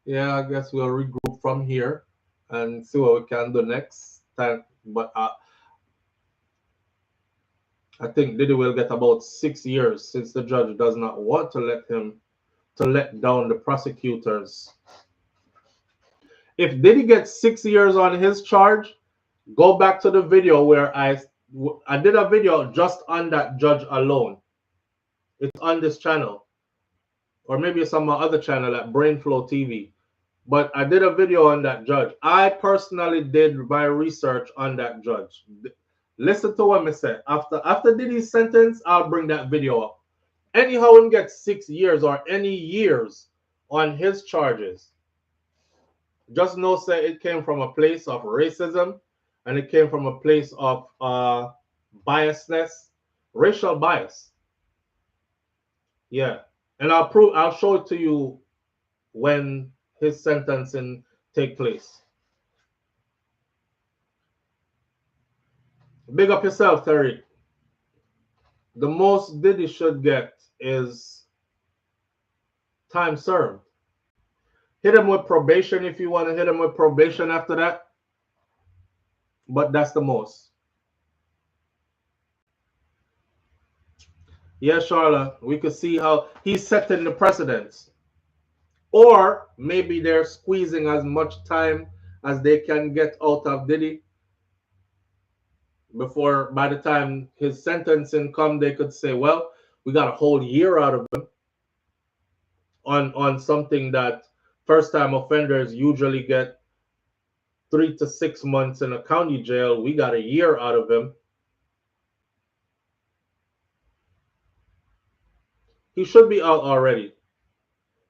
Yeah, I guess we'll regroup from here and see what we can do next time. But I think Diddy will get about 6 years since the judge does not want to let him to let down the prosecutors. If Diddy gets 6 years on his charge, go back to the video where I did a video just on that judge alone. It's on this channel, or maybe it's on my other channel at SouFLoTV. But I did a video on that judge. I personally did my research on that judge. Listen to what I said. After Diddy's sentence, I'll bring that video up. Anyhow, him get 6 years or any years on his charges. Just know, say it came from a place of racism, and it came from a place of biasness, racial bias. Yeah, and I'll show it to you when his sentencing take place. Big up yourself, Terry. The most Diddy should get is time served. Hit him with probation if you want to hit him with probation after that. But that's the most. Yeah, Charlotte, we could see how he's setting the precedents. Or maybe they're squeezing as much time as they can get out of Diddy before, by the time his sentencing come, they could say, well, we got a whole year out of him on something that first-time offenders usually get 3 to 6 months in a county jail. We got a year out of him. He should be out already.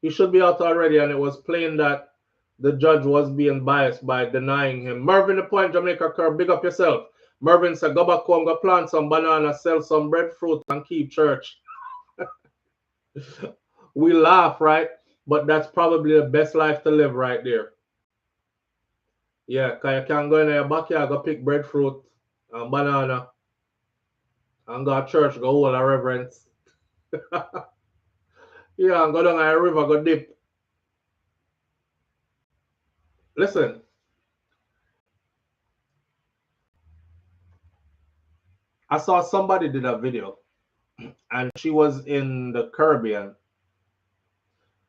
He should be out already, and it was plain that the judge was being biased by denying him. Mervin the Point, Jamaica Curve, big up yourself. Mervin said, go back home, go plant some banana, sell some breadfruit, and keep church. We laugh, right? But that's probably the best life to live right there. Yeah, because you can go in your backyard, go pick breadfruit and banana, and go to church, go hold a reverence. Yeah, and go down a river, go dip. Listen. I saw somebody did a video, and she was in the Caribbean.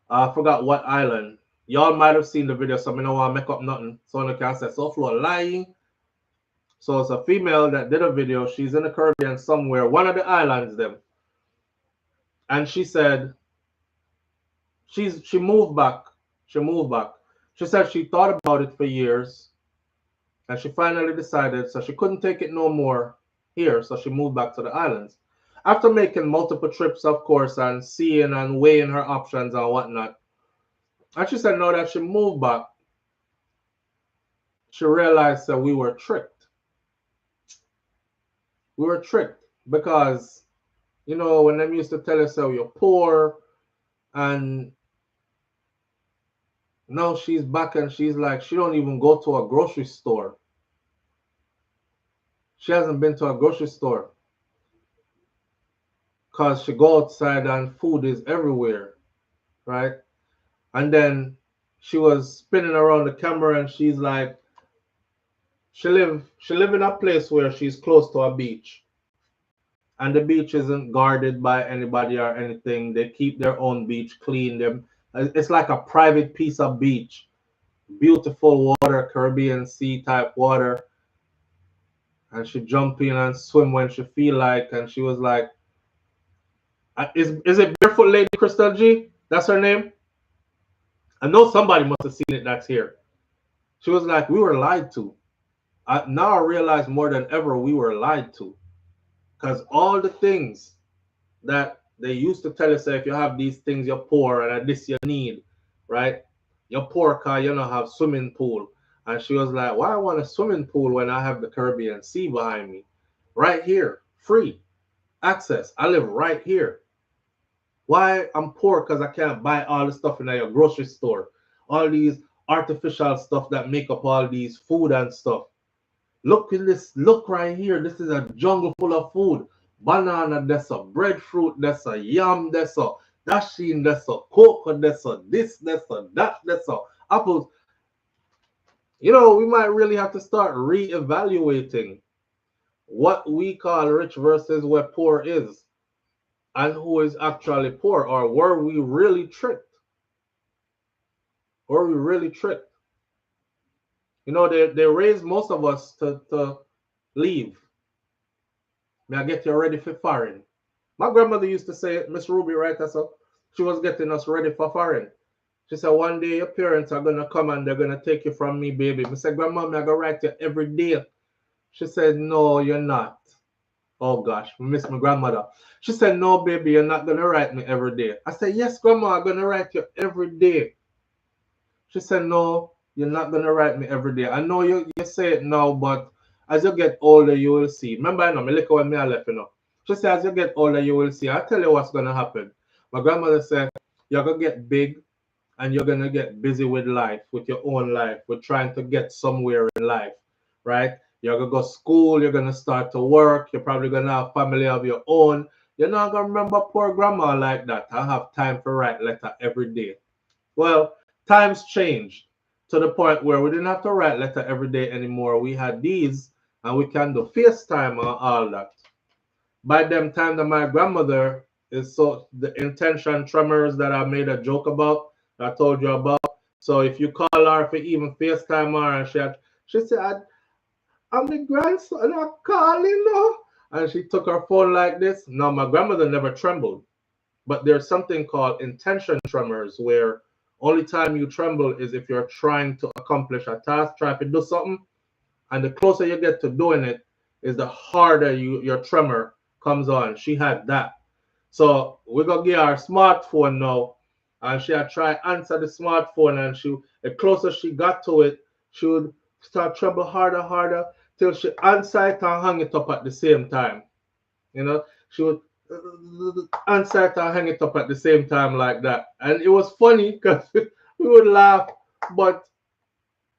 I forgot what island. Y'all might have seen the video, so I don't want to make up nothing. So I can say SouFLo lying. So it's a female that did a video. She's in the Caribbean somewhere, one of the islands them. And she said she moved back. She moved back. She said she thought about it for years, and she finally decided, so she couldn't take it no more here, so she moved back to the islands. After making multiple trips, of course, and seeing and weighing her options and whatnot, and she said now that she moved back, she realized that we were tricked. We were tricked because, you know, when them used to tell us how you're poor, and now she's back and she's like, she don't even go to a grocery store. She hasn't been to a grocery store because she go outside and food is everywhere, right? And then she was spinning around the camera and she's like, she live in a place where she's close to a beach. And the beach isn't guarded by anybody or anything. They keep their own beach clean. It's like a private piece of beach. Beautiful water, Caribbean Sea type water. And she jump in and swim when she feel like. And she was like, is it Barefoot Lady Crystal G? That's her name? I know somebody must have seen it that's here. She was like, we were lied to. Now I realize more than ever we were lied to. Because all the things that they used to tell us, if you have these things, you're poor, and this you need, right? You're poor because you don't have swimming pool. And she was like, why I want a swimming pool when I have the Caribbean Sea behind me? Right here, free access. I live right here. Why I'm poor? Because I can't buy all the stuff in your grocery store. All these artificial stuff that make up all these food and stuff. Look at this. Look right here. This is a jungle full of food. Banana, that's a breadfruit, that's a yam, that's a dasheen, that's a cocoa, that's a this, that's a that, that's a apples. You know, we might really have to start reevaluating what we call rich versus what poor is, and who is actually poor, or were we really tricked? or are we really tricked? You know, they raised most of us to leave. May I get you ready for foreign? My grandmother used to say, Miss Ruby, right? So she was getting us ready for foreign. She said, one day your parents are gonna come and they're gonna take you from me, baby. I said, Grandma, I'm gonna write you every day. She said, no, you're not. Oh gosh, I miss my grandmother. She said, no, baby, you're not gonna write me every day. I said, yes, Grandma, I'm gonna write you every day. She said, no, you're not gonna write me every day. I know you say it now, but as you get older, you will see. Remember, I know me look when me I left, you know. She said, as you get older, you will see. I tell you what's gonna happen. My grandmother said, you're gonna get big and you're gonna get busy with life, with your own life, with trying to get somewhere in life, right? You're gonna go to school, you're gonna start to work, you're probably gonna have family of your own. You're not gonna remember poor grandma like that. I have time to write letter every day. Well, times changed to the point where we didn't have to write letter every day anymore. We had these and we can do FaceTime and all that. By them time that my grandmother is so the intention tremors that I made a joke about, I told you about. So if you call her for even FaceTime her and she said, I'm the grandson, I'm calling now. And she took her phone like this. No, my grandmother never trembled. But there's something called intention tremors where only time you tremble is if you're trying to accomplish a task, trying to do something. And the closer you get to doing it is the harder your tremor comes on. She had that. So we're going to get our smartphone now. And she had tried answer the smartphone. And the closer she got to it, she would start tremble harder till she answer it and hang it up at the same time. You know, she would answer it and hang it up at the same time like that. And it was funny because we would laugh, but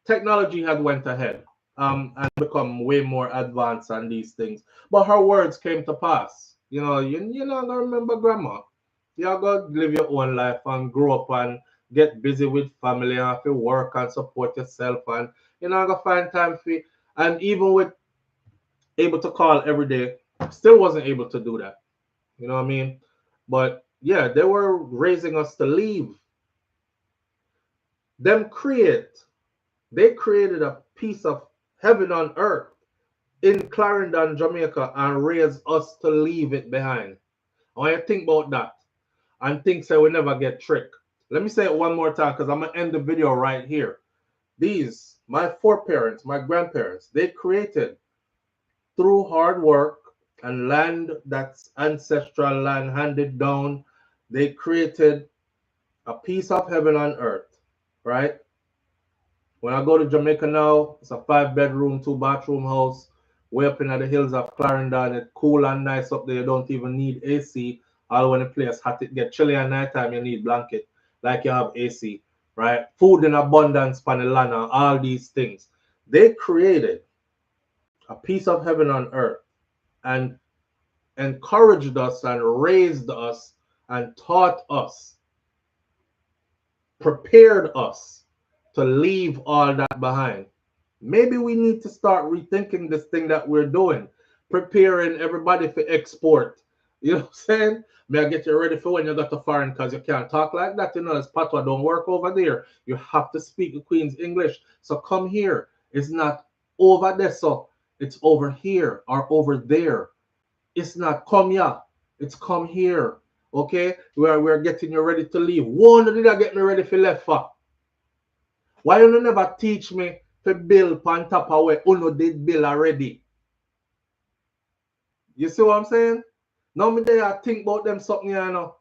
technology had went ahead and become way more advanced on these things. But her words came to pass. You know, you're not going to remember grandma. You're going to live your own life and grow up and get busy with family and have to work and support yourself. And you're not going to find time for it. And even with able to call every day, still wasn't able to do that. You know what I mean? But yeah, they were raising us to leave. They created a piece of heaven on earth in Clarendon, Jamaica, and raised us to leave it behind. I want you to think about that and think so we never get tricked. Let me say it one more time because I'm going to end the video right here. These, my foreparents, my grandparents, they created through hard work and land that's ancestral land handed down, they created a piece of heaven on earth, right? When I go to Jamaica now, it's a 5-bedroom, 2-bathroom house, way up in the hills of Clarendon. It's cool and nice up there. You don't even need AC. All when the place hot, it get chilly at night time, you need blanket, like you have AC, right? Food in abundance, panelana, all these things. They created a piece of heaven on earth and encouraged us and raised us and taught us, prepared us to leave all that behind. Maybe we need to start rethinking this thing that we're doing, preparing everybody for export. You know what I'm saying? May I get you ready for when you got to foreign because you can't talk like that. You know, it's patois don't work over there. You have to speak the Queen's English. So come here. It's not over there, so it's over here or over there. It's not come here. It's come here. Okay? We're getting you ready to leave. One did I get me ready for left for? Why you never teach me to build on top of where Uno did build already? You see what I'm saying? Now me there I think about them something here now.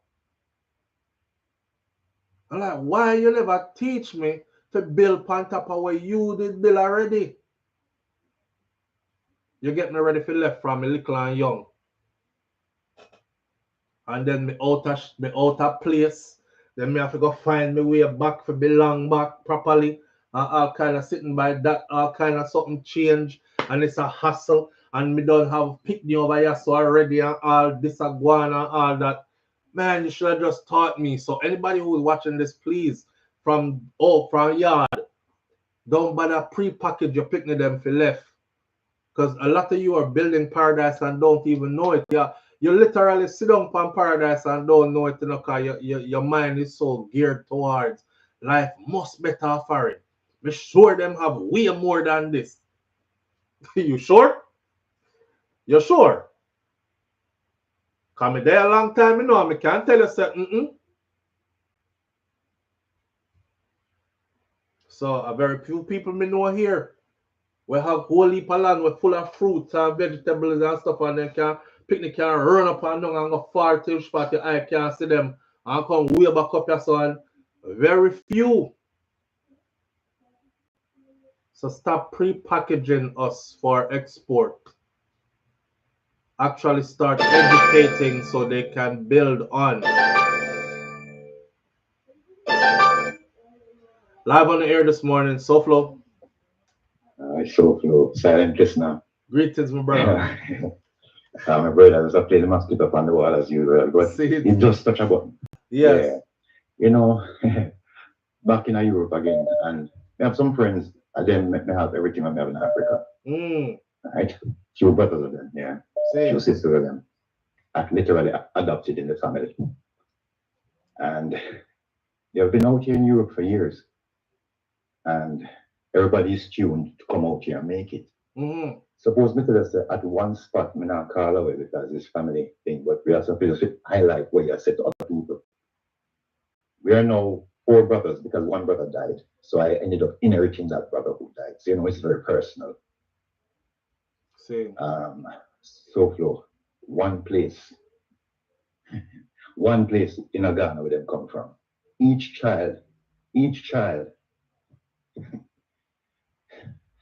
I'm like, why you never teach me to build on top of where you did build already? You get me ready for left from me little and young. And then me out of place. Then me have to go find my way back for belong back properly. And all kind of sitting by that, all kind of something change. And it's a hassle. And me don't have picnic over here so already and all this a go and all that. Man, you should have just taught me. So anybody who is watching this, please, from yard, don't bother pre-package your picnic them for left. Because a lot of you are building paradise and don't even know it. Yeah. You literally sit down on paradise and don't know it, you know, because your mind is so geared towards life must better for it. Be sure them have way more than this. You sure? You sure? Come there a long time, you know, I can't tell you something. So a very few people me know here. We have whole heap of land, we're full of fruits and vegetables and stuff, and they can picnic can run up and down and go far to the spot your eye can't see them and come way back up your son. Very few. So stop pre-packaging us for export. Actually start educating so they can build on. Live on the air this morning, SouFLo. SouFLo, silent listener. Greetings, my brother. My brother was playing the mosquito up on the wall as usual, but he just touched a button. Yes. Yeah. You know, back in Europe again, and I have some friends, and then they have everything I have in Africa. Right? Few brothers of them, yeah. Few sisters of them. I've literally adopted in the family. And they have been out here in Europe for years. And everybody's tuned to come out here and make it. Suppose me tell us that at one spot, me not call away because it's family thing, but we are supposed to highlight what you said to other people. We are now 4 brothers because one brother died. So I ended up inheriting that brother who died. So, you know, it's very personal. SouFLo, one place in Ghana where them come from. Each child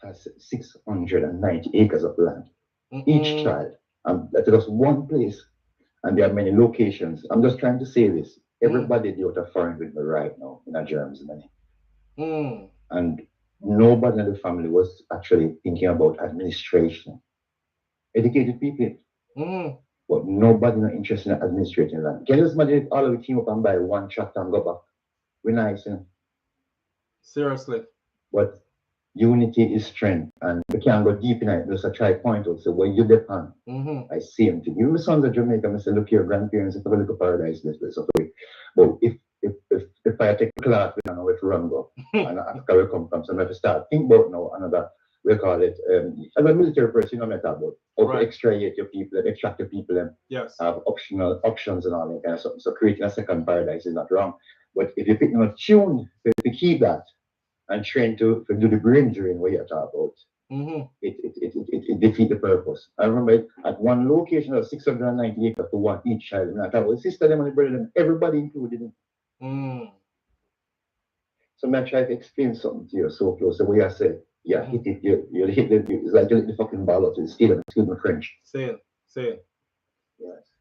has 690 acres of land. Each child. That's just one place. And there are many locations. I'm just trying to say this. Everybody out of foreign with me right now in Germany. And nobody in the family was actually thinking about administration. Educated people. But nobody not interested in administrating land. Can you just imagine if all of the team up and buy one tractor and go back? We're nice. Seriously. But unity is strength, and we can't go deep in it. Just a try point out. So when you depend, I see him to you. My sons are Jamaica. I say, look, your grandparents have a little paradise this place. But if I take a class, we don't know where to run go. And Africa will come from. So I have to start think about now another. We call it as a military person, you know what I talk about. How to extract your people, extract your people, and have options and all that kind of stuff. So creating a second paradise is not wrong. But if you pick them tuned to keep that and train to do the brain drain what you're talking about, it defeats the purpose. I remember at one location of 690 acres to one each child. And I thought, well, sister, them and the brother, them, everybody included them. So I try to explain something to you so close. So what I said, you hit it, you hit it, it's like you hit the fucking ball out to the stadium, excuse my French. Say it.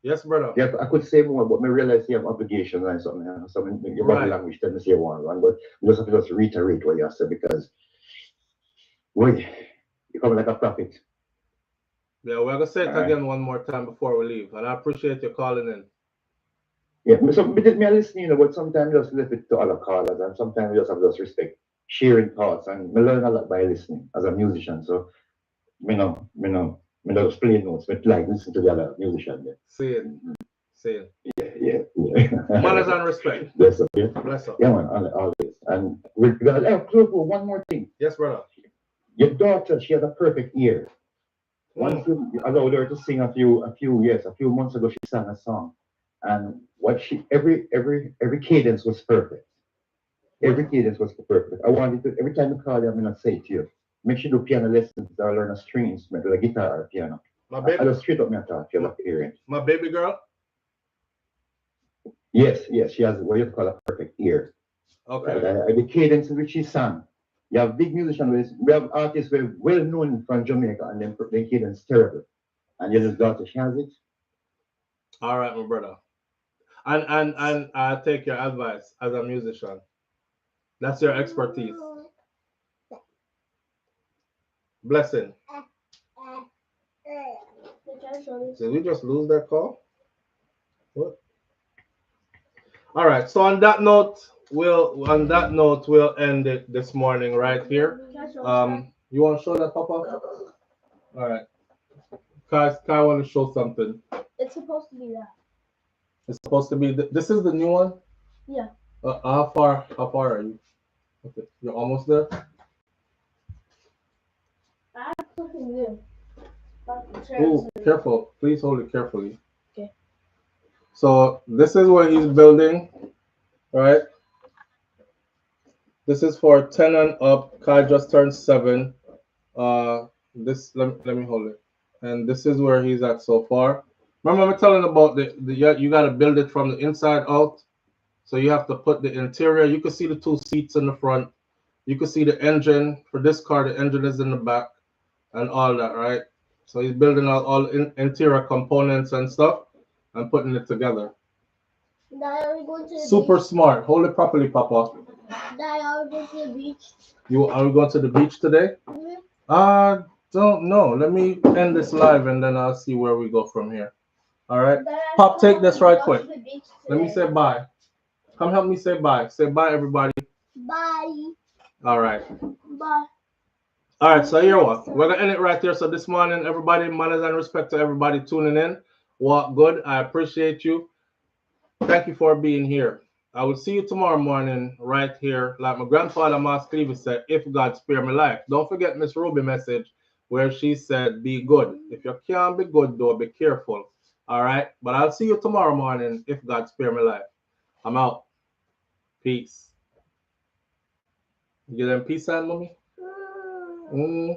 Yes, brother. Yeah, I could say more, but I realize you have obligations and something. Your body language tends to say one, but you just have to just reiterate what you said because, boy, you're coming like a prophet. Yeah, we're going to say it again one more time before we leave, and I appreciate you calling in. Yeah, so me listening, but sometimes just leave it to other callers, and sometimes just have just respect, sharing thoughts, and me learn a lot by listening as a musician. So, me just play notes, but like listen to the other musician. See it. Yeah. Manners and respect. Bless up, yeah. Bless up. Yeah, man, always. And we're gonna one more thing. Yes, brother. Your daughter, she has a perfect ear. Once you allowed her to sing a few months ago, she sang a song. And what every cadence was perfect. Every cadence was perfect. I wanted to, every time you call you, I'm gonna say it to you. Make sure you do piano lessons or learn a string instrument, like a guitar or piano. My baby. I just straight up my talk, you're like hearing. My baby girl? Yes, she has what you call a perfect ear. Okay. The cadence in which she sang. You have big musicians, we have artists who are well known from Jamaica, and then the cadence terrible. And your daughter, she has it. All right, my brother. And I take your advice as a musician. That's your expertise. Blessing. Did we just lose that call? What? All right. So on that note, we'll end it this morning right here. You want to show that, Papa? All right. Kai want to show something. It's supposed to be that. It's supposed to be. This is the new one. Yeah. How far are you? Okay, you're almost there. Oh, careful! Please hold it carefully. Okay. So this is what he's building, right? This is for 10 and up. Kai just turned 7. This let me hold it. And this is where he's at so far. Remember, I'm telling about the you got to build it from the inside out. So you have to put the interior. You can see the 2 seats in the front. You can see the engine. For this car, the engine is in the back and all that, right? So he's building out all interior components and stuff and putting it together. Dad, are we going to the Super beach? smart. Hold it properly, Papa. Dad, are we going to the beach? Are we going to the beach today? Mm-hmm. Don't know. Let me end this live and then I'll see where we go from here. All right. Dad, Pop, take this right quick. to the beach Let me today. say bye. Come help me say bye. Say bye, everybody. Bye. All right. Bye. All right. So here what? We're gonna end it right there. So this morning, everybody, manners and respect to everybody tuning in. Walk good. I appreciate you. Thank you for being here. I will see you tomorrow morning right here. Like my grandfather Masicka said, if God spare my life. Don't forget Miss Ruby message where she said, be good. If you can't be good though, be careful. All right. But I'll see you tomorrow morning if God spare my life. I'm out. Peace. You get them peace sign, mommy? Mm.